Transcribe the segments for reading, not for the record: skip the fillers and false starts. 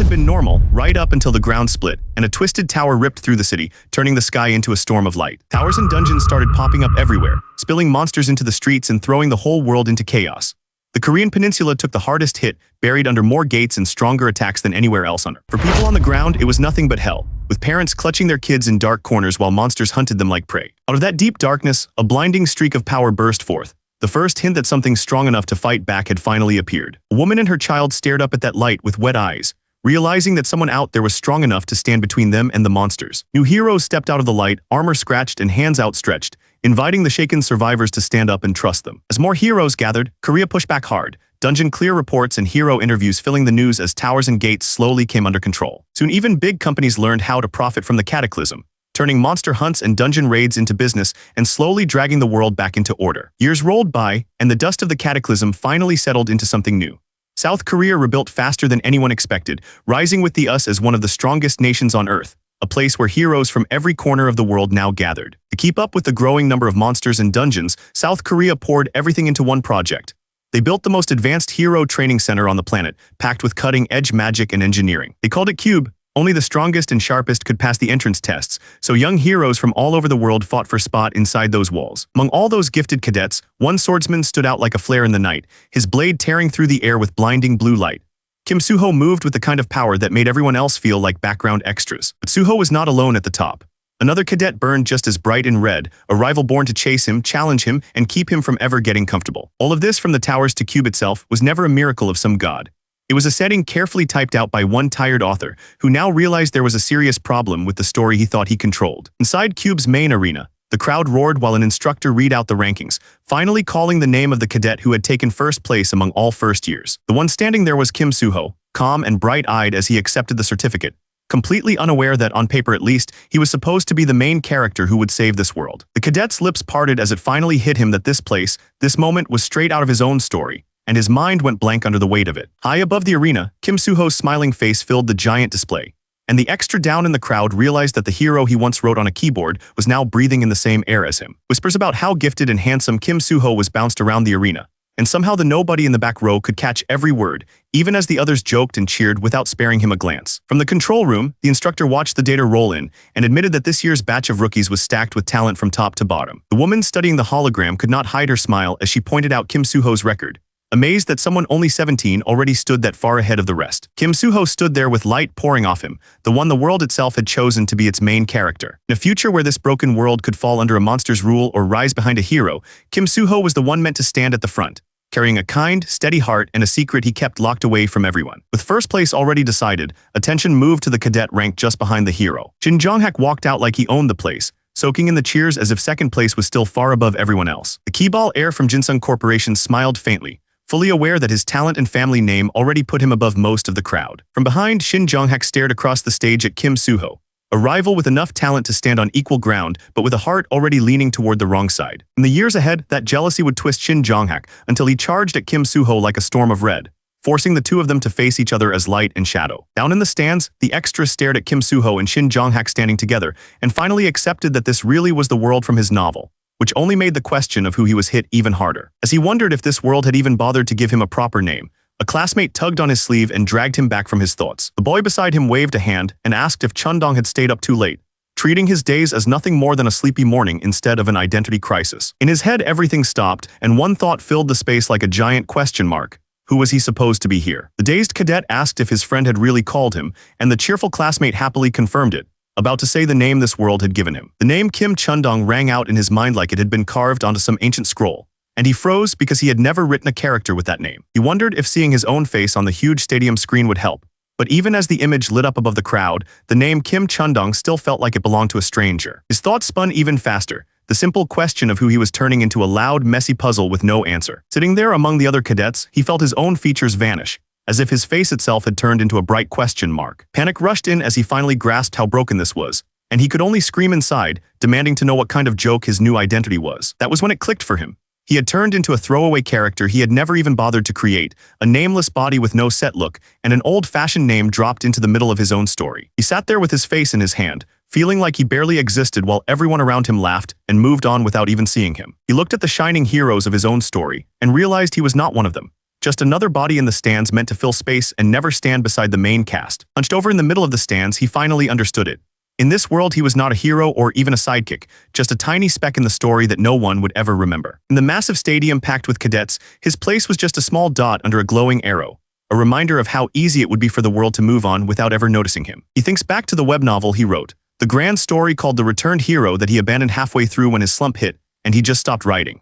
had been normal, right up until the ground split, and a twisted tower ripped through the city, turning the sky into a storm of light. Towers and dungeons started popping up everywhere, spilling monsters into the streets and throwing the whole world into chaos. The Korean peninsula took the hardest hit, buried under more gates and stronger attacks than anywhere else on Earth. For people on the ground, it was nothing but hell, with parents clutching their kids in dark corners while monsters hunted them like prey. Out of that deep darkness, a blinding streak of power burst forth. The first hint that something strong enough to fight back had finally appeared. A woman and her child stared up at that light with wet eyes, realizing that someone out there was strong enough to stand between them and the monsters. New heroes stepped out of the light, armor scratched and hands outstretched, inviting the shaken survivors to stand up and trust them. As more heroes gathered, Korea pushed back hard, dungeon clear reports and hero interviews filling the news as towers and gates slowly came under control. Soon even big companies learned how to profit from the cataclysm, turning monster hunts and dungeon raids into business and slowly dragging the world back into order. Years rolled by, and the dust of the cataclysm finally settled into something new. South Korea rebuilt faster than anyone expected, rising with the US as one of the strongest nations on Earth, a place where heroes from every corner of the world now gathered. To keep up with the growing number of monsters and dungeons, South Korea poured everything into one project. They built the most advanced hero training center on the planet, packed with cutting-edge magic and engineering. They called it Cube. Only the strongest and sharpest could pass the entrance tests, so young heroes from all over the world fought for spot inside those walls. Among all those gifted cadets, one swordsman stood out like a flare in the night, his blade tearing through the air with blinding blue light. Kim Suho moved with the kind of power that made everyone else feel like background extras. But Suho was not alone at the top. Another cadet burned just as bright in red, a rival born to chase him, challenge him, and keep him from ever getting comfortable. All of this, from the towers to Cube itself, was never a miracle of some god. It was a setting carefully typed out by one tired author, who now realized there was a serious problem with the story he thought he controlled. Inside Cube's main arena, the crowd roared while an instructor read out the rankings, finally calling the name of the cadet who had taken first place among all first years. The one standing there was Kim Suho, calm and bright-eyed as he accepted the certificate, completely unaware that, on paper at least, he was supposed to be the main character who would save this world. The cadet's lips parted as it finally hit him that this place, this moment, was straight out of his own story, and his mind went blank under the weight of it. High above the arena, Kim Suho's smiling face filled the giant display, and the extra down in the crowd realized that the hero he once wrote on a keyboard was now breathing in the same air as him. Whispers about how gifted and handsome Kim Suho was bounced around the arena, and somehow the nobody in the back row could catch every word, even as the others joked and cheered without sparing him a glance. From the control room, the instructor watched the data roll in and admitted that this year's batch of rookies was stacked with talent from top to bottom. The woman studying the hologram could not hide her smile as she pointed out Kim Suho's record, amazed that someone only 17 already stood that far ahead of the rest. Kim Suho stood there with light pouring off him, the one the world itself had chosen to be its main character. In a future where this broken world could fall under a monster's rule or rise behind a hero, Kim Suho was the one meant to stand at the front, carrying a kind, steady heart and a secret he kept locked away from everyone. With first place already decided, attention moved to the cadet ranked just behind the hero. Shin Jong-hak walked out like he owned the place, soaking in the cheers as if second place was still far above everyone else. The keyball heir from Jinsung Corporation smiled faintly, fully aware that his talent and family name already put him above most of the crowd. From behind, Shin Jong-hak stared across the stage at Kim Suho, a rival with enough talent to stand on equal ground, but with a heart already leaning toward the wrong side. In the years ahead, that jealousy would twist Shin Jong-hak until he charged at Kim Suho like a storm of red, forcing the two of them to face each other as light and shadow. Down in the stands, the extras stared at Kim Suho and Shin Jong-hak standing together, and finally accepted that this really was the world from his novel, which only made the question of who he was hit even harder. As he wondered if this world had even bothered to give him a proper name, a classmate tugged on his sleeve and dragged him back from his thoughts. The boy beside him waved a hand and asked if Chundong had stayed up too late, treating his days as nothing more than a sleepy morning instead of an identity crisis. In his head, everything stopped, and one thought filled the space like a giant question mark. Who was he supposed to be here? The dazed cadet asked if his friend had really called him, and the cheerful classmate happily confirmed it, about to say the name this world had given him. The name Kim Chundong rang out in his mind like it had been carved onto some ancient scroll, and he froze because he had never written a character with that name. He wondered if seeing his own face on the huge stadium screen would help, but even as the image lit up above the crowd, the name Kim Chundong still felt like it belonged to a stranger. His thoughts spun even faster, the simple question of who he was turning into a loud, messy puzzle with no answer. Sitting there among the other cadets, he felt his own features vanish, as if his face itself had turned into a bright question mark. Panic rushed in as he finally grasped how broken this was, and he could only scream inside, demanding to know what kind of joke his new identity was. That was when it clicked for him. He had turned into a throwaway character he had never even bothered to create, a nameless body with no set look, and an old-fashioned name dropped into the middle of his own story. He sat there with his face in his hand, feeling like he barely existed while everyone around him laughed and moved on without even seeing him. He looked at the shining heroes of his own story and realized he was not one of them. Just another body in the stands meant to fill space and never stand beside the main cast. Hunched over in the middle of the stands, he finally understood it. In this world, he was not a hero or even a sidekick, just a tiny speck in the story that no one would ever remember. In the massive stadium packed with cadets, his place was just a small dot under a glowing arrow, a reminder of how easy it would be for the world to move on without ever noticing him. He thinks back to the web novel he wrote, the grand story called The Returned Hero that he abandoned halfway through when his slump hit, and he just stopped writing.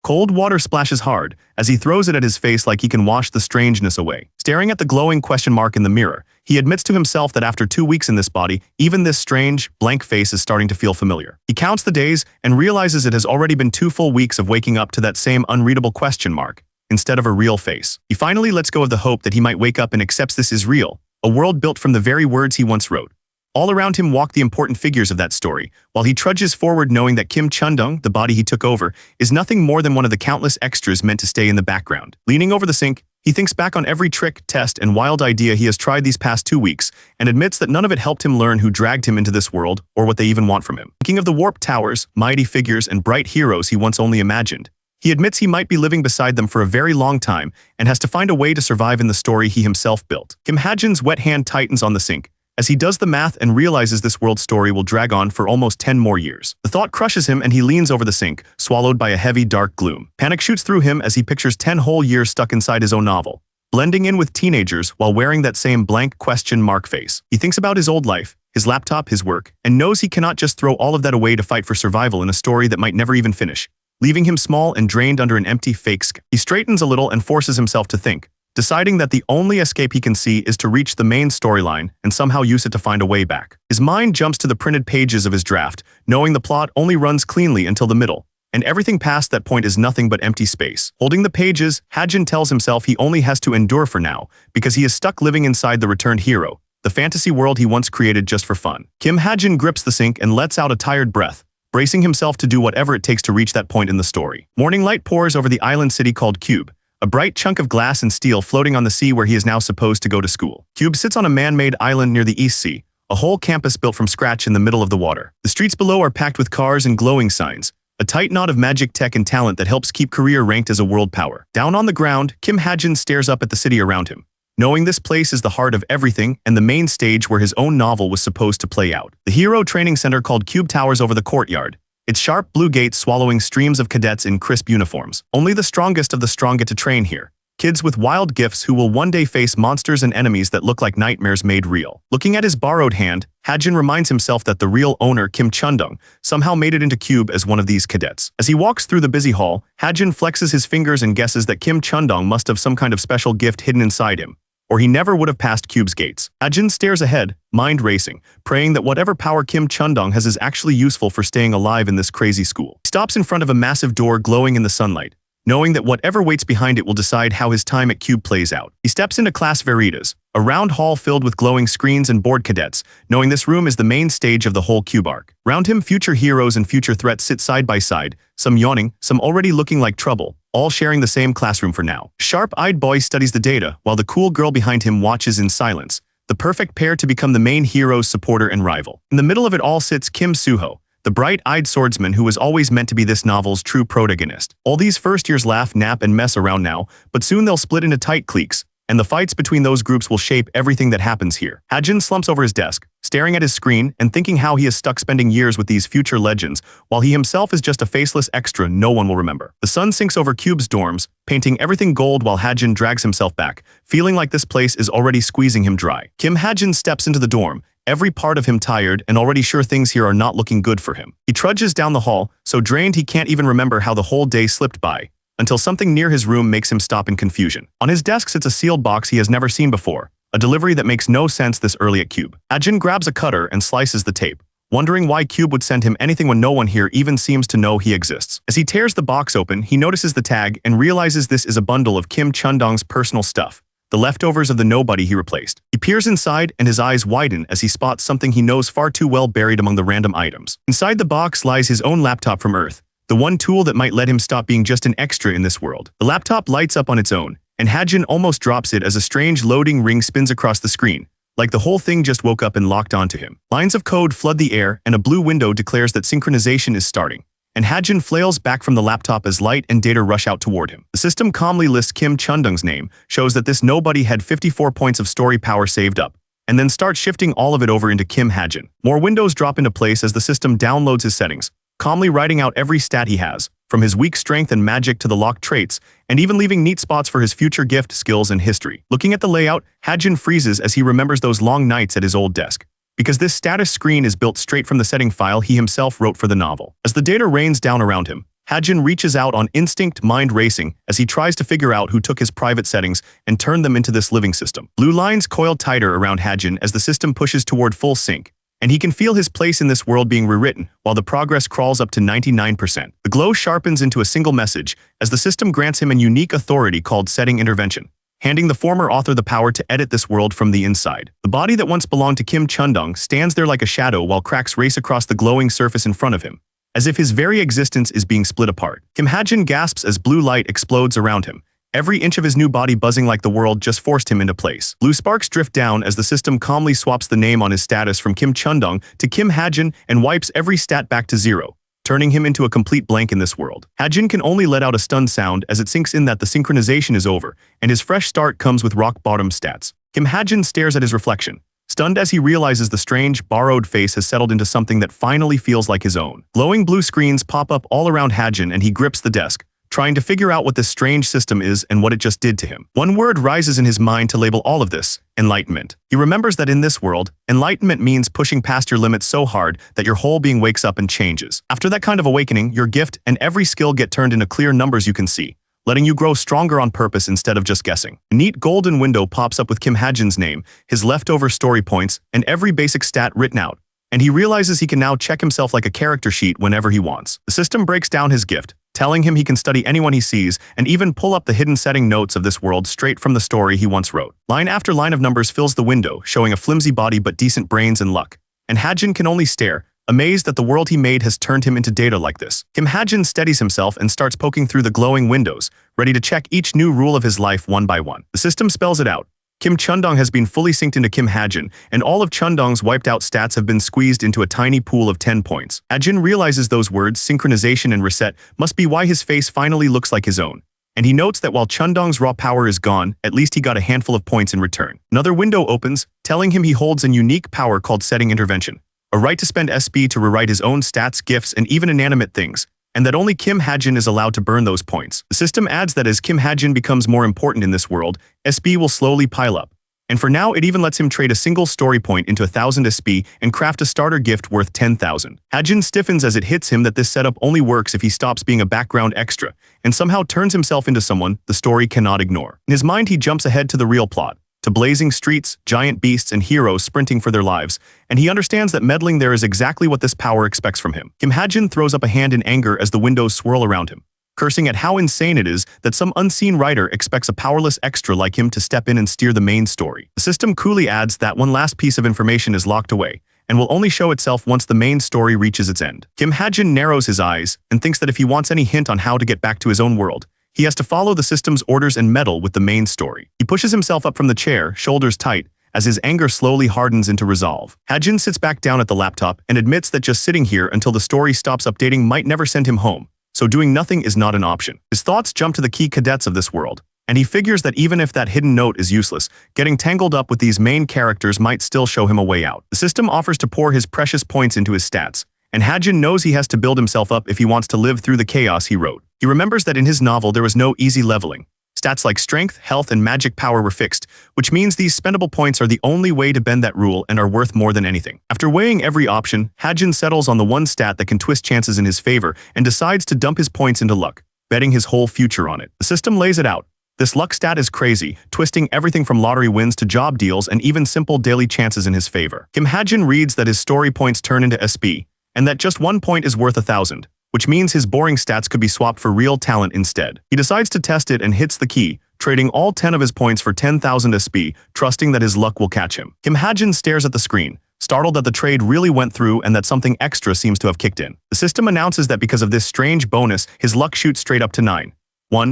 Cold water splashes hard as he throws it at his face like he can wash the strangeness away. Staring at the glowing question mark in the mirror, he admits to himself that after 2 weeks in this body, even this strange, blank face is starting to feel familiar. He counts the days and realizes it has already been 2 full weeks of waking up to that same unreadable question mark, instead of a real face. He finally lets go of the hope that he might wake up and accepts this is real, a world built from the very words he once wrote. All around him walk the important figures of that story, while he trudges forward knowing that Kim Chundong, the body he took over, is nothing more than one of the countless extras meant to stay in the background. Leaning over the sink, he thinks back on every trick, test, and wild idea he has tried these past 2 weeks, and admits that none of it helped him learn who dragged him into this world or what they even want from him. Thinking of the warped towers, mighty figures, and bright heroes he once only imagined, he admits he might be living beside them for a very long time and has to find a way to survive in the story he himself built. Kim Ha-jin's wet hand tightens on the sink as he does the math and realizes this world story will drag on for almost 10 more years. The thought crushes him and he leans over the sink, swallowed by a heavy, dark gloom. Panic shoots through him as he pictures 10 whole years stuck inside his own novel, blending in with teenagers while wearing that same blank question mark face. He thinks about his old life, his laptop, his work, and knows he cannot just throw all of that away to fight for survival in a story that might never even finish, leaving him small and drained under an empty fake sky. He straightens a little and forces himself to think, deciding that the only escape he can see is to reach the main storyline and somehow use it to find a way back. His mind jumps to the printed pages of his draft, knowing the plot only runs cleanly until the middle, and everything past that point is nothing but empty space. Holding the pages, Ha-jin tells himself he only has to endure for now, because he is stuck living inside the returned hero, the fantasy world he once created just for fun. Kim Ha-jin grips the sink and lets out a tired breath, bracing himself to do whatever it takes to reach that point in the story. Morning light pours over the island city called Cube, a bright chunk of glass and steel floating on the sea where he is now supposed to go to school. Cube sits on a man-made island near the East Sea, a whole campus built from scratch in the middle of the water. The streets below are packed with cars and glowing signs, a tight knot of magic tech and talent that helps keep Korea ranked as a world power. Down on the ground, Kim Ha-jin stares up at the city around him, knowing this place is the heart of everything and the main stage where his own novel was supposed to play out. The hero training center called Cube towers over the courtyard, its sharp blue gates swallowing streams of cadets in crisp uniforms. Only the strongest of the strong get to train here. Kids with wild gifts who will one day face monsters and enemies that look like nightmares made real. Looking at his borrowed hand, Ha-jin reminds himself that the real owner, Kim Chundong, somehow made it into Cube as one of these cadets. As he walks through the busy hall, Ha-jin flexes his fingers and guesses that Kim Chundong must have some kind of special gift hidden inside him, or he never would have passed Cube's gates. Ha-jin stares ahead, mind racing, praying that whatever power Kim Chundong has is actually useful for staying alive in this crazy school. He stops in front of a massive door glowing in the sunlight, knowing that whatever waits behind it will decide how his time at Cube plays out. He steps into Class Veritas, a round hall filled with glowing screens and bored cadets, knowing this room is the main stage of the whole Cube arc. Round him, future heroes and future threats sit side by side, some yawning, some already looking like trouble, all sharing the same classroom for now. Sharp-eyed boy studies the data, while the cool girl behind him watches in silence, the perfect pair to become the main hero's supporter and rival. In the middle of it all sits Kim Suho, the bright-eyed swordsman who was always meant to be this novel's true protagonist. All these first years laugh, nap, and mess around now, but soon they'll split into tight cliques, and the fights between those groups will shape everything that happens here. Ha-jin slumps over his desk, staring at his screen and thinking how he is stuck spending years with these future legends, while he himself is just a faceless extra no one will remember. The sun sinks over Cube's dorms, painting everything gold while Ha-jin drags himself back, feeling like this place is already squeezing him dry. Kim Ha-jin steps into the dorm, every part of him tired and already sure things here are not looking good for him. He trudges down the hall, so drained he can't even remember how the whole day slipped by, until something near his room makes him stop in confusion. On his desk sits a sealed box he has never seen before, a delivery that makes no sense this early at Cube. Ha-jin grabs a cutter and slices the tape, wondering why Cube would send him anything when no one here even seems to know he exists. As he tears the box open, he notices the tag and realizes this is a bundle of Kim Chundong's personal stuff, the leftovers of the nobody he replaced. He peers inside and his eyes widen as he spots something he knows far too well buried among the random items. Inside the box lies his own laptop from Earth, the one tool that might let him stop being just an extra in this world. The laptop lights up on its own, and Ha-jin almost drops it as a strange loading ring spins across the screen, like the whole thing just woke up and locked onto him. Lines of code flood the air, and a blue window declares that synchronization is starting. and Hajin flails back from the laptop as light and data rush out toward him. The system calmly lists Kim Chundung's name, shows that this nobody had 54 points of story power saved up, and then starts shifting all of it over into Kim Hajin. More windows drop into place as the system downloads his settings, calmly writing out every stat he has, from his weak strength and magic to the locked traits, and even leaving neat spots for his future gift, skills, and history. Looking at the layout, Hajin freezes as he remembers those long nights at his old desk, because this status screen is built straight from the setting file he himself wrote for the novel. As the data rains down around him, Hajin reaches out on instinct, mind racing, as he tries to figure out who took his private settings and turned them into this living system. Blue lines coil tighter around Hajin as the system pushes toward full sync, and he can feel his place in this world being rewritten, while the progress crawls up to 99%. The glow sharpens into a single message, as the system grants him a unique authority called Setting Intervention, handing the former author the power to edit this world from the inside. The body that once belonged to Kim Chundung stands there like a shadow while cracks race across the glowing surface in front of him, as if his very existence is being split apart. Kim Hajin gasps as blue light explodes around him, every inch of his new body buzzing like the world just forced him into place. Blue sparks drift down as the system calmly swaps the name on his status from Kim Chundung to Kim Hajin and wipes every stat back to 0, turning him into a complete blank in this world. Hajin can only let out a stunned sound as it sinks in that the synchronization is over, and his fresh start comes with rock-bottom stats. Kim Hajin stares at his reflection, stunned as he realizes the strange, borrowed face has settled into something that finally feels like his own. Glowing blue screens pop up all around Hajin and he grips the desk, trying to figure out what this strange system is and what it just did to him. One word rises in his mind to label all of this: enlightenment. He remembers that in this world, enlightenment means pushing past your limits so hard that your whole being wakes up and changes. After that kind of awakening, your gift and every skill get turned into clear numbers you can see, letting you grow stronger on purpose instead of just guessing. A neat golden window pops up with Kim Hajin's name, his leftover story points, and every basic stat written out, and he realizes he can now check himself like a character sheet whenever he wants. The system breaks down his gift, telling him he can study anyone he sees and even pull up the hidden setting notes of this world straight from the story he once wrote. Line after line of numbers fills the window, showing a flimsy body but decent brains and luck, and Hajin can only stare, amazed that the world he made has turned him into data like this. Kim Hajin steadies himself and starts poking through the glowing windows, ready to check each new rule of his life one by one. The system spells it out. Kim Chundung has been fully synced into Kim Hajin, and all of Chundung's wiped-out stats have been squeezed into a tiny pool of 10 points. Hajin realizes those words, synchronization and reset, must be why his face finally looks like his own, and he notes that while Chundung's raw power is gone, at least he got a handful of points in return. Another window opens, telling him he holds a unique power called Setting Intervention, a right to spend SP to rewrite his own stats, gifts, and even inanimate things, and that only Kim Hajin is allowed to burn those points. The system adds that as Kim Hajin becomes more important in this world, SP will slowly pile up. And for now, it even lets him trade a single story point into 1,000 SP and craft a starter gift worth 10,000. Hajin stiffens as it hits him that this setup only works if he stops being a background extra and somehow turns himself into someone the story cannot ignore. In his mind, he jumps ahead to the real plot, to blazing streets, giant beasts, and heroes sprinting for their lives, and he understands that meddling there is exactly what this power expects from him. Kim Hajin throws up a hand in anger as the windows swirl around him, cursing at how insane it is that some unseen writer expects a powerless extra like him to step in and steer the main story. The system coolly adds that one last piece of information is locked away, and will only show itself once the main story reaches its end. Kim Hajin narrows his eyes and thinks that if he wants any hint on how to get back to his own world, he has to follow the system's orders and meddle with the main story. He pushes himself up from the chair, shoulders tight, as his anger slowly hardens into resolve. Hajin sits back down at the laptop and admits that just sitting here until the story stops updating might never send him home, so doing nothing is not an option. His thoughts jump to the key cadets of this world, and he figures that even if that hidden note is useless, getting tangled up with these main characters might still show him a way out. The system offers to pour his precious points into his stats, and Hajin knows he has to build himself up if he wants to live through the chaos he wrote. He remembers that in his novel there was no easy leveling. Stats like strength, health, and magic power were fixed, which means these spendable points are the only way to bend that rule and are worth more than anything. After weighing every option, Hajin settles on the one stat that can twist chances in his favor and decides to dump his points into luck, betting his whole future on it. The system lays it out. This luck stat is crazy, twisting everything from lottery wins to job deals and even simple daily chances in his favor. Kim Hajin reads that his story points turn into SP, and that just 1 point is worth 1,000, which means his boring stats could be swapped for real talent instead. He decides to test it and hits the key, trading all 10 of his points for 10,000 SP, trusting that his luck will catch him. Kim Hajin stares at the screen, startled that the trade really went through and that something extra seems to have kicked in. The system announces that because of this strange bonus, his luck shoots straight up to 9,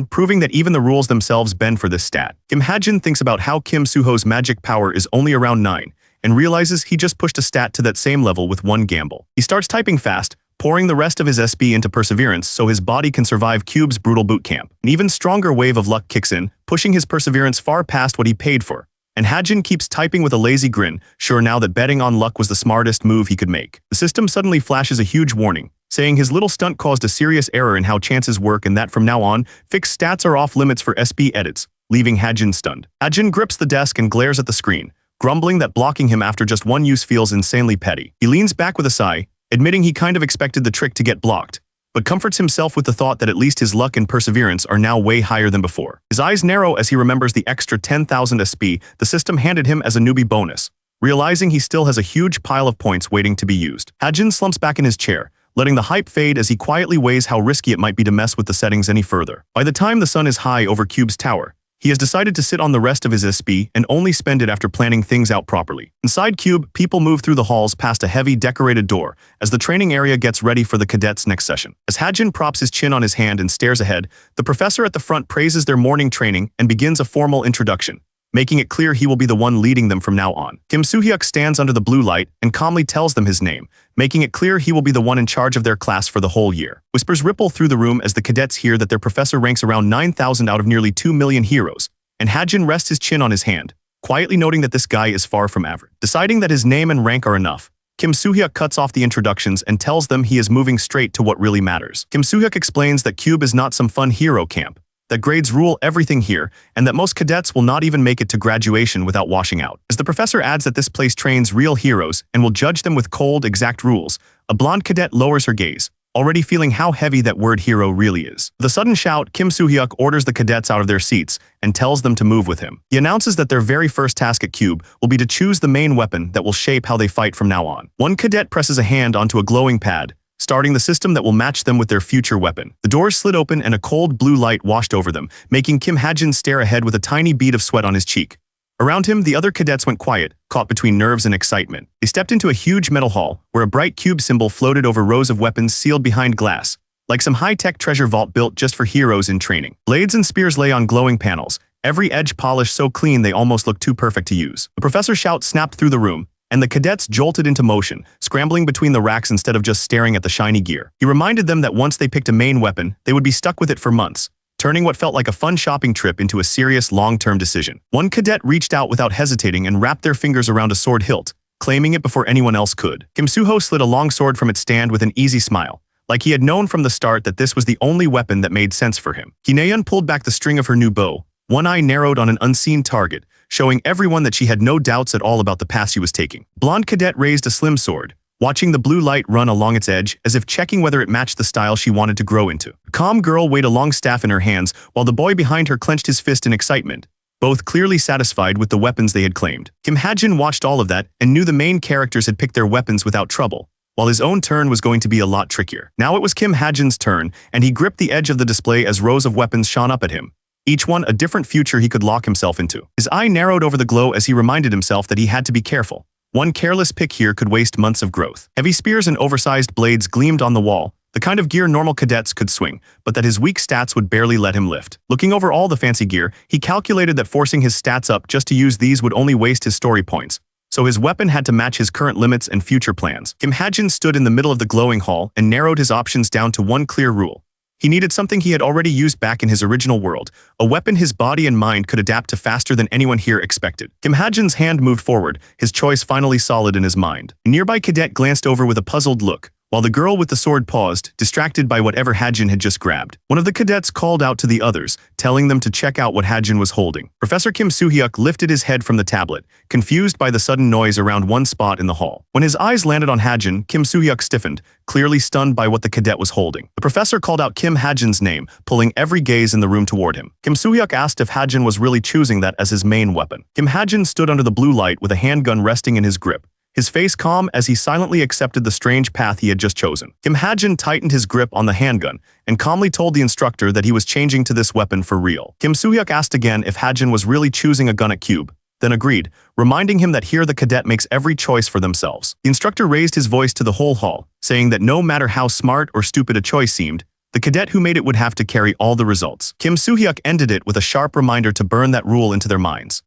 proving that even the rules themselves bend for this stat. Kim Hajin thinks about how Kim Suho's magic power is only around 9, and realizes he just pushed a stat to that same level with one gamble. He starts typing fast, pouring the rest of his SB into perseverance so his body can survive Cube's brutal boot camp. An even stronger wave of luck kicks in, pushing his perseverance far past what he paid for. And Hajin keeps typing with a lazy grin, sure now that betting on luck was the smartest move he could make. The system suddenly flashes a huge warning, saying his little stunt caused a serious error in how chances work and that from now on, fixed stats are off limits for SB edits, leaving Hajin stunned. Hajin grips the desk and glares at the screen, grumbling that blocking him after just one use feels insanely petty. He leans back with a sigh, admitting he kind of expected the trick to get blocked, but comforts himself with the thought that at least his luck and perseverance are now way higher than before. His eyes narrow as he remembers the extra 10,000 SP the system handed him as a newbie bonus, realizing he still has a huge pile of points waiting to be used. Hajin slumps back in his chair, letting the hype fade as he quietly weighs how risky it might be to mess with the settings any further. By the time the sun is high over Cube's tower, he has decided to sit on the rest of his SB and only spend it after planning things out properly. Inside Cube, people move through the halls past a heavy decorated door as the training area gets ready for the cadets' next session. As Hajin props his chin on his hand and stares ahead, the professor at the front praises their morning training and begins a formal introduction, making it clear he will be the one leading them from now on. Kim Soo-hyuk stands under the blue light and calmly tells them his name, making it clear he will be the one in charge of their class for the whole year. Whispers ripple through the room as the cadets hear that their professor ranks around 9,000 out of nearly 2 million heroes, and Hajin rests his chin on his hand, quietly noting that this guy is far from average. Deciding that his name and rank are enough, Kim Soo-hyuk cuts off the introductions and tells them he is moving straight to what really matters. Kim Soo-hyuk explains that Cube is not some fun hero camp, that grades rule everything here, and that most cadets will not even make it to graduation without washing out. As the professor adds that this place trains real heroes and will judge them with cold, exact rules, a blonde cadet lowers her gaze, already feeling how heavy that word hero really is. With a sudden shout, Kim Soo-hyuk orders the cadets out of their seats and tells them to move with him. He announces that their very first task at Cube will be to choose the main weapon that will shape how they fight from now on. One cadet presses a hand onto a glowing pad, starting the system that will match them with their future weapon. The doors slid open and a cold blue light washed over them, making Kim Hajin stare ahead with a tiny bead of sweat on his cheek. Around him, the other cadets went quiet, caught between nerves and excitement. They stepped into a huge metal hall, where a bright cube symbol floated over rows of weapons sealed behind glass, like some high-tech treasure vault built just for heroes in training. Blades and spears lay on glowing panels, every edge polished so clean they almost looked too perfect to use. The professor's shout snapped through the room, and the cadets jolted into motion, scrambling between the racks instead of just staring at the shiny gear. He reminded them that once they picked a main weapon, they would be stuck with it for months, turning what felt like a fun shopping trip into a serious long-term decision. One cadet reached out without hesitating and wrapped their fingers around a sword hilt, claiming it before anyone else could. Kim Soo-ho slid a long sword from its stand with an easy smile, like he had known from the start that this was the only weapon that made sense for him. Kineyeon pulled back the string of her new bow, one eye narrowed on an unseen target, showing everyone that she had no doubts at all about the path she was taking. Blonde cadet raised a slim sword, watching the blue light run along its edge as if checking whether it matched the style she wanted to grow into. The calm girl weighed a long staff in her hands while the boy behind her clenched his fist in excitement, both clearly satisfied with the weapons they had claimed. Kim Hajin watched all of that and knew the main characters had picked their weapons without trouble, while his own turn was going to be a lot trickier. Now it was Kim Hajin's turn, and he gripped the edge of the display as rows of weapons shone up at him, each one a different future he could lock himself into. His eye narrowed over the glow as he reminded himself that he had to be careful. One careless pick here could waste months of growth. Heavy spears and oversized blades gleamed on the wall, the kind of gear normal cadets could swing, but that his weak stats would barely let him lift. Looking over all the fancy gear, he calculated that forcing his stats up just to use these would only waste his story points, so his weapon had to match his current limits and future plans. Kim Hajin stood in the middle of the glowing hall and narrowed his options down to one clear rule. He needed something he had already used back in his original world, a weapon his body and mind could adapt to faster than anyone here expected. Kim Hajin's hand moved forward, his choice finally solid in his mind. A nearby cadet glanced over with a puzzled look, while the girl with the sword paused, distracted by whatever Hajin had just grabbed. One of the cadets called out to the others, telling them to check out what Hajin was holding. Professor Kim Soo-hyuk lifted his head from the tablet, confused by the sudden noise around one spot in the hall. When his eyes landed on Hajin, Kim Soo-hyuk stiffened, clearly stunned by what the cadet was holding. The professor called out Kim Hajin's name, pulling every gaze in the room toward him. Kim Soo-hyuk asked if Hajin was really choosing that as his main weapon. Kim Hajin stood under the blue light with a handgun resting in his grip, his face calm as he silently accepted the strange path he had just chosen. Kim Hajin tightened his grip on the handgun and calmly told the instructor that he was changing to this weapon for real. Kim Soo-hyuk asked again if Hajin was really choosing a gun at Cube, then agreed, reminding him that here the cadet makes every choice for themselves. The instructor raised his voice to the whole hall, saying that no matter how smart or stupid a choice seemed, the cadet who made it would have to carry all the results. Kim Soo-hyuk ended it with a sharp reminder to burn that rule into their minds.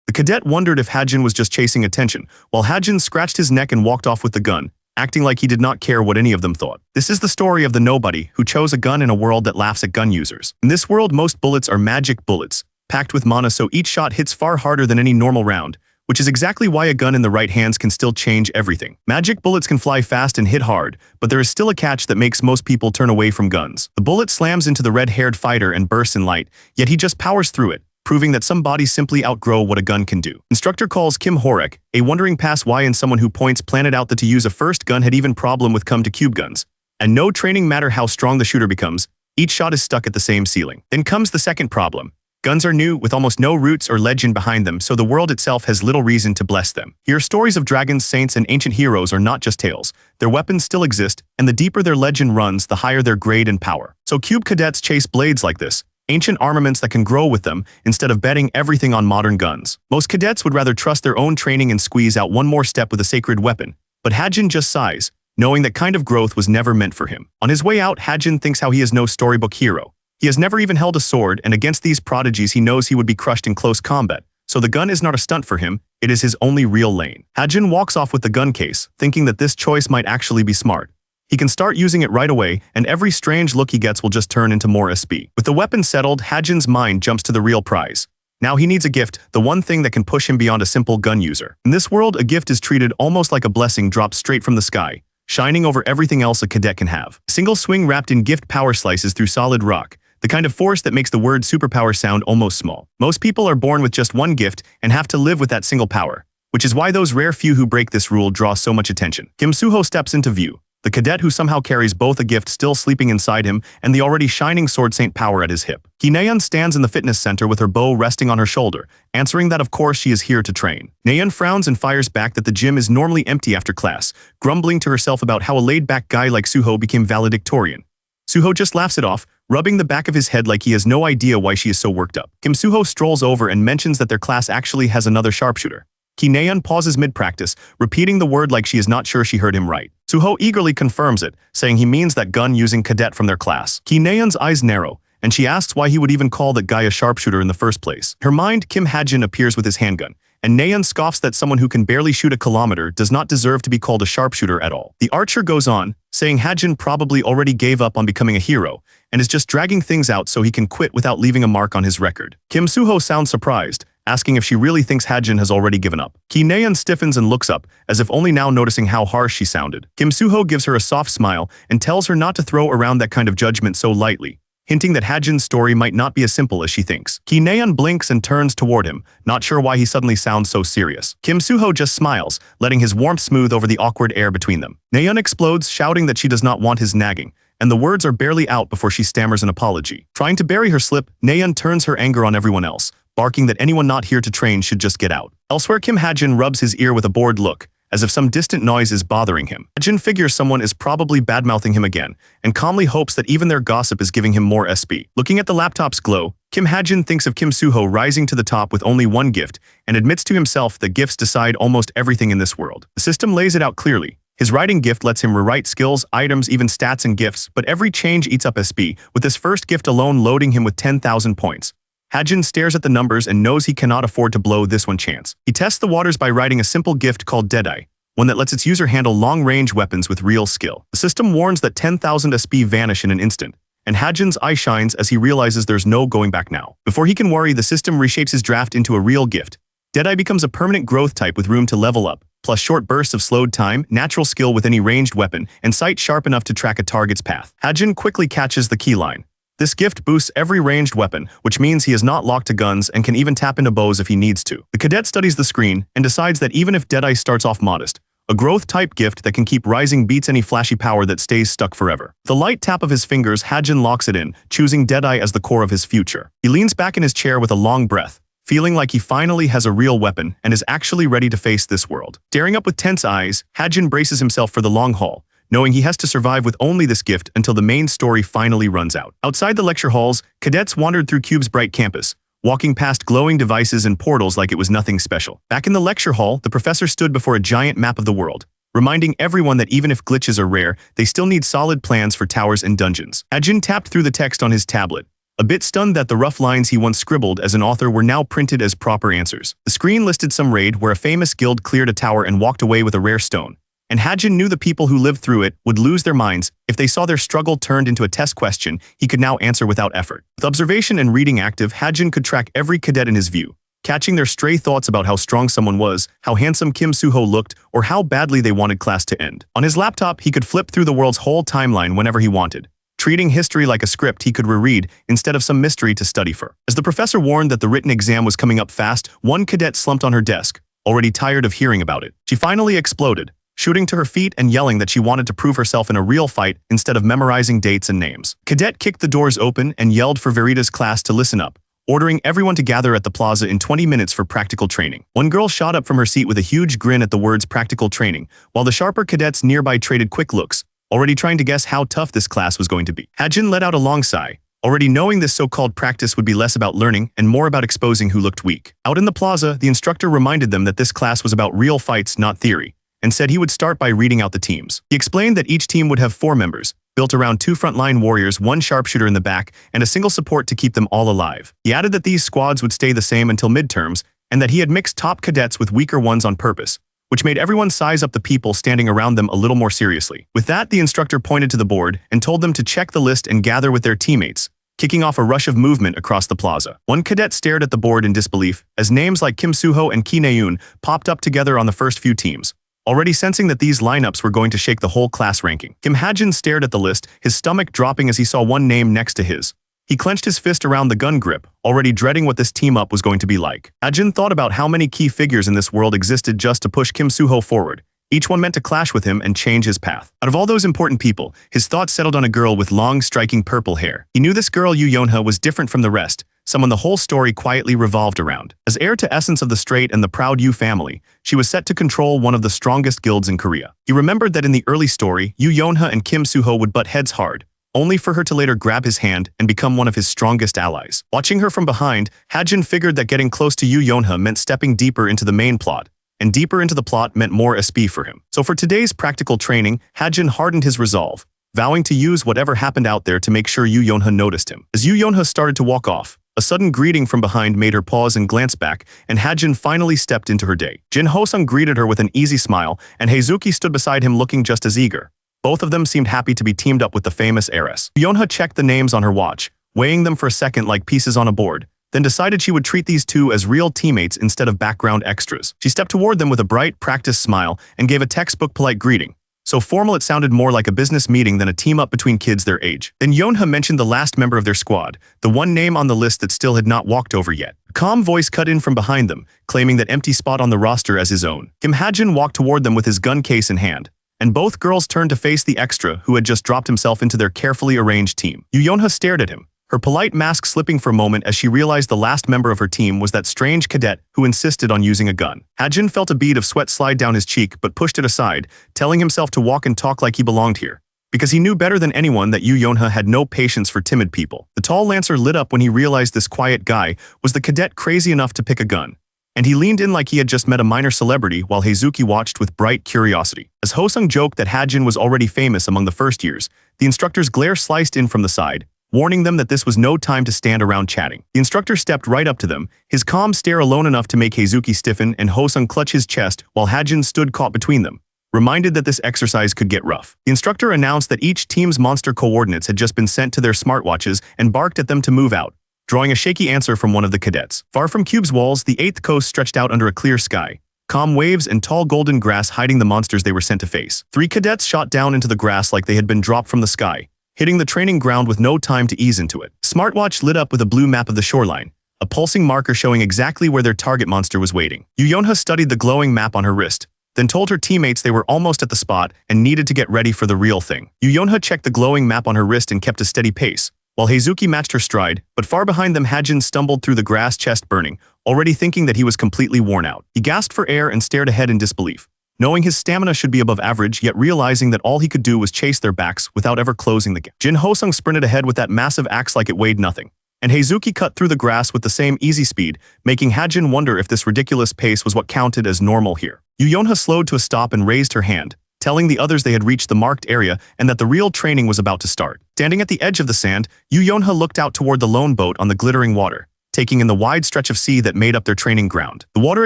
The cadet wondered if Hajin was just chasing attention, while Hajin scratched his neck and walked off with the gun, acting like he did not care what any of them thought. This is the story of the nobody who chose a gun in a world that laughs at gun users. In this world, most bullets are magic bullets, packed with mana, so each shot hits far harder than any normal round, which is exactly why a gun in the right hands can still change everything. Magic bullets can fly fast and hit hard, but there is still a catch that makes most people turn away from guns. The bullet slams into the red-haired fighter and bursts in light, yet he just powers through it, proving that some bodies simply outgrow what a gun can do. Instructor calls Kim Horek, a wondering pass-why and someone who points planted out that to use a first gun had even problem with come to cube guns. And no training matter how strong the shooter becomes, each shot is stuck at the same ceiling. Then comes the second problem. Guns are new, with almost no roots or legend behind them, so the world itself has little reason to bless them. Here, stories of dragons, saints, and ancient heroes are not just tales. Their weapons still exist, and the deeper their legend runs, the higher their grade and power. So cube cadets chase blades like this, ancient armaments that can grow with them, instead of betting everything on modern guns. Most cadets would rather trust their own training and squeeze out one more step with a sacred weapon, but Hajin just sighs, knowing that kind of growth was never meant for him. On his way out, Hajin thinks how he is no storybook hero. He has never even held a sword, and against these prodigies he knows he would be crushed in close combat, so the gun is not a stunt for him, it is his only real lane. Hajin walks off with the gun case, thinking that this choice might actually be smart. He can start using it right away, and every strange look he gets will just turn into more SP. With the weapon settled, Hajin's mind jumps to the real prize. Now he needs a gift, the one thing that can push him beyond a simple gun user. In this world, a gift is treated almost like a blessing dropped straight from the sky, shining over everything else a cadet can have. A single swing wrapped in gift power slices through solid rock, the kind of force that makes the word superpower sound almost small. Most people are born with just one gift and have to live with that single power, which is why those rare few who break this rule draw so much attention. Kim Suho steps into view, the cadet who somehow carries both a gift still sleeping inside him and the already shining sword saint power at his hip. Nayeon stands in the fitness center with her bow resting on her shoulder, answering that of course she is here to train. Nayeon frowns and fires back that the gym is normally empty after class, grumbling to herself about how a laid-back guy like Suho became valedictorian. Suho just laughs it off, rubbing the back of his head like he has no idea why she is so worked up. Kim Suho strolls over and mentions that their class actually has another sharpshooter. Nayeon pauses mid-practice, repeating the word like she is not sure she heard him right. Suho eagerly confirms it, saying he means that gun-using cadet from their class. Nayeon's eyes narrow, and she asks why he would even call that guy a sharpshooter in the first place. In her mind, Kim Hajin appears with his handgun, and Nayeon scoffs that someone who can barely shoot a kilometer does not deserve to be called a sharpshooter at all. The archer goes on, saying Hajin probably already gave up on becoming a hero, and is just dragging things out so he can quit without leaving a mark on his record. Kim Suho sounds surprised, asking if she really thinks Hajin has already given up. Nayeon stiffens and looks up, as if only now noticing how harsh she sounded. Kim Suho gives her a soft smile and tells her not to throw around that kind of judgment so lightly, hinting that Hajin's story might not be as simple as she thinks. Nayeon blinks and turns toward him, not sure why he suddenly sounds so serious. Kim Suho just smiles, letting his warmth smooth over the awkward air between them. Nayeon explodes, shouting that she does not want his nagging, and the words are barely out before she stammers an apology. Trying to bury her slip, Nayeon turns her anger on everyone else, barking that anyone not here to train should just get out. Elsewhere, Kim Hajin rubs his ear with a bored look, as if some distant noise is bothering him. Hajin figures someone is probably badmouthing him again, and calmly hopes that even their gossip is giving him more SP. Looking at the laptop's glow, Kim Hajin thinks of Kim Suho rising to the top with only one gift, and admits to himself that gifts decide almost everything in this world. The system lays it out clearly. His writing gift lets him rewrite skills, items, even stats and gifts, but every change eats up SP, with this first gift alone loading him with 10,000 points. Hajin stares at the numbers and knows he cannot afford to blow this one chance. He tests the waters by writing a simple gift called Deadeye, one that lets its user handle long-range weapons with real skill. The system warns that 10,000 SP vanish in an instant, and Hajin's eye shines as he realizes there's no going back now. Before he can worry, the system reshapes his draft into a real gift. Deadeye becomes a permanent growth type with room to level up, plus short bursts of slowed time, natural skill with any ranged weapon, and sight sharp enough to track a target's path. Hajin quickly catches the keyline. This gift boosts every ranged weapon, which means he is not locked to guns and can even tap into bows if he needs to. The cadet studies the screen and decides that even if Deadeye starts off modest, a growth-type gift that can keep rising beats any flashy power that stays stuck forever. With a light tap of his fingers, Hajin locks it in, choosing Deadeye as the core of his future. He leans back in his chair with a long breath, feeling like he finally has a real weapon and is actually ready to face this world. Staring up with tense eyes, Hajin braces himself for the long haul, knowing he has to survive with only this gift until the main story finally runs out. Outside the lecture halls, cadets wandered through Cube's bright campus, walking past glowing devices and portals like it was nothing special. Back in the lecture hall, the professor stood before a giant map of the world, reminding everyone that even if glitches are rare, they still need solid plans for towers and dungeons. Hajin tapped through the text on his tablet, a bit stunned that the rough lines he once scribbled as an author were now printed as proper answers. The screen listed some raid where a famous guild cleared a tower and walked away with a rare stone, and Hajin knew the people who lived through it would lose their minds if they saw their struggle turned into a test question he could now answer without effort. With observation and reading active, Hajin could track every cadet in his view, catching their stray thoughts about how strong someone was, how handsome Kim Suho looked, or how badly they wanted class to end. On his laptop, he could flip through the world's whole timeline whenever he wanted, treating history like a script he could reread instead of some mystery to study for. As the professor warned that the written exam was coming up fast, one cadet slumped on her desk, already tired of hearing about it. She finally exploded, shooting to her feet and yelling that she wanted to prove herself in a real fight instead of memorizing dates and names. Cadet kicked the doors open and yelled for Verita's class to listen up, ordering everyone to gather at the plaza in 20 minutes for practical training. One girl shot up from her seat with a huge grin at the words practical training, while the sharper cadets nearby traded quick looks, already trying to guess how tough this class was going to be. Hajin let out a long sigh, already knowing this so-called practice would be less about learning and more about exposing who looked weak. Out in the plaza, the instructor reminded them that this class was about real fights, not theory, and said he would start by reading out the teams. He explained that each team would have 4 members, built around 2 frontline warriors, 1 sharpshooter in the back, and a single support to keep them all alive. He added that these squads would stay the same until midterms, and that he had mixed top cadets with weaker ones on purpose, which made everyone size up the people standing around them a little more seriously. With that, the instructor pointed to the board and told them to check the list and gather with their teammates, kicking off a rush of movement across the plaza. One cadet stared at the board in disbelief as names like Kim Suho and Ki Naeun popped up together on the first few teams, already sensing that these lineups were going to shake the whole class ranking. Kim Hajin stared at the list, his stomach dropping as he saw one name next to his. He clenched his fist around the gun grip, already dreading what this team-up was going to be like. Hajin thought about how many key figures in this world existed just to push Kim Suho forward, each one meant to clash with him and change his path. Out of all those important people, his thoughts settled on a girl with long, striking purple hair. He knew this girl, Yu Yonha, was different from the rest, someone the whole story quietly revolved around. As heir to essence of the straight and the proud Yu family, she was set to control one of the strongest guilds in Korea. He remembered that in the early story, Yu Yonha and Kim Suho would butt heads hard, only for her to later grab his hand and become one of his strongest allies. Watching her from behind, Hajin figured that getting close to Yu Yonha meant stepping deeper into the main plot, and deeper into the plot meant more SP for him. So for today's practical training, Hajin hardened his resolve, vowing to use whatever happened out there to make sure Yu Yonha noticed him. As Yu Yonha started to walk off, a sudden greeting from behind made her pause and glance back, and Hajin finally stepped into her day. Jin Hosung greeted her with an easy smile, and Heizuki stood beside him looking just as eager. Both of them seemed happy to be teamed up with the famous heiress. Yonha checked the names on her watch, weighing them for a second like pieces on a board, then decided she would treat these two as real teammates instead of background extras. She stepped toward them with a bright, practiced smile and gave a textbook polite greeting. So formal it sounded more like a business meeting than a team-up between kids their age. Then Yonha mentioned the last member of their squad, the one name on the list that still had not walked over yet. A calm voice cut in from behind them, claiming that empty spot on the roster as his own. Kim Hajin walked toward them with his gun case in hand, and both girls turned to face the extra who had just dropped himself into their carefully arranged team. Yonha stared at him, her polite mask slipping for a moment as she realized the last member of her team was that strange cadet who insisted on using a gun. Hajin felt a bead of sweat slide down his cheek but pushed it aside, telling himself to walk and talk like he belonged here, because he knew better than anyone that Yonha had no patience for timid people. The tall lancer lit up when he realized this quiet guy was the cadet crazy enough to pick a gun, and he leaned in like he had just met a minor celebrity while Heizuki watched with bright curiosity. As Hosung joked that Hajin was already famous among the first years, the instructor's glare sliced in from the side, warning them that this was no time to stand around chatting. The instructor stepped right up to them, his calm stare alone enough to make Heizuki stiffen and Hosung clutch his chest while Hajin stood caught between them, reminded that this exercise could get rough. The instructor announced that each team's monster coordinates had just been sent to their smartwatches and barked at them to move out, drawing a shaky answer from one of the cadets. Far from Cube's walls, the 8th coast stretched out under a clear sky, calm waves and tall golden grass hiding the monsters they were sent to face. 3 cadets shot down into the grass like they had been dropped from the sky, hitting the training ground with no time to ease into it. Smartwatch lit up with a blue map of the shoreline, a pulsing marker showing exactly where their target monster was waiting. Yonha studied the glowing map on her wrist, then told her teammates they were almost at the spot and needed to get ready for the real thing. Yonha checked the glowing map on her wrist and kept a steady pace, while Heizuki matched her stride, but far behind them Hajin stumbled through the grass, chest burning, already thinking that he was completely worn out. He gasped for air and stared ahead in disbelief, knowing his stamina should be above average, yet realizing that all he could do was chase their backs without ever closing the gap. Jin Hosung sprinted ahead with that massive axe like it weighed nothing, and Heizuki cut through the grass with the same easy speed, making Hajin wonder if this ridiculous pace was what counted as normal here. Yonha slowed to a stop and raised her hand, telling the others they had reached the marked area and that the real training was about to start. Standing at the edge of the sand, Yonha looked out toward the lone boat on the glittering water, taking in the wide stretch of sea that made up their training ground. The water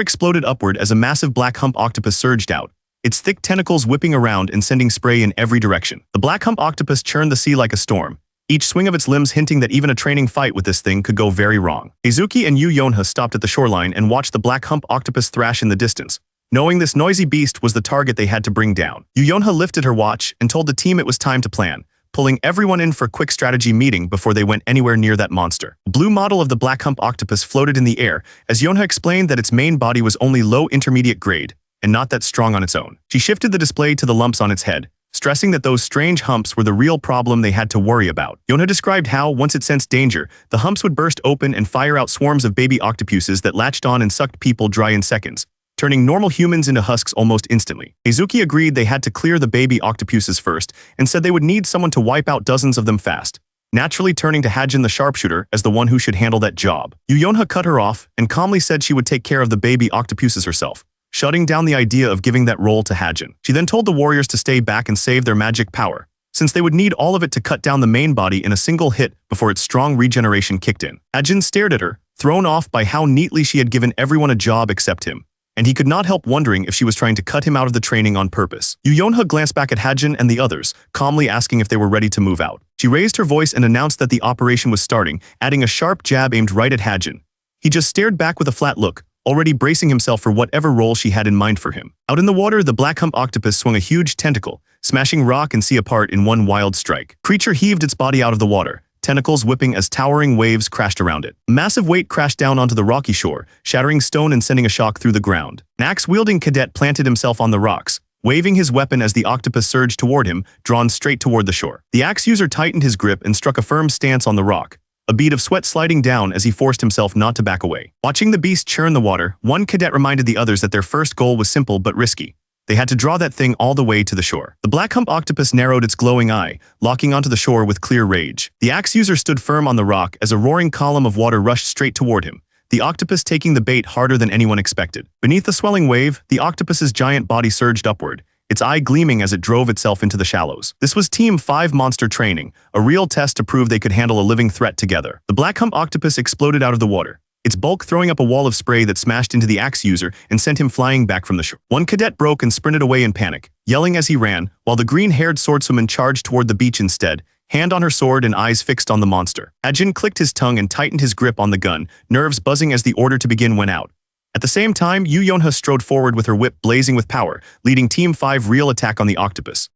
exploded upward as a massive black hump octopus surged out, its thick tentacles whipping around and sending spray in every direction. The black hump octopus churned the sea like a storm, each swing of its limbs hinting that even a training fight with this thing could go very wrong. Izuki and Yu Yonha stopped at the shoreline and watched the black hump octopus thrash in the distance, knowing this noisy beast was the target they had to bring down. Yu Yonha lifted her watch and told the team it was time to plan, pulling everyone in for a quick strategy meeting before they went anywhere near that monster. The blue model of the black hump octopus floated in the air as Yonha explained that its main body was only low intermediate grade and not that strong on its own. She shifted the display to the lumps on its head, stressing that those strange humps were the real problem they had to worry about. Yonha described how, once it sensed danger, the humps would burst open and fire out swarms of baby octopuses that latched on and sucked people dry in seconds, turning normal humans into husks almost instantly. Izuki agreed they had to clear the baby octopuses first and said they would need someone to wipe out dozens of them fast, naturally turning to Hajin the sharpshooter as the one who should handle that job. Yu Yonha cut her off and calmly said she would take care of the baby octopuses herself, shutting down the idea of giving that role to Hajin. She then told the warriors to stay back and save their magic power, since they would need all of it to cut down the main body in a single hit before its strong regeneration kicked in. Hajin stared at her, thrown off by how neatly she had given everyone a job except him, and he could not help wondering if she was trying to cut him out of the training on purpose. Yu Yonha glanced back at Hajin and the others, calmly asking if they were ready to move out. She raised her voice and announced that the operation was starting, adding a sharp jab aimed right at Hajin. He just stared back with a flat look, already bracing himself for whatever role she had in mind for him. Out in the water, the black hump octopus swung a huge tentacle, smashing rock and sea apart in one wild strike. Creature heaved its body out of the water, tentacles whipping as towering waves crashed around it. A massive weight crashed down onto the rocky shore, shattering stone and sending a shock through the ground. An axe-wielding cadet planted himself on the rocks, waving his weapon as the octopus surged toward him, drawn straight toward the shore. The axe user tightened his grip and struck a firm stance on the rock, a bead of sweat sliding down as he forced himself not to back away. Watching the beast churn the water, one cadet reminded the others that their first goal was simple but risky. They had to draw that thing all the way to the shore. The black hump octopus narrowed its glowing eye, locking onto the shore with clear rage. The axe user stood firm on the rock as a roaring column of water rushed straight toward him, the octopus taking the bait harder than anyone expected. Beneath the swelling wave, the octopus's giant body surged upward, its eye gleaming as it drove itself into the shallows. This was Team 5 monster training, a real test to prove they could handle a living threat together. The black hump octopus exploded out of the water, its bulk throwing up a wall of spray that smashed into the axe user and sent him flying back from the shore. One cadet broke and sprinted away in panic, yelling as he ran, while the green-haired swordswoman charged toward the beach instead, hand on her sword and eyes fixed on the monster. Hajin clicked his tongue and tightened his grip on the gun, nerves buzzing as the order to begin went out. At the same time, Yu Yonha strode forward with her whip blazing with power, leading Team 5 real attack on the octopus.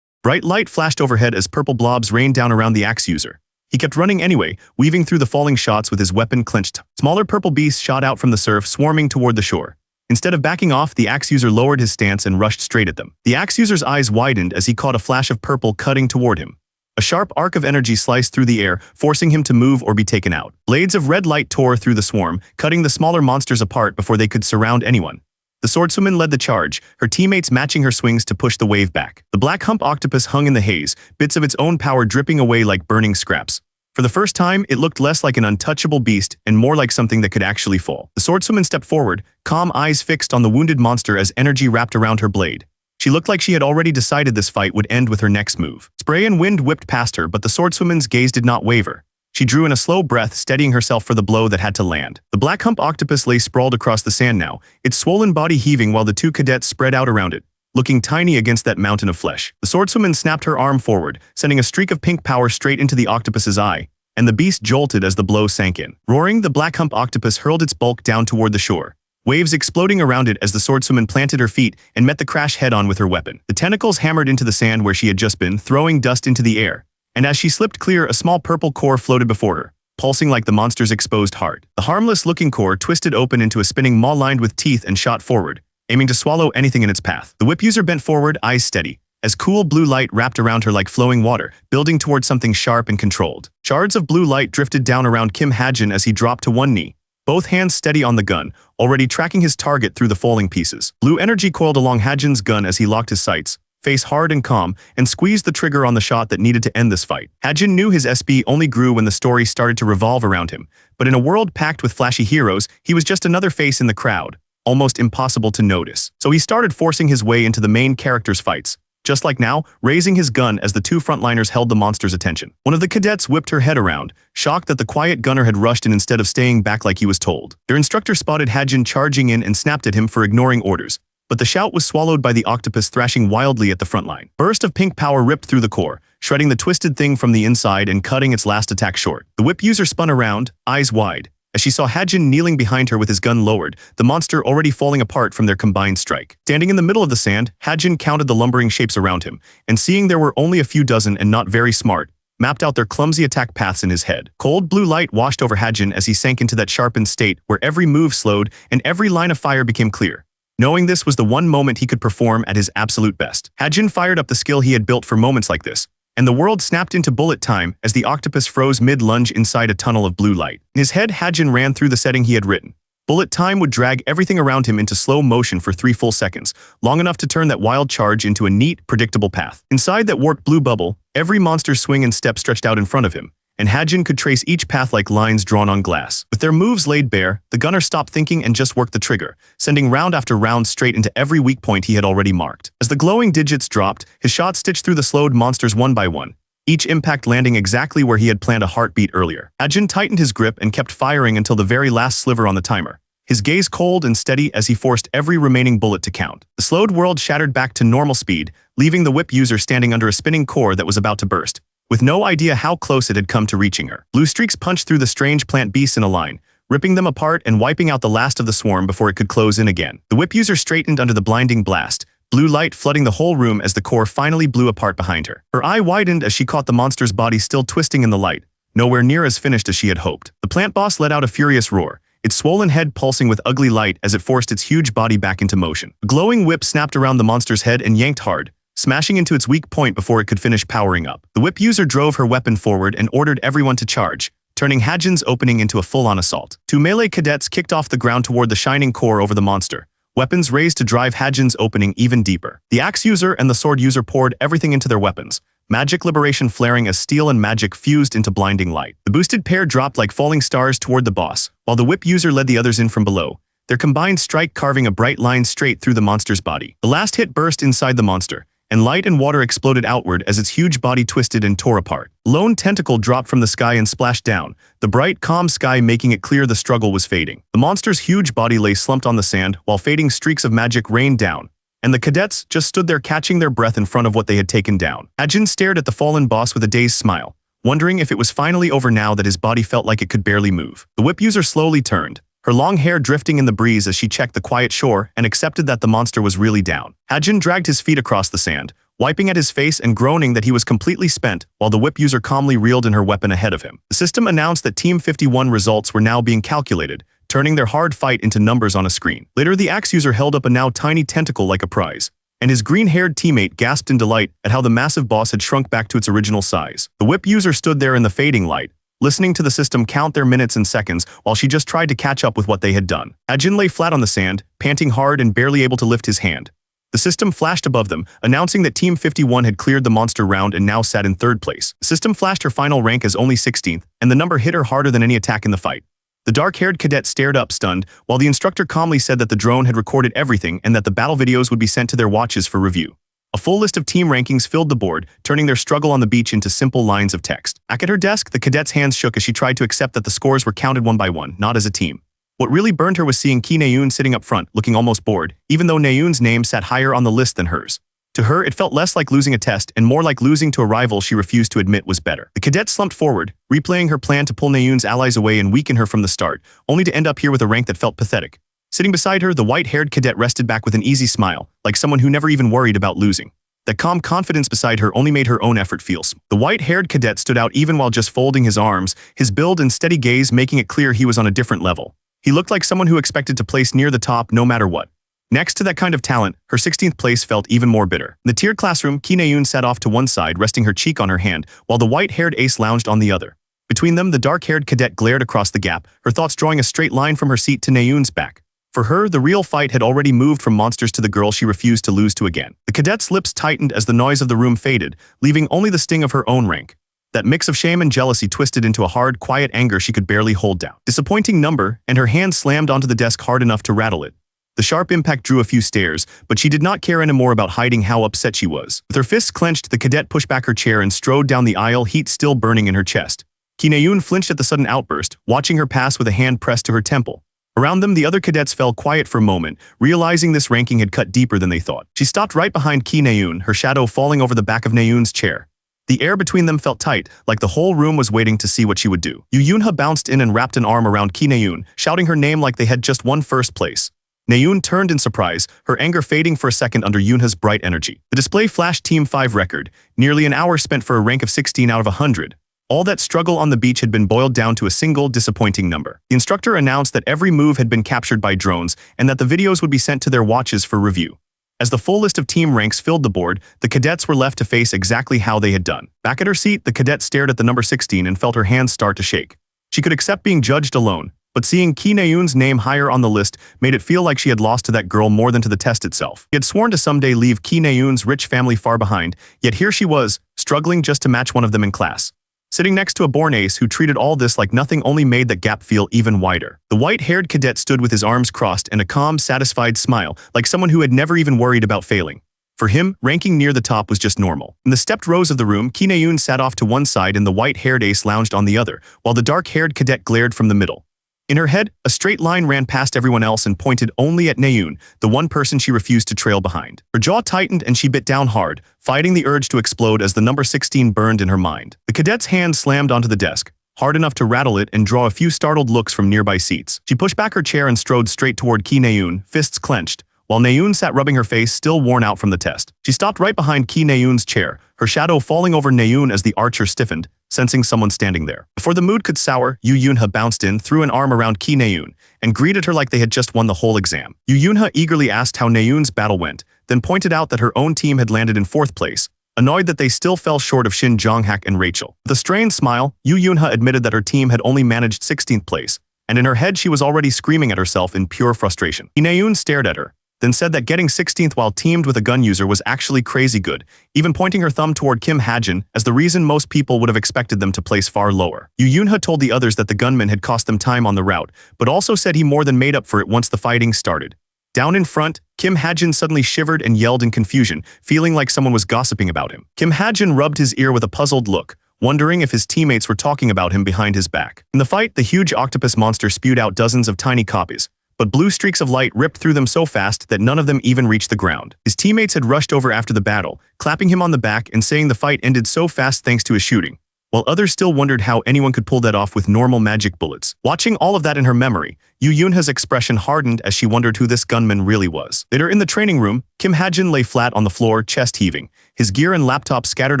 Bright light flashed overhead as purple blobs rained down around the axe user. He kept running anyway, weaving through the falling shots with his weapon clenched. Smaller purple beasts shot out from the surf, swarming toward the shore. Instead of backing off, the axe user lowered his stance and rushed straight at them. The axe user's eyes widened as he caught a flash of purple cutting toward him. A sharp arc of energy sliced through the air, forcing him to move or be taken out. Blades of red light tore through the swarm, cutting the smaller monsters apart before they could surround anyone. The swordswoman led the charge, her teammates matching her swings to push the wave back. The black hump octopus hung in the haze, bits of its own power dripping away like burning scraps. For the first time, it looked less like an untouchable beast and more like something that could actually fall. The swordswoman stepped forward, calm eyes fixed on the wounded monster as energy wrapped around her blade. She looked like she had already decided this fight would end with her next move. Spray and wind whipped past her, but the swordswoman's gaze did not waver. She drew in a slow breath, steadying herself for the blow that had to land. The black hump octopus lay sprawled across the sand now, its swollen body heaving while the two cadets spread out around it, looking tiny against that mountain of flesh. The swordswoman snapped her arm forward, sending a streak of pink power straight into the octopus's eye, and the beast jolted as the blow sank in. Roaring, the black hump octopus hurled its bulk down toward the shore, waves exploding around it as the swordswoman planted her feet and met the crash head-on with her weapon. The tentacles hammered into the sand where she had just been, throwing dust into the air, and as she slipped clear, a small purple core floated before her, pulsing like the monster's exposed heart. The harmless-looking core twisted open into a spinning maw lined with teeth and shot forward, aiming to swallow anything in its path. The whip user bent forward, eyes steady, as cool blue light wrapped around her like flowing water, building toward something sharp and controlled. Shards of blue light drifted down around Kim Hajin as he dropped to one knee, both hands steady on the gun, already tracking his target through the falling pieces. Blue energy coiled along Hajin's gun as he locked his sights, face hard and calm, and squeezed the trigger on the shot that needed to end this fight. Hajin knew his SB only grew when the story started to revolve around him, but in a world packed with flashy heroes, he was just another face in the crowd, almost impossible to notice. So he started forcing his way into the main character's fights, just like now, raising his gun as the two frontliners held the monster's attention. One of the cadets whipped her head around, shocked that the quiet gunner had rushed in instead of staying back like he was told. Their instructor spotted Hajin charging in and snapped at him for ignoring orders, but the shout was swallowed by the octopus thrashing wildly at the front line. Burst of pink power ripped through the core, shredding the twisted thing from the inside and cutting its last attack short. The whip user spun around, eyes wide, as she saw Hajin kneeling behind her with his gun lowered, the monster already falling apart from their combined strike. Standing in the middle of the sand, Hajin counted the lumbering shapes around him, and seeing there were only a few dozen and not very smart, mapped out their clumsy attack paths in his head. Cold blue light washed over Hajin as he sank into that sharpened state where every move slowed and every line of fire became clear. Knowing this was the one moment he could perform at his absolute best. Hajin fired up the skill he had built for moments like this, and the world snapped into bullet time as the octopus froze mid-lunge inside a tunnel of blue light. In his head, Hajin ran through the setting he had written. Bullet time would drag everything around him into slow motion for 3 full seconds, long enough to turn that wild charge into a neat, predictable path. Inside that warped blue bubble, every monster's swing and step stretched out in front of him, and Hajin could trace each path like lines drawn on glass. With their moves laid bare, the gunner stopped thinking and just worked the trigger, sending round after round straight into every weak point he had already marked. As the glowing digits dropped, his shot stitched through the slowed monsters one by one, each impact landing exactly where he had planned a heartbeat earlier. Hajin tightened his grip and kept firing until the very last sliver on the timer, his gaze cold and steady as he forced every remaining bullet to count. The slowed world shattered back to normal speed, leaving the whip user standing under a spinning core that was about to burst, with no idea how close it had come to reaching her. Blue streaks punched through the strange plant beasts in a line, ripping them apart and wiping out the last of the swarm before it could close in again. The whip user straightened under the blinding blast, blue light flooding the whole room as the core finally blew apart behind her. Her eye widened as she caught the monster's body still twisting in the light, nowhere near as finished as she had hoped. The plant boss let out a furious roar, its swollen head pulsing with ugly light as it forced its huge body back into motion. A glowing whip snapped around the monster's head and yanked hard, smashing into its weak point before it could finish powering up. The whip user drove her weapon forward and ordered everyone to charge, turning Hajin's opening into a full-on assault. 2 melee cadets kicked off the ground toward the shining core over the monster, weapons raised to drive Hajin's opening even deeper. The axe user and the sword user poured everything into their weapons, magic liberation flaring as steel and magic fused into blinding light. The boosted pair dropped like falling stars toward the boss, while the whip user led the others in from below, their combined strike carving a bright line straight through the monster's body. The last hit burst inside the monster, and light and water exploded outward as its huge body twisted and tore apart. Lone tentacle dropped from the sky and splashed down, the bright, calm sky making it clear the struggle was fading. The monster's huge body lay slumped on the sand while fading streaks of magic rained down, and the cadets just stood there catching their breath in front of what they had taken down. Hajin stared at the fallen boss with a dazed smile, wondering if it was finally over now that his body felt like it could barely move. The whip user slowly turned, her long hair drifting in the breeze as she checked the quiet shore and accepted that the monster was really down. Hajin dragged his feet across the sand, wiping at his face and groaning that he was completely spent, while the whip user calmly reeled in her weapon ahead of him. The system announced that Team 51 results were now being calculated, turning their hard fight into numbers on a screen. Later, the axe user held up a now tiny tentacle like a prize, and his green-haired teammate gasped in delight at how the massive boss had shrunk back to its original size. The whip user stood there in the fading light, listening to the system count their minutes and seconds while she just tried to catch up with what they had done. Hajin lay flat on the sand, panting hard and barely able to lift his hand. The system flashed above them, announcing that Team 51 had cleared the monster round and now sat in 3rd place. The system flashed her final rank as only 16th, and the number hit her harder than any attack in the fight. The dark-haired cadet stared up stunned, while the instructor calmly said that the drone had recorded everything and that the battle videos would be sent to their watches for review. A full list of team rankings filled the board, turning their struggle on the beach into simple lines of text. Back at her desk, the cadet's hands shook as she tried to accept that the scores were counted one by one, not as a team. What really burned her was seeing Ki Naeun sitting up front, looking almost bored, even though Naeun's name sat higher on the list than hers. To her, it felt less like losing a test and more like losing to a rival she refused to admit was better. The cadet slumped forward, replaying her plan to pull Naeun's allies away and weaken her from the start, only to end up here with a rank that felt pathetic. Sitting beside her, the white-haired cadet rested back with an easy smile, like someone who never even worried about losing. That calm confidence beside her only made her own effort feel small. The white-haired cadet stood out even while just folding his arms, his build and steady gaze making it clear he was on a different level. He looked like someone who expected to place near the top no matter what. Next to that kind of talent, her 16th place felt even more bitter. In the tiered classroom, Ki Naeun sat off to one side, resting her cheek on her hand, while the white-haired ace lounged on the other. Between them, the dark-haired cadet glared across the gap, her thoughts drawing a straight line from her seat to Naeun's back. For her, the real fight had already moved from monsters to the girl she refused to lose to again. The cadet's lips tightened as the noise of the room faded, leaving only the sting of her own rank. That mix of shame and jealousy twisted into a hard, quiet anger she could barely hold down. Disappointing number, and her hand slammed onto the desk hard enough to rattle it. The sharp impact drew a few stares, but she did not care anymore about hiding how upset she was. With her fists clenched, the cadet pushed back her chair and strode down the aisle, heat still burning in her chest. Ki Naeun flinched at the sudden outburst, watching her pass with a hand pressed to her temple. Around them, the other cadets fell quiet for a moment, realizing this ranking had cut deeper than they thought. She stopped right behind Ki Naeun, her shadow falling over the back of Naeun's chair. The air between them felt tight, like the whole room was waiting to see what she would do. Yu Yunha bounced in and wrapped an arm around Ki Naeun, shouting her name like they had just won first place. Naeun turned in surprise, her anger fading for a second under Yunha's bright energy. The display flashed Team 5 record, nearly an hour spent for a rank of 16 out of 100. All that struggle on the beach had been boiled down to a single disappointing number. The instructor announced that every move had been captured by drones and that the videos would be sent to their watches for review. As the full list of team ranks filled the board, the cadets were left to face exactly how they had done. Back at her seat, the cadet stared at the number 16 and felt her hands start to shake. She could accept being judged alone, but seeing Ki Naeun's name higher on the list made it feel like she had lost to that girl more than to the test itself. She had sworn to someday leave Ki Naeun's rich family far behind, yet here she was, struggling just to match one of them in class. Sitting next to a born ace who treated all this like nothing only made that gap feel even wider. The white-haired cadet stood with his arms crossed and a calm, satisfied smile, like someone who had never even worried about failing. For him, ranking near the top was just normal. In the stepped rows of the room, Ki Naeun sat off to one side and the white-haired ace lounged on the other, while the dark-haired cadet glared from the middle. In her head, a straight line ran past everyone else and pointed only at Naeun, the one person she refused to trail behind. Her jaw tightened and she bit down hard, fighting the urge to explode as the number 16 burned in her mind. The cadet's hand slammed onto the desk, hard enough to rattle it and draw a few startled looks from nearby seats. She pushed back her chair and strode straight toward Ki Naeun, fists clenched, while Naeun sat rubbing her face, still worn out from the test. She stopped right behind Ki Naeun's chair, her shadow falling over Naeun as the archer stiffened, sensing someone standing there. Before the mood could sour, Yu Yunha bounced in, threw an arm around Ki Naeun, and greeted her like they had just won the whole exam. Yu Yunha eagerly asked how Naeun's battle went, then pointed out that her own team had landed in 4th place, annoyed that they still fell short of Shin Jonghak and Rachel. With a strained smile, Yu Yunha admitted that her team had only managed 16th place, and in her head she was already screaming at herself in pure frustration. Ki Naeun stared at her, then said that getting 16th while teamed with a gun user was actually crazy good, even pointing her thumb toward Kim Hajin as the reason most people would have expected them to place far lower. Yu Yunha told the others that the gunman had cost them time on the route, but also said he more than made up for it once the fighting started. Down in front, Kim Hajin suddenly shivered and yelled in confusion, feeling like someone was gossiping about him. Kim Hajin rubbed his ear with a puzzled look, wondering if his teammates were talking about him behind his back. In the fight, the huge octopus monster spewed out dozens of tiny copies, but blue streaks of light ripped through them so fast that none of them even reached the ground. His teammates had rushed over after the battle, clapping him on the back and saying the fight ended so fast thanks to his shooting, while others still wondered how anyone could pull that off with normal magic bullets. Watching all of that in her memory, Yu Yunha's expression hardened as she wondered who this gunman really was. Later in the training room, Kim Hajin lay flat on the floor, chest heaving, his gear and laptop scattered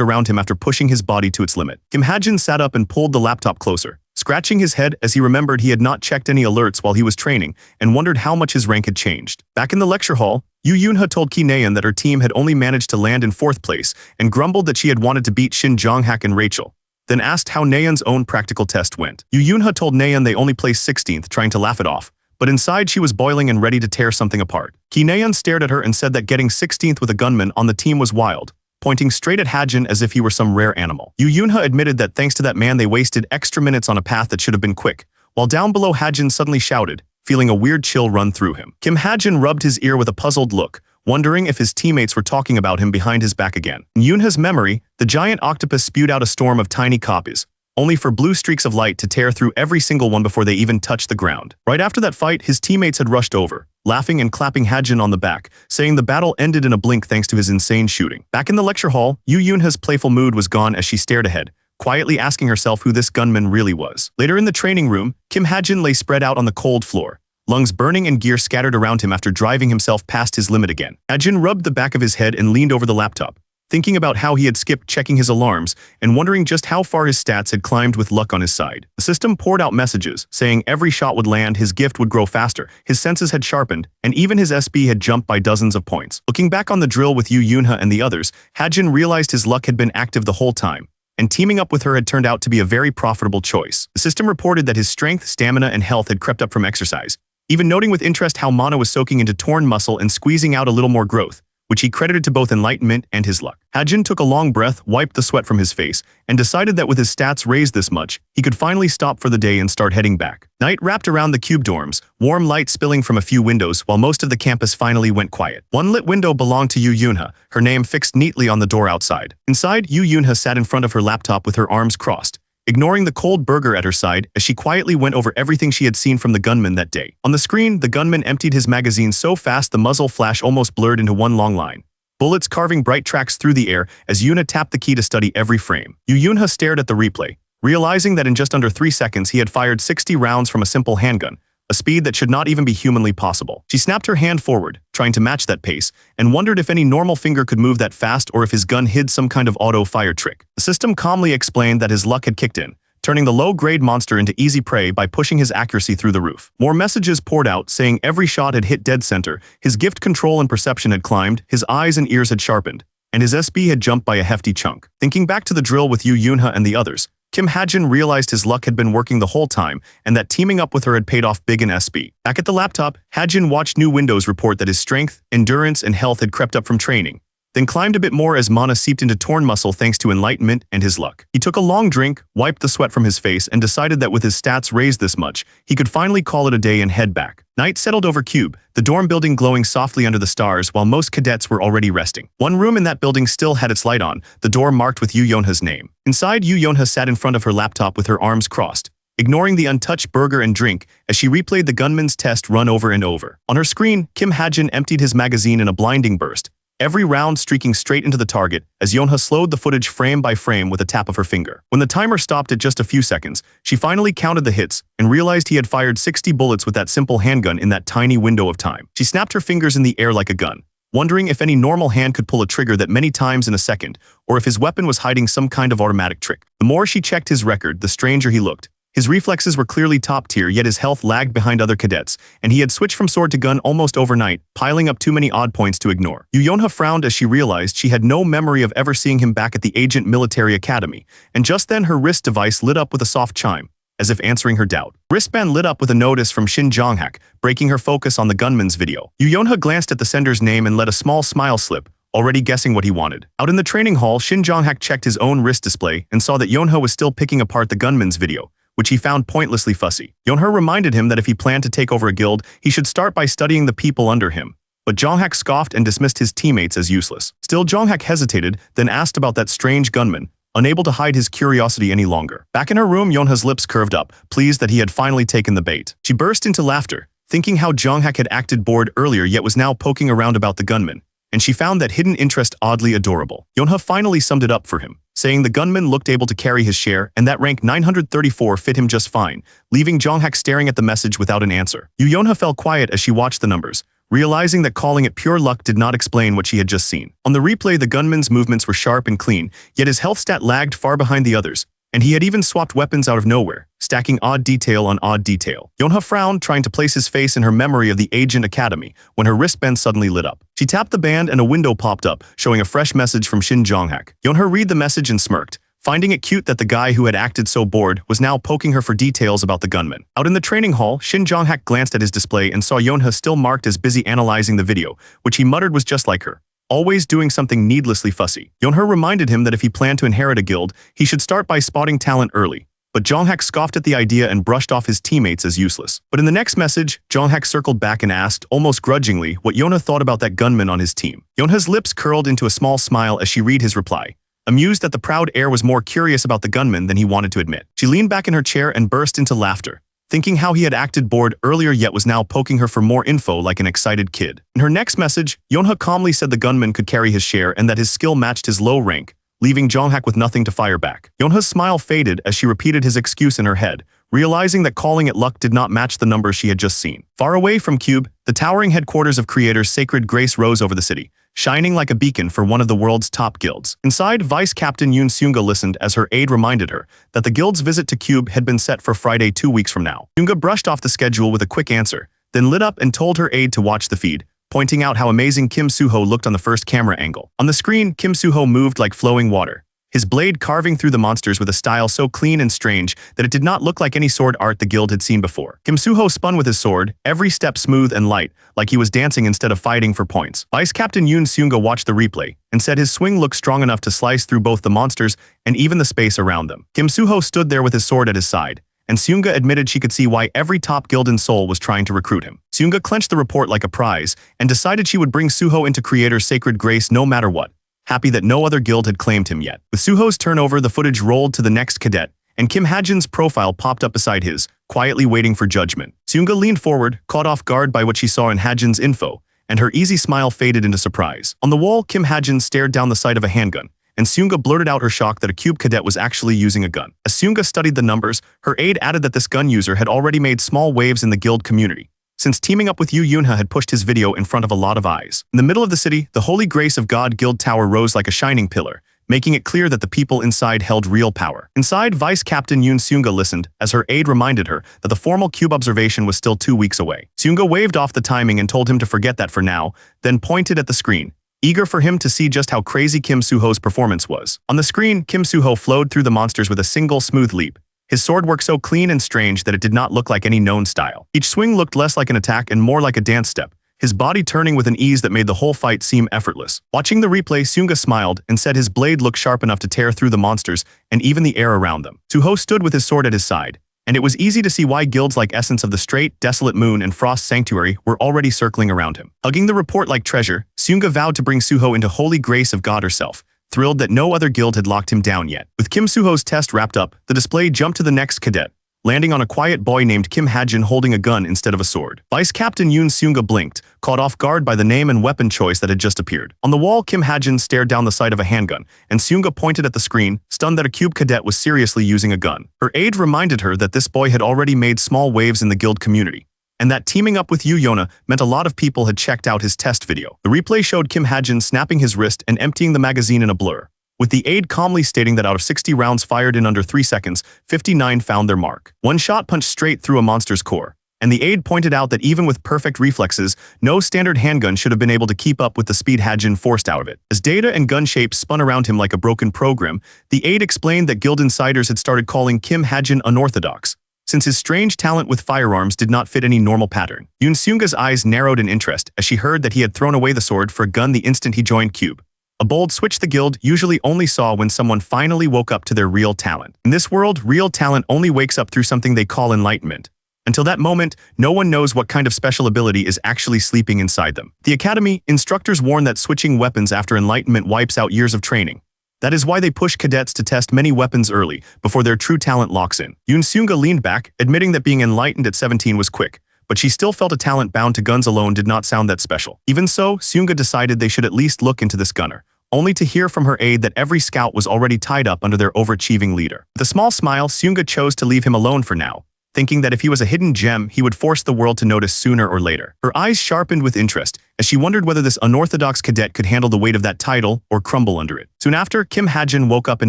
around him after pushing his body to its limit. Kim Hajin sat up and pulled the laptop closer, scratching his head as he remembered he had not checked any alerts while he was training and wondered how much his rank had changed. Back in the lecture hall, Yu Yunha told Ki Naeun that her team had only managed to land in 4th place and grumbled that she had wanted to beat Shin Jonghak and Rachel, then asked how Naeun's own practical test went. Yu Yunha told Naeun they only placed 16th, trying to laugh it off, but inside she was boiling and ready to tear something apart. Ki Naeun stared at her and said that getting 16th with a gunman on the team was wild, pointing straight at Hajin as if he were some rare animal. Yu Yunha admitted that thanks to that man they wasted extra minutes on a path that should have been quick, while down below Hajin suddenly shouted, feeling a weird chill run through him. Kim Hajin rubbed his ear with a puzzled look, wondering if his teammates were talking about him behind his back again. In Yunha's memory, the giant octopus spewed out a storm of tiny copies, only for blue streaks of light to tear through every single one before they even touched the ground. Right after that fight, his teammates had rushed over, laughing and clapping Hajin on the back, saying the battle ended in a blink thanks to his insane shooting. Back in the lecture hall, Yu Yunha's playful mood was gone as she stared ahead, quietly asking herself who this gunman really was. Later in the training room, Kim Hajin lay spread out on the cold floor, lungs burning and gear scattered around him after driving himself past his limit again. Hajin rubbed the back of his head and leaned over the laptop, thinking about how he had skipped checking his alarms and wondering just how far his stats had climbed with luck on his side. The system poured out messages, saying every shot would land, his gift would grow faster, his senses had sharpened, and even his SB had jumped by dozens of points. Looking back on the drill with Yu Yunha and the others, Hajin realized his luck had been active the whole time, and teaming up with her had turned out to be a very profitable choice. The system reported that his strength, stamina, and health had crept up from exercise, even noting with interest how mana was soaking into torn muscle and squeezing out a little more growth, which he credited to both enlightenment and his luck. Hajin took a long breath, wiped the sweat from his face, and decided that with his stats raised this much, he could finally stop for the day and start heading back. Night wrapped around the cube dorms, warm light spilling from a few windows while most of the campus finally went quiet. One lit window belonged to Yu Yunha, her name fixed neatly on the door outside. Inside, Yu Yunha sat in front of her laptop with her arms crossed, ignoring the cold burger at her side as she quietly went over everything she had seen from the gunman that day. On the screen, the gunman emptied his magazine so fast the muzzle flash almost blurred into one long line. Bullets carving bright tracks through the air as Yoonha tapped the key to study every frame. Yoonha stared at the replay, realizing that in just under 3 seconds he had fired 60 rounds from a simple handgun, a speed that should not even be humanly possible. She snapped her hand forward, trying to match that pace, and wondered if any normal finger could move that fast or if his gun hid some kind of auto-fire trick. The system calmly explained that his luck had kicked in, turning the low-grade monster into easy prey by pushing his accuracy through the roof. More messages poured out, saying every shot had hit dead center, his gift control and perception had climbed, his eyes and ears had sharpened, and his SB had jumped by a hefty chunk. Thinking back to the drill with Yoonha and the others, Kim Ha-jin realized his luck had been working the whole time and that teaming up with her had paid off big in SB. Back at the laptop, Ha-jin watched new windows report that his strength, endurance, and health had crept up from training, then climbed a bit more as mana seeped into torn muscle thanks to enlightenment and his luck. He took a long drink, wiped the sweat from his face, and decided that with his stats raised this much, he could finally call it a day and head back. Night settled over Cube, the dorm building glowing softly under the stars while most cadets were already resting. One room in that building still had its light on, the door marked with Yoonha's name. Inside, Yoonha sat in front of her laptop with her arms crossed, ignoring the untouched burger and drink as she replayed the gunman's test run over and over. On her screen, Kim Ha-jin emptied his magazine in a blinding burst, every round streaking straight into the target as Yoonha slowed the footage frame by frame with a tap of her finger. When the timer stopped at just a few seconds, she finally counted the hits and realized he had fired 60 bullets with that simple handgun in that tiny window of time. She snapped her fingers in the air like a gun, wondering if any normal hand could pull a trigger that many times in a second, or if his weapon was hiding some kind of automatic trick. The more she checked his record, the stranger he looked. His reflexes were clearly top tier, yet his health lagged behind other cadets, and he had switched from sword to gun almost overnight, piling up too many odd points to ignore. Yoonha frowned as she realized she had no memory of ever seeing him back at the Agent Military Academy, and just then her wrist device lit up with a soft chime, as if answering her doubt. Wristband lit up with a notice from Shin Jong-hak, breaking her focus on the gunman's video. Yoonha glanced at the sender's name and let a small smile slip, already guessing what he wanted. Out in the training hall, Shin Jong-hak checked his own wrist display and saw that Yoonha was still picking apart the gunman's video, which he found pointlessly fussy. Yoonha reminded him that if he planned to take over a guild, he should start by studying the people under him. But Jong-hak scoffed and dismissed his teammates as useless. Still, Jong-hak hesitated, then asked about that strange gunman, unable to hide his curiosity any longer. Back in her room, Yoonha's lips curved up, pleased that he had finally taken the bait. She burst into laughter, thinking how Jong-hak had acted bored earlier yet was now poking around about the gunman, and she found that hidden interest oddly adorable. Yoonha finally summed it up for him, saying the gunman looked able to carry his share and that rank 934 fit him just fine, leaving Jong-hak staring at the message without an answer. Yoonha fell quiet as she watched the numbers, realizing that calling it pure luck did not explain what she had just seen. On the replay, the gunman's movements were sharp and clean, yet his health stat lagged far behind the others, and he had even swapped weapons out of nowhere, stacking odd detail on odd detail. Yoonha frowned, trying to place his face in her memory of the Agent Academy, when her wristband suddenly lit up. She tapped the band and a window popped up, showing a fresh message from Shin Jong-hak. Yoonha read the message and smirked, finding it cute that the guy who had acted so bored was now poking her for details about the gunman. Out in the training hall, Shin Jong-hak glanced at his display and saw Yoonha still marked as busy analyzing the video, which he muttered was just like her, always doing something needlessly fussy. Yoonha reminded him that if he planned to inherit a guild, he should start by spotting talent early. But Jong-hak scoffed at the idea and brushed off his teammates as useless. But in the next message, Jong-hak circled back and asked, almost grudgingly, what Yoonha thought about that gunman on his team. Yoonha's lips curled into a small smile as she read his reply, amused that the proud heir was more curious about the gunman than he wanted to admit. She leaned back in her chair and burst into laughter, thinking how he had acted bored earlier yet was now poking her for more info like an excited kid. In her next message, Yoonha calmly said the gunman could carry his share and that his skill matched his low rank, leaving Jong-hak with nothing to fire back. Yoonha's smile faded as she repeated his excuse in her head, realizing that calling it luck did not match the numbers she had just seen. Far away from Cube, the towering headquarters of Creator's Sacred Grace rose over the city, shining like a beacon for one of the world's top guilds. Inside, Vice Captain Yoon Seunga listened as her aide reminded her that the guild's visit to Cube had been set for Friday 2 weeks from now. Seunga brushed off the schedule with a quick answer, then lit up and told her aide to watch the feed, pointing out how amazing Kim Soo-ho looked on the first camera angle. On the screen, Kim Soo-ho moved like flowing water, his blade carving through the monsters with a style so clean and strange that it did not look like any sword art the guild had seen before. Kim Soo-ho spun with his sword, every step smooth and light, like he was dancing instead of fighting for points. Vice Captain Yoon Seunga watched the replay and said his swing looked strong enough to slice through both the monsters and even the space around them. Kim Soo-ho stood there with his sword at his side, and Seunga admitted she could see why every top guild in Seoul was trying to recruit him. Seunga clenched the report like a prize and decided she would bring Soo-ho into Creator's Sacred Grace no matter what, happy that no other guild had claimed him yet. With Soo-ho's turnover, the footage rolled to the next cadet, and Kim Ha-jin's profile popped up beside his, quietly waiting for judgment. Seunga leaned forward, caught off guard by what she saw in Ha-jin's info, and her easy smile faded into surprise. On the wall, Kim Ha-jin stared down the sight of a handgun, and Seunga blurted out her shock that a cube cadet was actually using a gun. As Seunga studied the numbers, her aide added that this gun user had already made small waves in the guild community, since teaming up with Yu Yunha had pushed his video in front of a lot of eyes. In the middle of the city, the Holy Grace of God Guild Tower rose like a shining pillar, making it clear that the people inside held real power. Inside, Vice Captain Yoon Seunga listened as her aide reminded her that the formal cube observation was still 2 weeks away. Seunga waved off the timing and told him to forget that for now, then pointed at the screen, eager for him to see just how crazy Kim Soo-ho's performance was. On the screen, Kim Soo-ho flowed through the monsters with a single smooth leap. His sword worked so clean and strange that it did not look like any known style. Each swing looked less like an attack and more like a dance step, his body turning with an ease that made the whole fight seem effortless. Watching the replay, Seunga smiled and said his blade looked sharp enough to tear through the monsters and even the air around them. Soo-ho stood with his sword at his side, and it was easy to see why guilds like Essence of the Strait, Desolate Moon, and Frost Sanctuary were already circling around him. Hugging the report like treasure, Seunga vowed to bring Soo-ho into Holy Grace of God herself, thrilled that no other guild had locked him down yet. With Kim Soo-ho's test wrapped up, the display jumped to the next cadet, landing on a quiet boy named Kim Ha-jin holding a gun instead of a sword. Vice Captain Yoon Seunga blinked, caught off guard by the name and weapon choice that had just appeared. On the wall, Kim Ha-jin stared down the sight of a handgun, and Seunga pointed at the screen, stunned that a cube cadet was seriously using a gun. Her aide reminded her that this boy had already made small waves in the guild community, and that teaming up with Yu Yona meant a lot of people had checked out his test video. The replay showed Kim Ha-jin snapping his wrist and emptying the magazine in a blur, with the aide calmly stating that out of 60 rounds fired in under 3 seconds, 59 found their mark. One shot punched straight through a monster's core, and the aide pointed out that even with perfect reflexes, no standard handgun should have been able to keep up with the speed Ha-jin forced out of it. As data and gun shapes spun around him like a broken program, the aide explained that guild insiders had started calling Kim Ha-jin unorthodox, since his strange talent with firearms did not fit any normal pattern. Yoon Seunga's eyes narrowed in interest as she heard that he had thrown away the sword for a gun the instant he joined Cube, a bold switch the guild usually only saw when someone finally woke up to their real talent. In this world, real talent only wakes up through something they call enlightenment. Until that moment, no one knows what kind of special ability is actually sleeping inside them. At the academy, instructors warn that switching weapons after enlightenment wipes out years of training. That is why they push cadets to test many weapons early, before their true talent locks in. Yoon Seunga leaned back, admitting that being enlightened at 17 was quick, but she still felt a talent bound to guns alone did not sound that special. Even so, Seunga decided they should at least look into this gunner, only to hear from her aide that every scout was already tied up under their overachieving leader. With a small smile, Seunga chose to leave him alone for now, thinking that if he was a hidden gem, he would force the world to notice sooner or later. Her eyes sharpened with interest as she wondered whether this unorthodox cadet could handle the weight of that title or crumble under it. Soon after, Kim Ha-jin woke up in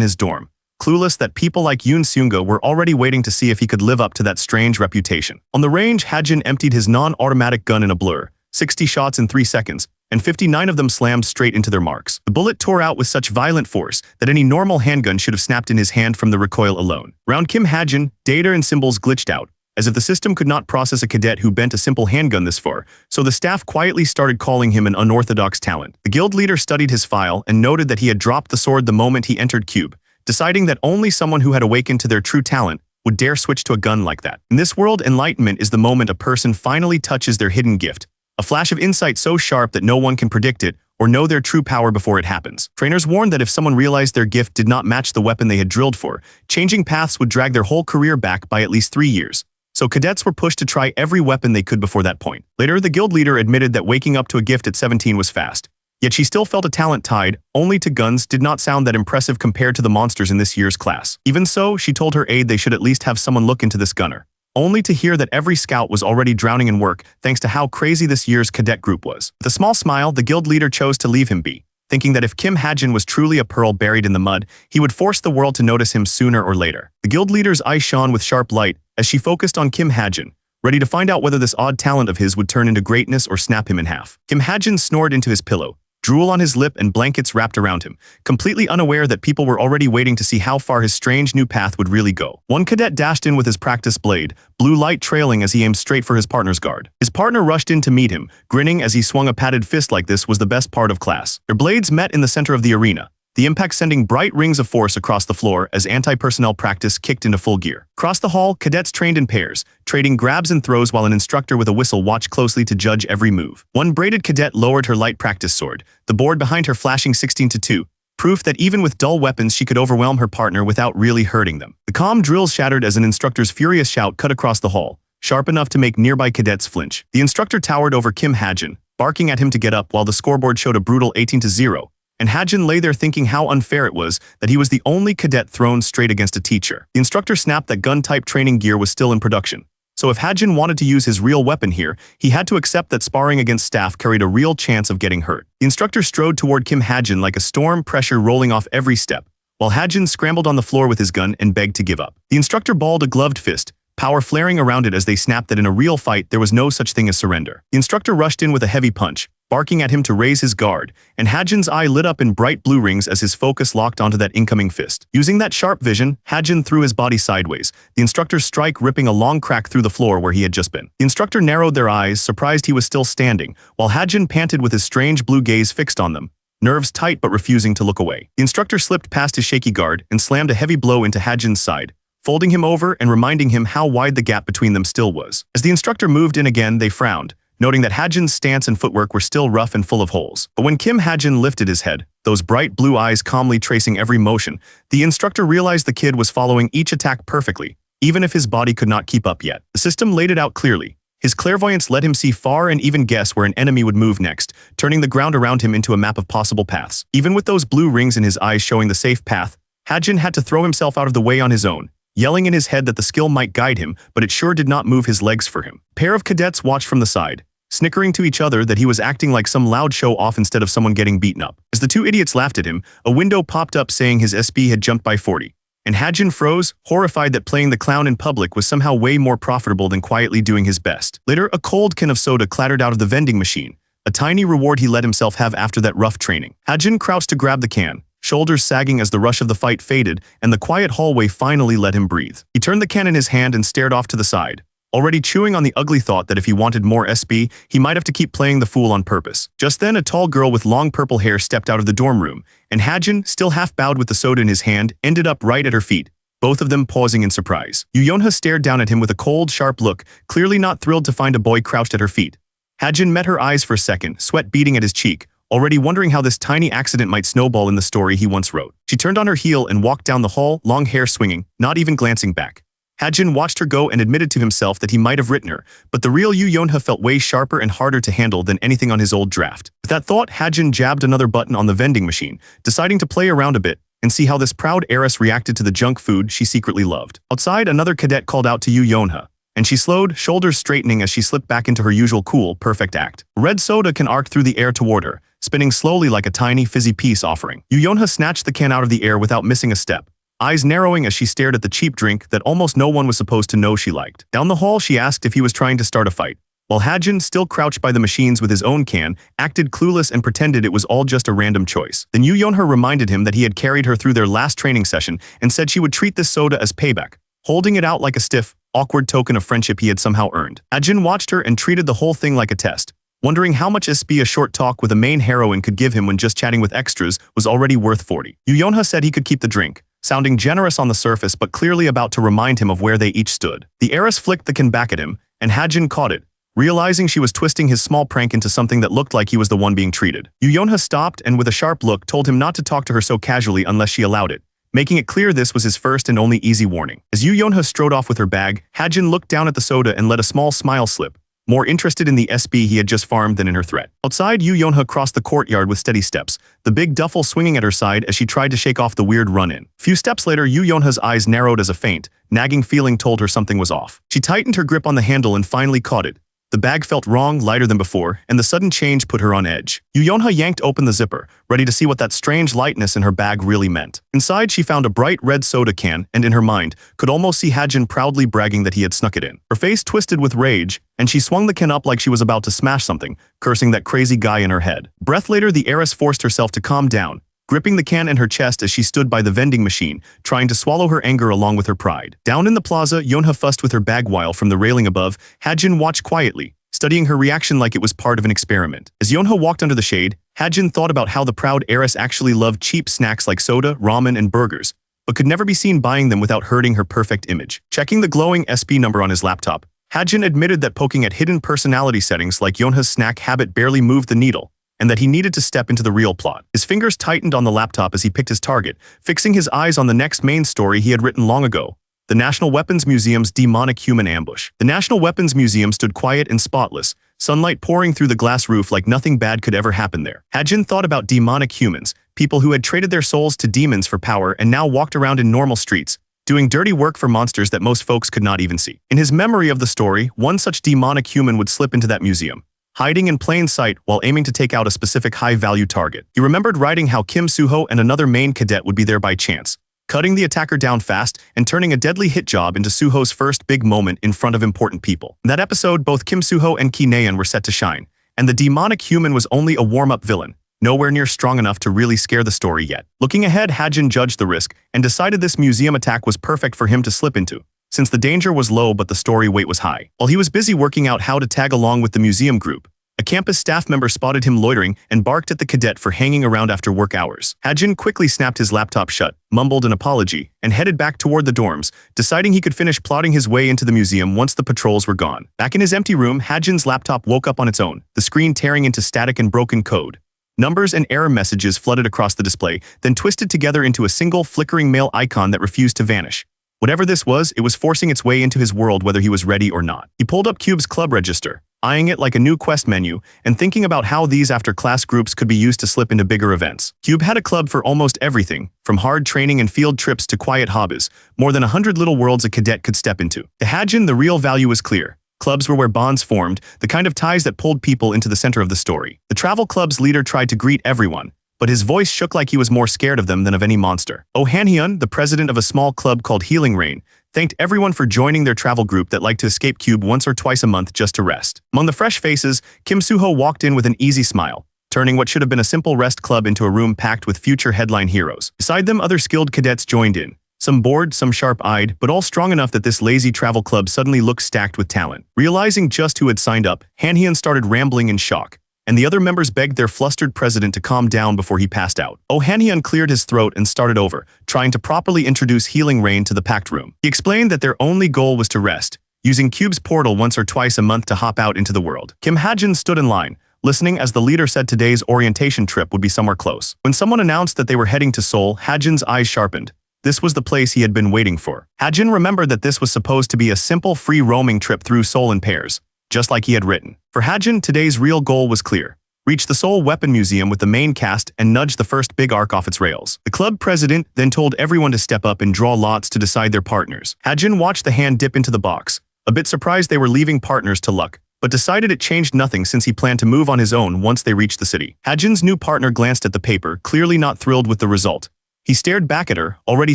his dorm, clueless that people like Yoon Seunga were already waiting to see if he could live up to that strange reputation. On the range, Ha-jin emptied his non-automatic gun in a blur, 60 shots in 3 seconds, and 59 of them slammed straight into their marks. The bullet tore out with such violent force that any normal handgun should have snapped in his hand from the recoil alone. Around Kim Ha-jin, data and symbols glitched out, as if the system could not process a cadet who bent a simple handgun this far, so the staff quietly started calling him an unorthodox talent. The guild leader studied his file and noted that he had dropped the sword the moment he entered Cube, deciding that only someone who had awakened to their true talent would dare switch to a gun like that. In this world, enlightenment is the moment a person finally touches their hidden gift, a flash of insight so sharp that no one can predict it or know their true power before it happens. Trainers warned that if someone realized their gift did not match the weapon they had drilled for, changing paths would drag their whole career back by at least 3 years. So cadets were pushed to try every weapon they could before that point. Later, the guild leader admitted that waking up to a gift at 17 was fast. Yet she still felt a talent tied only to guns did not sound that impressive compared to the monsters in this year's class. Even so, she told her aide they should at least have someone look into this gunner, only to hear that every scout was already drowning in work thanks to how crazy this year's cadet group was. With a small smile, the guild leader chose to leave him be, thinking that if Kim Ha-jin was truly a pearl buried in the mud, he would force the world to notice him sooner or later. The guild leader's eyes shone with sharp light as she focused on Kim Ha-jin, ready to find out whether this odd talent of his would turn into greatness or snap him in half. Kim Ha-jin snored into his pillow, drool on his lip and blankets wrapped around him, completely unaware that people were already waiting to see how far his strange new path would really go. One cadet dashed in with his practice blade, blue light trailing as he aimed straight for his partner's guard. His partner rushed in to meet him, grinning as he swung a padded fist like this was the best part of class. Their blades met in the center of the arena, the impact sending bright rings of force across the floor as anti-personnel practice kicked into full gear. Across the hall, cadets trained in pairs, trading grabs and throws while an instructor with a whistle watched closely to judge every move. One braided cadet lowered her light practice sword, the board behind her flashing 16-2, proof that even with dull weapons she could overwhelm her partner without really hurting them. The calm drills shattered as an instructor's furious shout cut across the hall, sharp enough to make nearby cadets flinch. The instructor towered over Kim Ha-jin, barking at him to get up while the scoreboard showed a brutal 18-0, and Ha-jin lay there thinking how unfair it was that he was the only cadet thrown straight against a teacher. The instructor snapped that gun-type training gear was still in production, so if Ha-jin wanted to use his real weapon here, he had to accept that sparring against staff carried a real chance of getting hurt. The instructor strode toward Kim Ha-jin like a storm, pressure rolling off every step, while Ha-jin scrambled on the floor with his gun and begged to give up. The instructor balled a gloved fist, power flaring around it as they snapped that in a real fight there was no such thing as surrender. The instructor rushed in with a heavy punch, barking at him to raise his guard, and Ha-jin's eye lit up in bright blue rings as his focus locked onto that incoming fist. Using that sharp vision, Ha-jin threw his body sideways, the instructor's strike ripping a long crack through the floor where he had just been. The instructor narrowed their eyes, surprised he was still standing, while Ha-jin panted with his strange blue gaze fixed on them, nerves tight but refusing to look away. The instructor slipped past his shaky guard and slammed a heavy blow into Ha-jin's side, folding him over and reminding him how wide the gap between them still was. As the instructor moved in again, they frowned, noting that Ha-jin's stance and footwork were still rough and full of holes. But when Kim Ha-jin lifted his head, those bright blue eyes calmly tracing every motion, the instructor realized the kid was following each attack perfectly, even if his body could not keep up yet. The system laid it out clearly. His clairvoyance let him see far and even guess where an enemy would move next, turning the ground around him into a map of possible paths. Even with those blue rings in his eyes showing the safe path, Ha-jin had to throw himself out of the way on his own, yelling in his head that the skill might guide him, but it sure did not move his legs for him. A pair of cadets watched from the side, snickering to each other that he was acting like some loud show-off instead of someone getting beaten up. As the two idiots laughed at him, a window popped up saying his SB had jumped by 40, and Ha-jin froze, horrified that playing the clown in public was somehow way more profitable than quietly doing his best. Later, a cold can of soda clattered out of the vending machine, a tiny reward he let himself have after that rough training. Ha-jin crouched to grab the can, shoulders sagging as the rush of the fight faded and the quiet hallway finally let him breathe. He turned the can in his hand and stared off to the side, already chewing on the ugly thought that if he wanted more SB, he might have to keep playing the fool on purpose. Just then, a tall girl with long purple hair stepped out of the dorm room, and Ha-jin, still half bowed with the soda in his hand, ended up right at her feet, both of them pausing in surprise. Yoonha stared down at him with a cold, sharp look, clearly not thrilled to find a boy crouched at her feet. Ha-jin met her eyes for a second, sweat beading at his cheek, already wondering how this tiny accident might snowball in the story he once wrote. She turned on her heel and walked down the hall, long hair swinging, not even glancing back. Ha-jin watched her go and admitted to himself that he might have written her, but the real Yoonha felt way sharper and harder to handle than anything on his old draft. With that thought, Ha-jin jabbed another button on the vending machine, deciding to play around a bit and see how this proud heiress reacted to the junk food she secretly loved. Outside, another cadet called out to Yoonha, and she slowed, shoulders straightening as she slipped back into her usual cool, perfect act. Red soda can arc through the air toward her, spinning slowly like a tiny, fizzy peace offering. Yoonha snatched the can out of the air without missing a step, eyes narrowing as she stared at the cheap drink that almost no one was supposed to know she liked. Down the hall, she asked if he was trying to start a fight, while Ha-jin, still crouched by the machines with his own can, acted clueless and pretended it was all just a random choice. Then Yoonha reminded him that he had carried her through their last training session and said she would treat this soda as payback, holding it out like a stiff, awkward token of friendship he had somehow earned. Ha-jin watched her and treated the whole thing like a test, wondering how much SB a short talk with a main heroine could give him when just chatting with extras was already worth 40. Yoonha said he could keep the drink, sounding generous on the surface but clearly about to remind him of where they each stood. The heiress flicked the can back at him, and Ha-jin caught it, realizing she was twisting his small prank into something that looked like he was the one being treated. Yoonha stopped and with a sharp look told him not to talk to her so casually unless she allowed it, making it clear this was his first and only easy warning. As Yoonha strode off with her bag, Ha-jin looked down at the soda and let a small smile slip, more interested in the SB he had just farmed than in her threat. Outside, Yoonha crossed the courtyard with steady steps, the big duffel swinging at her side as she tried to shake off the weird run-in. Few steps later, Yoonha's eyes narrowed as a faint, nagging feeling told her something was off. She tightened her grip on the handle and finally caught it. The bag felt wrong, lighter than before, and the sudden change put her on edge. Yoonha yanked open the zipper, ready to see what that strange lightness in her bag really meant. Inside, she found a bright red soda can, and in her mind, could almost see Ha-jin proudly bragging that he had snuck it in. Her face twisted with rage, and she swung the can up like she was about to smash something, cursing that crazy guy in her head. Breath later, the heiress forced herself to calm down, gripping the can in her chest as she stood by the vending machine, trying to swallow her anger along with her pride. Down in the plaza, Yoonha fussed with her bag while from the railing above, Ha-jin watched quietly, studying her reaction like it was part of an experiment. As Yoonha walked under the shade, Ha-jin thought about how the proud heiress actually loved cheap snacks like soda, ramen, and burgers, but could never be seen buying them without hurting her perfect image. Checking the glowing SP number on his laptop, Ha-jin admitted that poking at hidden personality settings like Yoonha's snack habit barely moved the needle, and that he needed to step into the real plot. His fingers tightened on the laptop as he picked his target, fixing his eyes on the next main story he had written long ago. The National Weapons Museum's demonic human ambush. The National Weapons Museum stood quiet and spotless, sunlight pouring through the glass roof like nothing bad could ever happen there. Hajin thought about demonic humans, people who had traded their souls to demons for power and now walked around in normal streets, doing dirty work for monsters that most folks could not even see. In his memory of the story, one such demonic human would slip into that museum, hiding in plain sight while aiming to take out a specific high-value target. He remembered writing how Kim Suho and another main cadet would be there by chance, cutting the attacker down fast and turning a deadly hit job into Suho's first big moment in front of important people. In that episode, both Kim Suho and Ki Naeun were set to shine, and the demonic human was only a warm-up villain, nowhere near strong enough to really scare the story yet. Looking ahead, Hajin judged the risk and decided this museum attack was perfect for him to slip into, since the danger was low but the story weight was high. While he was busy working out how to tag along with the museum group, a campus staff member spotted him loitering and barked at the cadet for hanging around after work hours. Hajin quickly snapped his laptop shut, mumbled an apology, and headed back toward the dorms, deciding he could finish plotting his way into the museum once the patrols were gone. Back in his empty room, Hajin's laptop woke up on its own, the screen tearing into static and broken code. Numbers and error messages flooded across the display, then twisted together into a single flickering mail icon that refused to vanish. Whatever this was, it was forcing its way into his world whether he was ready or not. He pulled up Cube's club register, eyeing it like a new quest menu, and thinking about how these after-class groups could be used to slip into bigger events. Cube had a club for almost everything, from hard training and field trips to quiet hobbies, more than 100 little worlds a cadet could step into. To Hajin, the real value was clear. Clubs were where bonds formed, the kind of ties that pulled people into the center of the story. The travel club's leader tried to greet everyone, but his voice shook like he was more scared of them than of any monster. Oh Han-hyun, the president of a small club called Healing Rain, thanked everyone for joining their travel group that liked to escape Cube once or twice a month just to rest. Among the fresh faces, Kim Suho walked in with an easy smile, turning what should have been a simple rest club into a room packed with future headline heroes. Beside them, other skilled cadets joined in, some bored, some sharp-eyed, but all strong enough that this lazy travel club suddenly looked stacked with talent. Realizing just who had signed up, Han-hyun started rambling in shock, and the other members begged their flustered president to calm down before he passed out. Oh Han-hyun cleared his throat and started over, trying to properly introduce Healing Rain to the packed room. He explained that their only goal was to rest, using Cube's portal once or twice a month to hop out into the world. Kim Hajin stood in line, listening as the leader said today's orientation trip would be somewhere close. When someone announced that they were heading to Seoul, Hajin's eyes sharpened. This was the place he had been waiting for. Hajin remembered that this was supposed to be a simple free-roaming trip through Seoul in pairs, just like he had written. For Hajin, today's real goal was clear. Reach the Seoul Weapon Museum with the main cast and nudge the first big arc off its rails. The club president then told everyone to step up and draw lots to decide their partners. Hajin watched the hand dip into the box, a bit surprised they were leaving partners to luck, but decided it changed nothing since he planned to move on his own once they reached the city. Hajin's new partner glanced at the paper, clearly not thrilled with the result. He stared back at her, already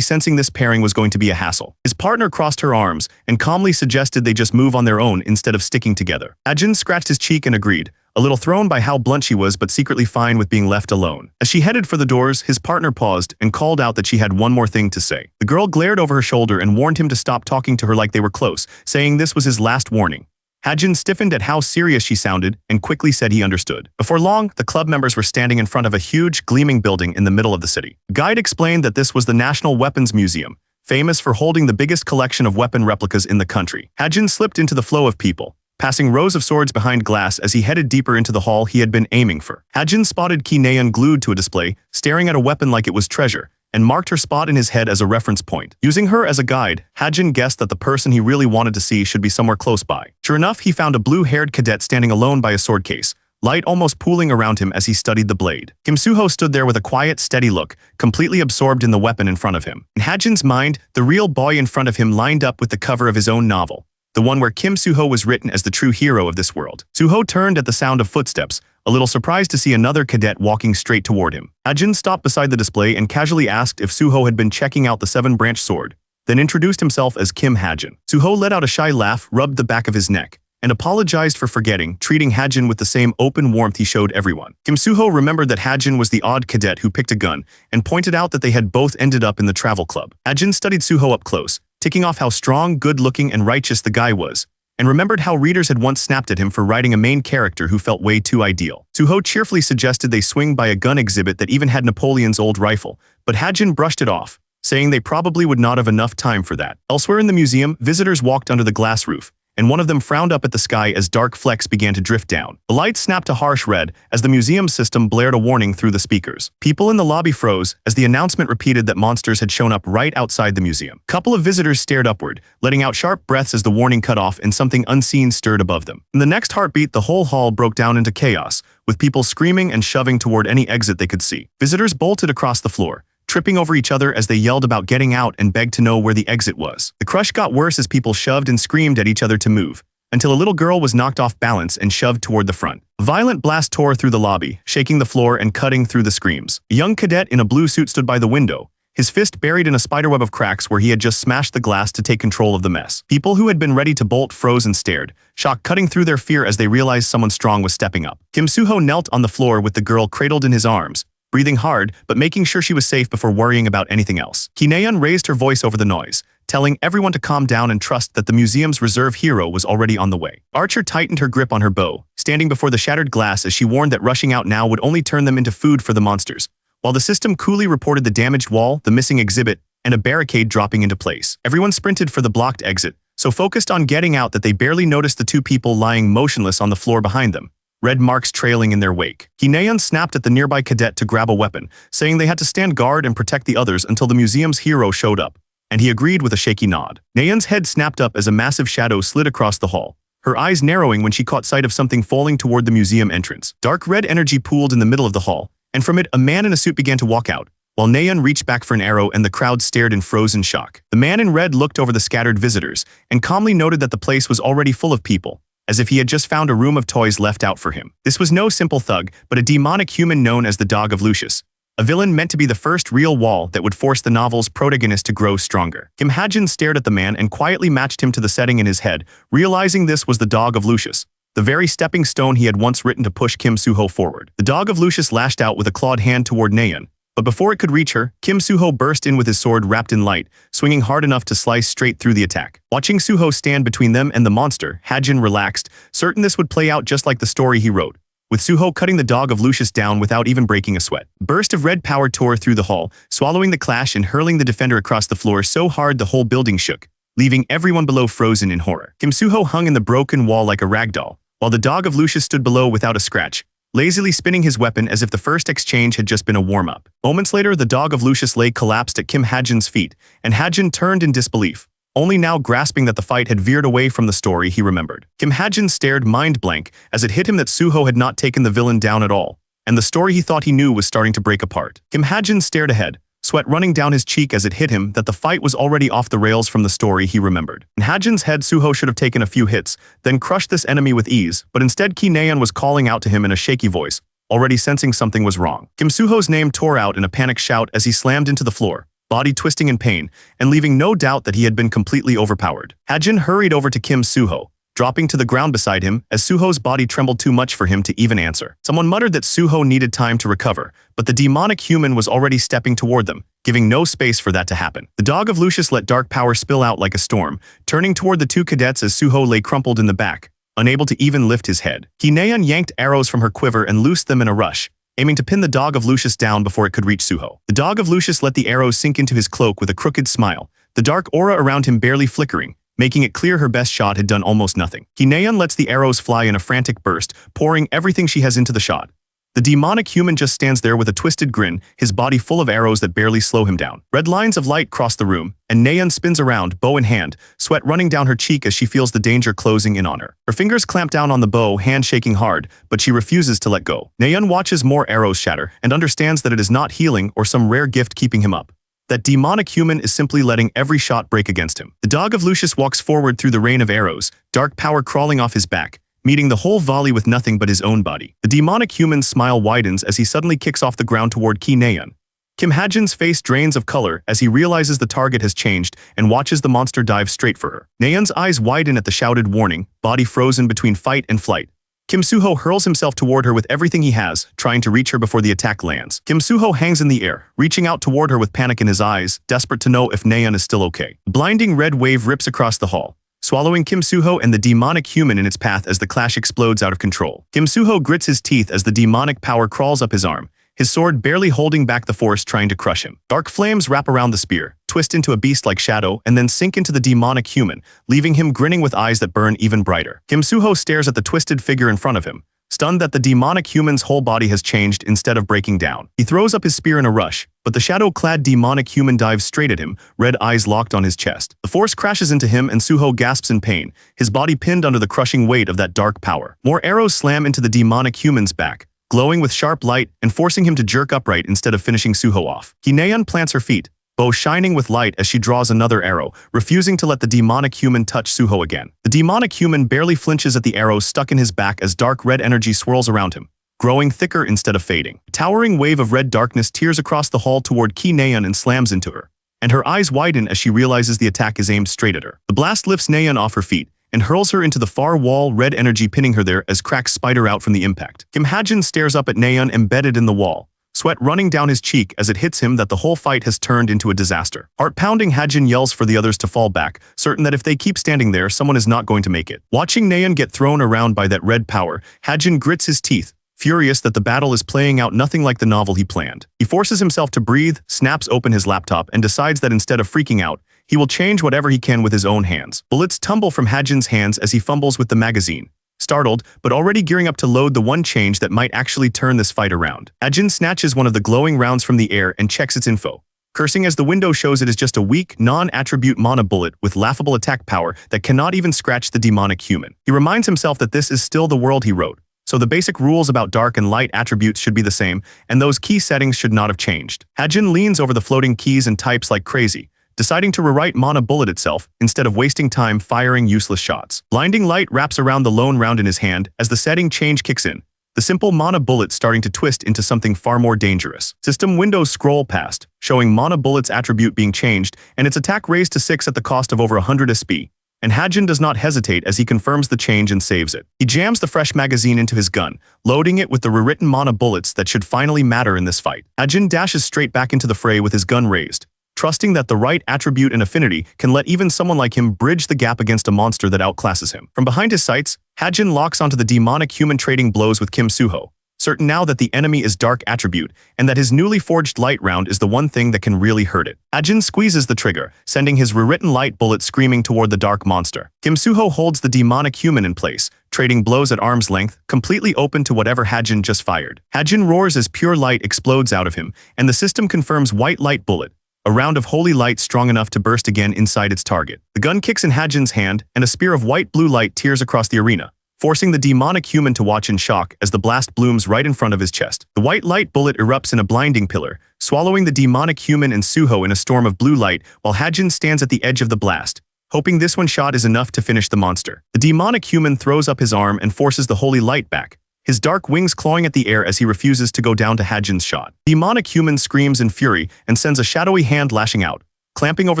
sensing this pairing was going to be a hassle. His partner crossed her arms and calmly suggested they just move on their own instead of sticking together. Hajin scratched his cheek and agreed, a little thrown by how blunt she was but secretly fine with being left alone. As she headed for the doors, his partner paused and called out that she had one more thing to say. The girl glared over her shoulder and warned him to stop talking to her like they were close, saying this was his last warning. Hajin stiffened at how serious she sounded and quickly said he understood. Before long, the club members were standing in front of a huge, gleaming building in the middle of the city. The guide explained that this was the National Weapons Museum, famous for holding the biggest collection of weapon replicas in the country. Hajin slipped into the flow of people, passing rows of swords behind glass as he headed deeper into the hall he had been aiming for. Hajin spotted Ki Naeun glued to a display, staring at a weapon like it was treasure, and marked her spot in his head as a reference point. Using her as a guide, Hajin guessed that the person he really wanted to see should be somewhere close by. Sure enough, he found a blue-haired cadet standing alone by a sword case, light almost pooling around him as he studied the blade. Kim Suho stood there with a quiet, steady look, completely absorbed in the weapon in front of him. In Hajin's mind, the real boy in front of him lined up with the cover of his own novel, the one where Kim Suho was written as the true hero of this world. Suho turned at the sound of footsteps, a little surprised to see another cadet walking straight toward him. Hajin stopped beside the display and casually asked if Suho had been checking out the 7-branch sword, then introduced himself as Kim Hajin. Suho let out a shy laugh, rubbed the back of his neck, and apologized for forgetting, treating Hajin with the same open warmth he showed everyone. Kim Suho remembered that Hajin was the odd cadet who picked a gun, and pointed out that they had both ended up in the travel club. Hajin studied Suho up close, ticking off how strong, good-looking, and righteous the guy was, and remembered how readers had once snapped at him for writing a main character who felt way too ideal. Suho cheerfully suggested they swing by a gun exhibit that even had Napoleon's old rifle, but Hajin brushed it off, saying they probably would not have enough time for that. Elsewhere in the museum, visitors walked under the glass roof, and one of them frowned up at the sky as dark flecks began to drift down. The lights snapped a harsh red as the museum system blared a warning through the speakers. People in the lobby froze as the announcement repeated that monsters had shown up right outside the museum. A couple of visitors stared upward, letting out sharp breaths as the warning cut off and something unseen stirred above them. In the next heartbeat, the whole hall broke down into chaos, with people screaming and shoving toward any exit they could see. Visitors bolted across the floor, tripping over each other as they yelled about getting out and begged to know where the exit was. The crush got worse as people shoved and screamed at each other to move, until a little girl was knocked off balance and shoved toward the front. A violent blast tore through the lobby, shaking the floor and cutting through the screams. A young cadet in a blue suit stood by the window, his fist buried in a spiderweb of cracks where he had just smashed the glass to take control of the mess. People who had been ready to bolt froze and stared, shock cutting through their fear as they realized someone strong was stepping up. Kim Soo-ho knelt on the floor with the girl cradled in his arms, breathing hard but making sure she was safe before worrying about anything else. Ki Na-yeon raised her voice over the noise, telling everyone to calm down and trust that the museum's reserve hero was already on the way. Archer tightened her grip on her bow, standing before the shattered glass as she warned that rushing out now would only turn them into food for the monsters, while the system coolly reported the damaged wall, the missing exhibit, and a barricade dropping into place. Everyone sprinted for the blocked exit, so focused on getting out that they barely noticed the two people lying motionless on the floor behind them, red marks trailing in their wake. Ki Na-yeon snapped at the nearby cadet to grab a weapon, saying they had to stand guard and protect the others until the museum's hero showed up, and he agreed with a shaky nod. Na-yeon's head snapped up as a massive shadow slid across the hall, her eyes narrowing when she caught sight of something falling toward the museum entrance. Dark red energy pooled in the middle of the hall, and from it a man in a suit began to walk out, while Na-yeon reached back for an arrow and the crowd stared in frozen shock. The man in red looked over the scattered visitors and calmly noted that the place was already full of people, as if he had just found a room of toys left out for him. This was no simple thug, but a demonic human known as the Dog of Lucius, a villain meant to be the first real wall that would force the novel's protagonist to grow stronger. Kim Ha-jin stared at the man and quietly matched him to the setting in his head, realizing this was the Dog of Lucius, the very stepping stone he had once written to push Kim Soo-ho forward. The Dog of Lucius lashed out with a clawed hand toward Na-yeon, but before it could reach her, Kim Soo-ho burst in with his sword wrapped in light, swinging hard enough to slice straight through the attack. Watching Soo-ho stand between them and the monster, Ha-jin relaxed, certain this would play out just like the story he wrote, with Soo-ho cutting the Dog of Lucius down without even breaking a sweat. A burst of red power tore through the hall, swallowing the clash and hurling the defender across the floor so hard the whole building shook, leaving everyone below frozen in horror. Kim Soo-ho hung in the broken wall like a ragdoll, while the Dog of Lucius stood below without a scratch, lazily spinning his weapon as if the first exchange had just been a warm-up. Moments later, the Dog of Lucius lay collapsed at Kim Ha-jin's feet, and Ha-jin turned in disbelief, only now grasping that the fight had veered away from the story he remembered. Kim Ha-jin stared mind-blank as it hit him that Soo-ho had not taken the villain down at all, and the story he thought he knew was starting to break apart. Kim Ha-jin stared ahead, sweat running down his cheek as it hit him that the fight was already off the rails from the story he remembered. In Ha-jin's head, Soo-ho should have taken a few hits, then crushed this enemy with ease, but instead Ki Na-yeon was calling out to him in a shaky voice, already sensing something was wrong. Kim Soo-ho's name tore out in a panic shout as he slammed into the floor, body twisting in pain, and leaving no doubt that he had been completely overpowered. Ha-jin hurried over to Kim Soo-ho, dropping to the ground beside him as Soo-ho's body trembled too much for him to even answer. Someone muttered that Soo-ho needed time to recover, but the demonic human was already stepping toward them, giving no space for that to happen. The Dog of Lucius let dark power spill out like a storm, turning toward the two cadets as Soo-ho lay crumpled in the back, unable to even lift his head. Ki Na-yeon yanked arrows from her quiver and loosed them in a rush, aiming to pin the Dog of Lucius down before it could reach Soo-ho. The Dog of Lucius let the arrows sink into his cloak with a crooked smile, the dark aura around him barely flickering, making it clear her best shot had done almost nothing. Ki Na-yeon lets the arrows fly in a frantic burst, pouring everything she has into the shot. The demonic human just stands there with a twisted grin, his body full of arrows that barely slow him down. Red lines of light cross the room, and Na-yeon spins around, bow in hand, sweat running down her cheek as she feels the danger closing in on her. Her fingers clamp down on the bow, hand shaking hard, but she refuses to let go. Na-yeon watches more arrows shatter and understands that it is not healing or some rare gift keeping him up. That demonic human is simply letting every shot break against him. The Dog of Lucius walks forward through the rain of arrows, dark power crawling off his back, meeting the whole volley with nothing but his own body. The demonic human's smile widens as he suddenly kicks off the ground toward Ki Na-yeon. Kim Ha-jin's face drains of color as he realizes the target has changed and watches the monster dive straight for her. Na-yeon's eyes widen at the shouted warning, body frozen between fight and flight. Kim Soo-ho hurls himself toward her with everything he has, trying to reach her before the attack lands. Kim Soo-ho hangs in the air, reaching out toward her with panic in his eyes, desperate to know if Na-yeon is still okay. A blinding red wave rips across the hall, swallowing Kim Soo-ho and the demonic human in its path as the clash explodes out of control. Kim Soo-ho grits his teeth as the demonic power crawls up his arm, his sword barely holding back the force trying to crush him. Dark flames wrap around the spear, twist into a beast-like shadow, and then sink into the demonic human, leaving him grinning with eyes that burn even brighter. Kim Soo-ho stares at the twisted figure in front of him, stunned that the demonic human's whole body has changed instead of breaking down. He throws up his spear in a rush, but the shadow-clad demonic human dives straight at him, red eyes locked on his chest. The force crashes into him and Soo-ho gasps in pain, his body pinned under the crushing weight of that dark power. More arrows slam into the demonic human's back, glowing with sharp light and forcing him to jerk upright instead of finishing Soo-ho off. Hee-naeun plants her feet, bow shining with light as she draws another arrow, refusing to let the demonic human touch Soo-ho again. The demonic human barely flinches at the arrow stuck in his back as dark red energy swirls around him, growing thicker instead of fading. A towering wave of red darkness tears across the hall toward Hee-naeun and slams into her, and her eyes widen as she realizes the attack is aimed straight at her. The blast lifts Naeun off her feet and hurls her into the far wall, red energy pinning her there as cracks spider out from the impact. Kim Ha-jin stares up at Naeun embedded in the wall, sweat running down his cheek as it hits him that the whole fight has turned into a disaster. Heart-pounding, Ha-jin yells for the others to fall back, certain that if they keep standing there, someone is not going to make it. Watching Naeun get thrown around by that red power, Ha-jin grits his teeth, furious that the battle is playing out nothing like the novel he planned. He forces himself to breathe, snaps open his laptop, and decides that instead of freaking out, he will change whatever he can with his own hands. Bullets tumble from Ha-jin's hands as he fumbles with the magazine, startled, but already gearing up to load the one change that might actually turn this fight around. Ha-jin snatches one of the glowing rounds from the air and checks its info, cursing as the window shows it is just a weak, non-attribute mana bullet with laughable attack power that cannot even scratch the demonic human. He reminds himself that this is still the world he wrote, so the basic rules about dark and light attributes should be the same, and those key settings should not have changed. Ha-jin leans over the floating keys and types like crazy, deciding to rewrite mana bullet itself instead of wasting time firing useless shots. Blinding light wraps around the lone round in his hand as the setting change kicks in, the simple mana bullet starting to twist into something far more dangerous. System windows scroll past, showing mana bullet's attribute being changed and its attack raised to 6 at the cost of over 100 SP. And Ha-jin does not hesitate as he confirms the change and saves it. He jams the fresh magazine into his gun, loading it with the rewritten mana bullets that should finally matter in this fight. Ha-jin dashes straight back into the fray with his gun raised, trusting that the right attribute and affinity can let even someone like him bridge the gap against a monster that outclasses him. From behind his sights, Ha-jin locks onto the demonic human trading blows with Kim Soo-ho, certain now that the enemy is dark attribute and that his newly forged light round is the one thing that can really hurt it. Ha-jin squeezes the trigger, sending his rewritten light bullet screaming toward the dark monster. Kim Soo-ho holds the demonic human in place, trading blows at arm's length, completely open to whatever Ha-jin just fired. Ha-jin roars as pure light explodes out of him, and the system confirms white light bullet, a round of holy light strong enough to burst again inside its target. The gun kicks in Ha-jin's hand, and a spear of white-blue light tears across the arena, forcing the demonic human to watch in shock as the blast blooms right in front of his chest. The white light bullet erupts in a blinding pillar, swallowing the demonic human and Soo-ho in a storm of blue light while Ha-jin stands at the edge of the blast, hoping this one shot is enough to finish the monster. The demonic human throws up his arm and forces the holy light back, his dark wings clawing at the air as he refuses to go down to Ha-jin's shot. Demonic human screams in fury and sends a shadowy hand lashing out, clamping over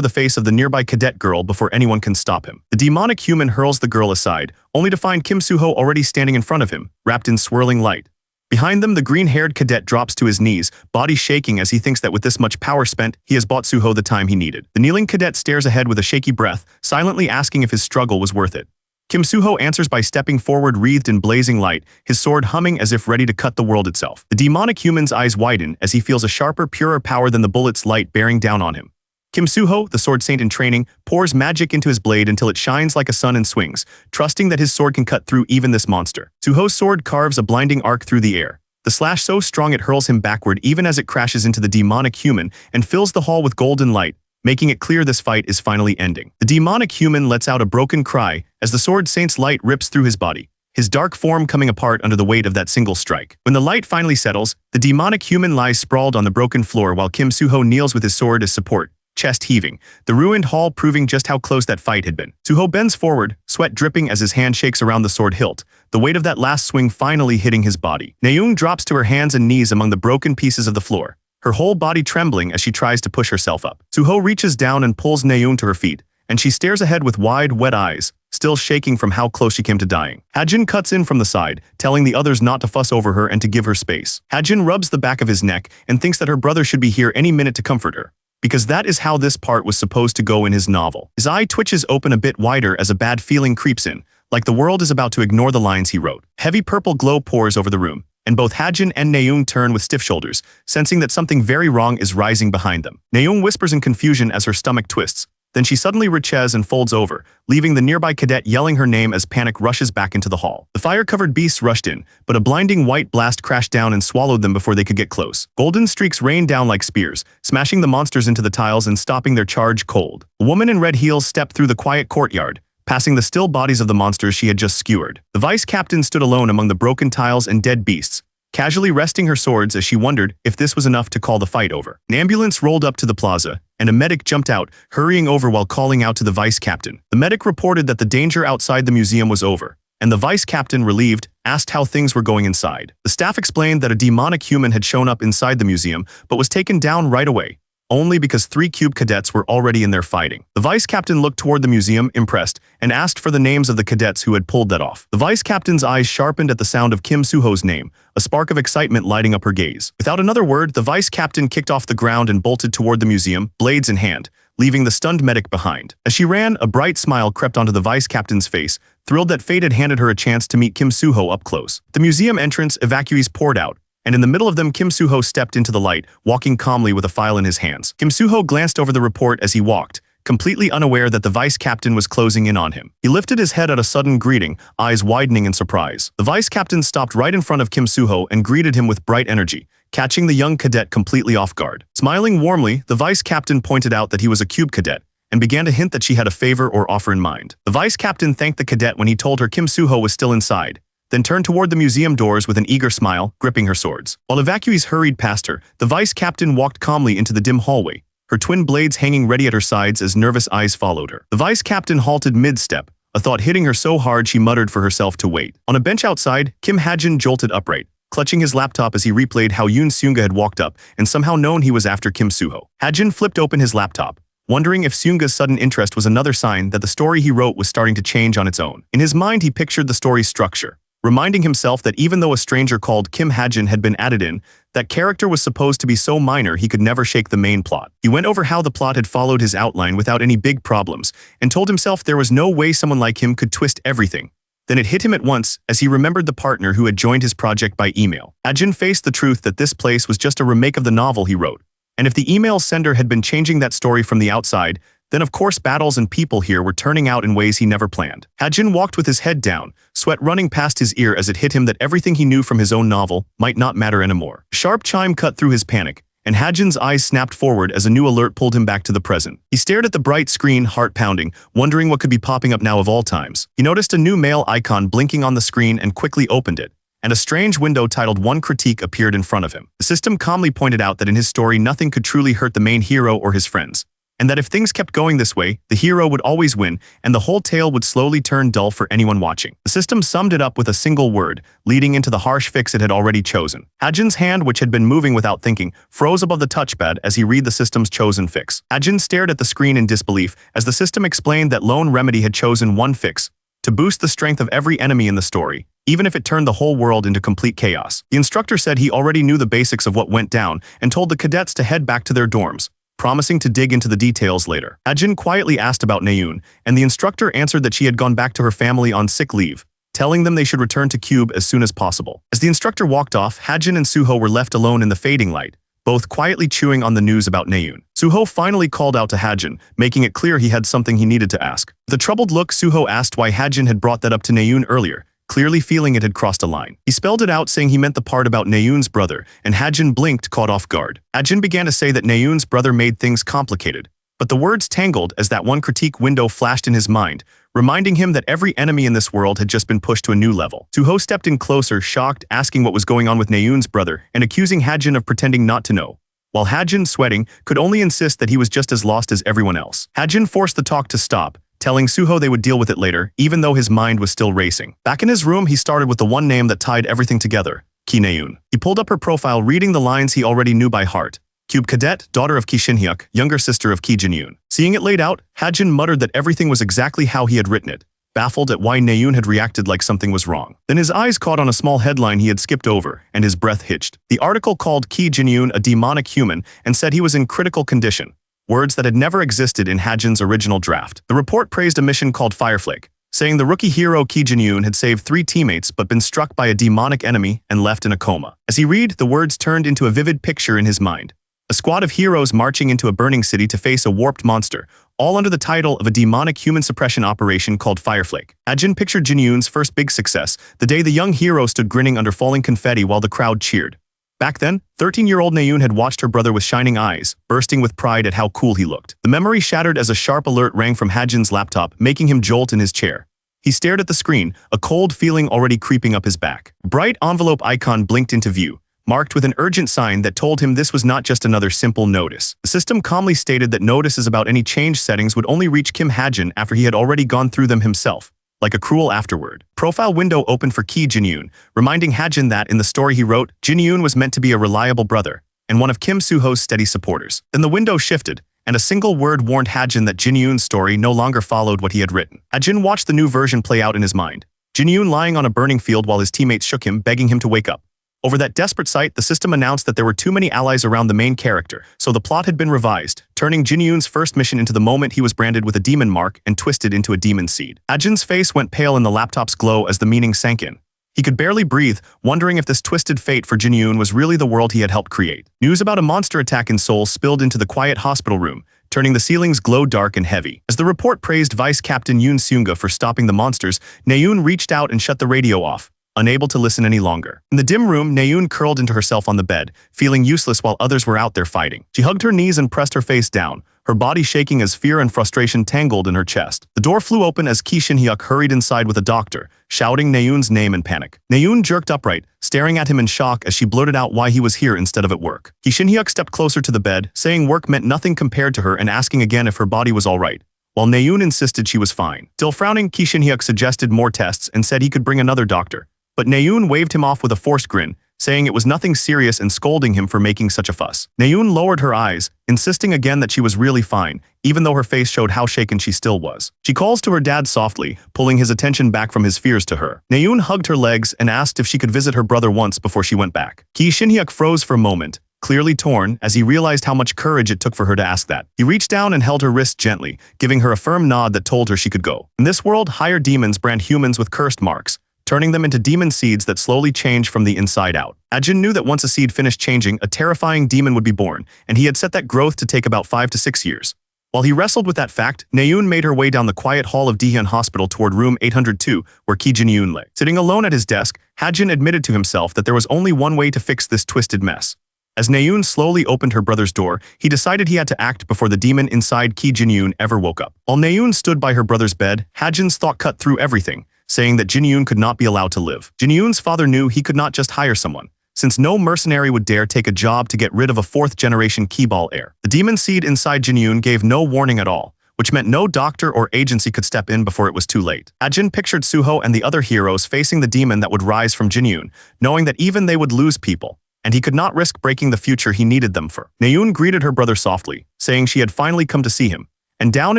the face of the nearby cadet girl before anyone can stop him. The demonic human hurls the girl aside, only to find Kim Soo-ho already standing in front of him, wrapped in swirling light. Behind them, the green-haired cadet drops to his knees, body shaking as he thinks that with this much power spent, he has bought Soo-ho the time he needed. The kneeling cadet stares ahead with a shaky breath, silently asking if his struggle was worth it. Kim Soo-ho answers by stepping forward wreathed in blazing light, his sword humming as if ready to cut the world itself. The demonic human's eyes widen as he feels a sharper, purer power than the bullet's light bearing down on him. Kim Soo-ho, the sword saint in training, pours magic into his blade until it shines like a sun and swings, trusting that his sword can cut through even this monster. Soo-ho's sword carves a blinding arc through the air, the slash so strong it hurls him backward even as it crashes into the demonic human and fills the hall with golden light, making it clear this fight is finally ending. The demonic human lets out a broken cry as the sword saint's light rips through his body, his dark form coming apart under the weight of that single strike. When the light finally settles, the demonic human lies sprawled on the broken floor while Kim Soo-ho kneels with his sword as support, chest heaving, the ruined hall proving just how close that fight had been. Soo-ho bends forward, sweat dripping as his hand shakes around the sword hilt, the weight of that last swing finally hitting his body. Naeun drops to her hands and knees among the broken pieces of the floor, her whole body trembling as she tries to push herself up. Soo-ho reaches down and pulls Naeun to her feet, and she stares ahead with wide, wet eyes, still shaking from how close she came to dying. Ha-jin cuts in from the side, telling the others not to fuss over her and to give her space. Ha-jin rubs the back of his neck and thinks that her brother should be here any minute to comfort her, because that is how this part was supposed to go in his novel. His eye twitches open a bit wider as a bad feeling creeps in, like the world is about to ignore the lines he wrote. Heavy purple glow pours over the room, and both Hajin and Naeun turn with stiff shoulders, sensing that something very wrong is rising behind them. Naeun whispers in confusion as her stomach twists. Then she suddenly retches and folds over, leaving the nearby cadet yelling her name as panic rushes back into the hall. The fire-covered beasts rushed in, but a blinding white blast crashed down and swallowed them before they could get close. Golden streaks rained down like spears, smashing the monsters into the tiles and stopping their charge cold. A woman in red heels stepped through the quiet courtyard, passing the still bodies of the monsters she had just skewered. The vice captain stood alone among the broken tiles and dead beasts, casually resting her swords as she wondered if this was enough to call the fight over. An ambulance rolled up to the plaza, and a medic jumped out, hurrying over while calling out to the vice captain. The medic reported that the danger outside the museum was over, and the vice captain, relieved, asked how things were going inside. The staff explained that a demonic human had shown up inside the museum, but was taken down right away, only because 3 cube cadets were already in there fighting. The vice captain looked toward the museum, impressed, and asked for the names of the cadets who had pulled that off. The vice captain's eyes sharpened at the sound of Kim Suho's name, a spark of excitement lighting up her gaze. Without another word, the vice captain kicked off the ground and bolted toward the museum, blades in hand, leaving the stunned medic behind. As she ran, a bright smile crept onto the vice captain's face, thrilled that fate had handed her a chance to meet Kim Suho up close. At the museum entrance, evacuees poured out, and in the middle of them Kim Suho stepped into the light, walking calmly with a file in his hands. Kim Suho glanced over the report as he walked, completely unaware that the vice captain was closing in on him. He lifted his head at a sudden greeting, eyes widening in surprise. The vice captain stopped right in front of Kim Suho and greeted him with bright energy, catching the young cadet completely off guard. Smiling warmly, the vice captain pointed out that he was a cube cadet, and began to hint that she had a favor or offer in mind. The vice captain thanked the cadet when he told her Kim Suho was still inside, then turned toward the museum doors with an eager smile, gripping her swords. While evacuees hurried past her, the vice captain walked calmly into the dim hallway, her twin blades hanging ready at her sides as nervous eyes followed her. The vice captain halted mid-step, a thought hitting her so hard she muttered for herself to wait. On a bench outside, Kim Hajin jolted upright, clutching his laptop as he replayed how Yoon Seunga had walked up and somehow known he was after Kim Suho. Hajin flipped open his laptop, wondering if Seunga's sudden interest was another sign that the story he wrote was starting to change on its own. In his mind, he pictured the story's structure, reminding himself that even though a stranger called Kim Hajin had been added in, that character was supposed to be so minor he could never shake the main plot. He went over how the plot had followed his outline without any big problems, and told himself there was no way someone like him could twist everything. Then it hit him at once as he remembered the partner who had joined his project by email. Hajin faced the truth that this place was just a remake of the novel he wrote, and if the email sender had been changing that story from the outside, then of course battles and people here were turning out in ways he never planned. Hajin walked with his head down, sweat running past his ear as it hit him that everything he knew from his own novel might not matter anymore. A sharp chime cut through his panic, and Hajin's eyes snapped forward as a new alert pulled him back to the present. He stared at the bright screen, heart pounding, wondering what could be popping up now of all times. He noticed a new mail icon blinking on the screen and quickly opened it, and a strange window titled One Critique appeared in front of him. The system calmly pointed out that in his story nothing could truly hurt the main hero or his friends, and that if things kept going this way, the hero would always win, and the whole tale would slowly turn dull for anyone watching. The system summed it up with a single word, leading into the harsh fix it had already chosen. Hajin's hand, which had been moving without thinking, froze above the touchpad as he read the system's chosen fix. Hajin stared at the screen in disbelief as the system explained that Lone Remedy had chosen one fix, to boost the strength of every enemy in the story, even if it turned the whole world into complete chaos. The instructor said he already knew the basics of what went down and told the cadets to head back to their dorms, promising to dig into the details later. Hajin quietly asked about Naeun, and the instructor answered that she had gone back to her family on sick leave, telling them they should return to Cube as soon as possible. As the instructor walked off, Hajin and Suho were left alone in the fading light, both quietly chewing on the news about Naeun. Suho finally called out to Hajin, making it clear he had something he needed to ask. With a troubled look, Suho asked why Hajin had brought that up to Naeun earlier, clearly feeling it had crossed a line. He spelled it out, saying he meant the part about Naeun's brother, and Hajin blinked, caught off guard. Hajin began to say that Naeun's brother made things complicated, but the words tangled as that one critique window flashed in his mind, reminding him that every enemy in this world had just been pushed to a new level. Suho stepped in closer, shocked, asking what was going on with Naeun's brother, and accusing Hajin of pretending not to know, while Hajin, sweating, could only insist that he was just as lost as everyone else. Hajin forced the talk to stop, telling Suho they would deal with it later, even though his mind was still racing. Back in his room, he started with the one name that tied everything together, Ki Naeun. He pulled up her profile, reading the lines he already knew by heart. Cube Cadet, daughter of Ki Shinhyuk, younger sister of Ki Jinyun. Seeing it laid out, Hajin muttered that everything was exactly how he had written it, baffled at why Naeun had reacted like something was wrong. Then his eyes caught on a small headline he had skipped over, and his breath hitched. The article called Ki Jinyun a demonic human and said he was in critical condition, words that had never existed in Hajin's original draft. The report praised a mission called Fireflake, saying the rookie hero Ki Jin-yoon had saved 3 teammates but been struck by a demonic enemy and left in a coma. As he read, the words turned into a vivid picture in his mind. A squad of heroes marching into a burning city to face a warped monster, all under the title of a demonic human suppression operation called Fireflake. Ajin pictured Jin-yoon's first big success, the day the young hero stood grinning under falling confetti while the crowd cheered. Back then, 13-year-old Naeun had watched her brother with shining eyes, bursting with pride at how cool he looked. The memory shattered as a sharp alert rang from Hajin's laptop, making him jolt in his chair. He stared at the screen, a cold feeling already creeping up his back. A bright envelope icon blinked into view, marked with an urgent sign that told him this was not just another simple notice. The system calmly stated that notices about any change settings would only reach Kim Hajin after he had already gone through them himself, like a cruel afterword. Profile window opened for Ki Jin-yoon, reminding Hajin that in the story he wrote, Jin-yoon was meant to be a reliable brother and one of Kim Soo-ho's steady supporters. Then the window shifted, and a single word warned Hajin that Jin-yoon's story no longer followed what he had written. Hajin watched the new version play out in his mind. Jin-yoon lying on a burning field while his teammates shook him, begging him to wake up. Over that desperate sight, the system announced that there were too many allies around the main character, so the plot had been revised, turning Jin-yoon's first mission into the moment he was branded with a demon mark and twisted into a demon seed. Ajin's face went pale in the laptop's glow as the meaning sank in. He could barely breathe, wondering if this twisted fate for Jin-yoon was really the world he had helped create. News about a monster attack in Seoul spilled into the quiet hospital room, turning the ceilings glow dark and heavy. As the report praised Vice Captain Yoon Seunga for stopping the monsters, Naeun reached out and shut the radio off, unable to listen any longer. In the dim room, Naeun curled into herself on the bed, feeling useless while others were out there fighting. She hugged her knees and pressed her face down, her body shaking as fear and frustration tangled in her chest. The door flew open as Ki Shin-hyuk hurried inside with a doctor, shouting Naeun's name in panic. Naeun jerked upright, staring at him in shock as she blurted out why he was here instead of at work. Ki Shin-hyuk stepped closer to the bed, saying work meant nothing compared to her and asking again if her body was all right, while Naeun insisted she was fine. Still frowning, Ki Shin-hyuk suggested more tests and said he could bring another doctor. But Naeun waved him off with a forced grin, saying it was nothing serious and scolding him for making such a fuss. Naeun lowered her eyes, insisting again that she was really fine, even though her face showed how shaken she still was. She calls to her dad softly, pulling his attention back from his fears to her. Naeun hugged her legs and asked if she could visit her brother once before she went back. Ki Shin-hyuk froze for a moment, clearly torn, as he realized how much courage it took for her to ask that. He reached down and held her wrist gently, giving her a firm nod that told her she could go. In this world, higher demons brand humans with cursed marks, turning them into demon seeds that slowly change from the inside out. Ajin knew that once a seed finished changing, a terrifying demon would be born, and he had set that growth to take about 5 to 6 years. While he wrestled with that fact, Naeun made her way down the quiet hall of Daehyun Hospital toward room 802, where Ki Jin-yoon lay. Sitting alone at his desk, Hajin admitted to himself that there was only one way to fix this twisted mess. As Naeun slowly opened her brother's door, he decided he had to act before the demon inside Ki Jin-yoon ever woke up. While Naeun stood by her brother's bed, Hajin's thought cut through everything, saying that Jin-yoon could not be allowed to live. Jin-yoon's father knew he could not just hire someone, since no mercenary would dare take a job to get rid of a 4th-generation Keyball heir. The demon seed inside Jin-yoon gave no warning at all, which meant no doctor or agency could step in before it was too late. Ajin pictured Suho and the other heroes facing the demon that would rise from Jin-yoon, knowing that even they would lose people, and he could not risk breaking the future he needed them for. Naeun greeted her brother softly, saying she had finally come to see him. And down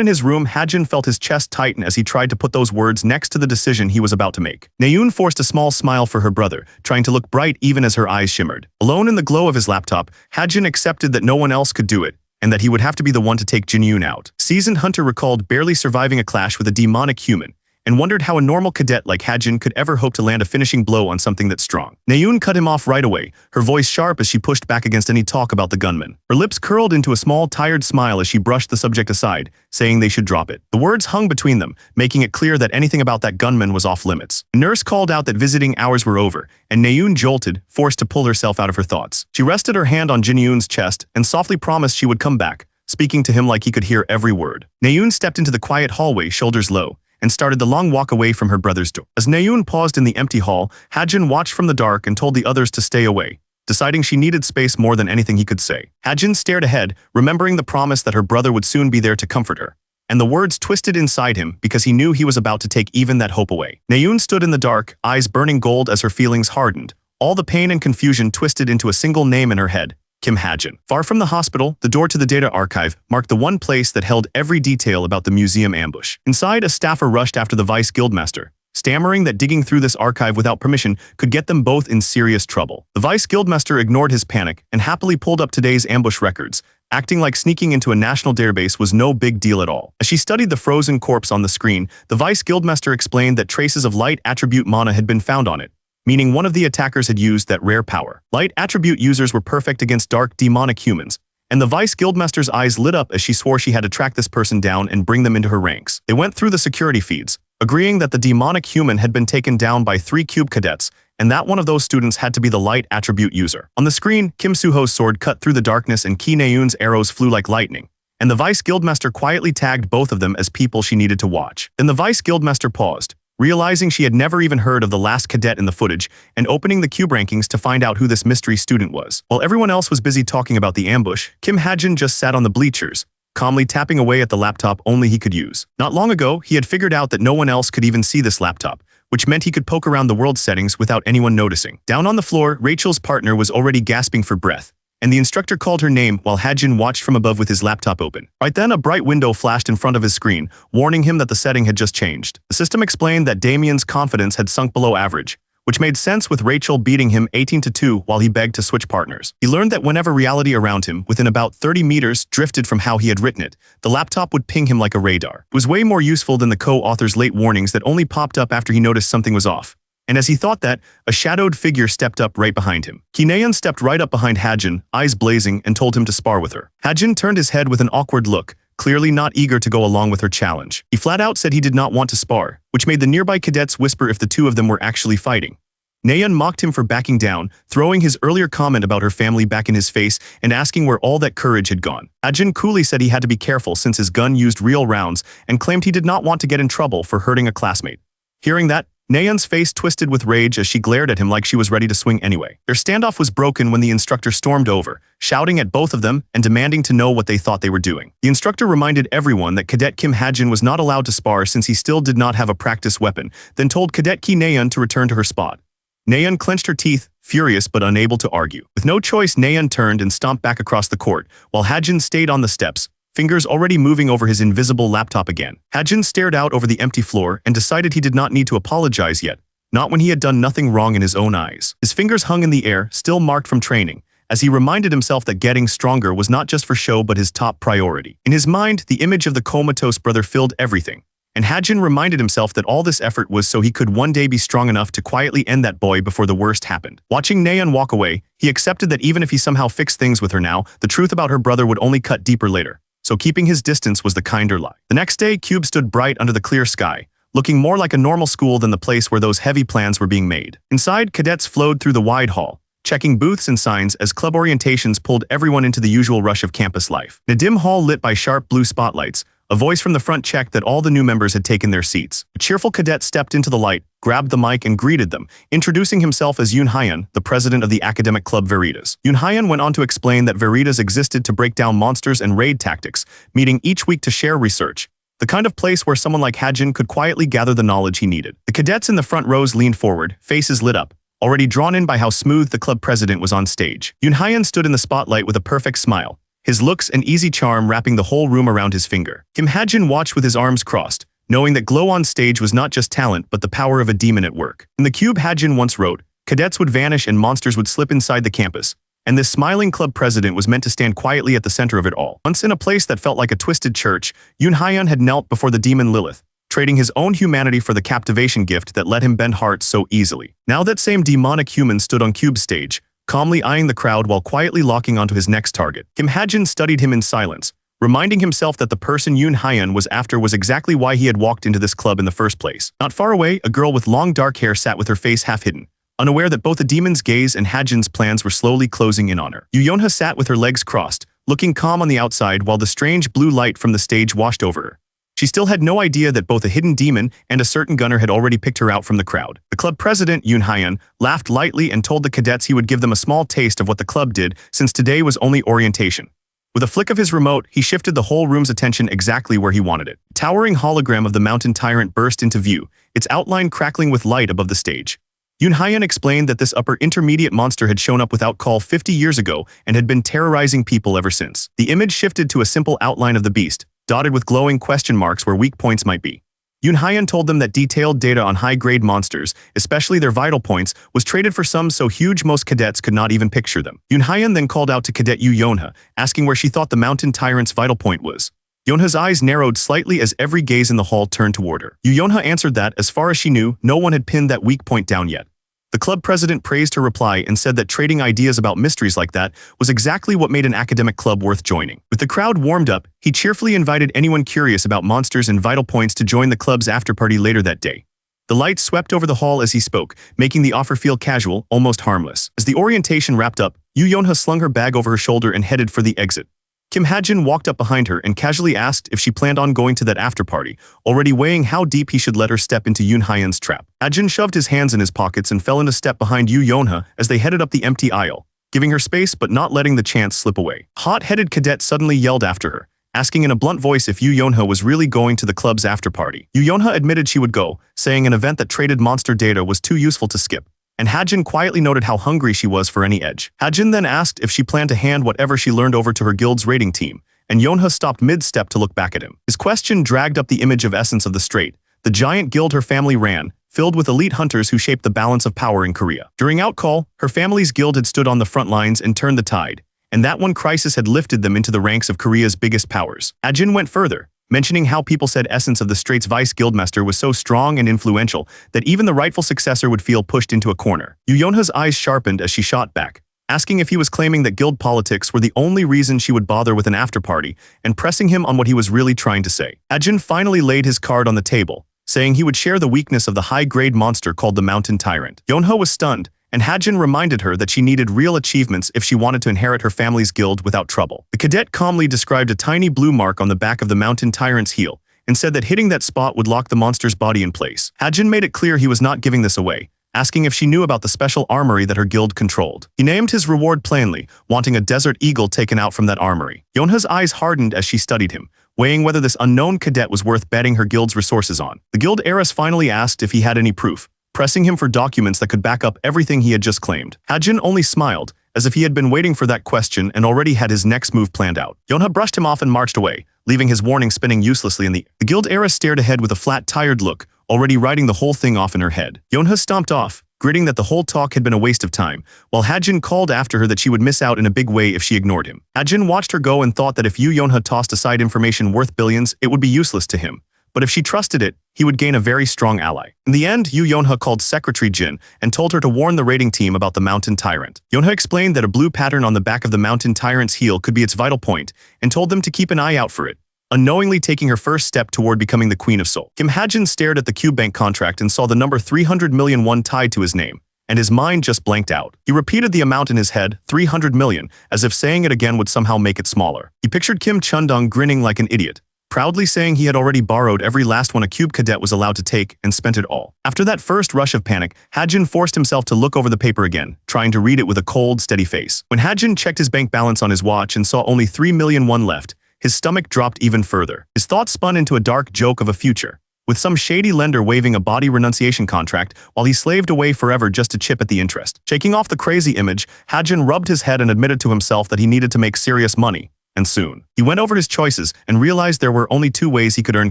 in his room, Hajin felt his chest tighten as he tried to put those words next to the decision he was about to make. Naeun forced a small smile for her brother, trying to look bright even as her eyes shimmered. Alone in the glow of his laptop, Hajin accepted that no one else could do it, and that he would have to be the one to take Jin-yoon out. Seasoned Hunter recalled barely surviving a clash with a demonic human, and wondered how a normal cadet like Hajin could ever hope to land a finishing blow on something that strong. Naeun cut him off right away, her voice sharp as she pushed back against any talk about the gunman. Her lips curled into a small, tired smile as she brushed the subject aside, saying they should drop it. The words hung between them, making it clear that anything about that gunman was off limits. A nurse called out that visiting hours were over, and Naeun jolted, forced to pull herself out of her thoughts. She rested her hand on Jin-yoon's chest and softly promised she would come back, speaking to him like he could hear every word. Naeun stepped into the quiet hallway, shoulders low, and started the long walk away from her brother's door. As Naeun paused in the empty hall, Hajin watched from the dark and told the others to stay away, deciding she needed space more than anything he could say. Hajin stared ahead, remembering the promise that her brother would soon be there to comfort her, and the words twisted inside him because he knew he was about to take even that hope away. Naeun stood in the dark, eyes burning gold as her feelings hardened, all the pain and confusion twisted into a single name in her head: Kim Hajin. Far from the hospital, the door to the data archive marked the one place that held every detail about the museum ambush. Inside, a staffer rushed after the vice guildmaster, stammering that digging through this archive without permission could get them both in serious trouble. The vice guildmaster ignored his panic and happily pulled up today's ambush records, acting like sneaking into a national database was no big deal at all. As she studied the frozen corpse on the screen, the Vice Guildmaster explained that traces of light attribute mana had been found on it, meaning one of the attackers had used that rare power. Light attribute users were perfect against dark demonic humans, and the Vice Guildmaster's eyes lit up as she swore she had to track this person down and bring them into her ranks. They went through the security feeds, agreeing that the demonic human had been taken down by 3 cube cadets, and that one of those students had to be the light attribute user. On the screen, Kim Soo-ho's sword cut through the darkness and Ki Na-eun's arrows flew like lightning, and the Vice Guildmaster quietly tagged both of them as people she needed to watch. Then the Vice Guildmaster paused, realizing she had never even heard of the last cadet in the footage, and opening the cube rankings to find out who this mystery student was. While everyone else was busy talking about the ambush, Kim Ha-jin just sat on the bleachers, calmly tapping away at the laptop only he could use. Not long ago, he had figured out that no one else could even see this laptop, which meant he could poke around the world settings without anyone noticing. Down on the floor, Rachel's partner was already gasping for breath, and the instructor called her name while Ha-jin watched from above with his laptop open. Right then, a bright window flashed in front of his screen, warning him that the setting had just changed. The system explained that Damien's confidence had sunk below average, which made sense with Rachel beating him 18-2 while he begged to switch partners. He learned that whenever reality around him, within about 30 meters, drifted from how he had written it, the laptop would ping him like a radar. It was way more useful than the co-author's late warnings that only popped up after he noticed something was off. And as he thought that, a shadowed figure stepped up right behind him. Ki Na-eun stepped right up behind Ha-jin, eyes blazing, and told him to spar with her. Ha-jin turned his head with an awkward look, clearly not eager to go along with her challenge. He flat out said he did not want to spar, which made the nearby cadets whisper if the two of them were actually fighting. Na-eun mocked him for backing down, throwing his earlier comment about her family back in his face and asking where all that courage had gone. Ha-jin coolly said he had to be careful since his gun used real rounds and claimed he did not want to get in trouble for hurting a classmate. Hearing that, Na-eun's face twisted with rage as she glared at him like she was ready to swing anyway. Their standoff was broken when the instructor stormed over, shouting at both of them and demanding to know what they thought they were doing. The instructor reminded everyone that Cadet Kim Ha-jin was not allowed to spar since he still did not have a practice weapon, then told Cadet Ki Na-eun to return to her spot. Na-eun clenched her teeth, furious but unable to argue. With no choice, Na-eun turned and stomped back across the court, while Ha-jin stayed on the steps, fingers already moving over his invisible laptop again. Ha-jin stared out over the empty floor and decided he did not need to apologize yet, not when he had done nothing wrong in his own eyes. His fingers hung in the air, still marked from training, as he reminded himself that getting stronger was not just for show but his top priority. In his mind, the image of the comatose brother filled everything, and Ha-jin reminded himself that all this effort was so he could one day be strong enough to quietly end that boy before the worst happened. Watching Na-eun walk away, he accepted that even if he somehow fixed things with her now, the truth about her brother would only cut deeper later. So keeping his distance was the kinder lie. The next day, Cube stood bright under the clear sky, looking more like a normal school than the place where those heavy plans were being made. Inside, cadets flowed through the wide hall, checking booths and signs as club orientations pulled everyone into the usual rush of campus life. In a dim hall lit by sharp blue spotlights, a voice from the front checked that all the new members had taken their seats. A cheerful cadet stepped into the light, grabbed the mic and greeted them, introducing himself as Yoon Ha-yeon, the president of the academic club Veritas. Yoon Ha-yeon went on to explain that Veritas existed to break down monsters and raid tactics, meeting each week to share research, the kind of place where someone like Ha-jin could quietly gather the knowledge he needed. The cadets in the front rows leaned forward, faces lit up, already drawn in by how smooth the club president was on stage. Yoon Ha-yeon stood in the spotlight with a perfect smile, his looks and easy charm wrapping the whole room around his finger. Kim Ha-jin watched with his arms crossed, knowing that glow on stage was not just talent but the power of a demon at work. In the cube Ha-jin once wrote, cadets would vanish and monsters would slip inside the campus, and this smiling club president was meant to stand quietly at the center of it all. Once in a place that felt like a twisted church, Yoon Ha-yeon had knelt before the demon Lilith, trading his own humanity for the captivation gift that let him bend hearts so easily. Now that same demonic human stood on Cube's stage, calmly eyeing the crowd while quietly locking onto his next target. Kim Ha-jin studied him in silence, reminding himself that the person Yoon Ha-yeon was after was exactly why he had walked into this club in the first place. Not far away, a girl with long dark hair sat with her face half hidden, unaware that both the demon's gaze and Ha-jin's plans were slowly closing in on her. Yoo Yeon-ha sat with her legs crossed, looking calm on the outside while the strange blue light from the stage washed over her. She still had no idea that both a hidden demon and a certain gunner had already picked her out from the crowd. The club president, Yoon Ha-yeon, laughed lightly and told the cadets he would give them a small taste of what the club did since today was only orientation. With a flick of his remote, he shifted the whole room's attention exactly where he wanted it. A towering hologram of the mountain tyrant burst into view, its outline crackling with light above the stage. Yoon Ha-yeon explained that this upper intermediate monster had shown up without call 50 years ago and had been terrorizing people ever since. The image shifted to a simple outline of the beast, dotted with glowing question marks where weak points might be. Yoon Hyun told them that detailed data on high-grade monsters, especially their vital points, was traded for some so huge most cadets could not even picture them. Yoon Hyun then called out to Cadet Yoo Yeonha, asking where she thought the mountain tyrant's vital point was. Yeonha's eyes narrowed slightly as every gaze in the hall turned toward her. Yoo Yeonha answered that, as far as she knew, no one had pinned that weak point down yet. The club president praised her reply and said that trading ideas about mysteries like that was exactly what made an academic club worth joining. With the crowd warmed up, he cheerfully invited anyone curious about monsters and vital points to join the club's after-party later that day. The lights swept over the hall as he spoke, making the offer feel casual, almost harmless. As the orientation wrapped up, Yoo Yeonha slung her bag over her shoulder and headed for the exit. Kim Ha-jin walked up behind her and casually asked if she planned on going to that after-party, already weighing how deep he should let her step into Yoon Hyun's trap. Ha-jin shoved his hands in his pockets and fell in a step behind Yoo Yeonha as they headed up the empty aisle, giving her space but not letting the chance slip away. Hot-headed cadet suddenly yelled after her, asking in a blunt voice if Yoo Yeonha was really going to the club's after-party. Yoo Yeonha admitted she would go, saying an event that traded monster data was too useful to skip. And Ha-jin quietly noted how hungry she was for any edge. Ha-jin then asked if she planned to hand whatever she learned over to her guild's rating team, and Yeonha stopped mid-step to look back at him. His question dragged up the image of essence of the Strait, the giant guild her family ran, filled with elite hunters who shaped the balance of power in Korea. During outcall, her family's guild had stood on the front lines and turned the tide, and that one crisis had lifted them into the ranks of Korea's biggest powers. Ha-jin went further, mentioning how people said essence of the Strait's vice guildmaster was so strong and influential that even the rightful successor would feel pushed into a corner. Yoo Yeonha's eyes sharpened as she shot back, asking if he was claiming that guild politics were the only reason she would bother with an after-party, and pressing him on what he was really trying to say. Ha-jin finally laid his card on the table, saying he would share the weakness of the high-grade monster called the Mountain Tyrant. Yeonha was stunned, and Ha-jin reminded her that she needed real achievements if she wanted to inherit her family's guild without trouble. The cadet calmly described a tiny blue mark on the back of the Mountain Tyrant's heel, and said that hitting that spot would lock the monster's body in place. Ha-jin made it clear he was not giving this away, asking if she knew about the special armory that her guild controlled. He named his reward plainly, wanting a desert eagle taken out from that armory. Yeonha's eyes hardened as she studied him, weighing whether this unknown cadet was worth betting her guild's resources on. The guild heiress finally asked if he had any proof, pressing him for documents that could back up everything he had just claimed. Ha-jin only smiled, as if he had been waiting for that question and already had his next move planned out. Yeonha brushed him off and marched away, leaving his warning spinning uselessly in the air. The guild heiress stared ahead with a flat, tired look, already writing the whole thing off in her head. Yeonha stomped off, gritting that the whole talk had been a waste of time, while Ha-jin called after her that she would miss out in a big way if she ignored him. Ha-jin watched her go and thought that if Yoo Yeonha tossed aside information worth billions, it would be useless to him. But if she trusted it, he would gain a very strong ally. In the end, Yoo Yeonha called Secretary Jin and told her to warn the rating team about the Mountain Tyrant. Yeonha explained that a blue pattern on the back of the Mountain Tyrant's heel could be its vital point, and told them to keep an eye out for it, unknowingly taking her first step toward becoming the Queen of Seoul. Kim Ha-jin stared at the Cube Bank contract and saw the number 300 million won tied to his name, and his mind just blanked out. He repeated the amount in his head, 300 million, as if saying it again would somehow make it smaller. He pictured Kim Chundong grinning like an idiot, proudly saying he had already borrowed every last one a cube cadet was allowed to take and spent it all. After that first rush of panic, Ha-jin forced himself to look over the paper again, trying to read it with a cold, steady face. When Ha-jin checked his bank balance on his watch and saw only 3 million won left, his stomach dropped even further. His thoughts spun into a dark joke of a future, with some shady lender waving a body renunciation contract while he slaved away forever just to chip at the interest. Shaking off the crazy image, Ha-jin rubbed his head and admitted to himself that he needed to make serious money. And soon. He went over his choices and realized there were only 2 ways he could earn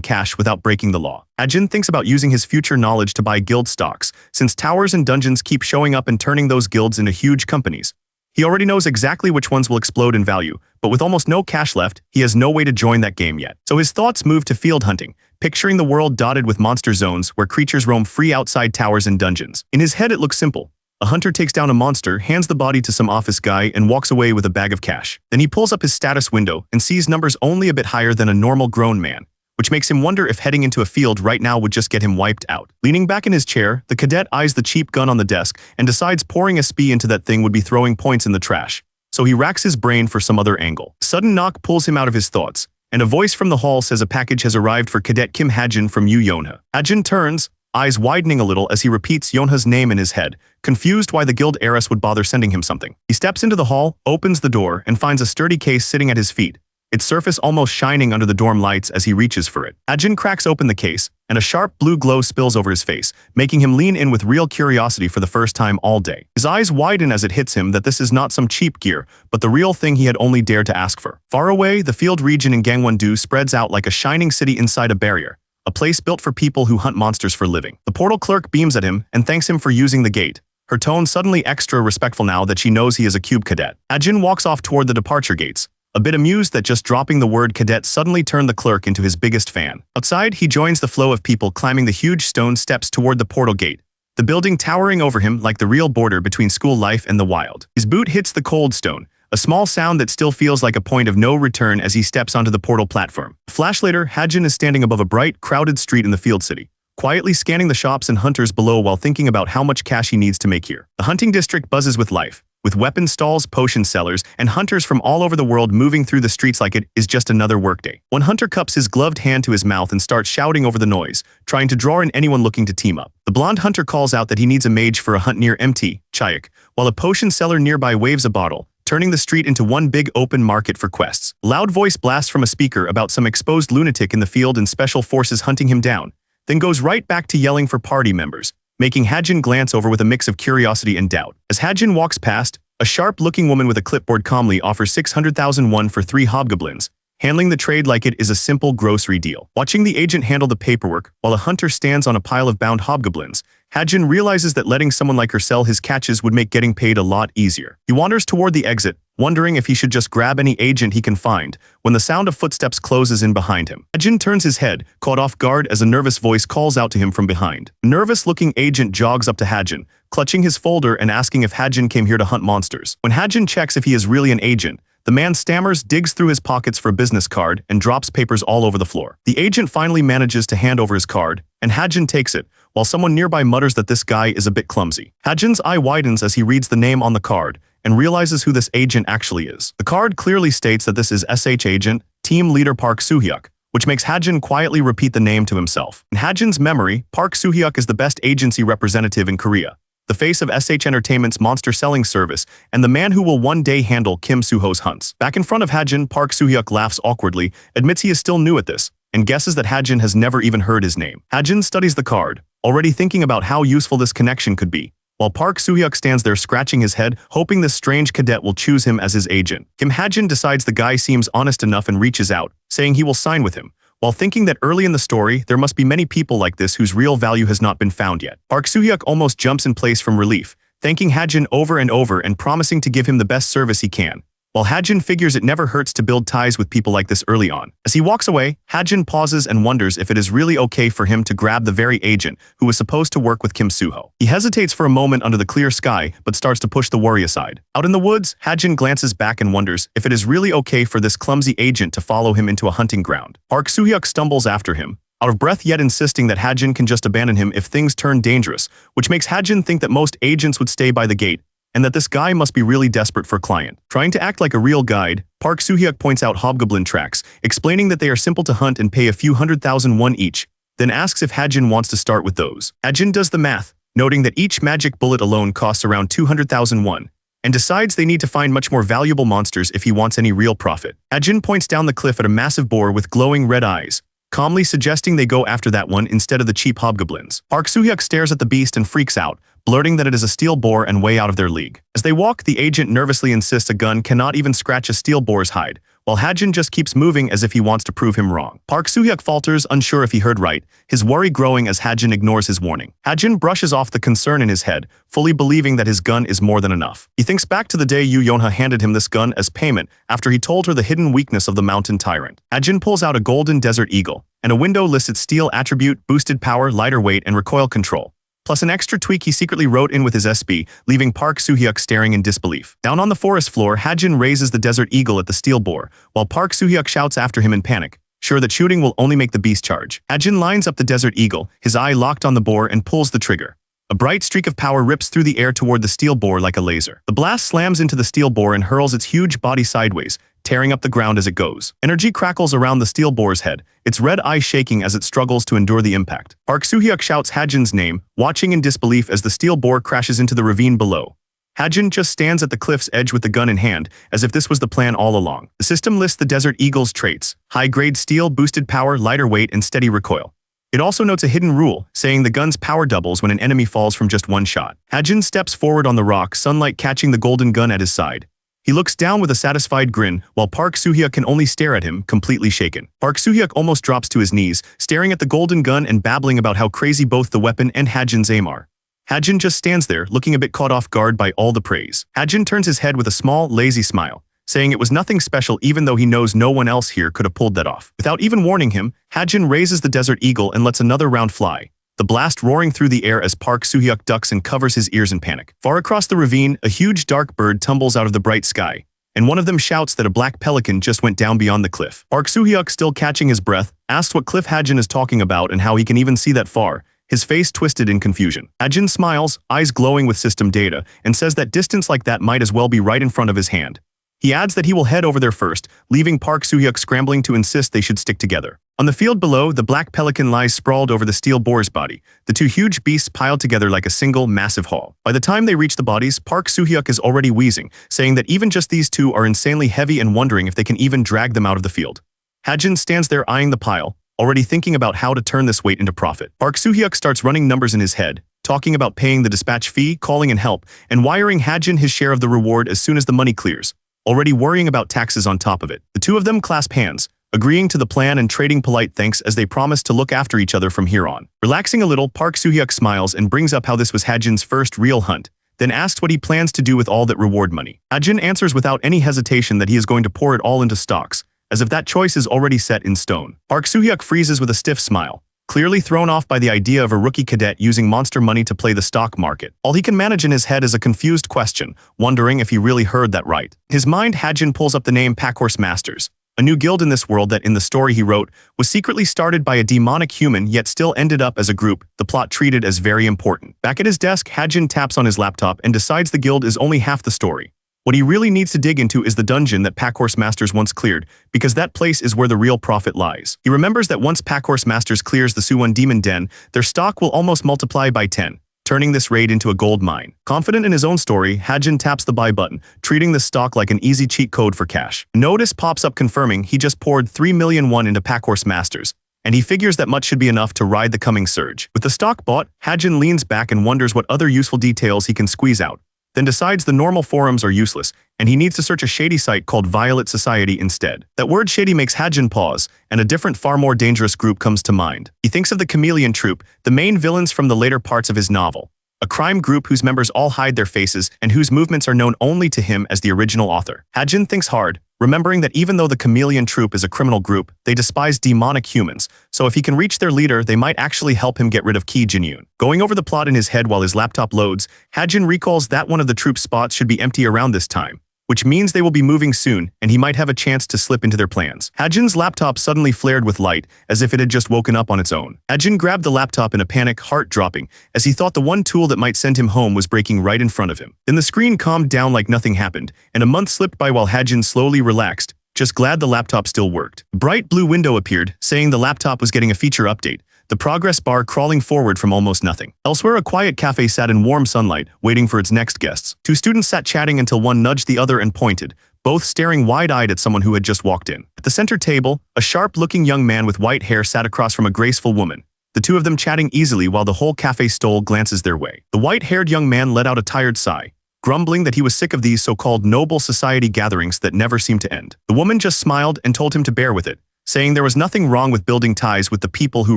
cash without breaking the law. Ha-jin thinks about using his future knowledge to buy guild stocks, since towers and dungeons keep showing up and turning those guilds into huge companies. He already knows exactly which ones will explode in value, but with almost no cash left, he has no way to join that game yet. So his thoughts moved to field hunting, picturing the world dotted with monster zones where creatures roam free outside towers and dungeons. In his head it looks simple. A hunter takes down a monster, hands the body to some office guy, and walks away with a bag of cash. Then he pulls up his status window and sees numbers only a bit higher than a normal grown man, which makes him wonder if heading into a field right now would just get him wiped out. Leaning back in his chair, the cadet eyes the cheap gun on the desk and decides pouring a SP into that thing would be throwing points in the trash. So he racks his brain for some other angle. A sudden knock pulls him out of his thoughts, and a voice from the hall says a package has arrived for Cadet Kim Ha-jin from Yoo Yeonha. Ha-jin turns, eyes widening a little as he repeats Yeonha's name in his head, confused why the guild heiress would bother sending him something. He steps into the hall, opens the door, and finds a sturdy case sitting at his feet, its surface almost shining under the dorm lights as he reaches for it. Ha-jin cracks open the case, and a sharp blue glow spills over his face, making him lean in with real curiosity for the first time all day. His eyes widen as it hits him that this is not some cheap gear, but the real thing he had only dared to ask for. Far away, the field region in Gangwon-do spreads out like a shining city inside a barrier, a place built for people who hunt monsters for a living. The portal clerk beams at him and thanks him for using the gate, her tone suddenly extra respectful now that she knows he is a cube cadet. Hajin walks off toward the departure gates, a bit amused that just dropping the word cadet suddenly turned the clerk into his biggest fan. Outside, he joins the flow of people climbing the huge stone steps toward the portal gate, the building towering over him like the real border between school life and the wild. His boot hits the cold stone, a small sound that still feels like a point of no return as he steps onto the portal platform. A flash later, Hajin is standing above a bright, crowded street in the field city, quietly scanning the shops and hunters below while thinking about how much cash he needs to make here. The hunting district buzzes with life, with weapon stalls, potion sellers, and hunters from all over the world moving through the streets like it is just another workday. One hunter cups his gloved hand to his mouth and starts shouting over the noise, trying to draw in anyone looking to team up. The blonde hunter calls out that he needs a mage for a hunt near Mt. Chayak, while a potion seller nearby waves a bottle, turning the street into one big open market for quests. A loud voice blasts from a speaker about some exposed lunatic in the field and special forces hunting him down, then goes right back to yelling for party members, making Hajin glance over with a mix of curiosity and doubt. As Hajin walks past, a sharp-looking woman with a clipboard calmly offers 600,000 won for 3 hobgoblins, handling the trade like it is a simple grocery deal. Watching the agent handle the paperwork while a hunter stands on a pile of bound hobgoblins, Hajin realizes that letting someone like her sell his catches would make getting paid a lot easier. He wanders toward the exit, wondering if he should just grab any agent he can find, when the sound of footsteps closes in behind him. Hajin turns his head, caught off guard as a nervous voice calls out to him from behind. A nervous-looking agent jogs up to Hajin, clutching his folder and asking if Hajin came here to hunt monsters. When Hajin checks if he is really an agent, the man stammers, digs through his pockets for a business card, and drops papers all over the floor. The agent finally manages to hand over his card, and Hajin takes it, while someone nearby mutters that this guy is a bit clumsy. Hajin's eye widens as he reads the name on the card, and realizes who this agent actually is. The card clearly states that this is SH Agent, Team Leader Park Soo-hyuk, which makes Hajin quietly repeat the name to himself. In Hajin's memory, Park Soo-hyuk is the best agency representative in Korea, the face of SH Entertainment's monster selling service, and the man who will one day handle Kim Soo-ho's hunts. Back in front of Hajin, Park Soo-hyuk laughs awkwardly, admits he is still new at this, and guesses that Hajin has never even heard his name. Hajin studies the card, already thinking about how useful this connection could be, while Park Soo-hyuk stands there scratching his head, hoping this strange cadet will choose him as his agent. Kim Hajin decides the guy seems honest enough and reaches out, saying he will sign with him, while thinking that early in the story, there must be many people like this whose real value has not been found yet. Park Soo-hyuk almost jumps in place from relief, thanking Hajin over and over and promising to give him the best service he can, while Hajin figures it never hurts to build ties with people like this early on. As he walks away, Hajin pauses and wonders if it is really okay for him to grab the very agent who was supposed to work with Kim Soo-ho. He hesitates for a moment under the clear sky, but starts to push the worry aside. Out in the woods, Hajin glances back and wonders if it is really okay for this clumsy agent to follow him into a hunting ground. Park Soo-hyuk stumbles after him, out of breath yet insisting that Hajin can just abandon him if things turn dangerous, which makes Hajin think that most agents would stay by the gate, and that this guy must be really desperate for a client. Trying to act like a real guide, Park Soo-hyuk points out hobgoblin tracks, explaining that they are simple to hunt and pay a few 100,000 won each, then asks if Hajin wants to start with those. Hajin does the math, noting that each magic bullet alone costs around 200,000 won, and decides they need to find much more valuable monsters if he wants any real profit. Hajin points down the cliff at a massive boar with glowing red eyes, calmly suggesting they go after that one instead of the cheap hobgoblins. Park Soo-hyuk stares at the beast and freaks out, blurting that it is a steel boar and way out of their league. As they walk, the agent nervously insists a gun cannot even scratch a steel boar's hide, while Hajin just keeps moving as if he wants to prove him wrong. Park Soo-hyuk falters, unsure if he heard right, his worry growing as Hajin ignores his warning. Hajin brushes off the concern in his head, fully believing that his gun is more than enough. He thinks back to the day Yoo Yonha handed him this gun as payment after he told her the hidden weakness of the mountain tyrant. Hajin pulls out a golden desert eagle, and a window lists its steel attribute, boosted power, lighter weight, and recoil control, plus an extra tweak he secretly wrote in with his SB, leaving Park Soo-hyuk staring in disbelief. Down on the forest floor, Hajin raises the desert eagle at the steel boar, while Park Soo-hyuk shouts after him in panic, sure that shooting will only make the beast charge. Hajin lines up the desert eagle, his eye locked on the boar, and pulls the trigger. A bright streak of power rips through the air toward the steel boar like a laser. The blast slams into the steel boar and hurls its huge body sideways, tearing up the ground as it goes. Energy crackles around the steel boar's head, its red eye shaking as it struggles to endure the impact. Park Soo-hyuk shouts Hajin's name, watching in disbelief as the steel boar crashes into the ravine below. Hajin just stands at the cliff's edge with the gun in hand, as if this was the plan all along. The system lists the Desert Eagle's traits: high-grade steel, boosted power, lighter weight, and steady recoil. It also notes a hidden rule, saying the gun's power doubles when an enemy falls from just one shot. Hajin steps forward on the rock, sunlight catching the golden gun at his side, He looks down with a satisfied grin, while Park Soo-hyuk can only stare at him, completely shaken. Park Soo-hyuk almost drops to his knees, staring at the golden gun and babbling about how crazy both the weapon and Hajin's aim are. Hajin just stands there, looking a bit caught off guard by all the praise. Hajin turns his head with a small, lazy smile, saying it was nothing special even though he knows no one else here could have pulled that off. Without even warning him, Hajin raises the Desert Eagle and lets another round fly, the blast roaring through the air as Park Soo-hyuk ducks and covers his ears in panic. Far across the ravine, a huge dark bird tumbles out of the bright sky, and one of them shouts that a black pelican just went down beyond the cliff. Park Soo-hyuk, still catching his breath, asks what cliff Hajin is talking about and how he can even see that far, his face twisted in confusion. Hajin smiles, eyes glowing with system data, and says that distance like that might as well be right in front of his hand. He adds that he will head over there first, leaving Park Soo-hyuk scrambling to insist they should stick together. On the field below, the black pelican lies sprawled over the steel boar's body, the two huge beasts piled together like a single, massive haul. By the time they reach the bodies, Park Soo-hyuk is already wheezing, saying that even just these two are insanely heavy and wondering if they can even drag them out of the field. Hajin stands there eyeing the pile, already thinking about how to turn this weight into profit. Park Soo-hyuk starts running numbers in his head, talking about paying the dispatch fee, calling in help, and wiring Hajin his share of the reward as soon as the money clears, already worrying about taxes on top of it. The two of them clasp hands, agreeing to the plan and trading polite thanks as they promise to look after each other from here on. Relaxing a little, Park Soo-hyuk smiles and brings up how this was Hajin's first real hunt, then asks what he plans to do with all that reward money. Hajin answers without any hesitation that he is going to pour it all into stocks, as if that choice is already set in stone. Park Soo-hyuk freezes with a stiff smile, clearly thrown off by the idea of a rookie cadet using monster money to play the stock market. All he can manage in his head is a confused question, wondering if he really heard that right. In his mind, Hajin pulls up the name Packhorse Masters, a new guild in this world that, in the story he wrote, was secretly started by a demonic human yet still ended up as a group the plot treated as very important. Back at his desk, Hajin taps on his laptop and decides the guild is only half the story. What he really needs to dig into is the dungeon that Packhorse Masters once cleared, because that place is where the real profit lies. He remembers that once Packhorse Masters clears the Suwon Demon Den, their stock will almost multiply by 10. Turning this raid into a gold mine. Confident in his own story, Hajin taps the buy button, treating the stock like an easy cheat code for cash. Notice pops up confirming he just poured 3 million won into Packhorse Masters, and he figures that much should be enough to ride the coming surge. With the stock bought, Hajin leans back and wonders what other useful details he can squeeze out, then decides the normal forums are useless, and he needs to search a shady site called Violet Society instead. That word shady makes Hajin pause, and a different, far more dangerous group comes to mind. He thinks of the Chameleon Troupe, the main villains from the later parts of his novel, a crime group whose members all hide their faces and whose movements are known only to him as the original author. Hajin thinks hard, remembering that even though the Chameleon Troupe is a criminal group, they despise demonic humans, so if he can reach their leader, they might actually help him get rid of Ki Jin-yoon. Going over the plot in his head while his laptop loads, Hajin recalls that one of the troupe's spots should be empty around this time, which means they will be moving soon, and he might have a chance to slip into their plans. Hajin's laptop suddenly flared with light, as if it had just woken up on its own. Hajin grabbed the laptop in a panic, heart dropping, as he thought the one tool that might send him home was breaking right in front of him. Then the screen calmed down like nothing happened, and a month slipped by while Hajin slowly relaxed, just glad the laptop still worked. A bright blue window appeared, saying the laptop was getting a feature update, the progress bar crawling forward from almost nothing. Elsewhere, a quiet cafe sat in warm sunlight, waiting for its next guests. Two students sat chatting until one nudged the other and pointed, both staring wide-eyed at someone who had just walked in. At the center table, a sharp-looking young man with white hair sat across from a graceful woman, the two of them chatting easily while the whole cafe stole glances their way. The white-haired young man let out a tired sigh, grumbling that he was sick of these so-called noble society gatherings that never seemed to end. The woman just smiled and told him to bear with it, saying there was nothing wrong with building ties with the people who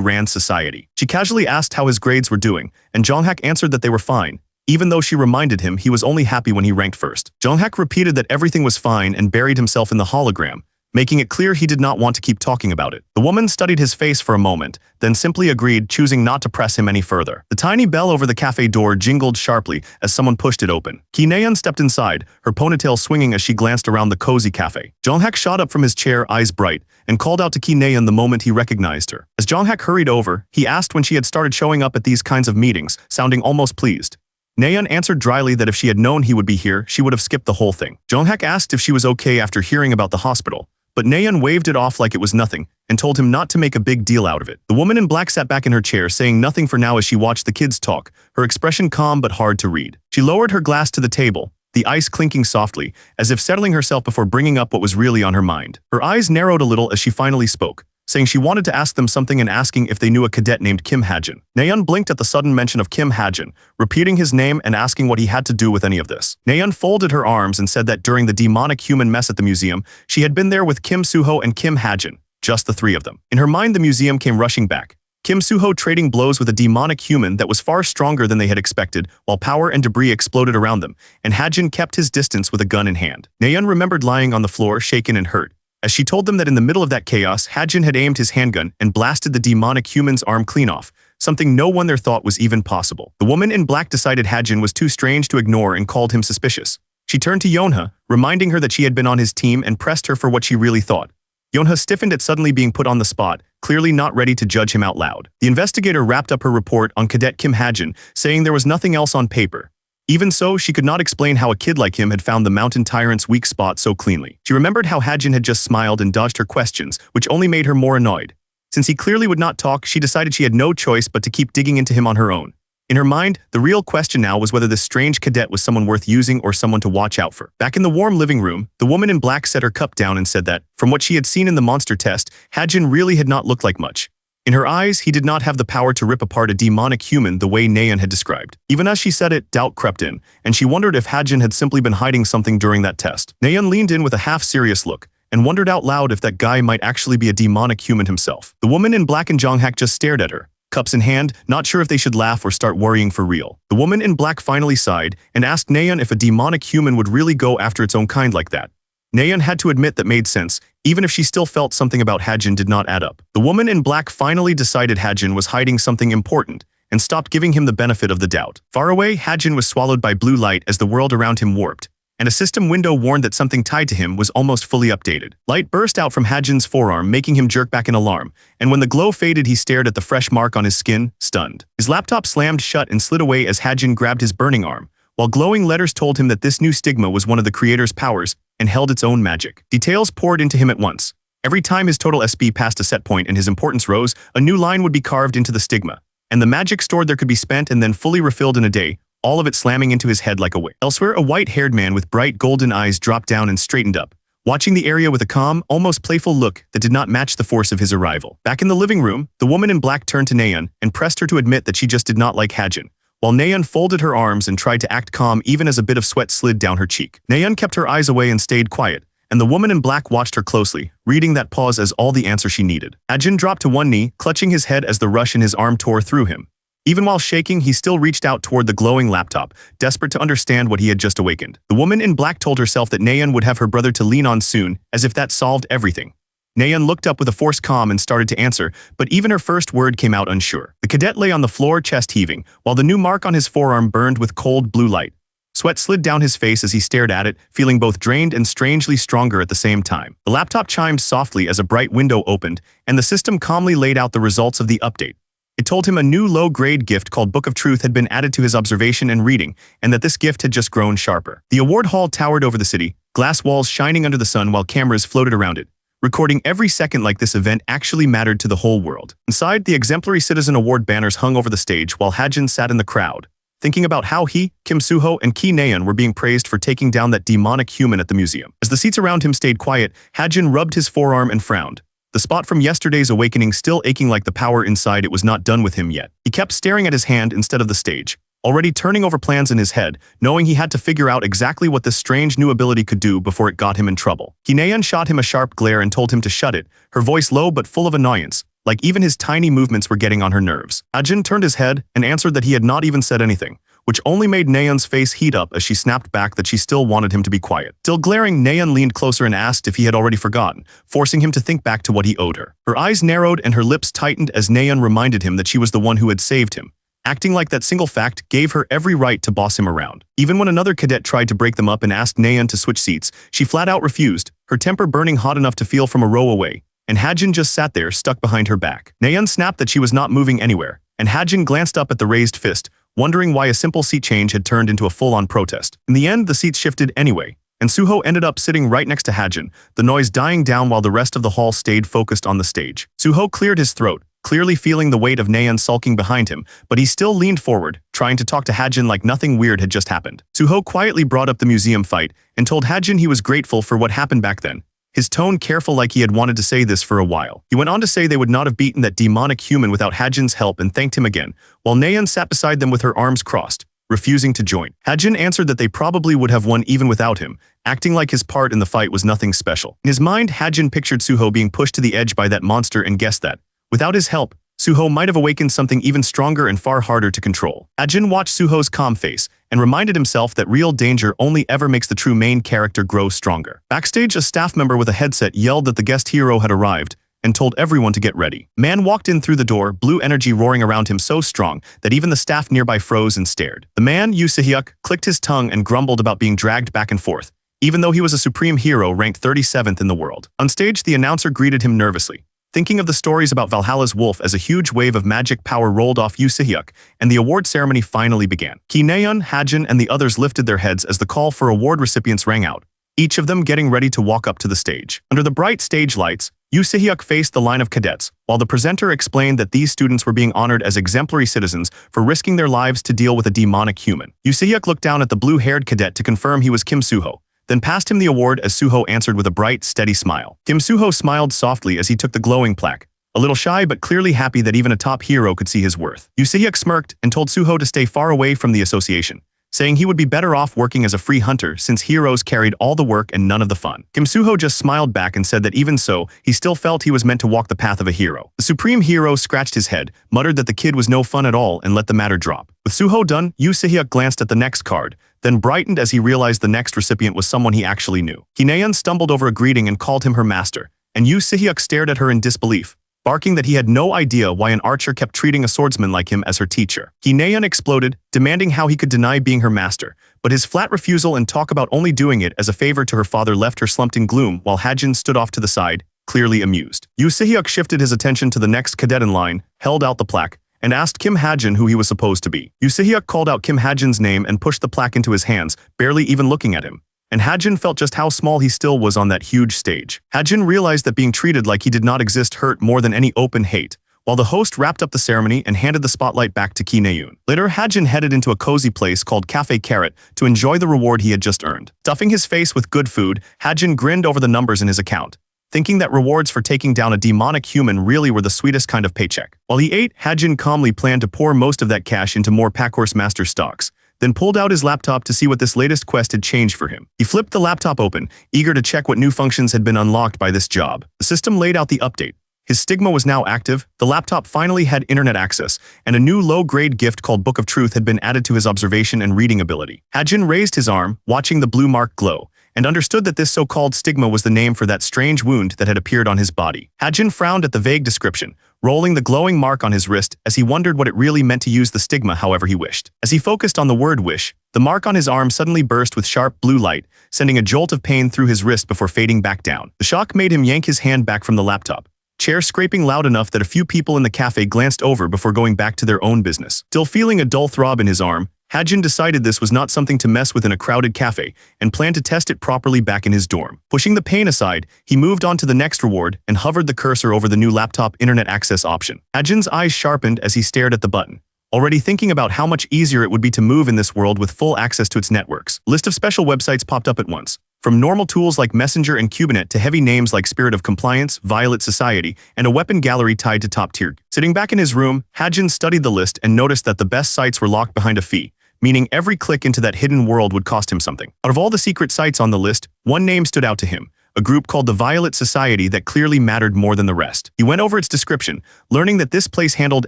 ran society. She casually asked how his grades were doing, and Jonghak answered that they were fine, even though she reminded him he was only happy when he ranked first. Jonghak repeated that everything was fine and buried himself in the hologram, making it clear he did not want to keep talking about it. The woman studied his face for a moment, then simply agreed, choosing not to press him any further. The tiny bell over the cafe door jingled sharply as someone pushed it open. Ki Naeun stepped inside, her ponytail swinging as she glanced around the cozy cafe. Jonghak shot up from his chair, eyes bright, and called out to Ki Naeun the moment he recognized her. As Jonghak hurried over, he asked when she had started showing up at these kinds of meetings, sounding almost pleased. Naeun answered dryly that if she had known he would be here, she would have skipped the whole thing. Jonghak asked if she was okay after hearing about the hospital, but Naeun waved it off like it was nothing and told him not to make a big deal out of it. The woman in black sat back in her chair, saying nothing for now as she watched the kids talk, her expression calm but hard to read. She lowered her glass to the table, the ice clinking softly, as if settling herself before bringing up what was really on her mind. Her eyes narrowed a little as she finally spoke, saying she wanted to ask them something and asking if they knew a cadet named Kim Hajin. Nayeon blinked at the sudden mention of Kim Hajin, repeating his name and asking what he had to do with any of this. Nayeon folded her arms and said that during the demonic human mess at the museum, she had been there with Kim Suho and Kim Hajin, just the three of them. In her mind, the museum came rushing back. Kim Suho trading blows with a demonic human that was far stronger than they had expected, while power and debris exploded around them, and Hajin kept his distance with a gun in hand. Nayeon remembered lying on the floor, shaken and hurt, as she told them that in the middle of that chaos, Hajin had aimed his handgun and blasted the demonic human's arm clean off, something no one there thought was even possible. The woman in black decided Hajin was too strange to ignore and called him suspicious. She turned to Yonha, reminding her that she had been on his team and pressed her for what she really thought. Yonha stiffened at suddenly being put on the spot, clearly not ready to judge him out loud. The investigator wrapped up her report on Cadet Kim Hajin, saying there was nothing else on paper. Even so, she could not explain how a kid like him had found the mountain tyrant's weak spot so cleanly. She remembered how Hajin had just smiled and dodged her questions, which only made her more annoyed. Since he clearly would not talk, she decided she had no choice but to keep digging into him on her own. In her mind, the real question now was whether this strange cadet was someone worth using or someone to watch out for. Back in the warm living room, the woman in black set her cup down and said that, from what she had seen in the monster test, Hajin really had not looked like much. In her eyes, he did not have the power to rip apart a demonic human the way Nayeon had described. Even as she said it, doubt crept in, and she wondered if Hajin had simply been hiding something during that test. Nayeon leaned in with a half-serious look, and wondered out loud if that guy might actually be a demonic human himself. The woman in black and Jonghak just stared at her, cups in hand, not sure if they should laugh or start worrying for real. The woman in black finally sighed and asked Nayeon if a demonic human would really go after its own kind like that. Nayeon had to admit that made sense, even if she still felt something about Hajin did not add up. The woman in black finally decided Hajin was hiding something important and stopped giving him the benefit of the doubt. Far away, Hajin was swallowed by blue light as the world around him warped, and a system window warned that something tied to him was almost fully updated. Light burst out from Hajin's forearm, making him jerk back in alarm, and when the glow faded, he stared at the fresh mark on his skin, stunned. His laptop slammed shut and slid away as Hajin grabbed his burning arm, while glowing letters told him that this new stigma was one of the creator's powers and held its own magic. Details poured into him at once. Every time his total SP passed a set point and his importance rose, a new line would be carved into the stigma, and the magic stored there could be spent and then fully refilled in a day, all of it slamming into his head like a weight. Elsewhere, a white-haired man with bright golden eyes dropped down and straightened up, watching the area with a calm, almost playful look that did not match the force of his arrival. Back in the living room, the woman in black turned to Nayeon and pressed her to admit that she just did not like Hajin, while Nayeon folded her arms and tried to act calm even as a bit of sweat slid down her cheek. Nayeon kept her eyes away and stayed quiet, and the woman in black watched her closely, reading that pause as all the answer she needed. Hajin dropped to one knee, clutching his head as the rush in his arm tore through him. Even while shaking, he still reached out toward the glowing laptop, desperate to understand what he had just awakened. The woman in black told herself that Nayeon would have her brother to lean on soon, as if that solved everything. Nayeon looked up with a forced calm and started to answer, but even her first word came out unsure. The cadet lay on the floor, chest heaving, while the new mark on his forearm burned with cold blue light. Sweat slid down his face as he stared at it, feeling both drained and strangely stronger at the same time. The laptop chimed softly as a bright window opened, and the system calmly laid out the results of the update. It told him a new low-grade gift called Book of Truth had been added to his observation and reading, and that this gift had just grown sharper. The award hall towered over the city, glass walls shining under the sun while cameras floated around it, recording every second like this event actually mattered to the whole world. Inside, the Exemplary Citizen Award banners hung over the stage while Hajin sat in the crowd, thinking about how he, Kim Suho, and Ki Nayeon were being praised for taking down that demonic human at the museum. As the seats around him stayed quiet, Hajin rubbed his forearm and frowned, the spot from yesterday's awakening still aching like the power inside it was not done with him yet. He kept staring at his hand instead of the stage, already turning over plans in his head, knowing he had to figure out exactly what this strange new ability could do before it got him in trouble. Ki Nayeon shot him a sharp glare and told him to shut it, her voice low but full of annoyance, like even his tiny movements were getting on her nerves. Hajin turned his head and answered that he had not even said anything, which only made Nayeon's face heat up as she snapped back that she still wanted him to be quiet. Still glaring, Nayeon leaned closer and asked if he had already forgotten, forcing him to think back to what he owed her. Her eyes narrowed and her lips tightened as Nayeon reminded him that she was the one who had saved him, acting like that single fact gave her every right to boss him around. Even when another cadet tried to break them up and asked Nayeon to switch seats, she flat out refused, her temper burning hot enough to feel from a row away, and Hajin just sat there, stuck behind her back. Nayeon snapped that she was not moving anywhere, and Hajin glanced up at the raised fist, wondering why a simple seat change had turned into a full-on protest. In the end, the seats shifted anyway, and Suho ended up sitting right next to Hajin, the noise dying down while the rest of the hall stayed focused on the stage. Suho cleared his throat, clearly feeling the weight of Nayeon sulking behind him, but he still leaned forward, trying to talk to Hajin like nothing weird had just happened. Suho quietly brought up the museum fight and told Hajin he was grateful for what happened back then. his tone careful like he had wanted to say this for a while. He went on to say they would not have beaten that demonic human without Hajin's help and thanked him again, while Nayeon sat beside them with her arms crossed, refusing to join. Hajin answered that they probably would have won even without him, acting like his part in the fight was nothing special. In his mind, Hajin pictured Suho being pushed to the edge by that monster and guessed that, without his help, Suho might have awakened something even stronger and far harder to control. Hajin watched Suho's calm face and reminded himself that real danger only ever makes the true main character grow stronger. Backstage, a staff member with a headset yelled that the guest hero had arrived and told everyone to get ready. Man walked in through the door, blue energy roaring around him so strong that even the staff nearby froze and stared. The man, Yoo Se-hyuk, clicked his tongue and grumbled about being dragged back and forth, even though he was a supreme hero ranked 37th in the world. On stage, the announcer greeted him nervously, thinking of the stories about Valhalla's wolf as a huge wave of magic power rolled off Yoo Se-hyuk, and the award ceremony finally began. Ki Nayeon, Hajin, and the others lifted their heads as the call for award recipients rang out, each of them getting ready to walk up to the stage. Under the bright stage lights, Yoo Se-hyuk faced the line of cadets, while the presenter explained that these students were being honored as exemplary citizens for risking their lives to deal with a demonic human. Yoo Se-hyuk looked down at the blue-haired cadet to confirm he was Kim Suho, then passed him the award as Suho answered with a bright, steady smile. Kim Suho smiled softly as he took the glowing plaque, a little shy but clearly happy that even a top hero could see his worth. Yoo Se-hyuk smirked and told Suho to stay far away from the association, saying he would be better off working as a free hunter since heroes carried all the work and none of the fun. Kim Suho just smiled back and said that even so, he still felt he was meant to walk the path of a hero. The supreme hero scratched his head, muttered that the kid was no fun at all, and let the matter drop. With Suho done, Yoo Se-hyuk glanced at the next card, then brightened as he realized the next recipient was someone he actually knew. Ki Nayeon stumbled over a greeting and called him her master, and Yoo Se-hyuk stared at her in disbelief, barking that he had no idea why an archer kept treating a swordsman like him as her teacher. Ki Nayeon exploded, demanding how he could deny being her master, but his flat refusal and talk about only doing it as a favor to her father left her slumped in gloom while Hajin stood off to the side, clearly amused. Yoo Se-hyuk shifted his attention to the next cadet in line, held out the plaque, and asked Kim Hajin who he was supposed to be. Yoo Se-hyuk called out Kim Hajin's name and pushed the plaque into his hands, barely even looking at him, and Hajin felt just how small he still was on that huge stage. Hajin realized that being treated like he did not exist hurt more than any open hate, while the host wrapped up the ceremony and handed the spotlight back to Ki Nayeon. Later, Hajin headed into a cozy place called Cafe Carrot to enjoy the reward he had just earned. Stuffing his face with good food, Hajin grinned over the numbers in his account, thinking that rewards for taking down a demonic human really were the sweetest kind of paycheck. While he ate, Hajin calmly planned to pour most of that cash into more Packhorse Master stocks, then pulled out his laptop to see what this latest quest had changed for him. He flipped the laptop open, eager to check what new functions had been unlocked by this job. The system laid out the update. His stigma was now active, the laptop finally had internet access, and a new low-grade gift called Book of Truth had been added to his observation and reading ability. Hajin raised his arm, watching the blue mark glow, and understood that this so-called stigma was the name for that strange wound that had appeared on his body. Hajin frowned at the vague description, rolling the glowing mark on his wrist as he wondered what it really meant to use the stigma however he wished. As he focused on the word wish, the mark on his arm suddenly burst with sharp blue light, sending a jolt of pain through his wrist before fading back down. The shock made him yank his hand back from the laptop, chair scraping loud enough that a few people in the cafe glanced over before going back to their own business. Still feeling a dull throb in his arm, Hajin decided this was not something to mess with in a crowded cafe and planned to test it properly back in his dorm. Pushing the pain aside, he moved on to the next reward and hovered the cursor over the new laptop internet access option. Hajin's eyes sharpened as he stared at the button, already thinking about how much easier it would be to move in this world with full access to its networks. A list of special websites popped up at once, from normal tools like Messenger and Cubinet to heavy names like Spirit of Compliance, Violet Society, and a weapon gallery tied to top tier. Sitting back in his room, Hajin studied the list and noticed that the best sites were locked behind a fee, meaning every click into that hidden world would cost him something. Out of all the secret sites on the list, one name stood out to him, a group called the Violet Society that clearly mattered more than the rest. He went over its description, learning that this place handled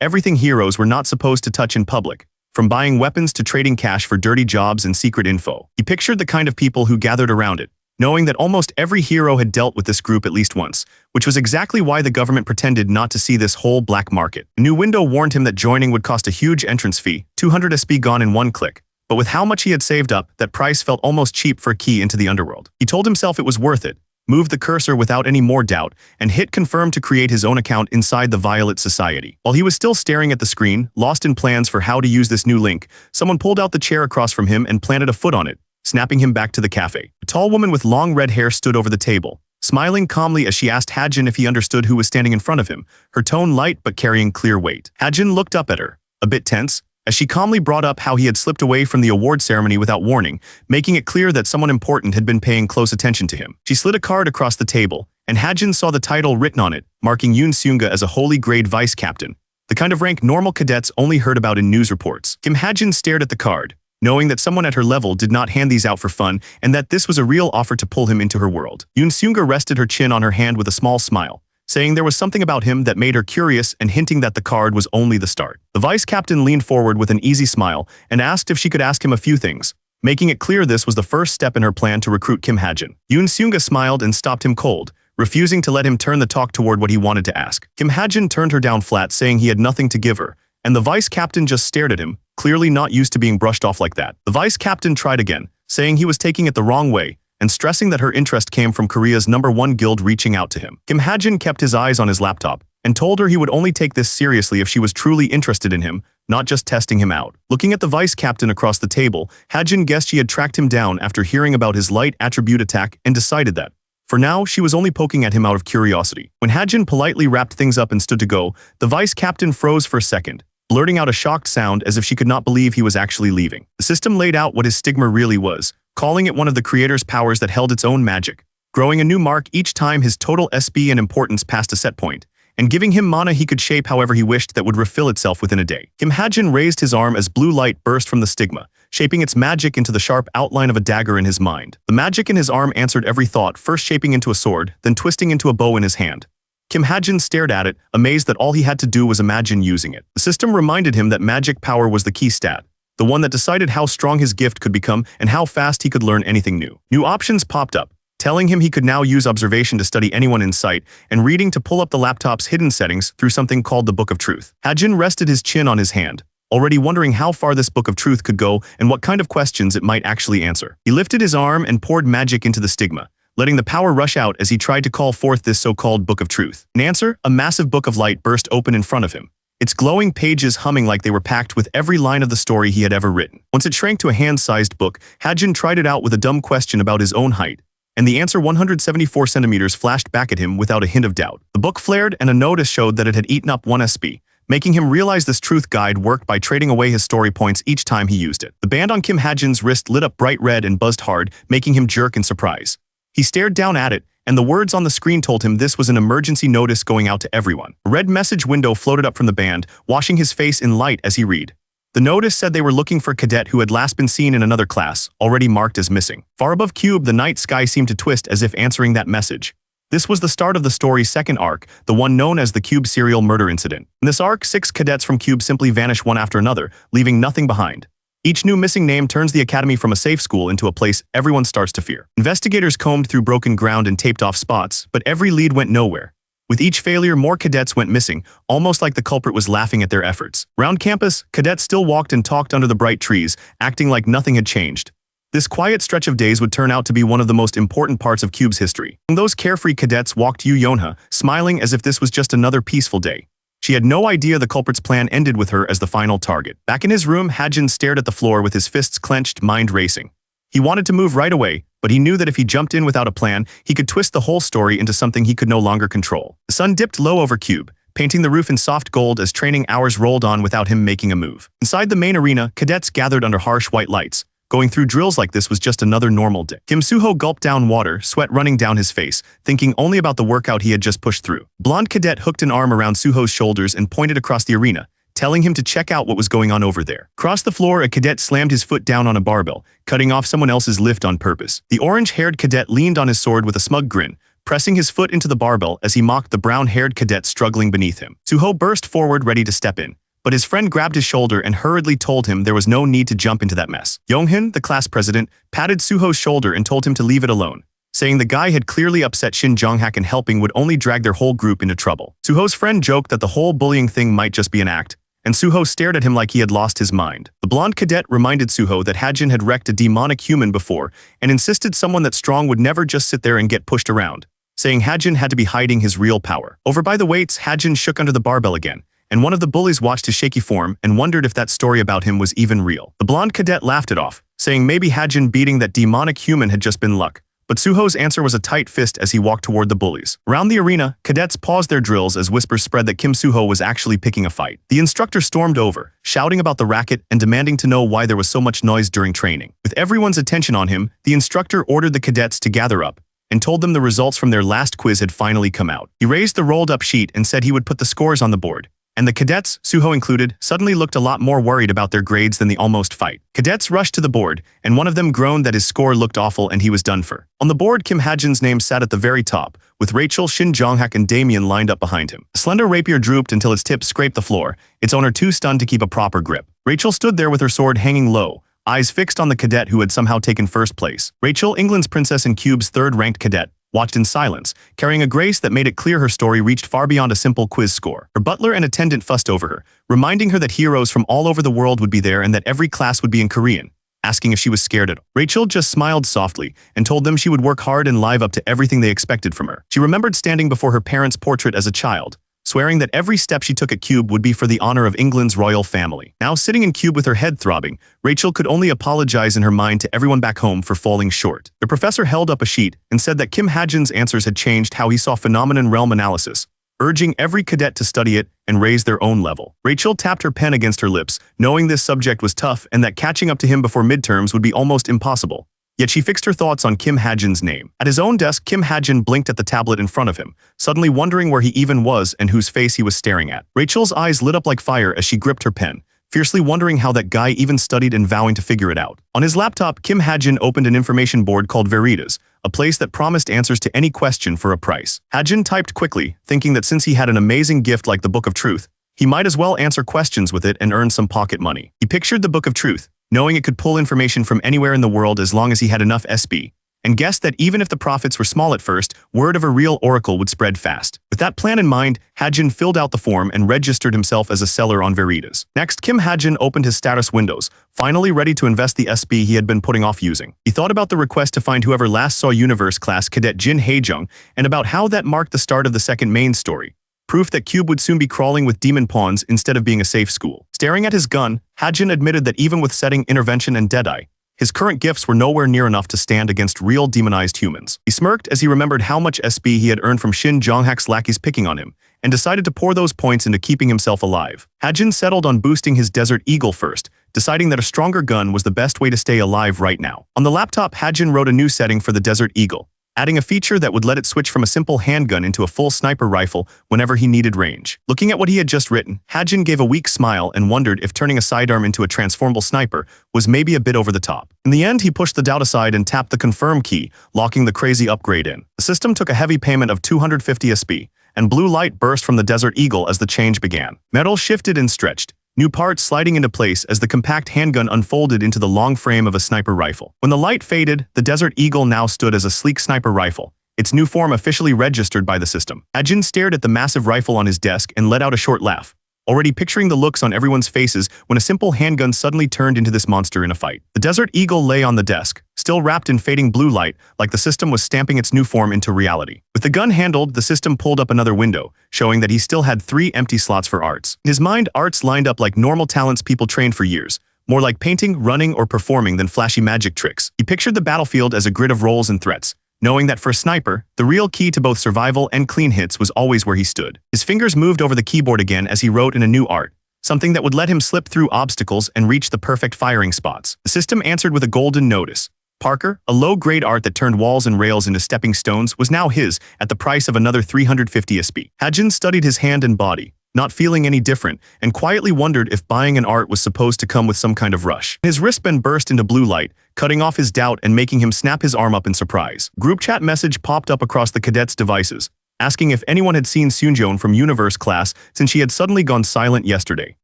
everything heroes were not supposed to touch in public, from buying weapons to trading cash for dirty jobs and secret info. He pictured the kind of people who gathered around it, knowing that almost every hero had dealt with this group at least once, which was exactly why the government pretended not to see this whole black market. A new window warned him that joining would cost a huge entrance fee, 200 SP gone in one click, but with how much he had saved up, that price felt almost cheap for a key into the underworld. He told himself it was worth it, moved the cursor without any more doubt, and hit confirm to create his own account inside the Violet Society. While he was still staring at the screen, lost in plans for how to use this new link, someone pulled out the chair across from him and planted a foot on it, snapping him back to the cafe. A tall woman with long red hair stood over the table, smiling calmly as she asked Hajin if he understood who was standing in front of him, her tone light but carrying clear weight. Hajin looked up at her, a bit tense, as she calmly brought up how he had slipped away from the award ceremony without warning, making it clear that someone important had been paying close attention to him. She slid a card across the table, and Hajin saw the title written on it, marking Yoon Seunga as a holy grade vice captain, the kind of rank normal cadets only heard about in news reports. Kim Hajin stared at the card, knowing that someone at her level did not hand these out for fun and that this was a real offer to pull him into her world. Yoon Seunga rested her chin on her hand with a small smile, saying there was something about him that made her curious and hinting that the card was only the start. The vice captain leaned forward with an easy smile and asked if she could ask him a few things, making it clear this was the first step in her plan to recruit Kim Hajin. Yoon Seunga smiled and stopped him cold, refusing to let him turn the talk toward what he wanted to ask. Kim Hajin turned her down flat, saying he had nothing to give her, and the vice captain just stared at him, clearly not used to being brushed off like that. The vice captain tried again, saying he was taking it the wrong way, and stressing that her interest came from Korea's #1 guild reaching out to him. Kim Hajin kept his eyes on his laptop, and told her he would only take this seriously if she was truly interested in him, not just testing him out. Looking at the vice captain across the table, Hajin guessed she had tracked him down after hearing about his light attribute attack and decided that, for now, she was only poking at him out of curiosity. When Hajin politely wrapped things up and stood to go, the vice captain froze for a second, blurting out a shocked sound as if she could not believe he was actually leaving. The system laid out what his stigma really was, calling it one of the creator's powers that held its own magic, growing a new mark each time his total SB and importance passed a set point, and giving him mana he could shape however he wished that would refill itself within a day. Kim Hajin raised his arm as blue light burst from the stigma, shaping its magic into the sharp outline of a dagger in his mind. The magic in his arm answered every thought, first shaping into a sword, then twisting into a bow in his hand. Kim Hajin stared at it, amazed that all he had to do was imagine using it. The system reminded him that magic power was the key stat, the one that decided how strong his gift could become and how fast he could learn anything new. New options popped up, telling him he could now use observation to study anyone in sight and reading to pull up the laptop's hidden settings through something called the Book of Truth. Hajin rested his chin on his hand, already wondering how far this Book of Truth could go and what kind of questions it might actually answer. He lifted his arm and poured magic into the stigma, letting the power rush out as he tried to call forth this so-called Book of Truth. In answer, a massive book of light burst open in front of him, its glowing pages humming like they were packed with every line of the story he had ever written. Once it shrank to a hand-sized book, Hajin tried it out with a dumb question about his own height, and the answer 174 centimeters flashed back at him without a hint of doubt. The book flared and a notice showed that it had eaten up 1 SB, making him realize this truth guide worked by trading away his story points each time he used it. The band on Kim Hajin's wrist lit up bright red and buzzed hard, making him jerk in surprise. He stared down at it, and the words on the screen told him this was an emergency notice going out to everyone. A red message window floated up from the band, washing his face in light as he read. The notice said they were looking for a cadet who had last been seen in another class, already marked as missing. Far above Cube, the night sky seemed to twist as if answering that message. This was the start of the story's second arc, the one known as the Cube serial murder incident. In this arc, 6 cadets from Cube simply vanish one after another, leaving nothing behind. Each new missing name turns the academy from a safe school into a place everyone starts to fear. Investigators combed through broken ground and taped off spots, but every lead went nowhere. With each failure, more cadets went missing, almost like the culprit was laughing at their efforts. Around campus, cadets still walked and talked under the bright trees, acting like nothing had changed. This quiet stretch of days would turn out to be one of the most important parts of Cube's history. Among those carefree cadets walked Yu Yonha, smiling as if this was just another peaceful day. She had no idea the culprit's plan ended with her as the final target. Back in his room, Hajin stared at the floor with his fists clenched, mind racing. He wanted to move right away, but he knew that if he jumped in without a plan, he could twist the whole story into something he could no longer control. The sun dipped low over Cube, painting the roof in soft gold as training hours rolled on without him making a move. Inside the main arena, cadets gathered under harsh white lights. Going through drills like this was just another normal day. Kim Suho gulped down water, sweat running down his face, thinking only about the workout he had just pushed through. Blonde cadet hooked an arm around Suho's shoulders and pointed across the arena, telling him to check out what was going on over there. Across the floor, a cadet slammed his foot down on a barbell, cutting off someone else's lift on purpose. The orange-haired cadet leaned on his sword with a smug grin, pressing his foot into the barbell as he mocked the brown-haired cadet struggling beneath him. Suho burst forward ready to step in, but his friend grabbed his shoulder and hurriedly told him there was no need to jump into that mess. Yonghyun, the class president, patted Suho's shoulder and told him to leave it alone, saying the guy had clearly upset Shin Jonghak and helping would only drag their whole group into trouble. Suho's friend joked that the whole bullying thing might just be an act, and Suho stared at him like he had lost his mind. The blonde cadet reminded Suho that Hajin had wrecked a demonic human before and insisted someone that strong would never just sit there and get pushed around, saying Hajin had to be hiding his real power. Over by the weights, Hajin shook under the barbell again, and one of the bullies watched his shaky form and wondered if that story about him was even real. The blonde cadet laughed it off, saying maybe Hajin beating that demonic human had just been luck, but Suho's answer was a tight fist as he walked toward the bullies. Around the arena, cadets paused their drills as whispers spread that Kim Suho was actually picking a fight. The instructor stormed over, shouting about the racket and demanding to know why there was so much noise during training. With everyone's attention on him, the instructor ordered the cadets to gather up and told them the results from their last quiz had finally come out. He raised the rolled-up sheet and said he would put the scores on the board. And the cadets, Suho included, suddenly looked a lot more worried about their grades than the almost fight. Cadets rushed to the board, and one of them groaned that his score looked awful and he was done for. On the board, Kim Hajin's name sat at the very top, with Rachel, Shin Jonghak, and Damien lined up behind him. A slender rapier drooped until its tip scraped the floor, its owner too stunned to keep a proper grip. Rachel stood there with her sword hanging low, eyes fixed on the cadet who had somehow taken first place. Rachel, England's princess and Cube's third-ranked cadet, watched in silence, carrying a grace that made it clear her story reached far beyond a simple quiz score. Her butler and attendant fussed over her, reminding her that heroes from all over the world would be there and that every class would be in Korean, asking if she was scared at all. Rachel just smiled softly and told them she would work hard and live up to everything they expected from her. She remembered standing before her parents' portrait as a child, swearing that every step she took at Cube would be for the honor of England's royal family. Now sitting in Cube with her head throbbing, Rachel could only apologize in her mind to everyone back home for falling short. The professor held up a sheet and said that Kim Hajin's answers had changed how he saw phenomenon realm analysis, urging every cadet to study it and raise their own level. Rachel tapped her pen against her lips, knowing this subject was tough and that catching up to him before midterms would be almost impossible. Yet she fixed her thoughts on Kim Hajin's name. At his own desk, Kim Hajin blinked at the tablet in front of him, suddenly wondering where he even was and whose face he was staring at. Rachel's eyes lit up like fire as she gripped her pen, fiercely wondering how that guy even studied and vowing to figure it out. On his laptop, Kim Hajin opened an information board called Veritas, a place that promised answers to any question for a price. Hajin typed quickly, thinking that since he had an amazing gift like the Book of Truth, he might as well answer questions with it and earn some pocket money. He pictured the Book of Truth, knowing it could pull information from anywhere in the world as long as he had enough SB, and guessed that even if the profits were small at first, word of a real oracle would spread fast. With that plan in mind, Hajin filled out the form and registered himself as a seller on Veritas. Next, Kim Hajin opened his status windows, finally ready to invest the SB he had been putting off using. He thought about the request to find whoever last saw Universe class cadet Jin Haejung and about how that marked the start of the second main story. Proof that Cube would soon be crawling with demon pawns instead of being a safe school. Staring at his gun, Hajin admitted that even with setting intervention and Deadeye, his current gifts were nowhere near enough to stand against real demonized humans. He smirked as he remembered how much SB he had earned from Shin Jonghak's lackeys picking on him, and decided to pour those points into keeping himself alive. Hajin settled on boosting his Desert Eagle first, deciding that a stronger gun was the best way to stay alive right now. On the laptop, Hajin wrote a new setting for the Desert Eagle, adding a feature that would let it switch from a simple handgun into a full sniper rifle whenever he needed range. Looking at what he had just written, Hajin gave a weak smile and wondered if turning a sidearm into a transformable sniper was maybe a bit over the top. In the end, he pushed the doubt aside and tapped the confirm key, locking the crazy upgrade in. The system took a heavy payment of 250 SB, and blue light burst from the Desert Eagle as the change began. Metal shifted and stretched, new parts sliding into place as the compact handgun unfolded into the long frame of a sniper rifle. When the light faded, the Desert Eagle now stood as a sleek sniper rifle, its new form officially registered by the system. Hajin stared at the massive rifle on his desk and let out a short laugh, already picturing the looks on everyone's faces when a simple handgun suddenly turned into this monster in a fight. The Desert Eagle lay on the desk, still wrapped in fading blue light, like the system was stamping its new form into reality. With the gun handled, the system pulled up another window, showing that he still had 3 empty slots for arts. In his mind, arts lined up like normal talents people trained for years, more like painting, running, or performing than flashy magic tricks. He pictured the battlefield as a grid of roles and threats, knowing that for a sniper, the real key to both survival and clean hits was always where he stood. His fingers moved over the keyboard again as he wrote in a new art, something that would let him slip through obstacles and reach the perfect firing spots. The system answered with a golden notice. Parker, a low-grade art that turned walls and rails into stepping stones, was now his at the price of another 350 SB. Hajin studied his hand and body, not feeling any different, and quietly wondered if buying an art was supposed to come with some kind of rush. His wristband burst into blue light, cutting off his doubt and making him snap his arm up in surprise. Group chat message popped up across the cadets' devices, asking if anyone had seen Soonjoon from Universe class since she had suddenly gone silent yesterday.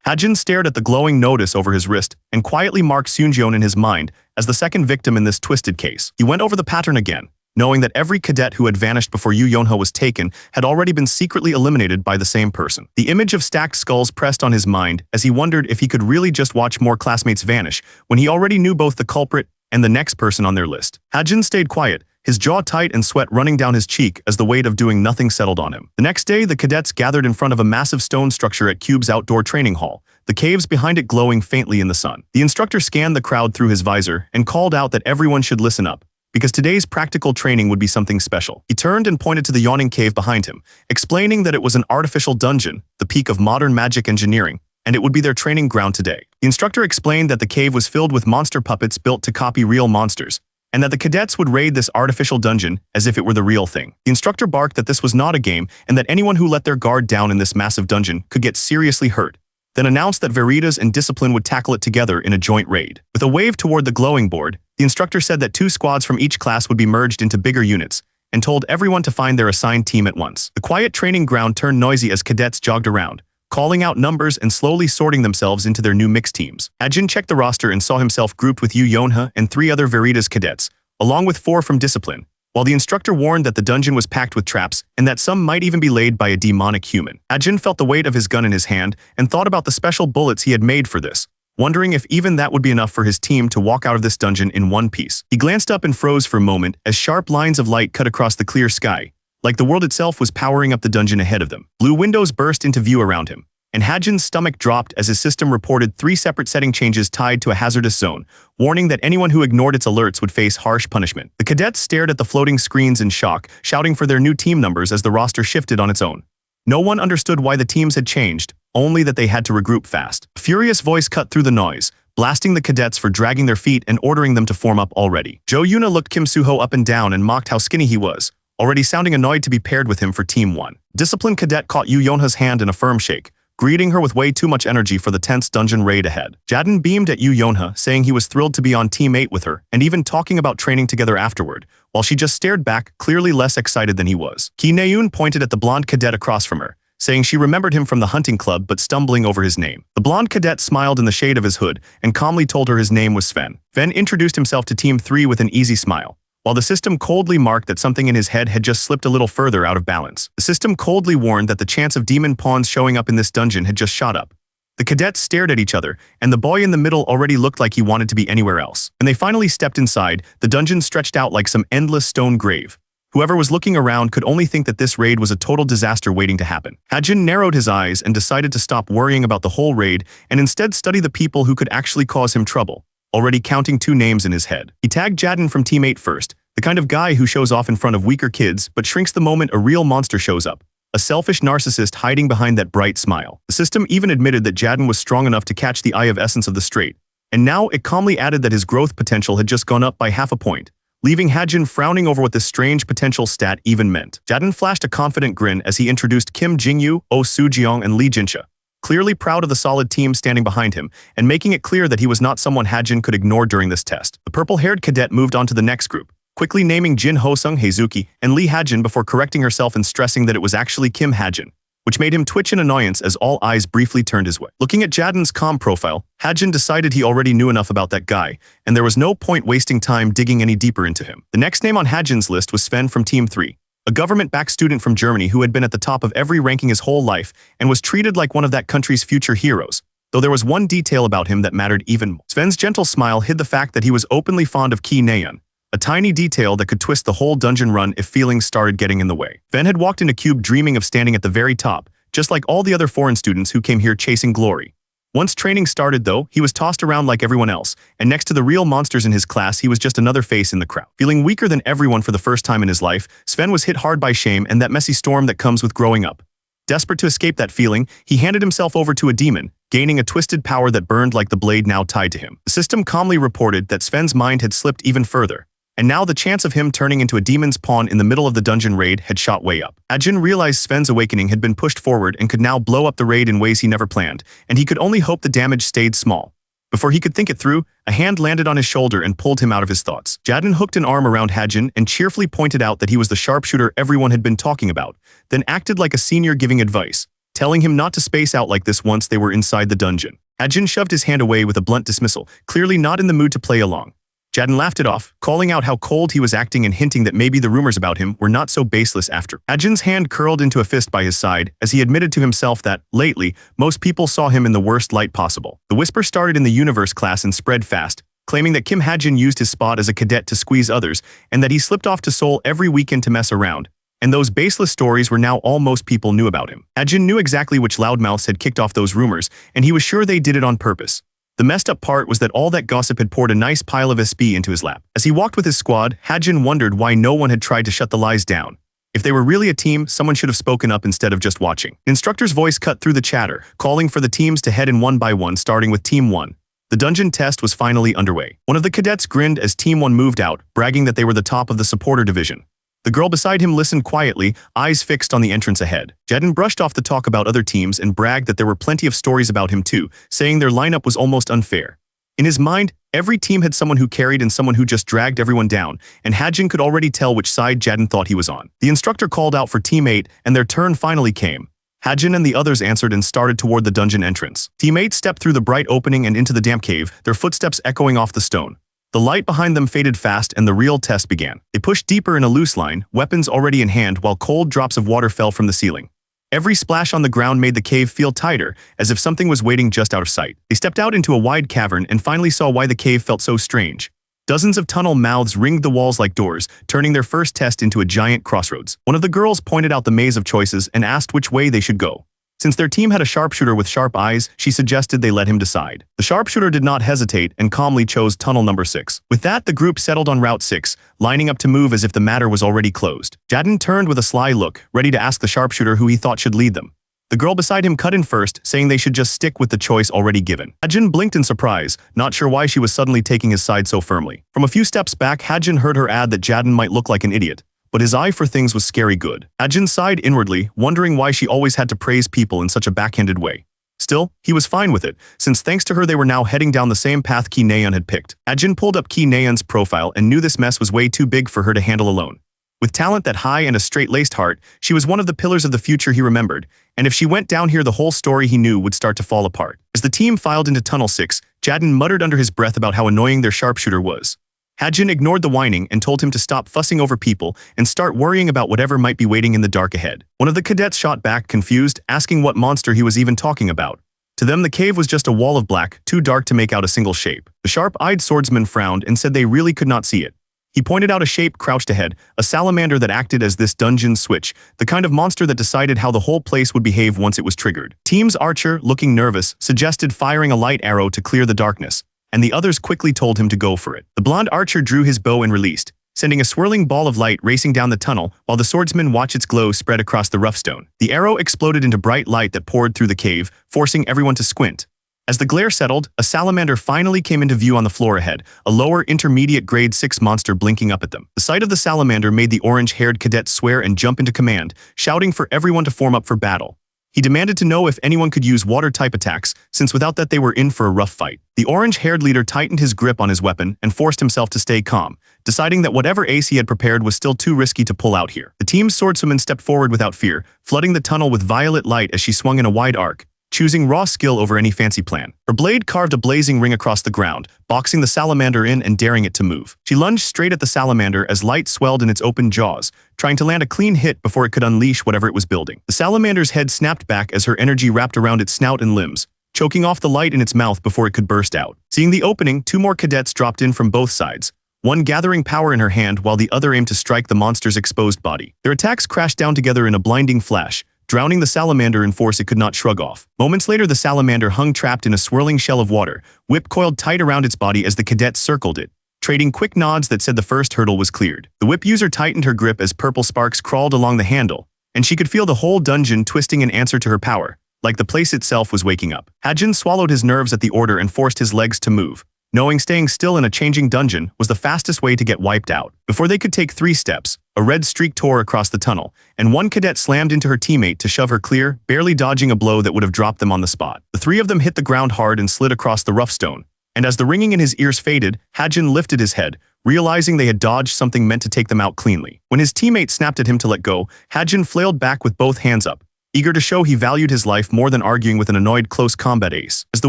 Hajin stared at the glowing notice over his wrist and quietly marked Soonjoon in his mind as the second victim in this twisted case. He went over the pattern again, knowing that every cadet who had vanished before Yu Yonho was taken had already been secretly eliminated by the same person. The image of stacked skulls pressed on his mind as he wondered if he could really just watch more classmates vanish when he already knew both the culprit and the next person on their list. Hajin stayed quiet, his jaw tight and sweat running down his cheek as the weight of doing nothing settled on him. The next day, the cadets gathered in front of a massive stone structure at Cube's outdoor training hall, the caves behind it glowing faintly in the sun. The instructor scanned the crowd through his visor and called out that everyone should listen up, because today's practical training would be something special. He turned and pointed to the yawning cave behind him, explaining that it was an artificial dungeon, the peak of modern magic engineering, and it would be their training ground today. The instructor explained that the cave was filled with monster puppets built to copy real monsters, and that the cadets would raid this artificial dungeon as if it were the real thing. The instructor barked that this was not a game and that anyone who let their guard down in this massive dungeon could get seriously hurt, then announced that Veritas and Discipline would tackle it together in a joint raid. With a wave toward the glowing board, the instructor said that 2 squads from each class would be merged into bigger units, and told everyone to find their assigned team at once. The quiet training ground turned noisy as cadets jogged around, calling out numbers and slowly sorting themselves into their new mixed teams. Hajin checked the roster and saw himself grouped with Yu Yonha and 3 other Veritas cadets, along with 4 from Discipline, while the instructor warned that the dungeon was packed with traps and that some might even be laid by a demonic human. Hajin felt the weight of his gun in his hand and thought about the special bullets he had made for this, wondering if even that would be enough for his team to walk out of this dungeon in one piece. He glanced up and froze for a moment as sharp lines of light cut across the clear sky, like the world itself was powering up the dungeon ahead of them. Blue windows burst into view around him, and Hajin's stomach dropped as his system reported 3 separate setting changes tied to a hazardous zone, warning that anyone who ignored its alerts would face harsh punishment. The cadets stared at the floating screens in shock, shouting for their new team numbers as the roster shifted on its own. No one understood why the teams had changed, only that they had to regroup fast. A furious voice cut through the noise, blasting the cadets for dragging their feet and ordering them to form up already. Jo Yuna looked Kim Suho up and down and mocked how skinny he was, already sounding annoyed to be paired with him for Team 1. Disciplined cadet caught Yu Yonha's hand in a firm shake, greeting her with way too much energy for the tense dungeon raid ahead. Jadin beamed at Yu Yonha, saying he was thrilled to be on Team 8 with her, and even talking about training together afterward, while she just stared back, clearly less excited than he was. Ki Neun pointed at the blonde cadet across from her, saying she remembered him from the hunting club but stumbling over his name. The blonde cadet smiled in the shade of his hood and calmly told her his name was Sven. Sven introduced himself to Team 3 with an easy smile, while the system coldly marked that something in his head had just slipped a little further out of balance. The system coldly warned that the chance of demon pawns showing up in this dungeon had just shot up. The cadets stared at each other, and the boy in the middle already looked like he wanted to be anywhere else. When they finally stepped inside, the dungeon stretched out like some endless stone grave. Whoever was looking around could only think that this raid was a total disaster waiting to happen. Hajin narrowed his eyes and decided to stop worrying about the whole raid and instead study the people who could actually cause him trouble, already counting 2 names in his head. He tagged Jadin from Team 8 first, the kind of guy who shows off in front of weaker kids but shrinks the moment a real monster shows up. A selfish narcissist hiding behind that bright smile. The system even admitted that Jadin was strong enough to catch the eye of essence of the straight, and now it calmly added that his growth potential had just gone up by half a point, leaving Hajin frowning over what this strange potential stat even meant. Jadin flashed a confident grin as he introduced Kim Jingyu, Oh Sujiong, and Li Jinsha, clearly proud of the solid team standing behind him and making it clear that he was not someone Hajin could ignore during this test. The purple-haired cadet moved on to the next group, quickly naming Jin Hosung Heizuki and Lee Hajin before correcting herself and stressing that it was actually Kim Hajin, which made him twitch in annoyance as all eyes briefly turned his way. Looking at Jadin's comm profile, Hajin decided he already knew enough about that guy, and there was no point wasting time digging any deeper into him. The next name on Hajin's list was Sven from Team 3, a government-backed student from Germany who had been at the top of every ranking his whole life and was treated like one of that country's future heroes, though there was one detail about him that mattered even more. Sven's gentle smile hid the fact that he was openly fond of Ki Neun, a tiny detail that could twist the whole dungeon run if feelings started getting in the way. Sven had walked into Cube dreaming of standing at the very top, just like all the other foreign students who came here chasing glory. Once training started though, he was tossed around like everyone else, and next to the real monsters in his class he was just another face in the crowd. Feeling weaker than everyone for the first time in his life, Sven was hit hard by shame and that messy storm that comes with growing up. Desperate to escape that feeling, he handed himself over to a demon, gaining a twisted power that burned like the blade now tied to him. The system calmly reported that Sven's mind had slipped even further, and now the chance of him turning into a demon's pawn in the middle of the dungeon raid had shot way up. Ajin realized Sven's awakening had been pushed forward and could now blow up the raid in ways he never planned, and he could only hope the damage stayed small. Before he could think it through, a hand landed on his shoulder and pulled him out of his thoughts. Jadin hooked an arm around Hajin and cheerfully pointed out that he was the sharpshooter everyone had been talking about, then acted like a senior giving advice, telling him not to space out like this once they were inside the dungeon. Hajin shoved his hand away with a blunt dismissal, clearly not in the mood to play along. Jadin laughed it off, calling out how cold he was acting and hinting that maybe the rumors about him were not so baseless after. Hajin's hand curled into a fist by his side as he admitted to himself that, lately, most people saw him in the worst light possible. The whisper started in the universe class and spread fast, claiming that Kim Hajin used his spot as a cadet to squeeze others and that he slipped off to Seoul every weekend to mess around. And those baseless stories were now all most people knew about him. Hajin knew exactly which loudmouths had kicked off those rumors, and he was sure they did it on purpose. The messed up part was that all that gossip had poured a nice pile of SB into his lap. As he walked with his squad, Hajin wondered why no one had tried to shut the lies down. If they were really a team, someone should have spoken up instead of just watching. The instructor's voice cut through the chatter, calling for the teams to head in one by one, starting with Team 1. The dungeon test was finally underway. One of the cadets grinned as Team 1 moved out, bragging that they were the top of the supporter division. The girl beside him listened quietly, eyes fixed on the entrance ahead. Jadin brushed off the talk about other teams and bragged that there were plenty of stories about him too, saying their lineup was almost unfair. In his mind, every team had someone who carried and someone who just dragged everyone down, and Hajin could already tell which side Jadin thought he was on. The instructor called out for Team 8, and their turn finally came. Hajin and the others answered and started toward the dungeon entrance. Team 8 stepped through the bright opening and into the damp cave, their footsteps echoing off the stone. The light behind them faded fast and the real test began. They pushed deeper in a loose line, weapons already in hand, while cold drops of water fell from the ceiling. Every splash on the ground made the cave feel tighter, as if something was waiting just out of sight. They stepped out into a wide cavern and finally saw why the cave felt so strange. Dozens of tunnel mouths ringed the walls like doors, turning their first test into a giant crossroads. One of the girls pointed out the maze of choices and asked which way they should go. Since their team had a sharpshooter with sharp eyes, she suggested they let him decide. The sharpshooter did not hesitate and calmly chose tunnel number 6. With that, the group settled on Route 6, lining up to move as if the matter was already closed. Jadin turned with a sly look, ready to ask the sharpshooter who he thought should lead them. The girl beside him cut in first, saying they should just stick with the choice already given. Hajin blinked in surprise, not sure why she was suddenly taking his side so firmly. From a few steps back, Hajin heard her add that Jadin might look like an idiot, but his eye for things was scary good. Hajin sighed inwardly, wondering why she always had to praise people in such a backhanded way. Still, he was fine with it, since thanks to her they were now heading down the same path Ki Naeun had picked. Hajin pulled up Ki Naeun's profile and knew this mess was way too big for her to handle alone. With talent that high and a straight-laced heart, she was one of the pillars of the future he remembered, and if she went down here the whole story he knew would start to fall apart. As the team filed into Tunnel 6, Jadin muttered under his breath about how annoying their sharpshooter was. Hajin ignored the whining and told him to stop fussing over people and start worrying about whatever might be waiting in the dark ahead. One of the cadets shot back, confused, asking what monster he was even talking about. To them, the cave was just a wall of black, too dark to make out a single shape. The sharp-eyed swordsman frowned and said they really could not see it. He pointed out a shape crouched ahead, a salamander that acted as this dungeon's switch, the kind of monster that decided how the whole place would behave once it was triggered. Team's archer, looking nervous, suggested firing a light arrow to clear the darkness, and the others quickly told him to go for it. The blonde archer drew his bow and released, sending a swirling ball of light racing down the tunnel while the swordsman watched its glow spread across the rough stone. The arrow exploded into bright light that poured through the cave, forcing everyone to squint. As the glare settled, a salamander finally came into view on the floor ahead, a lower intermediate grade 6 monster blinking up at them. The sight of the salamander made the orange-haired cadet swear and jump into command, shouting for everyone to form up for battle. He demanded to know if anyone could use water-type attacks, since without that they were in for a rough fight. The orange-haired leader tightened his grip on his weapon and forced himself to stay calm, deciding that whatever ace he had prepared was still too risky to pull out here. The team's swordswoman stepped forward without fear, flooding the tunnel with violet light as she swung in a wide arc, choosing raw skill over any fancy plan. Her blade carved a blazing ring across the ground, boxing the salamander in and daring it to move. She lunged straight at the salamander as light swelled in its open jaws, trying to land a clean hit before it could unleash whatever it was building. The salamander's head snapped back as her energy wrapped around its snout and limbs, choking off the light in its mouth before it could burst out. Seeing the opening, 2 more cadets dropped in from both sides, one gathering power in her hand while the other aimed to strike the monster's exposed body. Their attacks crashed down together in a blinding flash, drowning the salamander in force it could not shrug off. Moments later, the salamander hung trapped in a swirling shell of water, whip coiled tight around its body as the cadets circled it, trading quick nods that said the first hurdle was cleared. The whip user tightened her grip as purple sparks crawled along the handle, and she could feel the whole dungeon twisting in answer to her power, like the place itself was waking up. Hajin swallowed his nerves at the order and forced his legs to move, knowing staying still in a changing dungeon was the fastest way to get wiped out. Before they could take 3 steps, a red streak tore across the tunnel, and one cadet slammed into her teammate to shove her clear, barely dodging a blow that would have dropped them on the spot. The 3 of them hit the ground hard and slid across the rough stone, and as the ringing in his ears faded, Hajin lifted his head, realizing they had dodged something meant to take them out cleanly. When his teammate snapped at him to let go, Hajin flailed back with both hands up, eager to show he valued his life more than arguing with an annoyed close combat ace. As the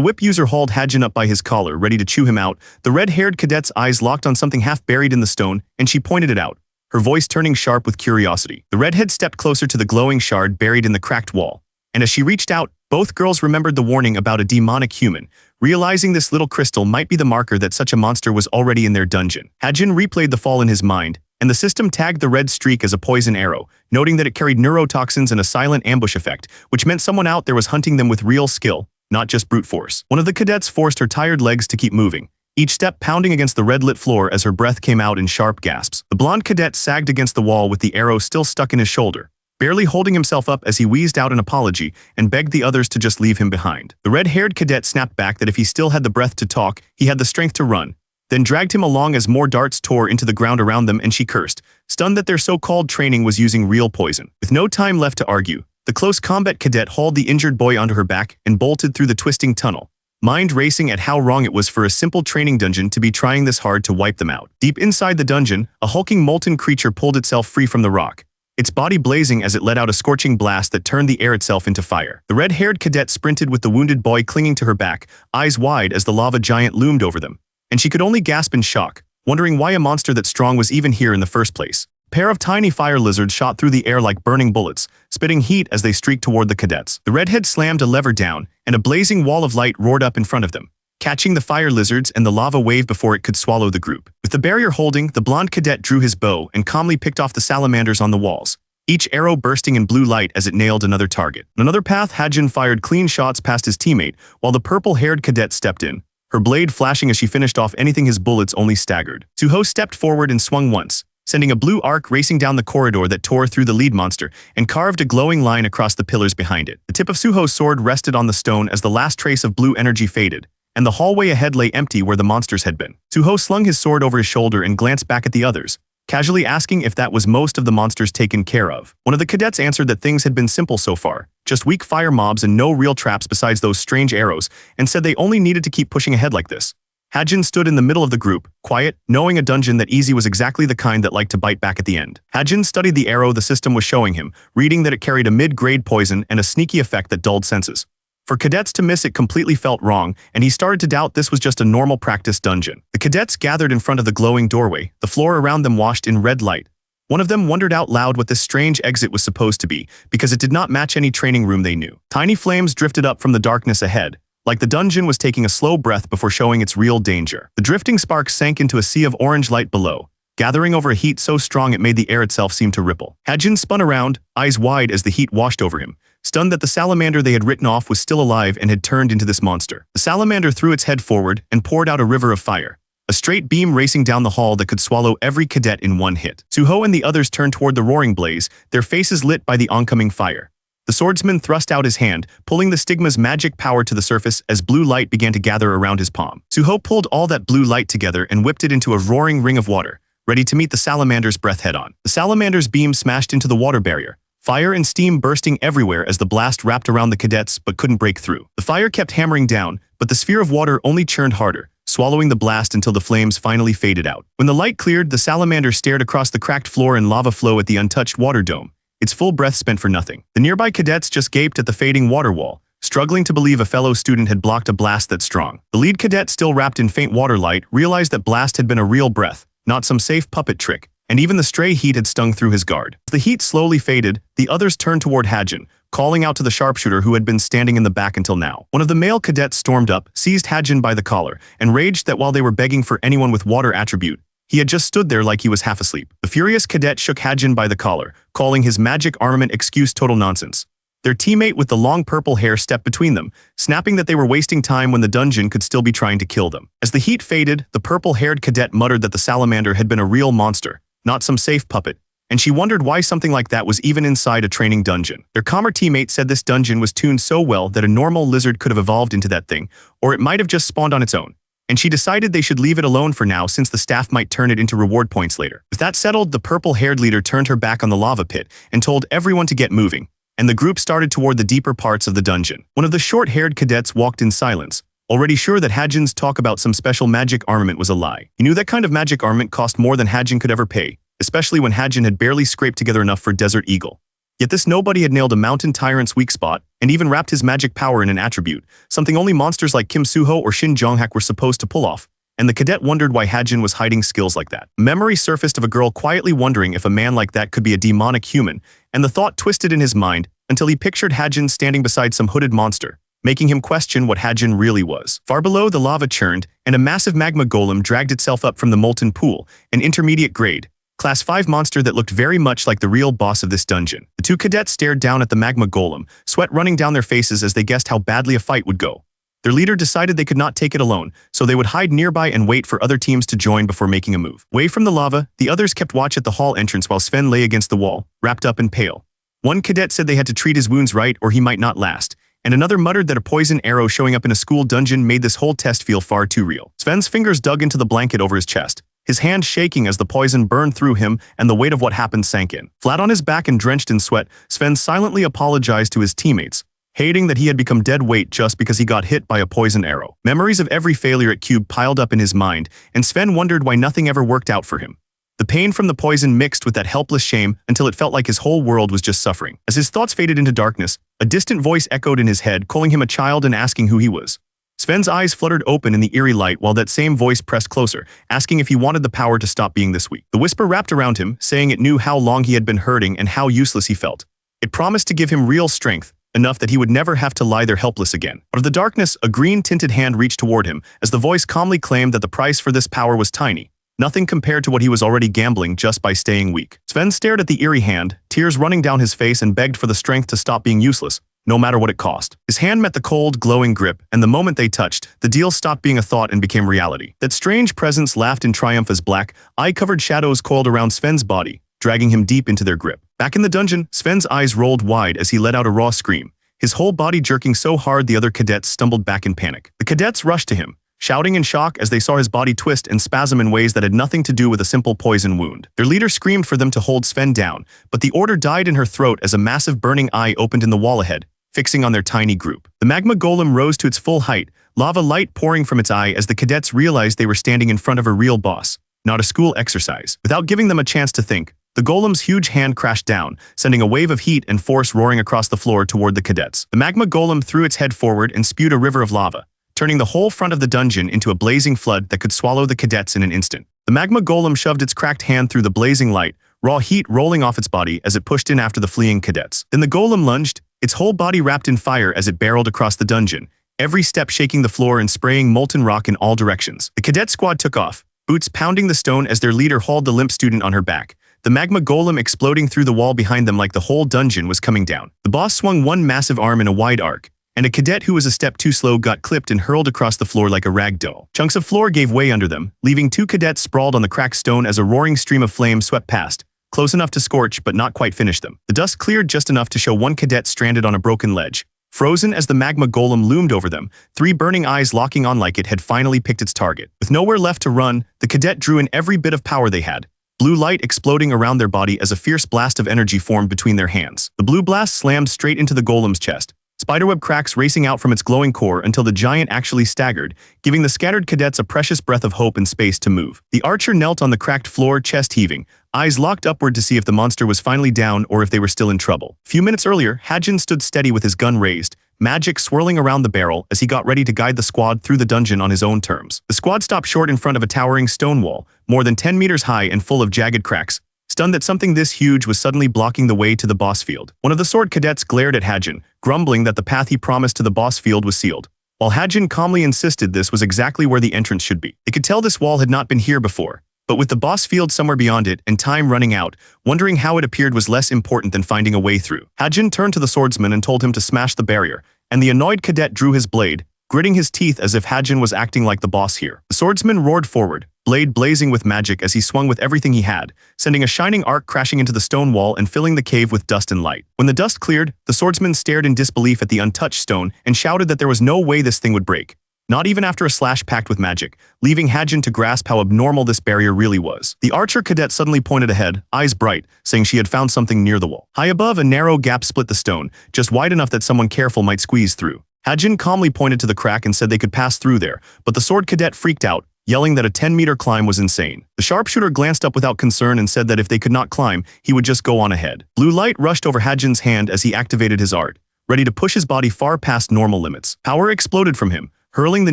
whip user hauled Hajin up by his collar, ready to chew him out, the red-haired cadet's eyes locked on something half buried in the stone, and she pointed it out, her voice turning sharp with curiosity. The redhead stepped closer to the glowing shard buried in the cracked wall, and as she reached out, both girls remembered the warning about a demonic human, realizing this little crystal might be the marker that such a monster was already in their dungeon. Hajin replayed the fall in his mind, and the system tagged the red streak as a poison arrow, noting that it carried neurotoxins and a silent ambush effect, which meant someone out there was hunting them with real skill, not just brute force. One of the cadets forced her tired legs to keep moving, each step pounding against the red-lit floor as her breath came out in sharp gasps. The blonde cadet sagged against the wall with the arrow still stuck in his shoulder, barely holding himself up as he wheezed out an apology and begged the others to just leave him behind. The red-haired cadet snapped back that if he still had the breath to talk, he had the strength to run, then dragged him along as more darts tore into the ground around them, and she cursed, stunned that their so-called training was using real poison. With no time left to argue, the close combat cadet hauled the injured boy onto her back and bolted through the twisting tunnel, mind racing at how wrong it was for a simple training dungeon to be trying this hard to wipe them out. Deep inside the dungeon, a hulking molten creature pulled itself free from the rock, its body blazing as it let out a scorching blast that turned the air itself into fire. The red-haired cadet sprinted with the wounded boy clinging to her back, eyes wide as the lava giant loomed over them, and she could only gasp in shock, wondering why a monster that strong was even here in the first place. A pair of tiny fire lizards shot through the air like burning bullets, spitting heat as they streaked toward the cadets. The redhead slammed a lever down, and a blazing wall of light roared up in front of them, catching the fire lizards and the lava wave before it could swallow the group. With the barrier holding, the blonde cadet drew his bow and calmly picked off the salamanders on the walls, each arrow bursting in blue light as it nailed another target. On another path, Hajin fired clean shots past his teammate, while the purple-haired cadet stepped in, her blade flashing as she finished off anything his bullets only staggered. Suho stepped forward and swung once, sending a blue arc racing down the corridor that tore through the lead monster and carved a glowing line across the pillars behind it. The tip of Suho's sword rested on the stone as the last trace of blue energy faded, and the hallway ahead lay empty where the monsters had been. Suho slung his sword over his shoulder and glanced back at the others, casually asking if that was most of the monsters taken care of. One of the cadets answered that things had been simple so far, just weak fire mobs and no real traps besides those strange arrows, and said they only needed to keep pushing ahead like this. Hajin stood in the middle of the group, quiet, knowing a dungeon that easy was exactly the kind that liked to bite back at the end. Hajin studied the arrow the system was showing him, reading that it carried a mid-grade poison and a sneaky effect that dulled senses. For cadets to miss it completely felt wrong, and he started to doubt this was just a normal practice dungeon. The cadets gathered in front of the glowing doorway, the floor around them washed in red light. One of them wondered out loud what this strange exit was supposed to be, because it did not match any training room they knew. Tiny flames drifted up from the darkness ahead, like the dungeon was taking a slow breath before showing its real danger. The drifting sparks sank into a sea of orange light below, gathering over a heat so strong it made the air itself seem to ripple. Hajin spun around, eyes wide as the heat washed over him, stunned that the salamander they had written off was still alive and had turned into this monster. The salamander threw its head forward and poured out a river of fire, a straight beam racing down the hall that could swallow every cadet in one hit. Suho and the others turned toward the roaring blaze, their faces lit by the oncoming fire. The swordsman thrust out his hand, pulling the stigma's magic power to the surface as blue light began to gather around his palm. Suho pulled all that blue light together and whipped it into a roaring ring of water, ready to meet the salamander's breath head-on. The salamander's beam smashed into the water barrier, fire and steam bursting everywhere as the blast wrapped around the cadets but couldn't break through. The fire kept hammering down, but the sphere of water only churned harder, swallowing the blast until the flames finally faded out. When the light cleared, the salamander stared across the cracked floor and lava flow at the untouched water dome, its full breath spent for nothing. The nearby cadets just gaped at the fading water wall, struggling to believe a fellow student had blocked a blast that strong. The lead cadet, still wrapped in faint water light, realized that blast had been a real breath, not some safe puppet trick, and even the stray heat had stung through his guard. As the heat slowly faded, the others turned toward Hajin, calling out to the sharpshooter who had been standing in the back until now. One of the male cadets stormed up, seized Hajin by the collar, and raged that while they were begging for anyone with water attribute, he had just stood there like he was half asleep. The furious cadet shook Hajin by the collar, calling his magic armament excuse total nonsense. Their teammate with the long purple hair stepped between them, snapping that they were wasting time when the dungeon could still be trying to kill them. As the heat faded, the purple-haired cadet muttered that the salamander had been a real monster, not some safe puppet, and she wondered why something like that was even inside a training dungeon. Their calmer teammate said this dungeon was tuned so well that a normal lizard could have evolved into that thing, or it might have just spawned on its own, and she decided they should leave it alone for now since the staff might turn it into reward points later. With that settled, the purple-haired leader turned her back on the lava pit and told everyone to get moving, and the group started toward the deeper parts of the dungeon. One of the short-haired cadets walked in silence, already sure that Hajin's talk about some special magic armament was a lie. He knew that kind of magic armament cost more than Hajin could ever pay, especially when Hajin had barely scraped together enough for Desert Eagle. Yet this nobody had nailed a mountain tyrant's weak spot, and even wrapped his magic power in an attribute, something only monsters like Kim Suho or Shin Jonghak were supposed to pull off, and the cadet wondered why Hajin was hiding skills like that. Memory surfaced of a girl quietly wondering if a man like that could be a demonic human, and the thought twisted in his mind until he pictured Hajin standing beside some hooded monster, making him question what Hajin really was. Far below, the lava churned, and a massive magma golem dragged itself up from the molten pool, an intermediate grade, Class 5 monster that looked very much like the real boss of this dungeon. The two cadets stared down at the magma golem, sweat running down their faces as they guessed how badly a fight would go. Their leader decided they could not take it alone, so they would hide nearby and wait for other teams to join before making a move. Away from the lava, the others kept watch at the hall entrance while Sven lay against the wall, wrapped up and pale. One cadet said they had to treat his wounds right or he might not last, and another muttered that a poison arrow showing up in a school dungeon made this whole test feel far too real. Sven's fingers dug into the blanket over his chest, his hand shaking as the poison burned through him and the weight of what happened sank in. Flat on his back and drenched in sweat, Sven silently apologized to his teammates, hating that he had become dead weight just because he got hit by a poison arrow. Memories of every failure at Cube piled up in his mind, and Sven wondered why nothing ever worked out for him. The pain from the poison mixed with that helpless shame until it felt like his whole world was just suffering. As his thoughts faded into darkness, a distant voice echoed in his head, calling him a child and asking who he was. Sven's eyes fluttered open in the eerie light while that same voice pressed closer, asking if he wanted the power to stop being this weak. The whisper wrapped around him, saying it knew how long he had been hurting and how useless he felt. It promised to give him real strength, enough that he would never have to lie there helpless again. Out of the darkness, a green-tinted hand reached toward him, as the voice calmly claimed that the price for this power was tiny, nothing compared to what he was already gambling just by staying weak. Sven stared at the eerie hand, tears running down his face, and begged for the strength to stop being useless, no matter what it cost. His hand met the cold, glowing grip, and the moment they touched, the deal stopped being a thought and became reality. That strange presence laughed in triumph as black, eye-covered shadows coiled around Sven's body, dragging him deep into their grip. Back in the dungeon, Sven's eyes rolled wide as he let out a raw scream, his whole body jerking so hard the other cadets stumbled back in panic. The cadets rushed to him, shouting in shock as they saw his body twist and spasm in ways that had nothing to do with a simple poison wound. Their leader screamed for them to hold Sven down, but the order died in her throat as a massive burning eye opened in the wall ahead, fixing on their tiny group. The magma golem rose to its full height, lava light pouring from its eye as the cadets realized they were standing in front of a real boss, not a school exercise. Without giving them a chance to think, the golem's huge hand crashed down, sending a wave of heat and force roaring across the floor toward the cadets. The magma golem threw its head forward and spewed a river of lava, turning the whole front of the dungeon into a blazing flood that could swallow the cadets in an instant. The magma golem shoved its cracked hand through the blazing light, raw heat rolling off its body as it pushed in after the fleeing cadets. Then the golem lunged, its whole body wrapped in fire as it barreled across the dungeon, every step shaking the floor and spraying molten rock in all directions. The cadet squad took off, boots pounding the stone as their leader hauled the limp student on her back, the magma golem exploding through the wall behind them like the whole dungeon was coming down. The boss swung one massive arm in a wide arc, and a cadet who was a step too slow got clipped and hurled across the floor like a rag doll. Chunks of floor gave way under them, leaving two cadets sprawled on the cracked stone as a roaring stream of flames swept past, close enough to scorch but not quite finish them. The dust cleared just enough to show one cadet stranded on a broken ledge, frozen as the magma golem loomed over them, three burning eyes locking on like it had finally picked its target. With nowhere left to run, the cadet drew in every bit of power they had, blue light exploding around their body as a fierce blast of energy formed between their hands. The blue blast slammed straight into the golem's chest, spiderweb cracks racing out from its glowing core until the giant actually staggered, giving the scattered cadets a precious breath of hope and space to move. The archer knelt on the cracked floor, chest heaving, eyes locked upward to see if the monster was finally down or if they were still in trouble. A few minutes earlier, Hajin stood steady with his gun raised, magic swirling around the barrel as he got ready to guide the squad through the dungeon on his own terms. The squad stopped short in front of a towering stone wall, more than 10 meters high and full of jagged cracks, stunned that something this huge was suddenly blocking the way to the boss field. One of the sword cadets glared at Hajin, grumbling that the path he promised to the boss field was sealed, while Hajin calmly insisted this was exactly where the entrance should be. They could tell this wall had not been here before, but with the boss field somewhere beyond it and time running out, wondering how it appeared was less important than finding a way through. Hajin turned to the swordsman and told him to smash the barrier, and the annoyed cadet drew his blade, gritting his teeth as if Hajin was acting like the boss here. The swordsman roared forward, blade blazing with magic as he swung with everything he had, sending a shining arc crashing into the stone wall and filling the cave with dust and light. When the dust cleared, the swordsman stared in disbelief at the untouched stone and shouted that there was no way this thing would break, not even after a slash packed with magic, leaving Hajin to grasp how abnormal this barrier really was. The archer cadet suddenly pointed ahead, eyes bright, saying she had found something near the wall. High above, a narrow gap split the stone, just wide enough that someone careful might squeeze through. Hajin calmly pointed to the crack and said they could pass through there, but the sword cadet freaked out, yelling that a 10-meter climb was insane. The sharpshooter glanced up without concern and said that if they could not climb, he would just go on ahead. Blue light rushed over Hajin's hand as he activated his art, ready to push his body far past normal limits. Power exploded from him, hurling the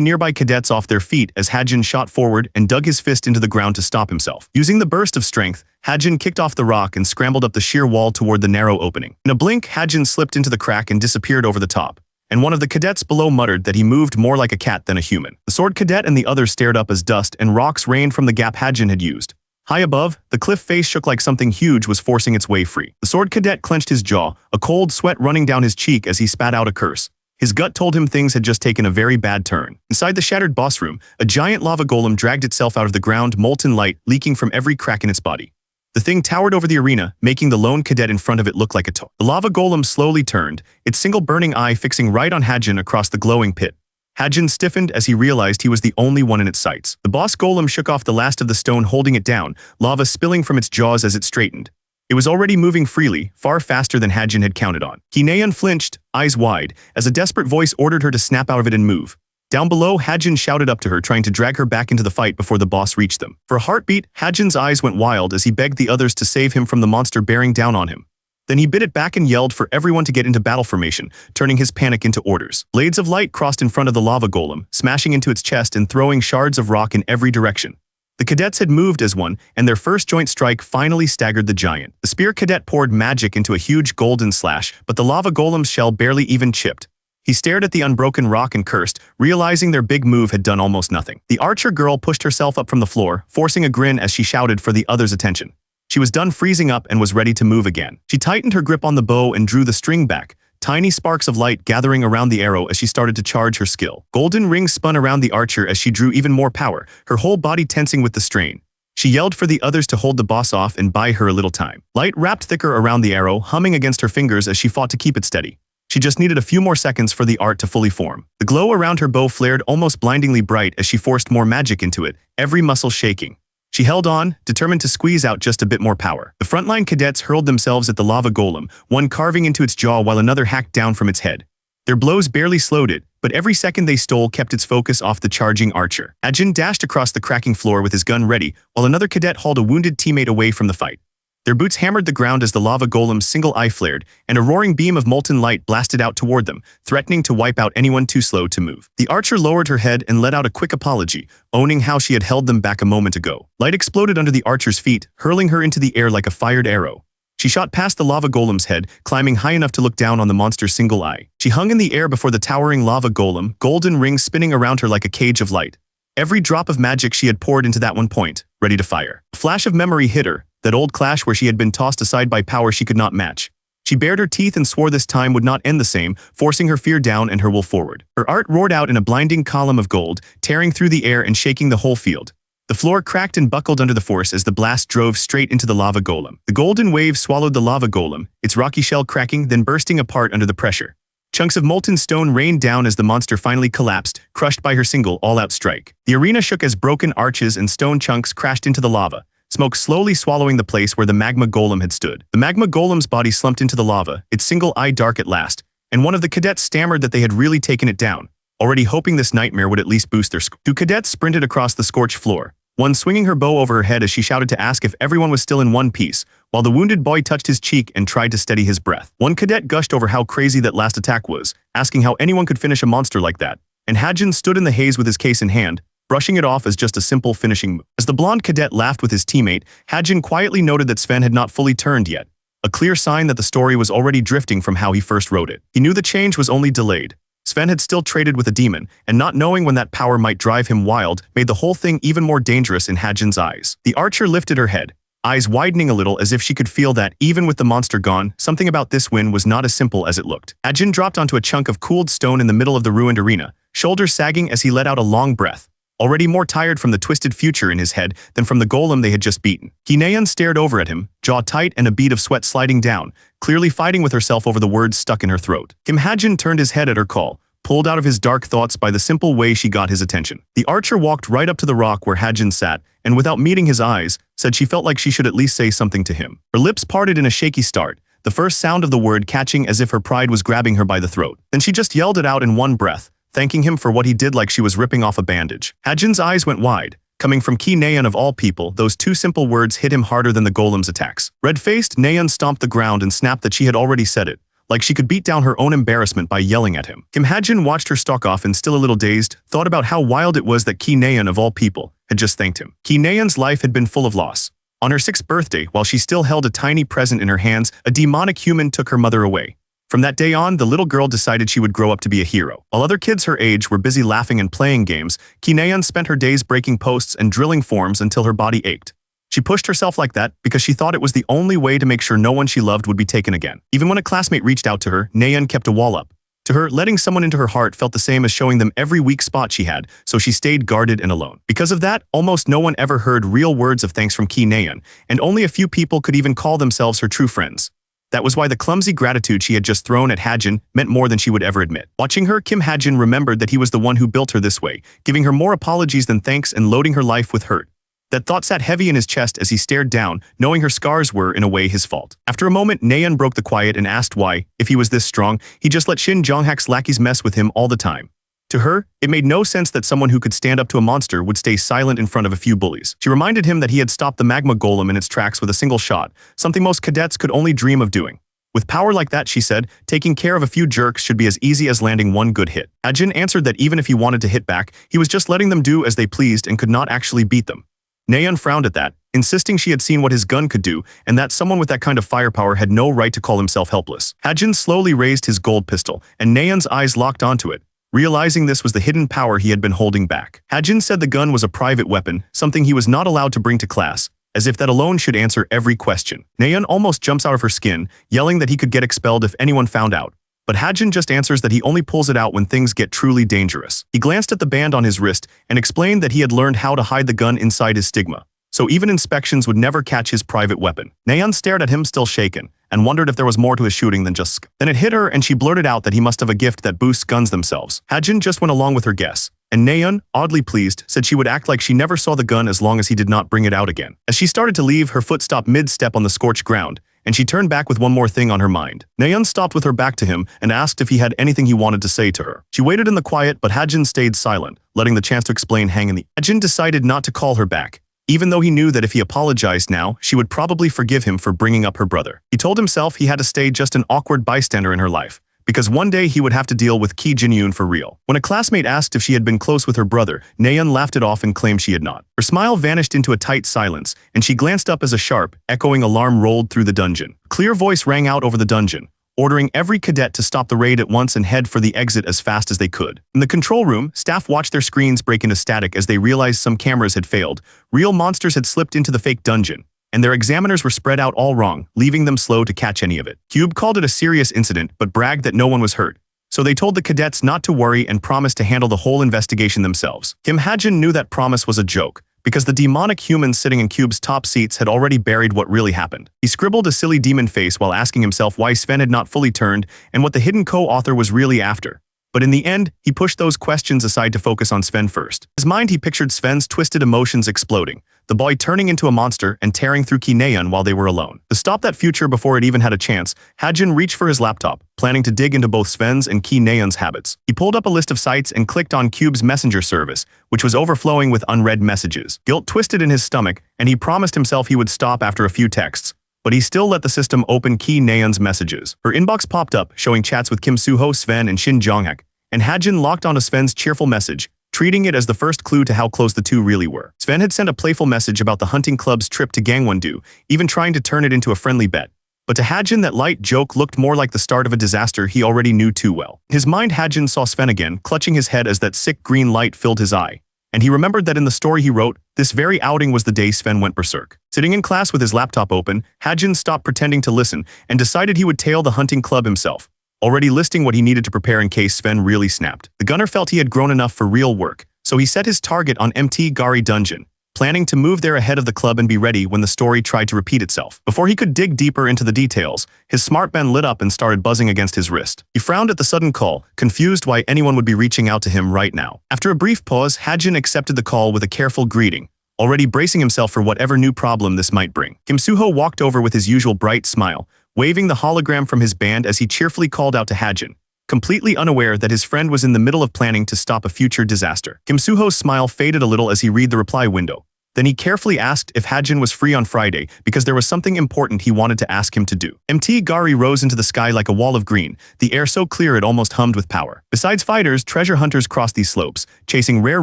nearby cadets off their feet as Hajin shot forward and dug his fist into the ground to stop himself. Using the burst of strength, Hajin kicked off the rock and scrambled up the sheer wall toward the narrow opening. In a blink, Hajin slipped into the crack and disappeared over the top, and one of the cadets below muttered that he moved more like a cat than a human. The sword cadet and the others stared up as dust and rocks rained from the gap Hajin had used, High above, the cliff face shook like something huge was forcing its way free. The sword cadet clenched his jaw, a cold sweat running down his cheek as he spat out a curse. His gut told him things had just taken a very bad turn. Inside the shattered boss room, a giant lava golem dragged itself out of the ground, molten light leaking from every crack in its body. The thing towered over the arena, making the lone cadet in front of it look like a toy. The lava golem slowly turned, its single burning eye fixing right on Hajin across the glowing pit. Hajin stiffened as he realized he was the only one in its sights. The boss golem shook off the last of the stone holding it down, lava spilling from its jaws as it straightened. It was already moving freely, far faster than Hajin had counted on. Kineon flinched, eyes wide, as a desperate voice ordered her to snap out of it and move. Down below, Hajin shouted up to her, trying to drag her back into the fight before the boss reached them. For a heartbeat, Hajin's eyes went wild as he begged the others to save him from the monster bearing down on him. Then he bit it back and yelled for everyone to get into battle formation, turning his panic into orders. Blades of light crossed in front of the lava golem, smashing into its chest and throwing shards of rock in every direction. The cadets had moved as one, and their first joint strike finally staggered the giant. The spear cadet poured magic into a huge golden slash, but the lava golem's shell barely even chipped. He stared at the unbroken rock and cursed, realizing their big move had done almost nothing. The archer girl pushed herself up from the floor, forcing a grin as she shouted for the others' attention. She was done freezing up and was ready to move again. She tightened her grip on the bow and drew the string back, tiny sparks of light gathering around the arrow as she started to charge her skill. Golden rings spun around the archer as she drew even more power, her whole body tensing with the strain. She yelled for the others to hold the boss off and buy her a little time. Light wrapped thicker around the arrow, humming against her fingers as she fought to keep it steady. She just needed a few more seconds for the art to fully form. The glow around her bow flared almost blindingly bright as she forced more magic into it, every muscle shaking. She held on, determined to squeeze out just a bit more power. The frontline cadets hurled themselves at the lava golem, one carving into its jaw while another hacked down from its head. Their blows barely slowed it, but every second they stole kept its focus off the charging archer. Ajin dashed across the cracking floor with his gun ready, while another cadet hauled a wounded teammate away from the fight. Their boots hammered the ground as the lava golem's single eye flared, and a roaring beam of molten light blasted out toward them, threatening to wipe out anyone too slow to move. The archer lowered her head and let out a quick apology, owning how she had held them back a moment ago. Light exploded under the archer's feet, hurling her into the air like a fired arrow. She shot past the lava golem's head, climbing high enough to look down on the monster's single eye. She hung in the air before the towering lava golem, golden rings spinning around her like a cage of light. Every drop of magic she had poured into that one point, ready to fire. A flash of memory hit her, that old clash where she had been tossed aside by power she could not match. She bared her teeth and swore this time would not end the same, forcing her fear down and her will forward. Her art roared out in a blinding column of gold, tearing through the air and shaking the whole field. The floor cracked and buckled under the force as the blast drove straight into the lava golem. The golden wave swallowed the lava golem, its rocky shell cracking, then bursting apart under the pressure. Chunks of molten stone rained down as the monster finally collapsed, crushed by her single all-out strike. The arena shook as broken arches and stone chunks crashed into the lava, smoke slowly swallowing the place where the magma golem had stood. The magma golem's body slumped into the lava, its single eye dark at last, and one of the cadets stammered that they had really taken it down, already hoping this nightmare would at least boost their score. Two cadets sprinted across the scorched floor, one swinging her bow over her head as she shouted to ask if everyone was still in one piece, while the wounded boy touched his cheek and tried to steady his breath. One cadet gushed over how crazy that last attack was, asking how anyone could finish a monster like that, and Hajin stood in the haze with his case in hand, brushing it off as just a simple finishing move. As the blonde cadet laughed with his teammate, Hajin quietly noted that Sven had not fully turned yet, a clear sign that the story was already drifting from how he first wrote it. He knew the change was only delayed. Sven had still traded with a demon, and not knowing when that power might drive him wild made the whole thing even more dangerous in Hajin's eyes. The archer lifted her head, eyes widening a little as if she could feel that, even with the monster gone, something about this win was not as simple as it looked. Hajin dropped onto a chunk of cooled stone in the middle of the ruined arena, shoulders sagging as he let out a long breath, already more tired from the twisted future in his head than from the golem they had just beaten. Kineon stared over at him, jaw tight and a bead of sweat sliding down, clearly fighting with herself over the words stuck in her throat. Kim Hajin turned his head at her call, pulled out of his dark thoughts by the simple way she got his attention. The archer walked right up to the rock where Hajin sat, and without meeting his eyes, said she felt like she should at least say something to him. Her lips parted in a shaky start, the first sound of the word catching as if her pride was grabbing her by the throat. Then she just yelled it out in one breath, thanking him for what he did like she was ripping off a bandage. Hajin's eyes went wide. Coming from Ki Naeun of all people, those two simple words hit him harder than the golem's attacks. Red-faced, Naeun stomped the ground and snapped that she had already said it, like she could beat down her own embarrassment by yelling at him. Kim Hajin watched her stalk off and, still a little dazed, thought about how wild it was that Ki Naeun of all people had just thanked him. Ki Naeun's life had been full of loss. On her 6th birthday, while she still held a tiny present in her hands, a demonic human took her mother away. From that day on, the little girl decided she would grow up to be a hero. While other kids her age were busy laughing and playing games, Ki Naeun spent her days breaking posts and drilling forms until her body ached. She pushed herself like that because she thought it was the only way to make sure no one she loved would be taken again. Even when a classmate reached out to her, Nayeon kept a wall up. To her, letting someone into her heart felt the same as showing them every weak spot she had, so she stayed guarded and alone. Because of that, almost no one ever heard real words of thanks from Ki Nayeon, and only a few people could even call themselves her true friends. That was why the clumsy gratitude she had just thrown at Hajin meant more than she would ever admit. Watching her, Kim Hajin remembered that he was the one who built her this way, giving her more apologies than thanks and loading her life with hurt. That thought sat heavy in his chest as he stared down, knowing her scars were, in a way, his fault. After a moment, Nayeon broke the quiet and asked why, if he was this strong, he just let Shin Jonghak's lackeys mess with him all the time. To her, it made no sense that someone who could stand up to a monster would stay silent in front of a few bullies. She reminded him that he had stopped the magma golem in its tracks with a single shot, something most cadets could only dream of doing. With power like that, she said, taking care of a few jerks should be as easy as landing one good hit. Hajin answered that even if he wanted to hit back, he was just letting them do as they pleased and could not actually beat them. Nayeon frowned at that, insisting she had seen what his gun could do and that someone with that kind of firepower had no right to call himself helpless. Hajin slowly raised his gold pistol, and Nayeon's eyes locked onto it, realizing this was the hidden power he had been holding back. Hajin said the gun was a private weapon, something he was not allowed to bring to class, as if that alone should answer every question. Nayeon almost jumps out of her skin, yelling that he could get expelled if anyone found out. But Hajin just answers that he only pulls it out when things get truly dangerous. He glanced at the band on his wrist and explained that he had learned how to hide the gun inside his stigma, so even inspections would never catch his private weapon. Nayeon stared at him still shaken, and wondered if there was more to his shooting than just sk. Then it hit her and she blurted out that he must have a gift that boosts guns themselves. Hajin just went along with her guess, and Nayeon, oddly pleased, said she would act like she never saw the gun as long as he did not bring it out again. As she started to leave, her foot stopped mid-step on the scorched ground, and she turned back with one more thing on her mind. Nayeon stopped with her back to him and asked if he had anything he wanted to say to her. She waited in the quiet, but Hajin stayed silent, letting the chance to explain hang in the air. Hajin decided not to call her back, even though he knew that if he apologized now, she would probably forgive him for bringing up her brother. He told himself he had to stay just an awkward bystander in her life, because one day he would have to deal with Ki Jin-yoon for real. When a classmate asked if she had been close with her brother, Nayeon laughed it off and claimed she had not. Her smile vanished into a tight silence, and she glanced up as a sharp, echoing alarm rolled through the dungeon. A clear voice rang out over the dungeon, ordering every cadet to stop the raid at once and head for the exit as fast as they could. In the control room, staff watched their screens break into static as they realized some cameras had failed. Real monsters had slipped into the fake dungeon, and their examiners were spread out all wrong, leaving them slow to catch any of it. Cube called it a serious incident, but bragged that no one was hurt. So they told the cadets not to worry and promised to handle the whole investigation themselves. Kim Hajin knew that promise was a joke, because the demonic humans sitting in Cube's top seats had already buried what really happened. He scribbled a silly demon face while asking himself why Sven had not fully turned and what the hidden co-author was really after. But in the end, he pushed those questions aside to focus on Sven first. In his mind, he pictured Sven's twisted emotions exploding, the boy turning into a monster and tearing through Ki Nayeon while they were alone. To stop that future before it even had a chance, Hajin reached for his laptop, planning to dig into both Sven's and Ki Nayeon's habits. He pulled up a list of sites and clicked on Cube's messenger service, which was overflowing with unread messages. Guilt twisted in his stomach, and he promised himself he would stop after a few texts. But he still let the system open Ki Nayeon's messages. Her inbox popped up, showing chats with Kim Suho, Sven, and Shin Jonghak, and Hajin locked onto Sven's cheerful message, treating it as the first clue to how close the two really were. Sven had sent a playful message about the hunting club's trip to Gangwon-do, even trying to turn it into a friendly bet. But to Hajin, that light joke looked more like the start of a disaster he already knew too well. In his mind, Hajin saw Sven again, clutching his head as that sick green light filled his eye. And he remembered that in the story he wrote, this very outing was the day Sven went berserk. Sitting in class with his laptop open, Hajin stopped pretending to listen and decided he would tail the hunting club himself, already listing what he needed to prepare in case Sven really snapped. The gunner felt he had grown enough for real work, so he set his target on MT Gari Dungeon, planning to move there ahead of the club and be ready when the story tried to repeat itself. Before he could dig deeper into the details, his smartband lit up and started buzzing against his wrist. He frowned at the sudden call, confused why anyone would be reaching out to him right now. After a brief pause, Hajin accepted the call with a careful greeting, already bracing himself for whatever new problem this might bring. Kim Suho walked over with his usual bright smile, waving the hologram from his band as he cheerfully called out to Hajin, completely unaware that his friend was in the middle of planning to stop a future disaster. Kim Suho's smile faded a little as he read the reply window. Then he carefully asked if Hajin was free on Friday because there was something important he wanted to ask him to do. MT Gari rose into the sky like a wall of green, the air so clear it almost hummed with power. Besides fighters, treasure hunters crossed these slopes, chasing rare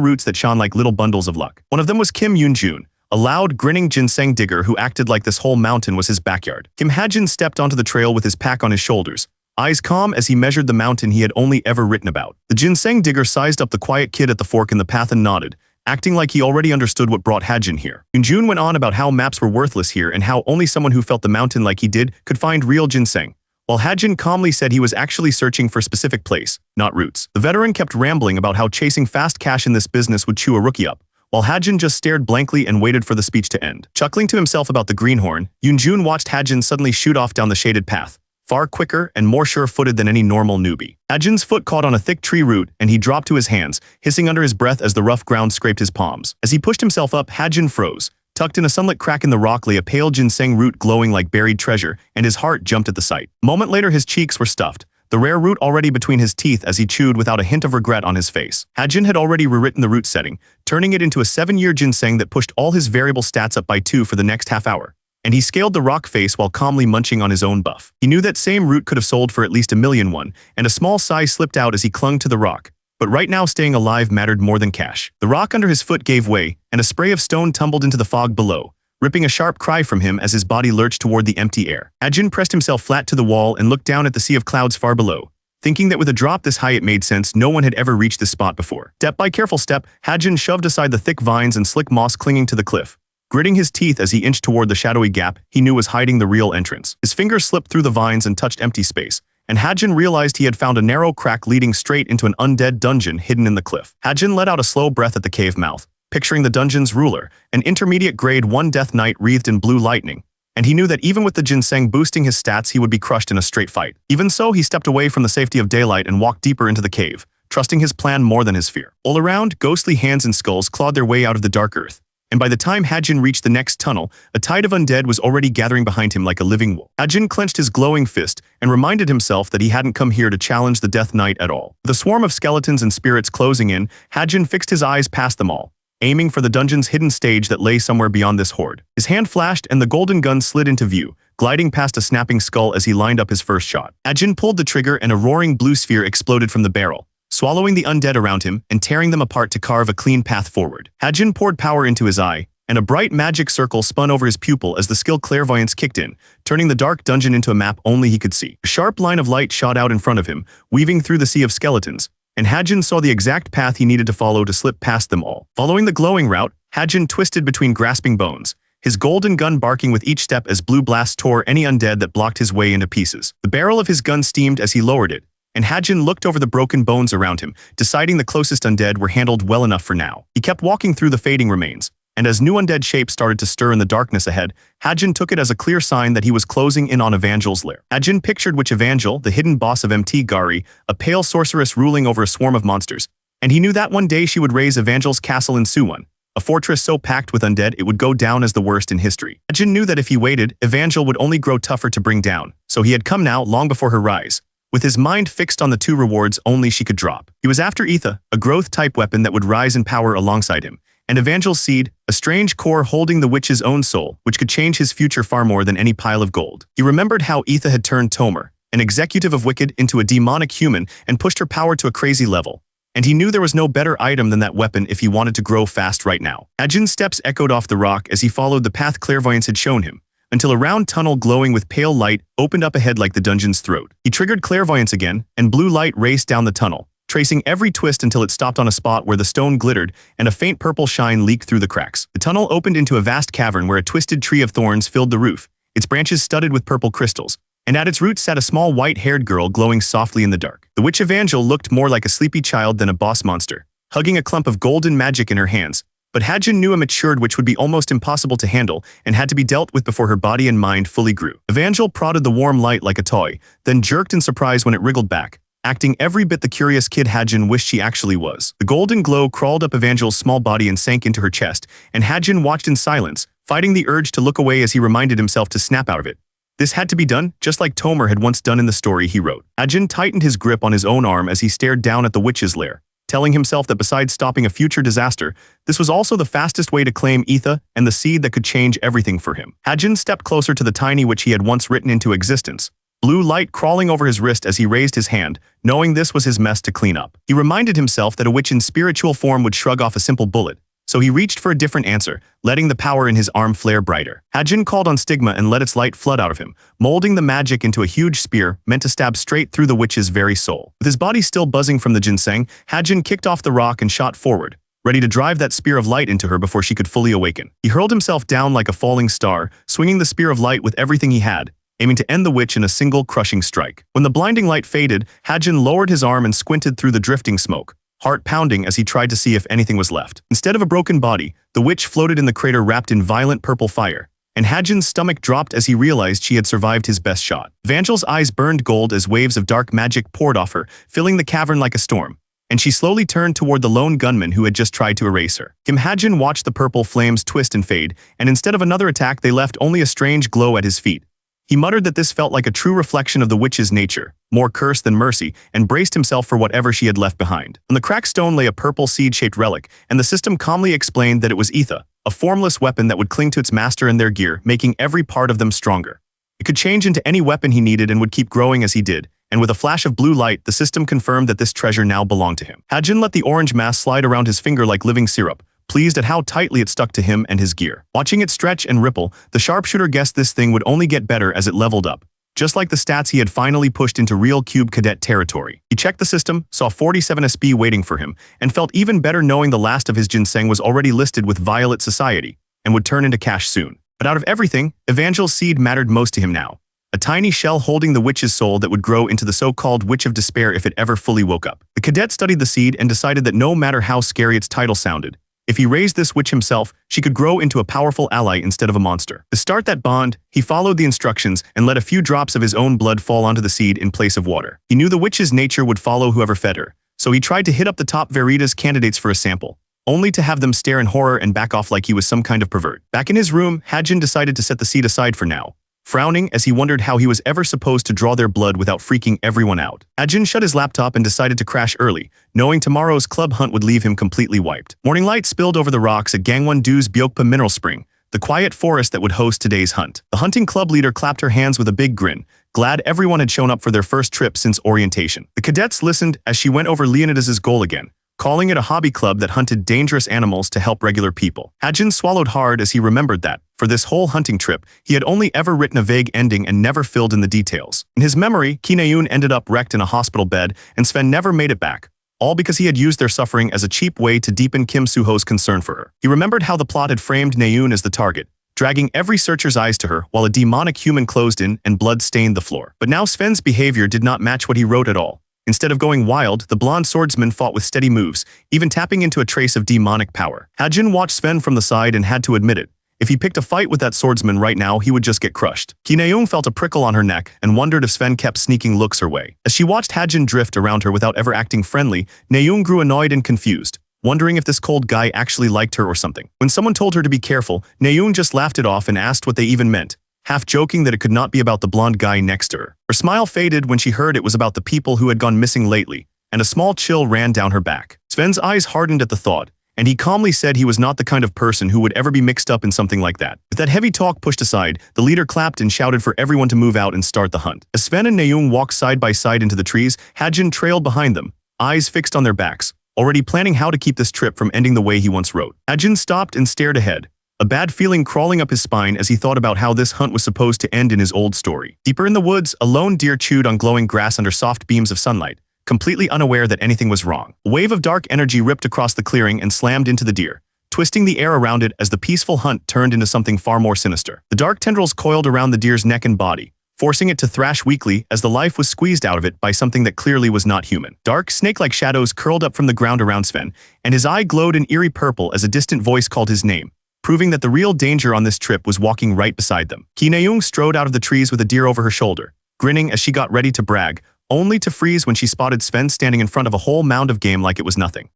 roots that shone like little bundles of luck. One of them was Kim Yoon-jun, a loud, grinning ginseng digger who acted like this whole mountain was his backyard. Kim Hajin stepped onto the trail with his pack on his shoulders, eyes calm as he measured the mountain he had only ever written about. The ginseng digger sized up the quiet kid at the fork in the path and nodded, acting like he already understood what brought Hajin here. Yunjun went on about how maps were worthless here and how only someone who felt the mountain like he did could find real ginseng, while Hajin calmly said he was actually searching for a specific place, not roots. The veteran kept rambling about how chasing fast cash in this business would chew a rookie up, while Hajin just stared blankly and waited for the speech to end. Chuckling to himself about the greenhorn, Yunjun watched Hajin suddenly shoot off down the shaded path, far quicker and more sure-footed than any normal newbie. Hajin's foot caught on a thick tree root and he dropped to his hands, hissing under his breath as the rough ground scraped his palms. As he pushed himself up, Hajin froze. Tucked in a sunlit crack in the rock lay a pale ginseng root glowing like buried treasure, and his heart jumped at the sight. A moment later his cheeks were stuffed, the rare root already between his teeth as he chewed without a hint of regret on his face. Hajin had already rewritten the root setting, turning it into a 7-year ginseng that pushed all his variable stats up by 2 for the next half hour. And he scaled the rock face while calmly munching on his own buff. He knew that same root could have sold for at least $1,000,000, and a small sigh slipped out as he clung to the rock. But right now staying alive mattered more than cash. The rock under his foot gave way, and a spray of stone tumbled into the fog below, ripping a sharp cry from him as his body lurched toward the empty air. Hajin pressed himself flat to the wall and looked down at the sea of clouds far below, thinking that with a drop this high it made sense no one had ever reached this spot before. Step by careful step, Hajin shoved aside the thick vines and slick moss clinging to the cliff. Gritting his teeth as he inched toward the shadowy gap he knew was hiding the real entrance. His fingers slipped through the vines and touched empty space, and Hajin realized he had found a narrow crack leading straight into an undead dungeon hidden in the cliff. Hajin let out a slow breath at the cave mouth, picturing the dungeon's ruler, an intermediate grade 1 death knight wreathed in blue lightning, and he knew that even with the ginseng boosting his stats he would be crushed in a straight fight. Even so, he stepped away from the safety of daylight and walked deeper into the cave, trusting his plan more than his fear. All around, ghostly hands and skulls clawed their way out of the dark earth, and by the time Hajin reached the next tunnel, a tide of undead was already gathering behind him like a living wolf. Hajin clenched his glowing fist and reminded himself that he hadn't come here to challenge the Death Knight at all. With a swarm of skeletons and spirits closing in, Hajin fixed his eyes past them all, aiming for the dungeon's hidden stage that lay somewhere beyond this horde. His hand flashed and the golden gun slid into view, gliding past a snapping skull as he lined up his first shot. Hajin pulled the trigger and a roaring blue sphere exploded from the barrel, swallowing the undead around him and tearing them apart to carve a clean path forward. Hajin poured power into his eye, and a bright magic circle spun over his pupil as the skill clairvoyance kicked in, turning the dark dungeon into a map only he could see. A sharp line of light shot out in front of him, weaving through the sea of skeletons, and Hajin saw the exact path he needed to follow to slip past them all. Following the glowing route, Hajin twisted between grasping bones, his golden gun barking with each step as blue blasts tore any undead that blocked his way into pieces. The barrel of his gun steamed as he lowered it, and Hajin looked over the broken bones around him, deciding the closest undead were handled well enough for now. He kept walking through the fading remains, and as new undead shapes started to stir in the darkness ahead, Hajin took it as a clear sign that he was closing in on Evangel's lair. Hajin pictured witch Evangel, the hidden boss of MT Gari, a pale sorceress ruling over a swarm of monsters, and he knew that one day she would raise Evangel's castle in Suwon, a fortress so packed with undead it would go down as the worst in history. Hajin knew that if he waited, Evangel would only grow tougher to bring down, so he had come now long before her rise, with his mind fixed on the 2 rewards only she could drop. He was after Etha, a growth-type weapon that would rise in power alongside him, and Evangel's seed, a strange core holding the witch's own soul, which could change his future far more than any pile of gold. He remembered how Etha had turned Tomer, an executive of Wicked, into a demonic human and pushed her power to a crazy level, and he knew there was no better item than that weapon if he wanted to grow fast right now. Hajin's steps echoed off the rock as he followed the path clairvoyance had shown him, until a round tunnel glowing with pale light opened up ahead like the dungeon's throat. He triggered clairvoyance again, and blue light raced down the tunnel, tracing every twist until it stopped on a spot where the stone glittered and a faint purple shine leaked through the cracks. The tunnel opened into a vast cavern where a twisted tree of thorns filled the roof, its branches studded with purple crystals, and at its roots sat a small white-haired girl glowing softly in the dark. The witch Evangel looked more like a sleepy child than a boss monster, hugging a clump of golden magic in her hands, but Hajin knew a matured witch would be almost impossible to handle and had to be dealt with before her body and mind fully grew. Evangel prodded the warm light like a toy, then jerked in surprise when it wriggled back, acting every bit the curious kid Hajin wished she actually was. The golden glow crawled up Evangel's small body and sank into her chest, and Hajin watched in silence, fighting the urge to look away as he reminded himself to snap out of it. This had to be done, just like Tomer had once done in the story he wrote. Hajin tightened his grip on his own arm as he stared down at the witch's lair, telling himself that besides stopping a future disaster, this was also the fastest way to claim Etha and the seed that could change everything for him. Hajin stepped closer to the tiny witch he had once written into existence, blue light crawling over his wrist as he raised his hand, knowing this was his mess to clean up. He reminded himself that a witch in spiritual form would shrug off a simple bullet, so he reached for a different answer, letting the power in his arm flare brighter. Hajin called on Stigma and let its light flood out of him, molding the magic into a huge spear meant to stab straight through the witch's very soul. With his body still buzzing from the ginseng, Hajin kicked off the rock and shot forward, ready to drive that spear of light into her before she could fully awaken. He hurled himself down like a falling star, swinging the spear of light with everything he had, aiming to end the witch in a single crushing strike. When the blinding light faded, Hajin lowered his arm and squinted through the drifting smoke, heart pounding as he tried to see if anything was left. Instead of a broken body, the witch floated in the crater wrapped in violent purple fire, and Hajin's stomach dropped as he realized she had survived his best shot. Evangel's eyes burned gold as waves of dark magic poured off her, filling the cavern like a storm, and she slowly turned toward the lone gunman who had just tried to erase her. Hajin watched the purple flames twist and fade, and instead of another attack they left only a strange glow at his feet. He muttered that this felt like a true reflection of the witch's nature, more curse than mercy, and braced himself for whatever she had left behind. On the cracked stone lay a purple seed-shaped relic, and the system calmly explained that it was ether, a formless weapon that would cling to its master and their gear, making every part of them stronger. It could change into any weapon he needed and would keep growing as he did, and with a flash of blue light, the system confirmed that this treasure now belonged to him. Hajin let the orange mass slide around his finger like living syrup, pleased at how tightly it stuck to him and his gear. Watching it stretch and ripple, the sharpshooter guessed this thing would only get better as it leveled up, just like the stats he had finally pushed into real Cube Cadet territory. He checked the system, saw 47 SP waiting for him, and felt even better knowing the last of his ginseng was already listed with Violet Society, and would turn into cash soon. But out of everything, Evangel's seed mattered most to him now. A tiny shell holding the witch's soul that would grow into the so-called Witch of Despair if it ever fully woke up. The cadet studied the seed and decided that no matter how scary its title sounded, if he raised this witch himself, she could grow into a powerful ally instead of a monster. To start that bond, he followed the instructions and let a few drops of his own blood fall onto the seed in place of water. He knew the witch's nature would follow whoever fed her, so he tried to hit up the top Veritas candidates for a sample, only to have them stare in horror and back off like he was some kind of pervert. Back in his room, Hajin decided to set the seed aside for now, frowning as he wondered how he was ever supposed to draw their blood without freaking everyone out. Hajin shut his laptop and decided to crash early, knowing tomorrow's club hunt would leave him completely wiped. Morning light spilled over the rocks at Gangwon-do's Byokpa Mineral Spring, the quiet forest that would host today's hunt. The hunting club leader clapped her hands with a big grin, glad everyone had shown up for their first trip since orientation. The cadets listened as she went over Leonidas's goal again, calling it a hobby club that hunted dangerous animals to help regular people. Hajin swallowed hard as he remembered that, for this whole hunting trip, he had only ever written a vague ending and never filled in the details. In his memory, Ki Na-yoon ended up wrecked in a hospital bed, and Sven never made it back, all because he had used their suffering as a cheap way to deepen Kim Soo-ho's concern for her. He remembered how the plot had framed Na-yoon as the target, dragging every searcher's eyes to her while a demonic human closed in and blood stained the floor. But now Sven's behavior did not match what he wrote at all. Instead of going wild, the blonde swordsman fought with steady moves, even tapping into a trace of demonic power. Hajin watched Sven from the side and had to admit it. If he picked a fight with that swordsman right now, he would just get crushed. Ki Na-yoon felt a prickle on her neck and wondered if Sven kept sneaking looks her way. As she watched Hajin drift around her without ever acting friendly, Na-yoon grew annoyed and confused, wondering if this cold guy actually liked her or something. When someone told her to be careful, Na-yoon just laughed it off and asked what they even meant, half joking that it could not be about the blonde guy next to her. Her smile faded when she heard it was about the people who had gone missing lately, and a small chill ran down her back. Sven's eyes hardened at the thought, and he calmly said he was not the kind of person who would ever be mixed up in something like that. With that heavy talk pushed aside, the leader clapped and shouted for everyone to move out and start the hunt. As Sven and Na-yoon walked side by side into the trees, Hajin trailed behind them, eyes fixed on their backs, already planning how to keep this trip from ending the way he once wrote. Hajin stopped and stared ahead, a bad feeling crawling up his spine as he thought about how this hunt was supposed to end in his old story. Deeper in the woods, a lone deer chewed on glowing grass under soft beams of sunlight, completely unaware that anything was wrong. A wave of dark energy ripped across the clearing and slammed into the deer, twisting the air around it as the peaceful hunt turned into something far more sinister. The dark tendrils coiled around the deer's neck and body, forcing it to thrash weakly as the life was squeezed out of it by something that clearly was not human. Dark, snake-like shadows curled up from the ground around Sven, and his eye glowed an eerie purple as a distant voice called his name, proving that the real danger on this trip was walking right beside them. Ki Na-yoon strode out of the trees with a deer over her shoulder, grinning as she got ready to brag, only to freeze when she spotted Sven standing in front of a whole mound of game like it was nothing.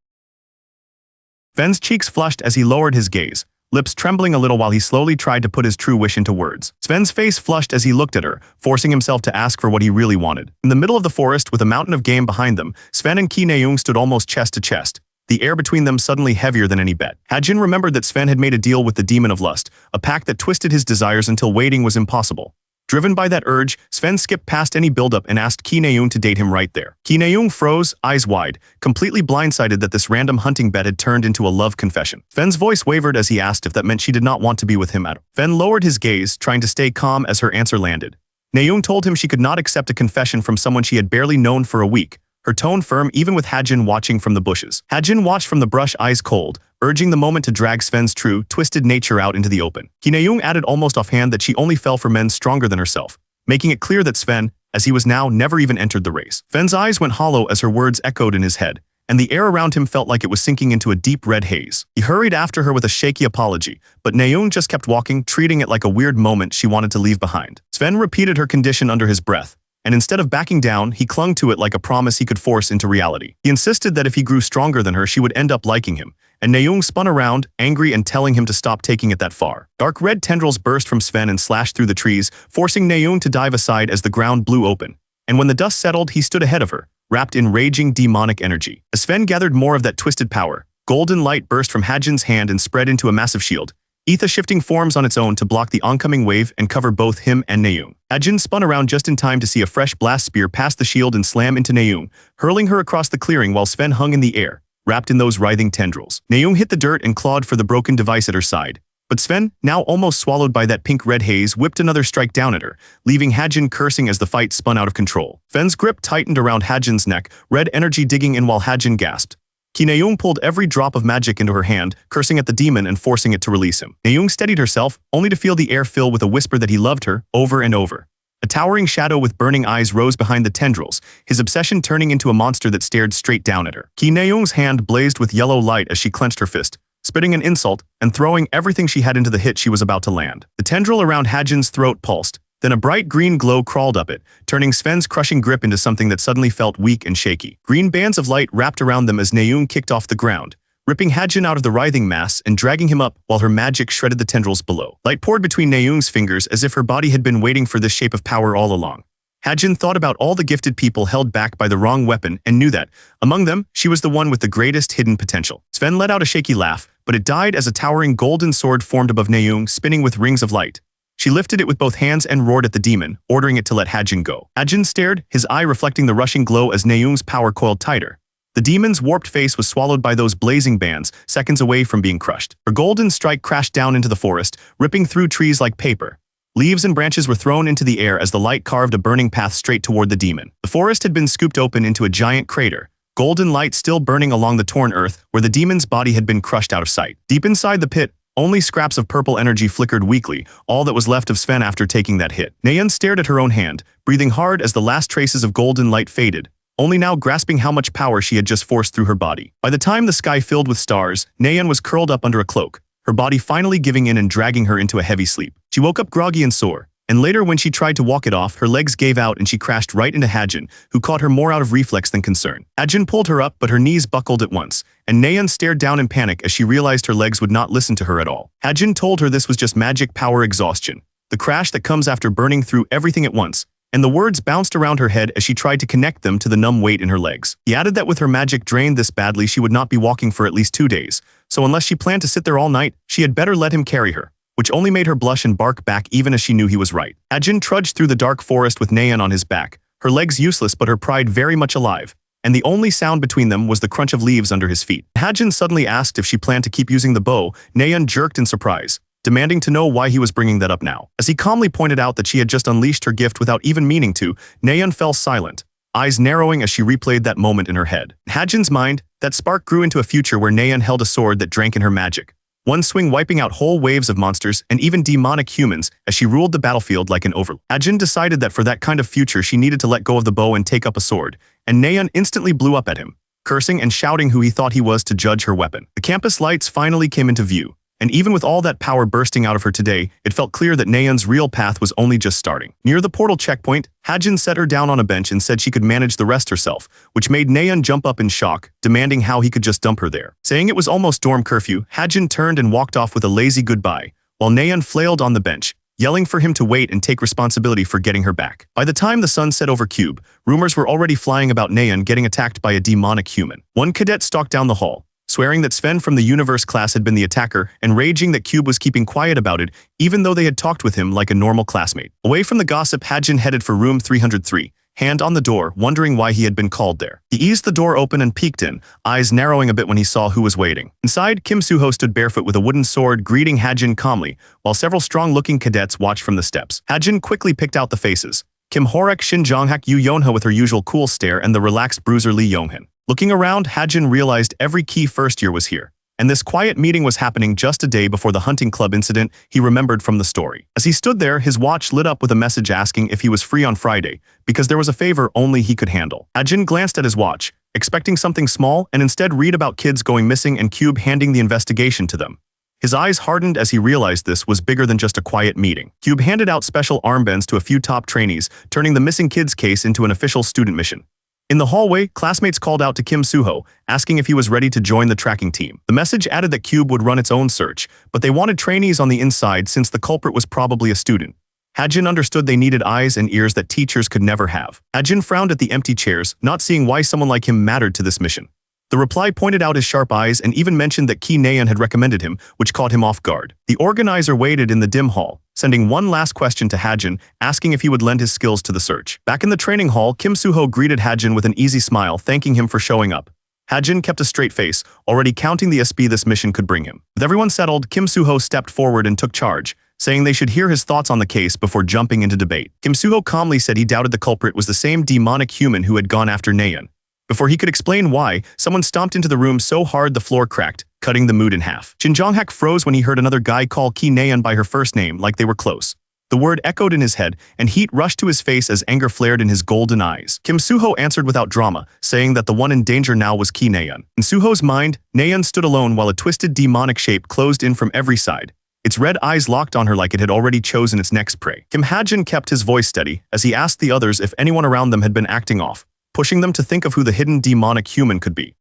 Sven's cheeks flushed as he lowered his gaze, lips trembling a little while he slowly tried to put his true wish into words. Sven's face flushed as he looked at her, forcing himself to ask for what he really wanted. In the middle of the forest, with a mountain of game behind them, Sven and Ki Na-yoon stood almost chest to chest, the air between them suddenly heavier than any bet. Hajin remembered that Sven had made a deal with the demon of lust, a pact that twisted his desires until waiting was impossible. Driven by that urge, Sven skipped past any buildup and asked Ki Na-yoon to date him right there. Ki Na-yoon froze, eyes wide, completely blindsided that this random hunting bet had turned into a love confession. Sven's voice wavered as he asked if that meant she did not want to be with him at all. Sven lowered his gaze, trying to stay calm as her answer landed. Na-yoon told him she could not accept a confession from someone she had barely known for a week, her tone firm even with Hajin watching from the bushes. Hajin watched from the brush, eyes cold, urging the moment to drag Sven's true, twisted nature out into the open. Ki Na-young added almost offhand that she only fell for men stronger than herself, making it clear that Sven, as he was now, never even entered the race. Sven's eyes went hollow as her words echoed in his head, and the air around him felt like it was sinking into a deep red haze. He hurried after her with a shaky apology, but Na-young just kept walking, treating it like a weird moment she wanted to leave behind. Sven repeated her condition under his breath, and instead of backing down, he clung to it like a promise he could force into reality. He insisted that if he grew stronger than her, she would end up liking him, and Na-young spun around, angry and telling him to stop taking it that far. Dark red tendrils burst from Sven and slashed through the trees, forcing Na-young to dive aside as the ground blew open. And when the dust settled, he stood ahead of her, wrapped in raging demonic energy. As Sven gathered more of that twisted power, golden light burst from Hajin's hand and spread into a massive shield, Ether shifting forms on its own to block the oncoming wave and cover both him and Na-young. Hajin spun around just in time to see a fresh blast spear pass the shield and slam into Na-young, hurling her across the clearing while Sven hung in the air, wrapped in those writhing tendrils. Na-young hit the dirt and clawed for the broken device at her side, but Sven, now almost swallowed by that pink-red haze, whipped another strike down at her, leaving Hajin cursing as the fight spun out of control. Sven's grip tightened around Hajin's neck, red energy digging in while Hajin gasped. Ki Na-young pulled every drop of magic into her hand, cursing at the demon and forcing it to release him. Na-young steadied herself, only to feel the air fill with a whisper that he loved her, over and over. A towering shadow with burning eyes rose behind the tendrils, his obsession turning into a monster that stared straight down at her. Ki Na-young's hand blazed with yellow light as she clenched her fist, spitting an insult and throwing everything she had into the hit she was about to land. The tendril around Hajin's throat pulsed, then a bright green glow crawled up it, turning Sven's crushing grip into something that suddenly felt weak and shaky. Green bands of light wrapped around them as Na-young kicked off the ground, ripping Hajin out of the writhing mass and dragging him up while her magic shredded the tendrils below. Light poured between Na-young's fingers as if her body had been waiting for this shape of power all along. Hajin thought about all the gifted people held back by the wrong weapon and knew that, among them, she was the one with the greatest hidden potential. Sven let out a shaky laugh, but it died as a towering golden sword formed above Na-young, spinning with rings of light. She lifted it with both hands and roared at the demon, ordering it to let Hajin go. Hajin stared, his eye reflecting the rushing glow as Na-young's power coiled tighter. The demon's warped face was swallowed by those blazing bands, seconds away from being crushed. Her golden strike crashed down into the forest, ripping through trees like paper. Leaves and branches were thrown into the air as the light carved a burning path straight toward the demon. The forest had been scooped open into a giant crater, golden light still burning along the torn earth where the demon's body had been crushed out of sight. Deep inside the pit, only scraps of purple energy flickered weakly, all that was left of Sven after taking that hit. Na-young stared at her own hand, breathing hard as the last traces of golden light faded, only now grasping how much power she had just forced through her body. By the time the sky filled with stars, Na-young was curled up under a cloak, her body finally giving in and dragging her into a heavy sleep. She woke up groggy and sore, and later when she tried to walk it off, her legs gave out and she crashed right into Hajin, who caught her more out of reflex than concern. Hajin pulled her up, but her knees buckled at once, and Na-young stared down in panic as she realized her legs would not listen to her at all. Hajin told her this was just magic power exhaustion, the crash that comes after burning through everything at once, and the words bounced around her head as she tried to connect them to the numb weight in her legs. He added that with her magic drained this badly, she would not be walking for at least 2 days, so unless she planned to sit there all night, she had better let him carry her, which only made her blush and bark back even as she knew he was right. Hajin trudged through the dark forest with Na-young on his back, her legs useless but her pride very much alive, and the only sound between them was the crunch of leaves under his feet. Hajin suddenly asked if she planned to keep using the bow. Na-young jerked in surprise, demanding to know why he was bringing that up now. As he calmly pointed out that she had just unleashed her gift without even meaning to, Na-young fell silent, eyes narrowing as she replayed that moment in her head. In Hajin's mind, that spark grew into a future where Na-young held a sword that drank in her magic, one swing wiping out whole waves of monsters and even demonic humans as she ruled the battlefield like an overlord. Hajin decided that for that kind of future she needed to let go of the bow and take up a sword, and Na-young instantly blew up at him, cursing and shouting who he thought he was to judge her weapon. The campus lights finally came into view, and even with all that power bursting out of her today, it felt clear that Na-young's real path was only just starting. Near the portal checkpoint, Hajin set her down on a bench and said she could manage the rest herself, which made Na-young jump up in shock, demanding how he could just dump her there. Saying it was almost dorm curfew, Hajin turned and walked off with a lazy goodbye, while Na-young flailed on the bench, yelling for him to wait and take responsibility for getting her back. By the time the sun set over Cube, rumors were already flying about Na-young getting attacked by a demonic human. One cadet stalked down the hall, swearing that Sven from the universe class had been the attacker and raging that Cube was keeping quiet about it even though they had talked with him like a normal classmate. Away from the gossip, Hajin headed for room 303, hand on the door, wondering why he had been called there. He eased the door open and peeked in, eyes narrowing a bit when he saw who was waiting. Inside, Kim Suho stood barefoot with a wooden sword, greeting Hajin calmly, while several strong-looking cadets watched from the steps. Hajin quickly picked out the faces, Kim Horek, Shin Jonghak, Yu Yonha with her usual cool stare and the relaxed bruiser Lee Yonghan. Looking around, Hajin realized every key first year was here. And this quiet meeting was happening just a day before the hunting club incident he remembered from the story. As he stood there, his watch lit up with a message asking if he was free on Friday, because there was a favor only he could handle. Hajin glanced at his watch, expecting something small, and instead read about kids going missing and Cube handing the investigation to them. His eyes hardened as he realized this was bigger than just a quiet meeting. Cube handed out special armbands to a few top trainees, turning the missing kids case into an official student mission. In the hallway, classmates called out to Kim Suho, asking if he was ready to join the tracking team. The message added that Cube would run its own search, but they wanted trainees on the inside since the culprit was probably a student. Hajin understood they needed eyes and ears that teachers could never have. Hajin frowned at the empty chairs, not seeing why someone like him mattered to this mission. The reply pointed out his sharp eyes and even mentioned that Ki Naeun had recommended him, which caught him off guard. The organizer waited in the dim hall, sending one last question to Hajin, asking if he would lend his skills to the search. Back in the training hall, Kim Suho greeted Hajin with an easy smile, thanking him for showing up. Hajin kept a straight face, already counting the SP this mission could bring him. With everyone settled, Kim Suho stepped forward and took charge, saying they should hear his thoughts on the case before jumping into debate. Kim Suho calmly said he doubted the culprit was the same demonic human who had gone after Naeun. Before he could explain why, someone stomped into the room so hard the floor cracked, cutting the mood in half. Shin Jonghak froze when he heard another guy call Ki Naeun by her first name like they were close. The word echoed in his head, and heat rushed to his face as anger flared in his golden eyes. Kim Suho answered without drama, saying that the one in danger now was Ki Naeun. In Suho's mind, Naeun stood alone while a twisted demonic shape closed in from every side. Its red eyes locked on her like it had already chosen its next prey. Kim Hajin kept his voice steady as he asked the others if anyone around them had been acting off, pushing them to think of who the hidden demonic human could be.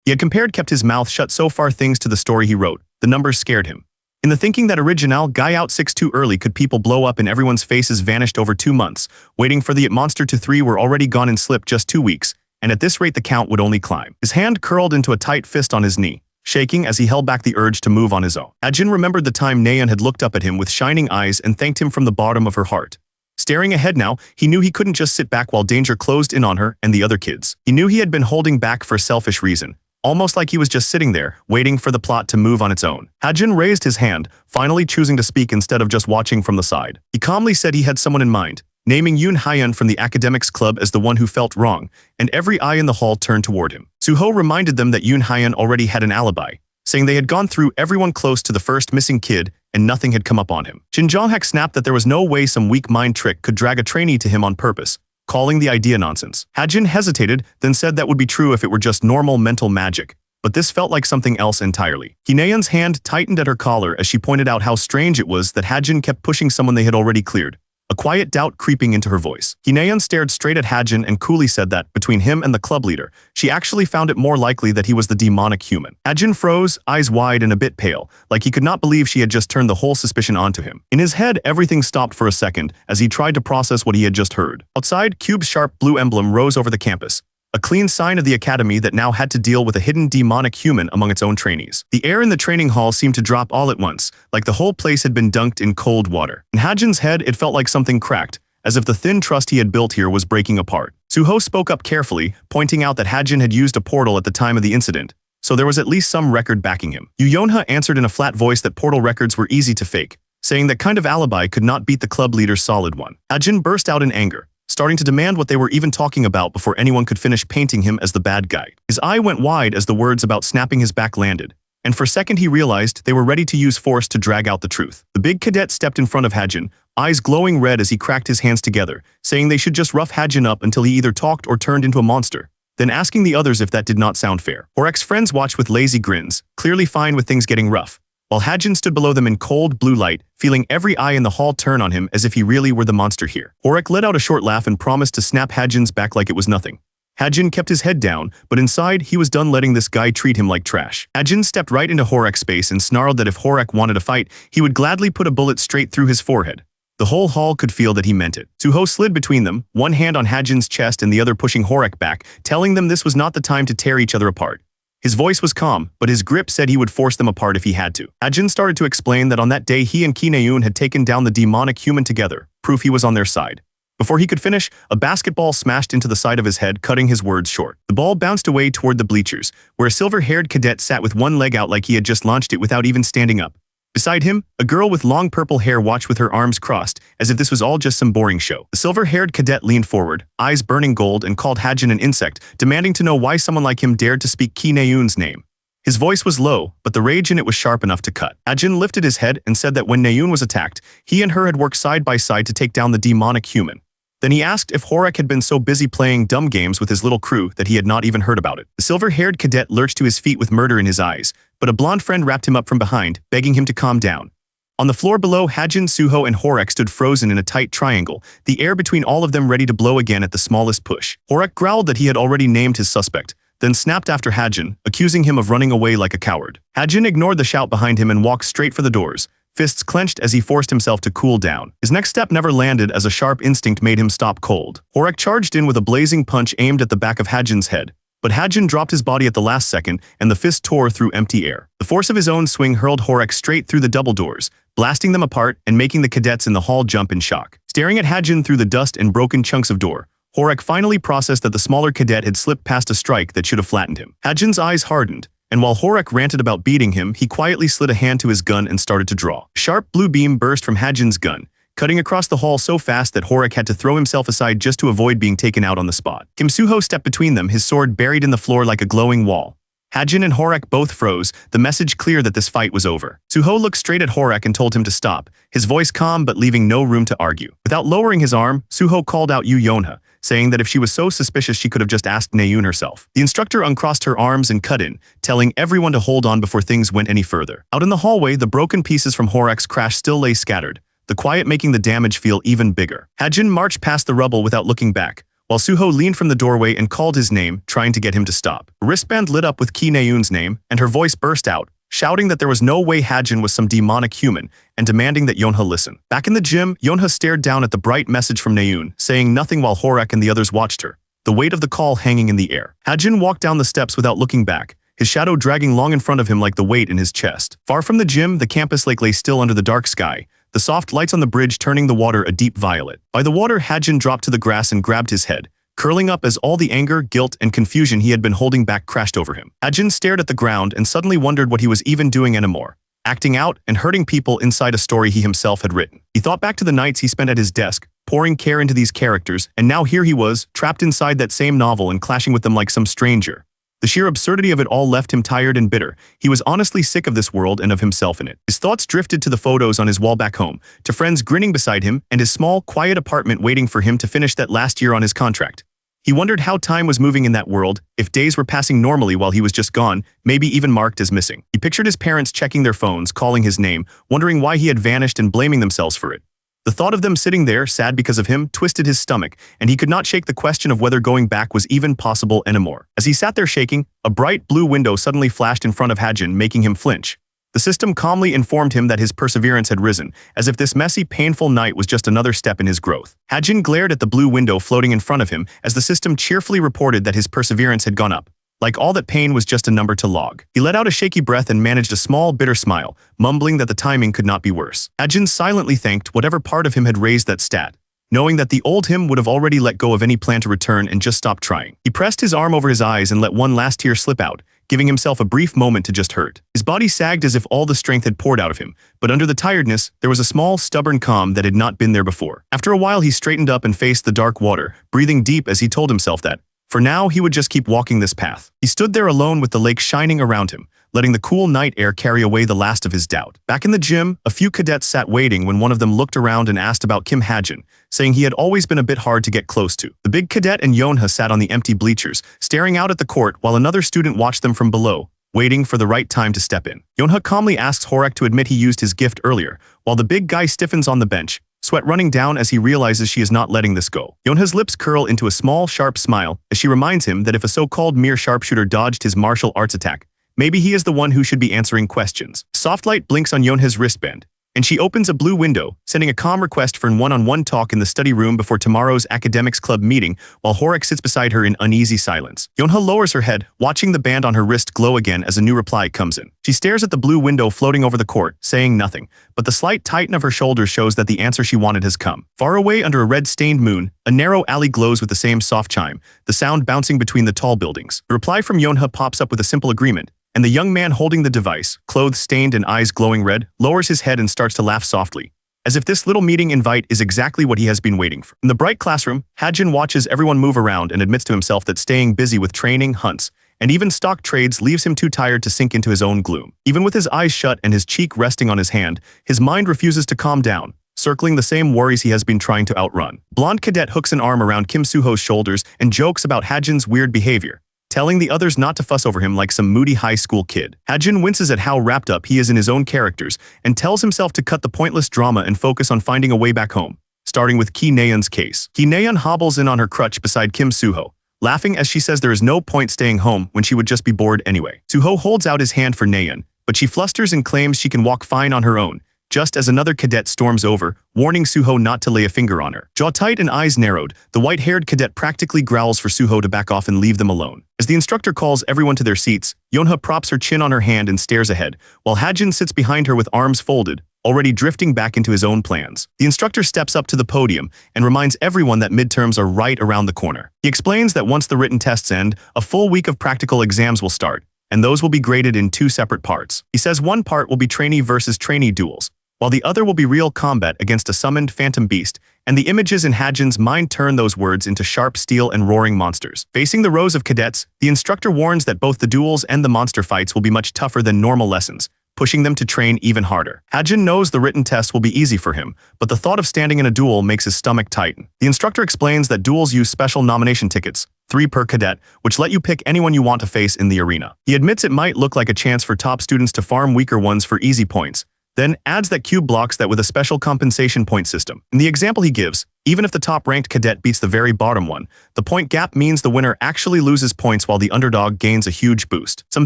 He had kept his mouth shut so far things to the story he wrote. The numbers scared him. In the thinking that original guy out 6 too early could people blow up and everyone's faces vanished over 2 months, waiting for the monster to 3 were already gone and slipped just 2 weeks, and at this rate the count would only climb. His hand curled into a tight fist on his knee, shaking as he held back the urge to move on his own. Ajin remembered the time Naeun had looked up at him with shining eyes and thanked him from the bottom of her heart. Staring ahead now, he knew he couldn't just sit back while danger closed in on her and the other kids. He knew he had been holding back for a selfish reason, almost like he was just sitting there, waiting for the plot to move on its own. Hajin raised his hand, finally choosing to speak instead of just watching from the side. He calmly said he had someone in mind, naming Yoon Hyun from the academics club as the one who felt wrong, and every eye in the hall turned toward him. Suho reminded them that Yoon Hyun already had an alibi, saying they had gone through everyone close to the first missing kid and nothing had come up on him. Shin Jonghak snapped that there was no way some weak mind trick could drag a trainee to him on purpose, calling the idea nonsense. Hajin hesitated, then said that would be true if it were just normal mental magic, but this felt like something else entirely. Ki Naeun's hand tightened at her collar as she pointed out how strange it was that Hajin kept pushing someone they had already cleared, a quiet doubt creeping into her voice. Ki Naeun stared straight at Hajin and coolly said that, between him and the club leader, she actually found it more likely that he was the demonic human. Hajin froze, eyes wide and a bit pale, like he could not believe she had just turned the whole suspicion onto him. In his head, everything stopped for a second as he tried to process what he had just heard. Outside, Cube's sharp blue emblem rose over the campus, a clean sign of the academy that now had to deal with a hidden demonic human among its own trainees. The air in the training hall seemed to drop all at once, like the whole place had been dunked in cold water. In Hajin's head, it felt like something cracked, as if the thin trust he had built here was breaking apart. Suho spoke up carefully, pointing out that Hajin had used a portal at the time of the incident, so there was at least some record backing him. Yu Yonha answered in a flat voice that portal records were easy to fake, saying that kind of alibi could not beat the club leader's solid one. Hajin burst out in anger, starting to demand what they were even talking about before anyone could finish painting him as the bad guy. His eye went wide as the words about snapping his back landed, and for a second he realized they were ready to use force to drag out the truth. The big cadet stepped in front of Hajin, eyes glowing red as he cracked his hands together, saying they should just rough Hajin up until he either talked or turned into a monster, then asking the others if that did not sound fair. Horek's friends watched with lazy grins, clearly fine with things getting rough, while Hajin stood below them in cold blue light, feeling every eye in the hall turn on him as if he really were the monster here. Horek let out a short laugh and promised to snap Hajin's back like it was nothing. Hajin kept his head down, but inside he was done letting this guy treat him like trash. Hajin stepped right into Horek's space and snarled that if Horek wanted a fight, he would gladly put a bullet straight through his forehead. The whole hall could feel that he meant it. Suho slid between them, one hand on Hajin's chest and the other pushing Horek back, telling them this was not the time to tear each other apart. His voice was calm, but his grip said he would force them apart if he had to. Hajin started to explain that on that day he and Ki Naeun had taken down the demonic human together, proof he was on their side. Before he could finish, a basketball smashed into the side of his head, cutting his words short. The ball bounced away toward the bleachers, where a silver-haired cadet sat with one leg out like he had just launched it without even standing up. Beside him, a girl with long purple hair watched with her arms crossed, as if this was all just some boring show. The silver-haired cadet leaned forward, eyes burning gold, and called Hajin an insect, demanding to know why someone like him dared to speak Ki Naeun's name. His voice was low, but the rage in it was sharp enough to cut. Hajin lifted his head and said that when Naeun was attacked, he and her had worked side by side to take down the demonic human. Then he asked if Horek had been so busy playing dumb games with his little crew that he had not even heard about it. The silver-haired cadet lurched to his feet with murder in his eyes, but a blonde friend wrapped him up from behind, begging him to calm down. On the floor below, Hajin, Suho, and Horek stood frozen in a tight triangle, the air between all of them ready to blow again at the smallest push. Horek growled that he had already named his suspect, then snapped after Hajin, accusing him of running away like a coward. Hajin ignored the shout behind him and walked straight for the doors, fists clenched as he forced himself to cool down. His next step never landed as a sharp instinct made him stop cold. Horek charged in with a blazing punch aimed at the back of Hajin's head, but Hajin dropped his body at the last second and the fist tore through empty air. The force of his own swing hurled Horek straight through the double doors, blasting them apart and making the cadets in the hall jump in shock. Staring at Hajin through the dust and broken chunks of door, Horek finally processed that the smaller cadet had slipped past a strike that should have flattened him. Hajin's eyes hardened, and while Horek ranted about beating him, he quietly slid a hand to his gun and started to draw. A sharp blue beam burst from Hajin's gun, cutting across the hall so fast that Horek had to throw himself aside just to avoid being taken out on the spot. Kim Suho stepped between them, his sword buried in the floor like a glowing wall. Hajin and Horek both froze, the message clear that this fight was over. Suho looked straight at Horek and told him to stop, his voice calm but leaving no room to argue. Without lowering his arm, Suho called out Yu Yonha, saying that if she was so suspicious she could have just asked Naeun herself. The instructor uncrossed her arms and cut in, telling everyone to hold on before things went any further. Out in the hallway, the broken pieces from Horek's crash still lay scattered, the quiet making the damage feel even bigger. Hajin marched past the rubble without looking back, while Suho leaned from the doorway and called his name, trying to get him to stop. A wristband lit up with Ki Naeun's name, and her voice burst out, shouting that there was no way Hajin was some demonic human, and demanding that Yonha listen. Back in the gym, Yonha stared down at the bright message from Naeun, saying nothing while Horek and the others watched her, the weight of the call hanging in the air. Hajin walked down the steps without looking back, his shadow dragging long in front of him like the weight in his chest. Far from the gym, the campus lake lay still under the dark sky, the soft lights on the bridge turning the water a deep violet. By the water, Hajin dropped to the grass and grabbed his head, curling up as all the anger, guilt, and confusion he had been holding back crashed over him. Hajin stared at the ground and suddenly wondered what he was even doing anymore, acting out and hurting people inside a story he himself had written. He thought back to the nights he spent at his desk, pouring care into these characters, and now here he was, trapped inside that same novel and clashing with them like some stranger. The sheer absurdity of it all left him tired and bitter. He was honestly sick of this world and of himself in it. His thoughts drifted to the photos on his wall back home, to friends grinning beside him, and his small, quiet apartment waiting for him to finish that last year on his contract. He wondered how time was moving in that world, if days were passing normally while he was just gone, maybe even marked as missing. He pictured his parents checking their phones, calling his name, wondering why he had vanished and blaming themselves for it. The thought of them sitting there, sad because of him, twisted his stomach, and he could not shake the question of whether going back was even possible anymore. As he sat there shaking, a bright blue window suddenly flashed in front of Hajin, making him flinch. The system calmly informed him that his perseverance had risen, as if this messy, painful night was just another step in his growth. Hajin glared at the blue window floating in front of him as the system cheerfully reported that his perseverance had gone up. Like all that pain was just a number to log. He let out a shaky breath and managed a small, bitter smile, mumbling that the timing could not be worse. Hajin silently thanked whatever part of him had raised that stat, knowing that the old him would have already let go of any plan to return and just stopped trying. He pressed his arm over his eyes and let one last tear slip out, giving himself a brief moment to just hurt. His body sagged as if all the strength had poured out of him, but under the tiredness, there was a small, stubborn calm that had not been there before. After a while, he straightened up and faced the dark water, breathing deep as he told himself that, for now, he would just keep walking this path. He stood there alone with the lake shining around him, letting the cool night air carry away the last of his doubt. Back in the gym, a few cadets sat waiting when one of them looked around and asked about Kim Hajin, saying he had always been a bit hard to get close to. The big cadet and Yonha sat on the empty bleachers, staring out at the court while another student watched them from below, waiting for the right time to step in. Yonha calmly asks Horek to admit he used his gift earlier, while the big guy stiffens on the bench, sweat running down as he realizes she is not letting this go. Yonha's lips curl into a small, sharp smile as she reminds him that if a so-called mere sharpshooter dodged his martial arts attack, maybe he is the one who should be answering questions. Soft light blinks on Yonha's wristband, and she opens a blue window, sending a calm request for an one-on-one talk in the study room before tomorrow's academics club meeting, while Horek sits beside her in uneasy silence. Yonha lowers her head, watching the band on her wrist glow again as a new reply comes in. She stares at the blue window floating over the court, saying nothing, but the slight tighten of her shoulders shows that the answer she wanted has come. Far away under a red-stained moon, a narrow alley glows with the same soft chime, the sound bouncing between the tall buildings. The reply from Yonha pops up with a simple agreement, and the young man holding the device, clothes stained and eyes glowing red, lowers his head and starts to laugh softly, as if this little meeting invite is exactly what he has been waiting for. In the bright classroom, Hajin watches everyone move around and admits to himself that staying busy with training, hunts, and even stock trades leaves him too tired to sink into his own gloom. Even with his eyes shut and his cheek resting on his hand, his mind refuses to calm down, circling the same worries he has been trying to outrun. Blonde cadet hooks an arm around Kim Soo-ho's shoulders and jokes about Hajin's weird behavior, telling the others not to fuss over him like some moody high school kid. Hajin winces at how wrapped up he is in his own characters and tells himself to cut the pointless drama and focus on finding a way back home, starting with Ki Nayeon's case. Ki Nayeon hobbles in on her crutch beside Kim Soo-ho, laughing as she says there is no point staying home when she would just be bored anyway. Soo-ho holds out his hand for Nayeon, but she flusters and claims she can walk fine on her own, just as another cadet storms over, warning Soo-ho not to lay a finger on her. Jaw tight and eyes narrowed, the white-haired cadet practically growls for Soo-ho to back off and leave them alone. As the instructor calls everyone to their seats, Yeonha props her chin on her hand and stares ahead, while Hajin sits behind her with arms folded, already drifting back into his own plans. The instructor steps up to the podium and reminds everyone that midterms are right around the corner. He explains that once the written tests end, a full week of practical exams will start, and those will be graded in 2 separate parts. He says one part will be trainee versus trainee duels, while the other will be real combat against a summoned phantom beast, and the images in Hajin's mind turn those words into sharp steel and roaring monsters. Facing the rows of cadets, the instructor warns that both the duels and the monster fights will be much tougher than normal lessons, pushing them to train even harder. Hajin knows the written test will be easy for him, but the thought of standing in a duel makes his stomach tighten. The instructor explains that duels use special nomination tickets, 3 per cadet, which let you pick anyone you want to face in the arena. He admits it might look like a chance for top students to farm weaker ones for easy points, then adds that cube blocks that with a special compensation point system. In the example he gives, even if the top-ranked cadet beats the very bottom one, the point gap means the winner actually loses points while the underdog gains a huge boost. Some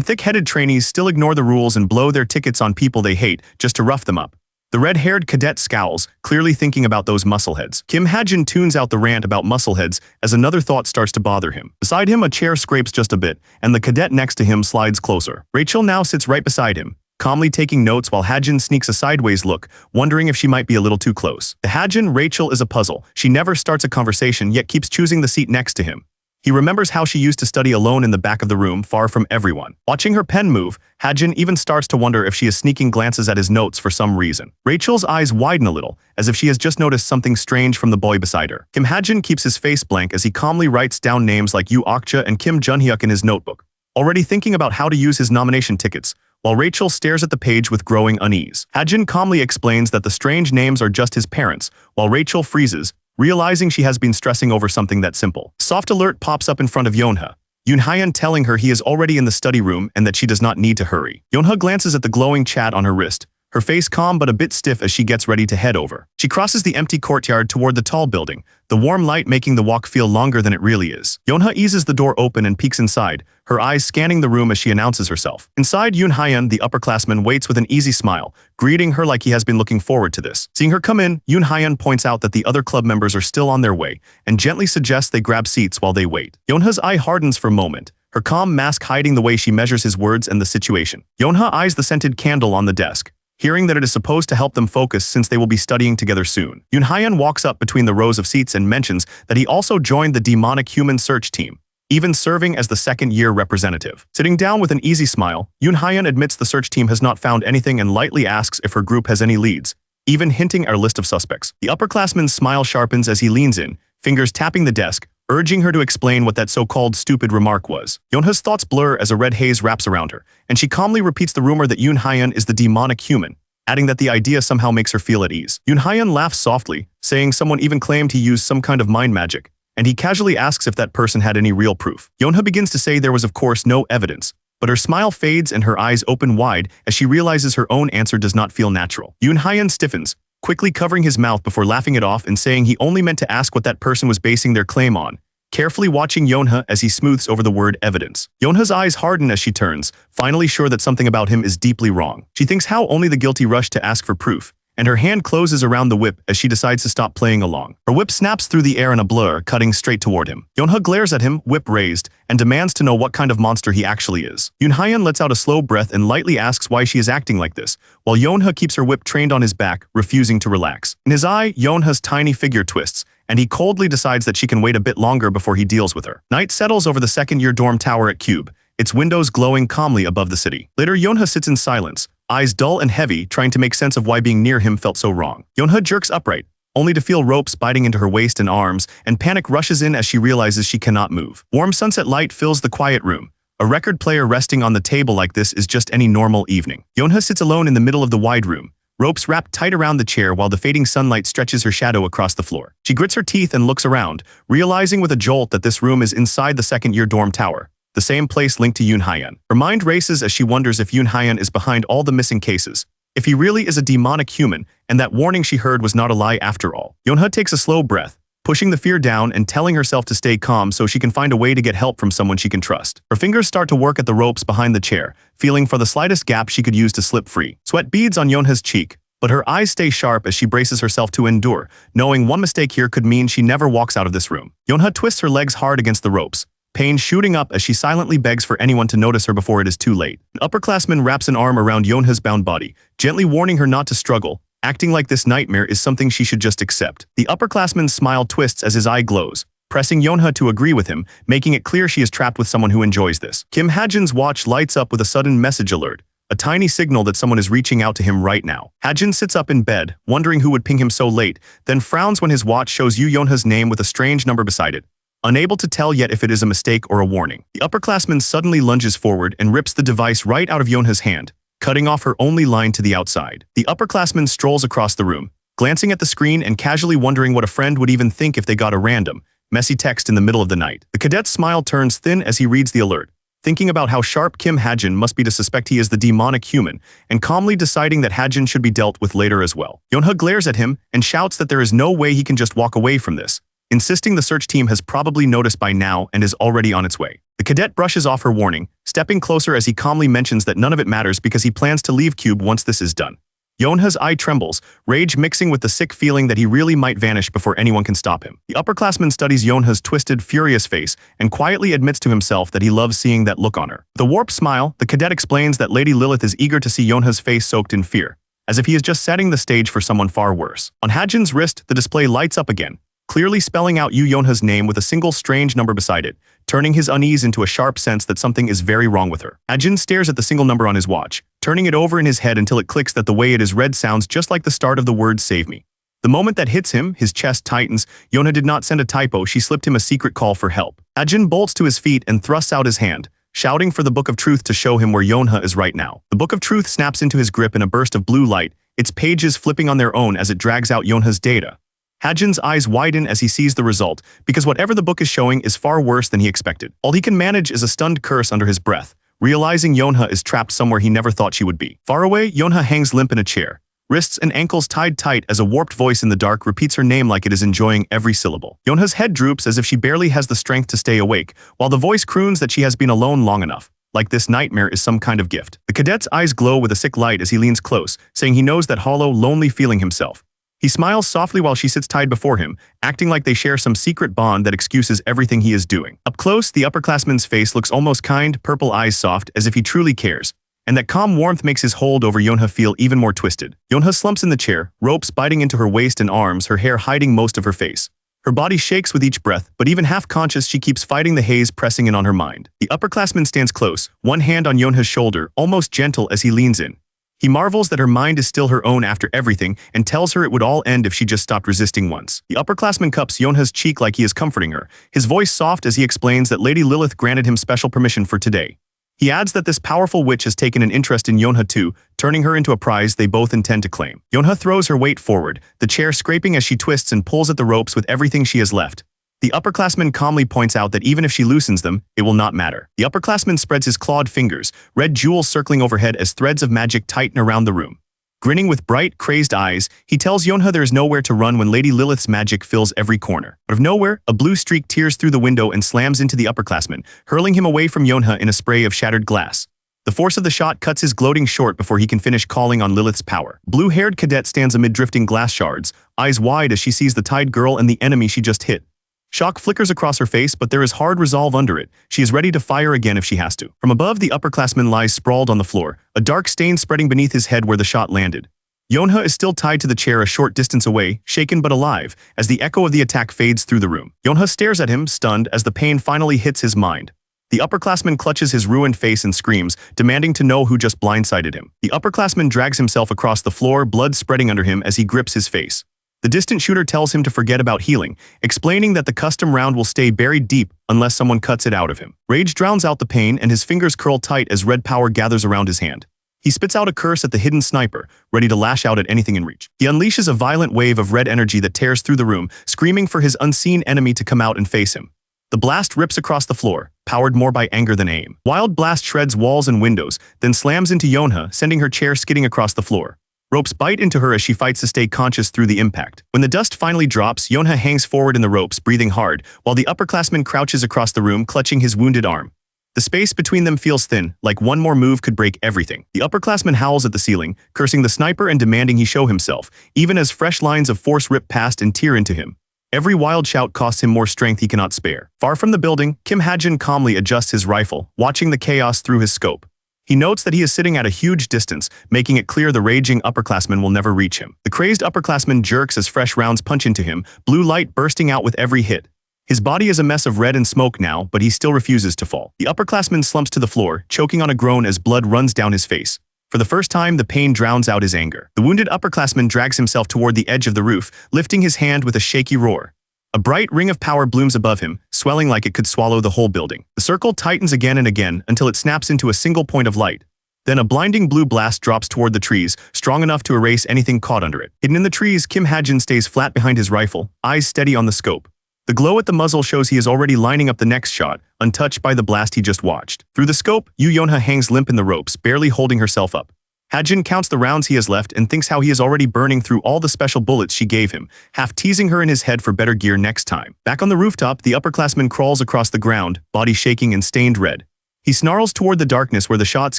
thick-headed trainees still ignore the rules and blow their tickets on people they hate just to rough them up. The red-haired cadet scowls, clearly thinking about those muscleheads. Kim Hajin tunes out the rant about muscleheads as another thought starts to bother him. Beside him, a chair scrapes just a bit, and the cadet next to him slides closer. Rachel now sits right beside him, calmly taking notes while Hajin sneaks a sideways look, wondering if she might be a little too close. To Hajin, Rachel is a puzzle. She never starts a conversation yet keeps choosing the seat next to him. He remembers how she used to study alone in the back of the room, far from everyone. Watching her pen move, Hajin even starts to wonder if she is sneaking glances at his notes for some reason. Rachel's eyes widen a little, as if she has just noticed something strange from the boy beside her. Kim Hajin keeps his face blank as he calmly writes down names like Yoo Okja and Kim Junhyuk in his notebook, already thinking about how to use his nomination tickets, while Rachel stares at the page with growing unease. Hajin calmly explains that the strange names are just his parents, while Rachel freezes, realizing she has been stressing over something that simple. Soft alert pops up in front of Yeonha, Yoonhaeun telling her he is already in the study room and that she does not need to hurry. Yeonha glances at the glowing chat on her wrist, her face calm but a bit stiff as she gets ready to head over. She crosses the empty courtyard toward the tall building, the warm light making the walk feel longer than it really is. Yeonha eases the door open and peeks inside, her eyes scanning the room as she announces herself. Inside, Yoonhaeun, the upperclassman, waits with an easy smile, greeting her like he has been looking forward to this. Seeing her come in, Yoonhaeun points out that the other club members are still on their way, and gently suggests they grab seats while they wait. Yeonha's eye hardens for a moment, her calm mask hiding the way she measures his words and the situation. Yeonha eyes the scented candle on the desk, hearing that it is supposed to help them focus since they will be studying together soon. Yoonhaeun walks up between the rows of seats and mentions that he also joined the demonic human search team, even serving as the second-year representative. Sitting down with an easy smile, Yoonhaeun admits the search team has not found anything and lightly asks if her group has any leads, even hinting at a list of suspects. The upperclassman's smile sharpens as he leans in, fingers tapping the desk, urging her to explain what that so-called stupid remark was. Yeonha's thoughts blur as a red haze wraps around her, and she calmly repeats the rumor that Yoonhaeun is the demonic human, adding that the idea somehow makes her feel at ease. Yoonhaeun laughs softly, saying someone even claimed he used some kind of mind magic, and he casually asks if that person had any real proof. Yeonha begins to say there was of course no evidence, but her smile fades and her eyes open wide as she realizes her own answer does not feel natural. Yoonhaeun stiffens, quickly covering his mouth before laughing it off and saying he only meant to ask what that person was basing their claim on, carefully watching Yeonha as he smooths over the word evidence. Yeonha's eyes harden as she turns, finally sure that something about him is deeply wrong. She thinks how only the guilty rush to ask for proof, and her hand closes around the whip as she decides to stop playing along. Her whip snaps through the air in a blur, cutting straight toward him. Yeonha glares at him, whip raised, and demands to know what kind of monster he actually is. Yoonhaeun lets out a slow breath and lightly asks why she is acting like this, while Yeonha keeps her whip trained on his back, refusing to relax. In his eye, Yeonha's tiny figure twists, and he coldly decides that she can wait a bit longer before he deals with her. Night settles over the second-year dorm tower at Cube, its windows glowing calmly above the city. Later, Yonha sits in silence, eyes dull and heavy, trying to make sense of why being near him felt so wrong. Yonha jerks upright, only to feel ropes biting into her waist and arms, and panic rushes in as she realizes she cannot move. Warm sunset light fills the quiet room. A record player resting on the table like this is just any normal evening. Yonha sits alone in the middle of the wide room, ropes wrapped tight around the chair while the fading sunlight stretches her shadow across the floor. She grits her teeth and looks around, realizing with a jolt that this room is inside the second-year dorm tower, the same place linked to Yoon Hyeon. Her mind races as she wonders if Yoon Hyeon is behind all the missing cases, if he really is a demonic human, and that warning she heard was not a lie after all. Yonha takes a slow breath, pushing the fear down and telling herself to stay calm so she can find a way to get help from someone she can trust. Her fingers start to work at the ropes behind the chair, feeling for the slightest gap she could use to slip free. Sweat beads on Yonha's cheek, but her eyes stay sharp as she braces herself to endure, knowing one mistake here could mean she never walks out of this room. Yonha twists her legs hard against the ropes, pain shooting up as she silently begs for anyone to notice her before it is too late. An upperclassman wraps an arm around Yonha's bound body, gently warning her not to struggle, acting like this nightmare is something she should just accept. The upperclassman's smile twists as his eye glows, pressing Yonha to agree with him, making it clear she is trapped with someone who enjoys this. Kim Hajin's watch lights up with a sudden message alert, a tiny signal that someone is reaching out to him right now. Hajin sits up in bed, wondering who would ping him so late, then frowns when his watch shows Yonha's name with a strange number beside it, unable to tell yet if it is a mistake or a warning. The upperclassman suddenly lunges forward and rips the device right out of Yonha's hand, cutting off her only line to the outside. The upperclassman strolls across the room, glancing at the screen and casually wondering what a friend would even think if they got a random, messy text in the middle of the night. The cadet's smile turns thin as he reads the alert, thinking about how sharp Kim Hajin must be to suspect he is the demonic human, and calmly deciding that Hajin should be dealt with later as well. Yonha glares at him and shouts that there is no way he can just walk away from this, insisting the search team has probably noticed by now and is already on its way. The cadet brushes off her warning, stepping closer as he calmly mentions that none of it matters because he plans to leave Cube once this is done. Yonha's eye trembles, rage mixing with the sick feeling that he really might vanish before anyone can stop him. The upperclassman studies Yonha's twisted, furious face and quietly admits to himself that he loves seeing that look on her. With a warped smile, the cadet explains that Lady Lilith is eager to see Yonha's face soaked in fear, as if he is just setting the stage for someone far worse. On Hajin's wrist, the display lights up again, clearly spelling out Yonha's name with a single strange number beside it, turning his unease into a sharp sense that something is very wrong with her. Hajin stares at the single number on his watch, turning it over in his head until it clicks that the way it is read sounds just like the start of the word "save me." The moment that hits him, his chest tightens. Yonha did not send a typo, she slipped him a secret call for help. Hajin bolts to his feet and thrusts out his hand, shouting for the Book of Truth to show him where Yonha is right now. The Book of Truth snaps into his grip in a burst of blue light, its pages flipping on their own as it drags out Yonha's data. Hajin's eyes widen as he sees the result, because whatever the book is showing is far worse than he expected. All he can manage is a stunned curse under his breath, realizing Yonha is trapped somewhere he never thought she would be. Far away, Yonha hangs limp in a chair, wrists and ankles tied tight as a warped voice in the dark repeats her name like it is enjoying every syllable. Yonha's head droops as if she barely has the strength to stay awake, while the voice croons that she has been alone long enough, like this nightmare is some kind of gift. The cadet's eyes glow with a sick light as he leans close, saying he knows that hollow, lonely feeling himself. He smiles softly while she sits tied before him, acting like they share some secret bond that excuses everything he is doing. Up close, the upperclassman's face looks almost kind, purple eyes soft, as if he truly cares, and that calm warmth makes his hold over Yonha feel even more twisted. Yonha slumps in the chair, ropes biting into her waist and arms, her hair hiding most of her face. Her body shakes with each breath, but even half-conscious she keeps fighting the haze pressing in on her mind. The upperclassman stands close, one hand on Yonha's shoulder, almost gentle as he leans in. He marvels that her mind is still her own after everything and tells her it would all end if she just stopped resisting once. The upperclassman cups Yonha's cheek like he is comforting her, his voice soft as he explains that Lady Lilith granted him special permission for today. He adds that this powerful witch has taken an interest in Yonha too, turning her into a prize they both intend to claim. Yonha throws her weight forward, the chair scraping as she twists and pulls at the ropes with everything she has left. The upperclassman calmly points out that even if she loosens them, it will not matter. The upperclassman spreads his clawed fingers, red jewels circling overhead as threads of magic tighten around the room. Grinning with bright, crazed eyes, he tells Yonha there is nowhere to run when Lady Lilith's magic fills every corner. Out of nowhere, a blue streak tears through the window and slams into the upperclassman, hurling him away from Yonha in a spray of shattered glass. The force of the shot cuts his gloating short before he can finish calling on Lilith's power. Blue-haired cadet stands amid drifting glass shards, eyes wide as she sees the tied girl and the enemy she just hit. Shock flickers across her face, but there is hard resolve under it. She is ready to fire again if she has to. From above, the upperclassman lies sprawled on the floor, a dark stain spreading beneath his head where the shot landed. Yonha is still tied to the chair a short distance away, shaken but alive, as the echo of the attack fades through the room. Yonha stares at him, stunned, as the pain finally hits his mind. The upperclassman clutches his ruined face and screams, demanding to know who just blindsided him. The upperclassman drags himself across the floor, blood spreading under him as he grips his face. The distant shooter tells him to forget about healing, explaining that the custom round will stay buried deep unless someone cuts it out of him. Rage drowns out the pain and his fingers curl tight as red power gathers around his hand. He spits out a curse at the hidden sniper, ready to lash out at anything in reach. He unleashes a violent wave of red energy that tears through the room, screaming for his unseen enemy to come out and face him. The blast rips across the floor, powered more by anger than aim. Wild blast shreds walls and windows, then slams into Yonha, sending her chair skidding across the floor. Ropes bite into her as she fights to stay conscious through the impact. When the dust finally drops, Yonha hangs forward in the ropes, breathing hard, while the upperclassman crouches across the room, clutching his wounded arm. The space between them feels thin, like one more move could break everything. The upperclassman howls at the ceiling, cursing the sniper and demanding he show himself, even as fresh lines of force rip past and tear into him. Every wild shout costs him more strength he cannot spare. Far from the building, Kim Ha-jin calmly adjusts his rifle, watching the chaos through his scope. He notes that he is sitting at a huge distance, making it clear the raging upperclassman will never reach him. The crazed upperclassman jerks as fresh rounds punch into him, blue light bursting out with every hit. His body is a mess of red and smoke now, but he still refuses to fall. The upperclassman slumps to the floor, choking on a groan as blood runs down his face. For the first time, the pain drowns out his anger. The wounded upperclassman drags himself toward the edge of the roof, lifting his hand with a shaky roar. A bright ring of power blooms above him, swelling like it could swallow the whole building. The circle tightens again and again until it snaps into a single point of light. Then a blinding blue blast drops toward the trees, strong enough to erase anything caught under it. Hidden in the trees, Kim Ha-jin stays flat behind his rifle, eyes steady on the scope. The glow at the muzzle shows he is already lining up the next shot, untouched by the blast he just watched. Through the scope, Yu Yonha hangs limp in the ropes, barely holding herself up. Ha-jin counts the rounds he has left and thinks how he is already burning through all the special bullets she gave him, half teasing her in his head for better gear next time. Back on the rooftop, the upperclassman crawls across the ground, body shaking and stained red. He snarls toward the darkness where the shots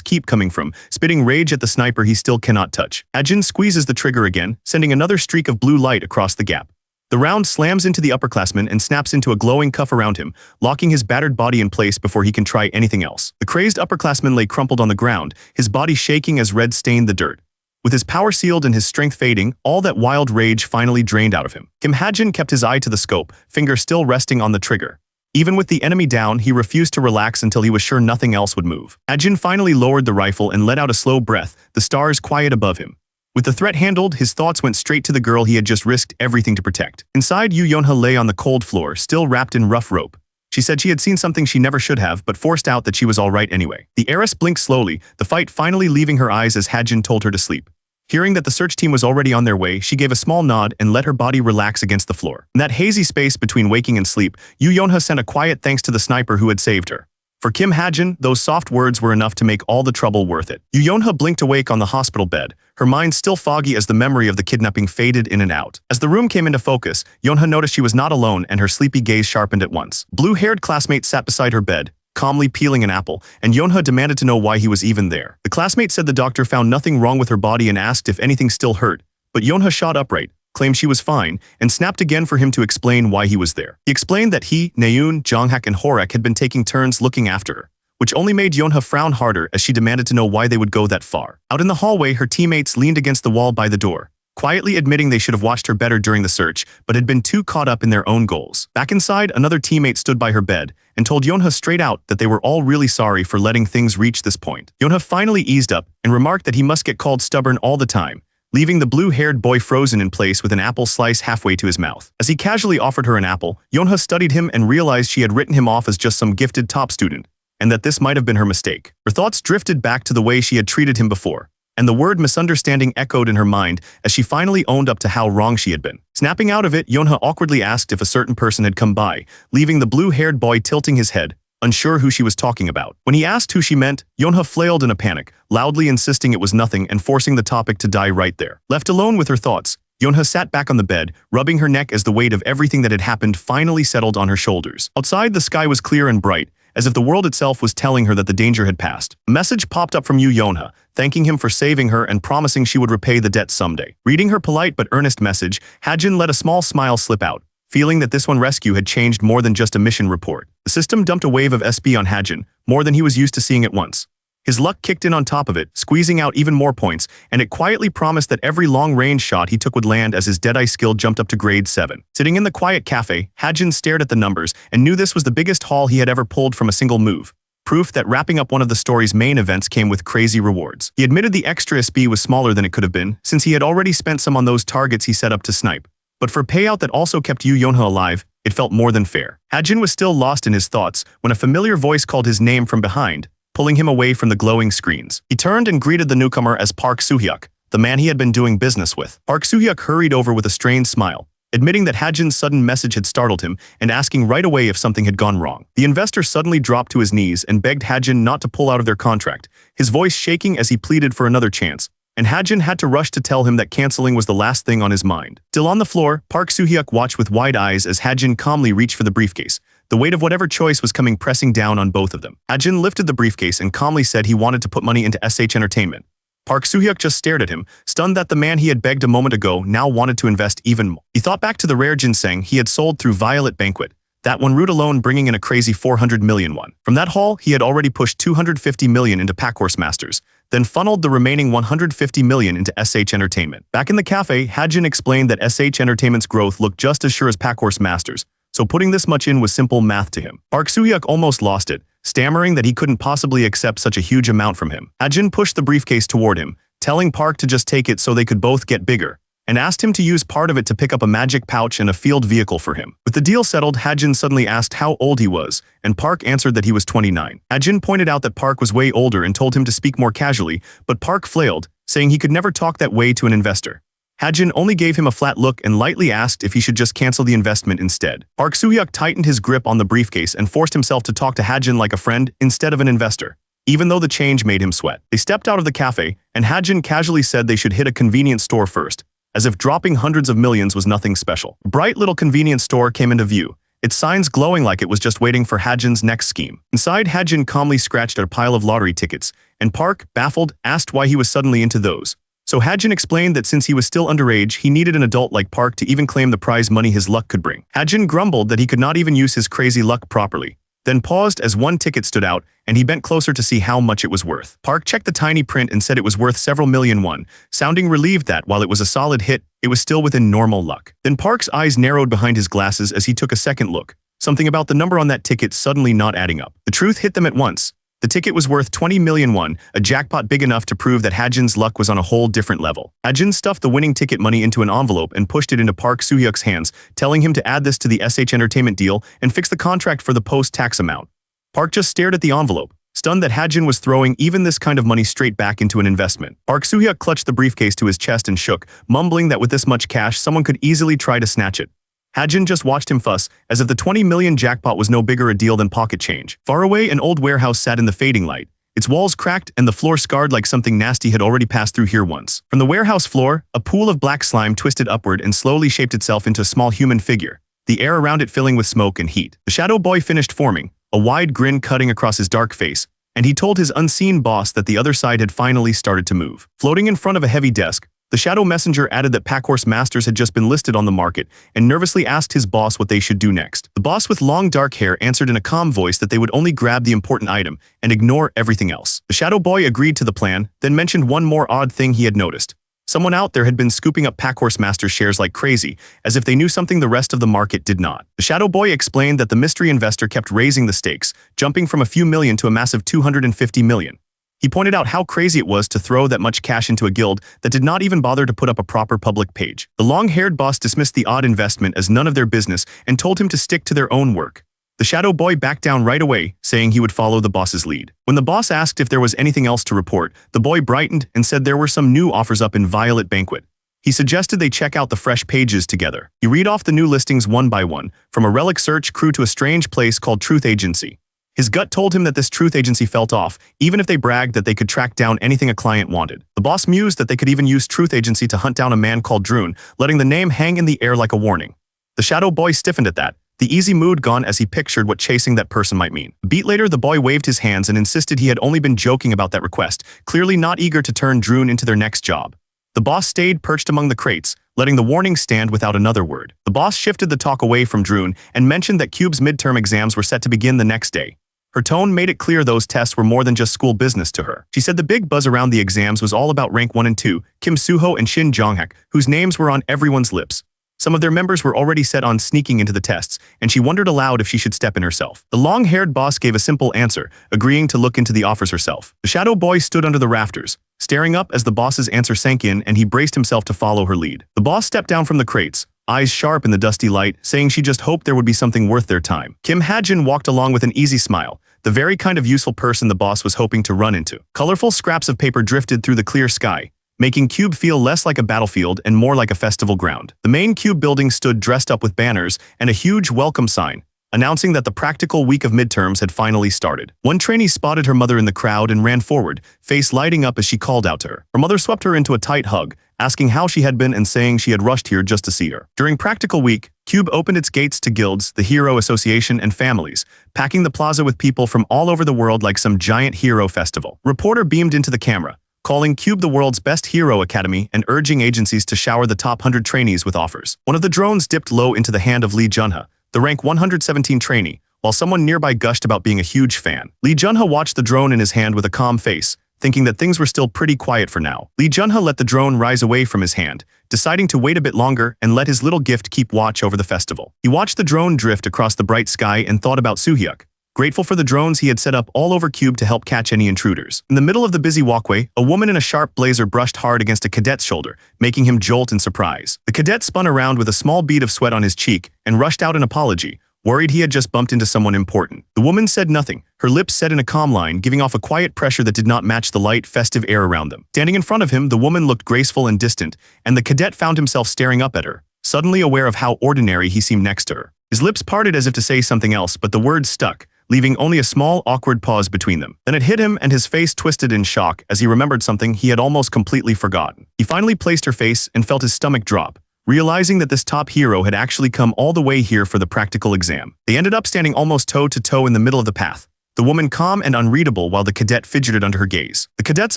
keep coming from, spitting rage at the sniper he still cannot touch. Ha-jin squeezes the trigger again, sending another streak of blue light across the gap. The round slams into the upperclassman and snaps into a glowing cuff around him, locking his battered body in place before he can try anything else. The crazed upperclassman lay crumpled on the ground, his body shaking as red stained the dirt. With his power sealed and his strength fading, all that wild rage finally drained out of him. Kim Ha-jin kept his eye to the scope, finger still resting on the trigger. Even with the enemy down, he refused to relax until he was sure nothing else would move. Ha-jin finally lowered the rifle and let out a slow breath, the stars quiet above him. With the threat handled, his thoughts went straight to the girl he had just risked everything to protect. Inside, Yu Yonha lay on the cold floor, still wrapped in rough rope. She said she had seen something she never should have, but forced out that she was all right anyway. The heiress blinked slowly, the fight finally leaving her eyes as Ha-jin told her to sleep. Hearing that the search team was already on their way, she gave a small nod and let her body relax against the floor. In that hazy space between waking and sleep, Yu Yonha sent a quiet thanks to the sniper who had saved her. For Kim Ha-jin, those soft words were enough to make all the trouble worth it. Yu Yonha blinked awake on the hospital bed, her mind still foggy as the memory of the kidnapping faded in and out. As the room came into focus, Yonha noticed she was not alone and her sleepy gaze sharpened at once. Blue-haired classmate sat beside her bed, calmly peeling an apple, and Yonha demanded to know why he was even there. The classmate said the doctor found nothing wrong with her body and asked if anything still hurt, but Yonha shot upright, claimed she was fine, and snapped again for him to explain why he was there. He explained that he, Naeun, Jonghak, and Horak had been taking turns looking after her, which only made Yonha frown harder as she demanded to know why they would go that far. Out in the hallway, her teammates leaned against the wall by the door, quietly admitting they should have watched her better during the search, but had been too caught up in their own goals. Back inside, another teammate stood by her bed and told Yonha straight out that they were all really sorry for letting things reach this point. Yonha finally eased up and remarked that he must get called stubborn all the time, leaving the blue-haired boy frozen in place with an apple slice halfway to his mouth. As he casually offered her an apple, Yonha studied him and realized she had written him off as just some gifted top student, and that this might have been her mistake. Her thoughts drifted back to the way she had treated him before, and the word misunderstanding echoed in her mind as she finally owned up to how wrong she had been. Snapping out of it, Yonha awkwardly asked if a certain person had come by, leaving the blue-haired boy tilting his head, unsure who she was talking about. When he asked who she meant, Yonha flailed in a panic, loudly insisting it was nothing and forcing the topic to die right there. Left alone with her thoughts, Yonha sat back on the bed, rubbing her neck as the weight of everything that had happened finally settled on her shoulders. Outside, the sky was clear and bright, as if the world itself was telling her that the danger had passed. A message popped up from Yu Yonha, thanking him for saving her and promising she would repay the debt someday. Reading her polite but earnest message, Ha-jin let a small smile slip out, feeling that this one rescue had changed more than just a mission report. The system dumped a wave of SB on Ha-jin, more than he was used to seeing at once. His luck kicked in on top of it, squeezing out even more points, and it quietly promised that every long-range shot he took would land as his Deadeye skill jumped up to grade 7. Sitting in the quiet cafe, Ha-jin stared at the numbers and knew this was the biggest haul he had ever pulled from a single move. proof that wrapping up one of the story's main events came with crazy rewards. He admitted the extra SB was smaller than it could have been, since he had already spent some on those targets he set up to snipe. But for payout that also kept Yu Yonha alive, it felt more than fair. Hajin was still lost in his thoughts when a familiar voice called his name from behind, pulling him away from the glowing screens. He turned and greeted the newcomer as Park Soo-hyuk, the man he had been doing business with. Park Soo-hyuk hurried over with a strained smile, admitting that Hajin's sudden message had startled him and asking right away if something had gone wrong. The investor suddenly dropped to his knees and begged Hajin not to pull out of their contract, his voice shaking as he pleaded for another chance, and Hajin had to rush to tell him that canceling was the last thing on his mind. Still on the floor, Park Soo-hyuk watched with wide eyes as Hajin calmly reached for the briefcase. The weight of whatever choice was coming pressing down on both of them. Hajin lifted the briefcase and calmly said he wanted to put money into SH Entertainment. Park Soo-hyuk just stared at him, stunned that the man he had begged a moment ago now wanted to invest even more. He thought back to the rare ginseng he had sold through Violet Banquet, that one route alone bringing in a crazy 400 million won. From that haul, he had already pushed 250 million into Packhorse Masters, then funneled the remaining 150 million into SH Entertainment. Back in the cafe, Hajin explained that SH Entertainment's growth looked just as sure as Packhorse Masters, so putting this much in was simple math to him. Park Soo-hyuk almost lost it, stammering that he couldn't possibly accept such a huge amount from him. Hajin pushed the briefcase toward him, telling Park to just take it so they could both get bigger, and asked him to use part of it to pick up a magic pouch and a field vehicle for him. With the deal settled, Hajin suddenly asked how old he was, and Park answered that he was 29. Hajin pointed out that Park was way older and told him to speak more casually, but Park flailed, saying he could never talk that way to an investor. Hajin only gave him a flat look and lightly asked if he should just cancel the investment instead. Park Soo-hyuk tightened his grip on the briefcase and forced himself to talk to Hajin like a friend instead of an investor, even though the change made him sweat. They stepped out of the cafe, and Hajin casually said they should hit a convenience store first, as if dropping hundreds of millions was nothing special. A bright little convenience store came into view, its signs glowing like it was just waiting for Hajin's next scheme. Inside, Hajin calmly scratched at a pile of lottery tickets, and Park, baffled, asked why he was suddenly into those. So Hajin explained that since he was still underage, he needed an adult like Park to even claim the prize money his luck could bring. Hajin grumbled that he could not even use his crazy luck properly, then paused as one ticket stood out, and he bent closer to see how much it was worth. Park checked the tiny print and said it was worth several million won, sounding relieved that, while it was a solid hit, it was still within normal luck. Then Park's eyes narrowed behind his glasses as he took a second look, something about the number on that ticket suddenly not adding up. The truth hit them at once. The ticket was worth 20 million won, a jackpot big enough to prove that Hajin's luck was on a whole different level. Hajin stuffed the winning ticket money into an envelope and pushed it into Park Soo-hyuk's hands, telling him to add this to the SH Entertainment deal and fix the contract for the post-tax amount. Park just stared at the envelope, stunned that Hajin was throwing even this kind of money straight back into an investment. Park Soo-hyuk clutched the briefcase to his chest and shook, mumbling that with this much cash someone could easily try to snatch it. Hajin just watched him fuss, as if the 20 million jackpot was no bigger a deal than pocket change. Far away, an old warehouse sat in the fading light, its walls cracked and the floor scarred like something nasty had already passed through here once. From the warehouse floor, a pool of black slime twisted upward and slowly shaped itself into a small human figure, the air around it filling with smoke and heat. The shadow boy finished forming, a wide grin cutting across his dark face, and he told his unseen boss that the other side had finally started to move. Floating in front of a heavy desk, the shadow messenger added that Packhorse Masters had just been listed on the market and nervously asked his boss what they should do next. The boss with long dark hair answered in a calm voice that they would only grab the important item and ignore everything else. The shadow boy agreed to the plan, then mentioned one more odd thing he had noticed. Someone out there had been scooping up Packhorse Masters shares like crazy, as if they knew something the rest of the market did not. The shadow boy explained that the mystery investor kept raising the stakes, jumping from a few million to a massive 250 million. He pointed out how crazy it was to throw that much cash into a guild that did not even bother to put up a proper public page. The long-haired boss dismissed the odd investment as none of their business and told him to stick to their own work. The shadow boy backed down right away, saying he would follow the boss's lead. When the boss asked if there was anything else to report, the boy brightened and said there were some new offers up in Violet Banquet. He suggested they check out the fresh pages together. He read off the new listings one by one, from a relic search crew to a strange place called Truth Agency. His gut told him that this truth agency felt off, even if they bragged that they could track down anything a client wanted. The boss mused that they could even use truth agency to hunt down a man called Drune, letting the name hang in the air like a warning. The shadow boy stiffened at that, the easy mood gone as he pictured what chasing that person might mean. A beat later, the boy waved his hands and insisted he had only been joking about that request, clearly not eager to turn Drune into their next job. The boss stayed perched among the crates, letting the warning stand without another word. The boss shifted the talk away from Drune and mentioned that Cube's midterm exams were set to begin the next day. Her tone made it clear those tests were more than just school business to her. She said the big buzz around the exams was all about rank 1 and 2, Kim Suho and Shin Jonghak, whose names were on everyone's lips. Some of their members were already set on sneaking into the tests, and she wondered aloud if she should step in herself. The long-haired boss gave a simple answer, agreeing to look into the offers herself. The shadow boy stood under the rafters, staring up as the boss's answer sank in, and he braced himself to follow her lead. The boss stepped down from the crates, eyes sharp in the dusty light, saying she just hoped there would be something worth their time. Kim Ha-jin walked along with an easy smile, the very kind of useful person the boss was hoping to run into. Colorful scraps of paper drifted through the clear sky, making Cube feel less like a battlefield and more like a festival ground. The main Cube building stood dressed up with banners and a huge welcome sign, announcing that the practical week of midterms had finally started. One trainee spotted her mother in the crowd and ran forward, face lighting up as she called out to her. Her mother swept her into a tight hug, asking how she had been and saying she had rushed here just to see her. During practical week, Cube opened its gates to guilds, the Hero Association, and families, packing the plaza with people from all over the world like some giant hero festival. Reporter beamed into the camera, calling Cube the world's best hero academy and urging agencies to shower the top 100 trainees with offers. One of the drones dipped low into the hand of Lee Junha, the rank 117 trainee, while someone nearby gushed about being a huge fan. Lee Junha watched the drone in his hand with a calm face, thinking that things were still pretty quiet for now. Lee Junha let the drone rise away from his hand, deciding to wait a bit longer and let his little gift keep watch over the festival. He watched the drone drift across the bright sky and thought about Soo-hyuk, grateful for the drones he had set up all over Cube to help catch any intruders. In the middle of the busy walkway, a woman in a sharp blazer brushed hard against a cadet's shoulder, making him jolt in surprise. The cadet spun around with a small bead of sweat on his cheek and rushed out an apology, worried he had just bumped into someone important. The woman said nothing, her lips set in a calm line, giving off a quiet pressure that did not match the light, festive air around them. Standing in front of him, the woman looked graceful and distant, and the cadet found himself staring up at her, suddenly aware of how ordinary he seemed next to her. His lips parted as if to say something else, but the words stuck, leaving only a small, awkward pause between them. Then it hit him, and his face twisted in shock as he remembered something he had almost completely forgotten. He finally placed her face and felt his stomach drop, realizing that this top hero had actually come all the way here for the practical exam. They ended up standing almost toe-to-toe in the middle of the path, the woman calm and unreadable while the cadet fidgeted under her gaze. The cadet's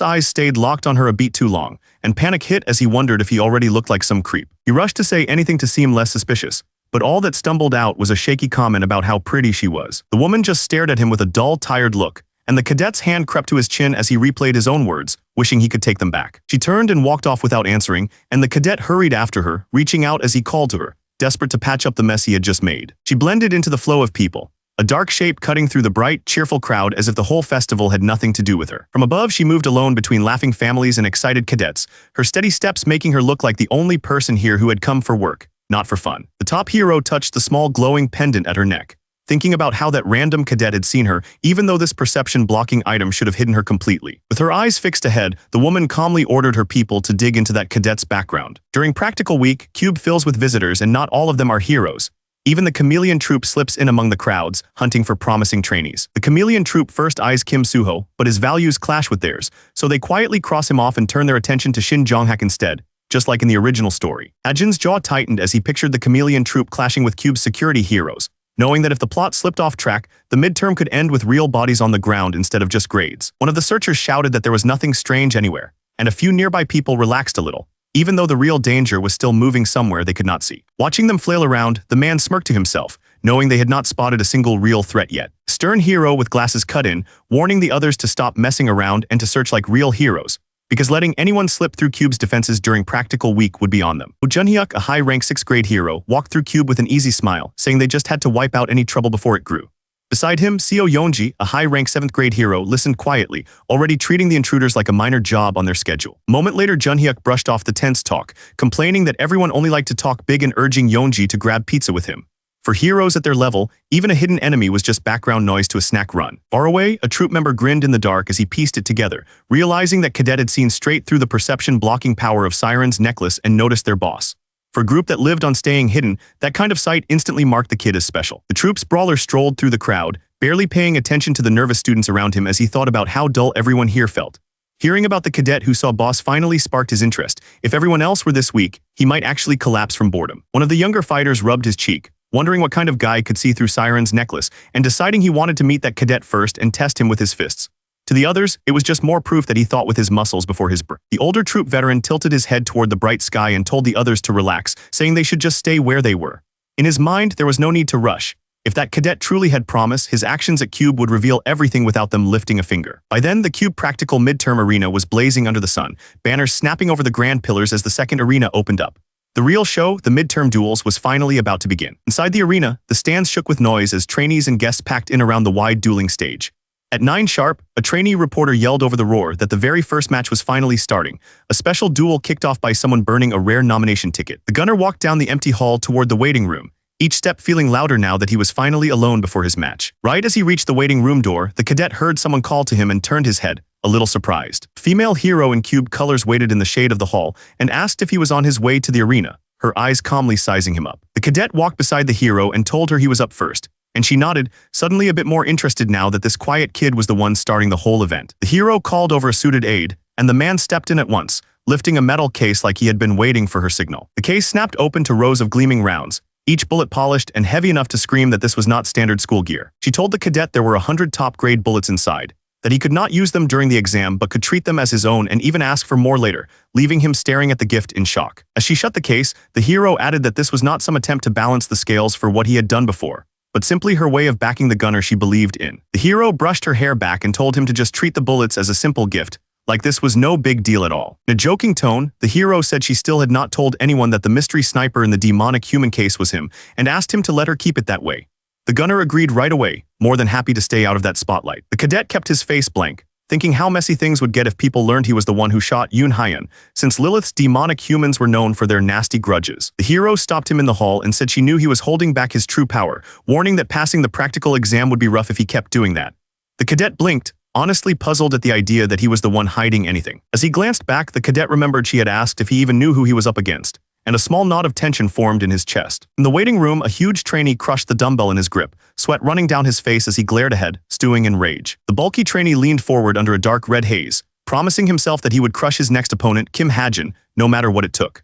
eyes stayed locked on her a beat too long, and panic hit as he wondered if he already looked like some creep. He rushed to say anything to seem less suspicious, but all that stumbled out was a shaky comment about how pretty she was. The woman just stared at him with a dull, tired look, and the cadet's hand crept to his chin as he replayed his own words, wishing he could take them back. She turned and walked off without answering, and the cadet hurried after her, reaching out as he called to her, desperate to patch up the mess he had just made. She blended into the flow of people, a dark shape cutting through the bright, cheerful crowd as if the whole festival had nothing to do with her. From above, she moved alone between laughing families and excited cadets, her steady steps making her look like the only person here who had come for work, not for fun. The top hero touched the small glowing pendant at her neck, thinking about how that random cadet had seen her, even though this perception-blocking item should have hidden her completely. With her eyes fixed ahead, the woman calmly ordered her people to dig into that cadet's background. During practical week, Cube fills with visitors and not all of them are heroes. Even the chameleon troop slips in among the crowds, hunting for promising trainees. The chameleon troop first eyes Kim Soo-ho, but his values clash with theirs, so they quietly cross him off and turn their attention to Shin Jong-hak instead, just like in the original story. Ajin's jaw tightened as he pictured the chameleon troop clashing with Cube's security heroes, knowing that if the plot slipped off track, the midterm could end with real bodies on the ground instead of just grades. One of the searchers shouted that there was nothing strange anywhere, and a few nearby people relaxed a little, even though the real danger was still moving somewhere they could not see. Watching them flail around, the man smirked to himself, knowing they had not spotted a single real threat yet. Stern hero with glasses cut in, warning the others to stop messing around and to search like real heroes, because letting anyone slip through Cube's defenses during practical week would be on them. Jun-hyuk, a high-rank 6th grade hero, walked through Cube with an easy smile, saying they just had to wipe out any trouble before it grew. Beside him, Seo Yeonji, a high-rank 7th grade hero, listened quietly, already treating the intruders like a minor job on their schedule. A moment later, Jun-hyuk brushed off the tense talk, complaining that everyone only liked to talk big and urging Yeonji to grab pizza with him. For heroes at their level, even a hidden enemy was just background noise to a snack run. Far away, a troop member grinned in the dark as he pieced it together, realizing that Cadet had seen straight through the perception-blocking power of Siren's necklace and noticed their boss. For a group that lived on staying hidden, that kind of sight instantly marked the kid as special. The troop's brawler strolled through the crowd, barely paying attention to the nervous students around him as he thought about how dull everyone here felt. Hearing about the cadet who saw boss finally sparked his interest. If everyone else were this weak, he might actually collapse from boredom. One of the younger fighters rubbed his cheek, wondering what kind of guy could see through Siren's necklace, and deciding he wanted to meet that cadet first and test him with his fists. To the others, it was just more proof that he thought with his muscles before his brain. The older troop veteran tilted his head toward the bright sky and told the others to relax, saying they should just stay where they were. In his mind, there was no need to rush. If that cadet truly had promise, his actions at Cube would reveal everything without them lifting a finger. By then, the Cube practical midterm arena was blazing under the sun, banners snapping over the grand pillars as the second arena opened up. The real show, the midterm duels, was finally about to begin. Inside the arena, the stands shook with noise as trainees and guests packed in around the wide dueling stage. At 9 sharp, a trainee reporter yelled over the roar that the very first match was finally starting, a special duel kicked off by someone burning a rare nomination ticket. The gunner walked down the empty hall toward the waiting room, each step feeling louder now that he was finally alone before his match. Right as he reached the waiting room door, the cadet heard someone call to him and turned his head, a little surprised. Female hero in cube colors waited in the shade of the hall and asked if he was on his way to the arena, her eyes calmly sizing him up. The cadet walked beside the hero and told her he was up first, and she nodded, suddenly a bit more interested now that this quiet kid was the one starting the whole event. The hero called over a suited aide, and the man stepped in at once, lifting a metal case like he had been waiting for her signal. The case snapped open to rows of gleaming rounds, each bullet polished and heavy enough to scream that this was not standard school gear. She told the cadet there were 100 top-grade bullets inside, that he could not use them during the exam but could treat them as his own and even ask for more later, leaving him staring at the gift in shock. As she shut the case, the hero added that this was not some attempt to balance the scales for what he had done before, but simply her way of backing the gunner she believed in. The hero brushed her hair back and told him to just treat the bullets as a simple gift, like this was no big deal at all. In a joking tone, the hero said she still had not told anyone that the mystery sniper in the demonic human case was him, and asked him to let her keep it that way. The gunner agreed right away, more than happy to stay out of that spotlight. The cadet kept his face blank, thinking how messy things would get if people learned he was the one who shot Yoon Hyun, since Lilith's demonic humans were known for their nasty grudges. The hero stopped him in the hall and said she knew he was holding back his true power, warning that passing the practical exam would be rough if he kept doing that. The cadet blinked, honestly puzzled at the idea that he was the one hiding anything. As he glanced back, the cadet remembered she had asked if he even knew who he was up against, and a small knot of tension formed in his chest. In the waiting room, a huge trainee crushed the dumbbell in his grip, sweat running down his face as he glared ahead, stewing in rage. The bulky trainee leaned forward under a dark red haze, promising himself that he would crush his next opponent, Kim Hajin, no matter what it took.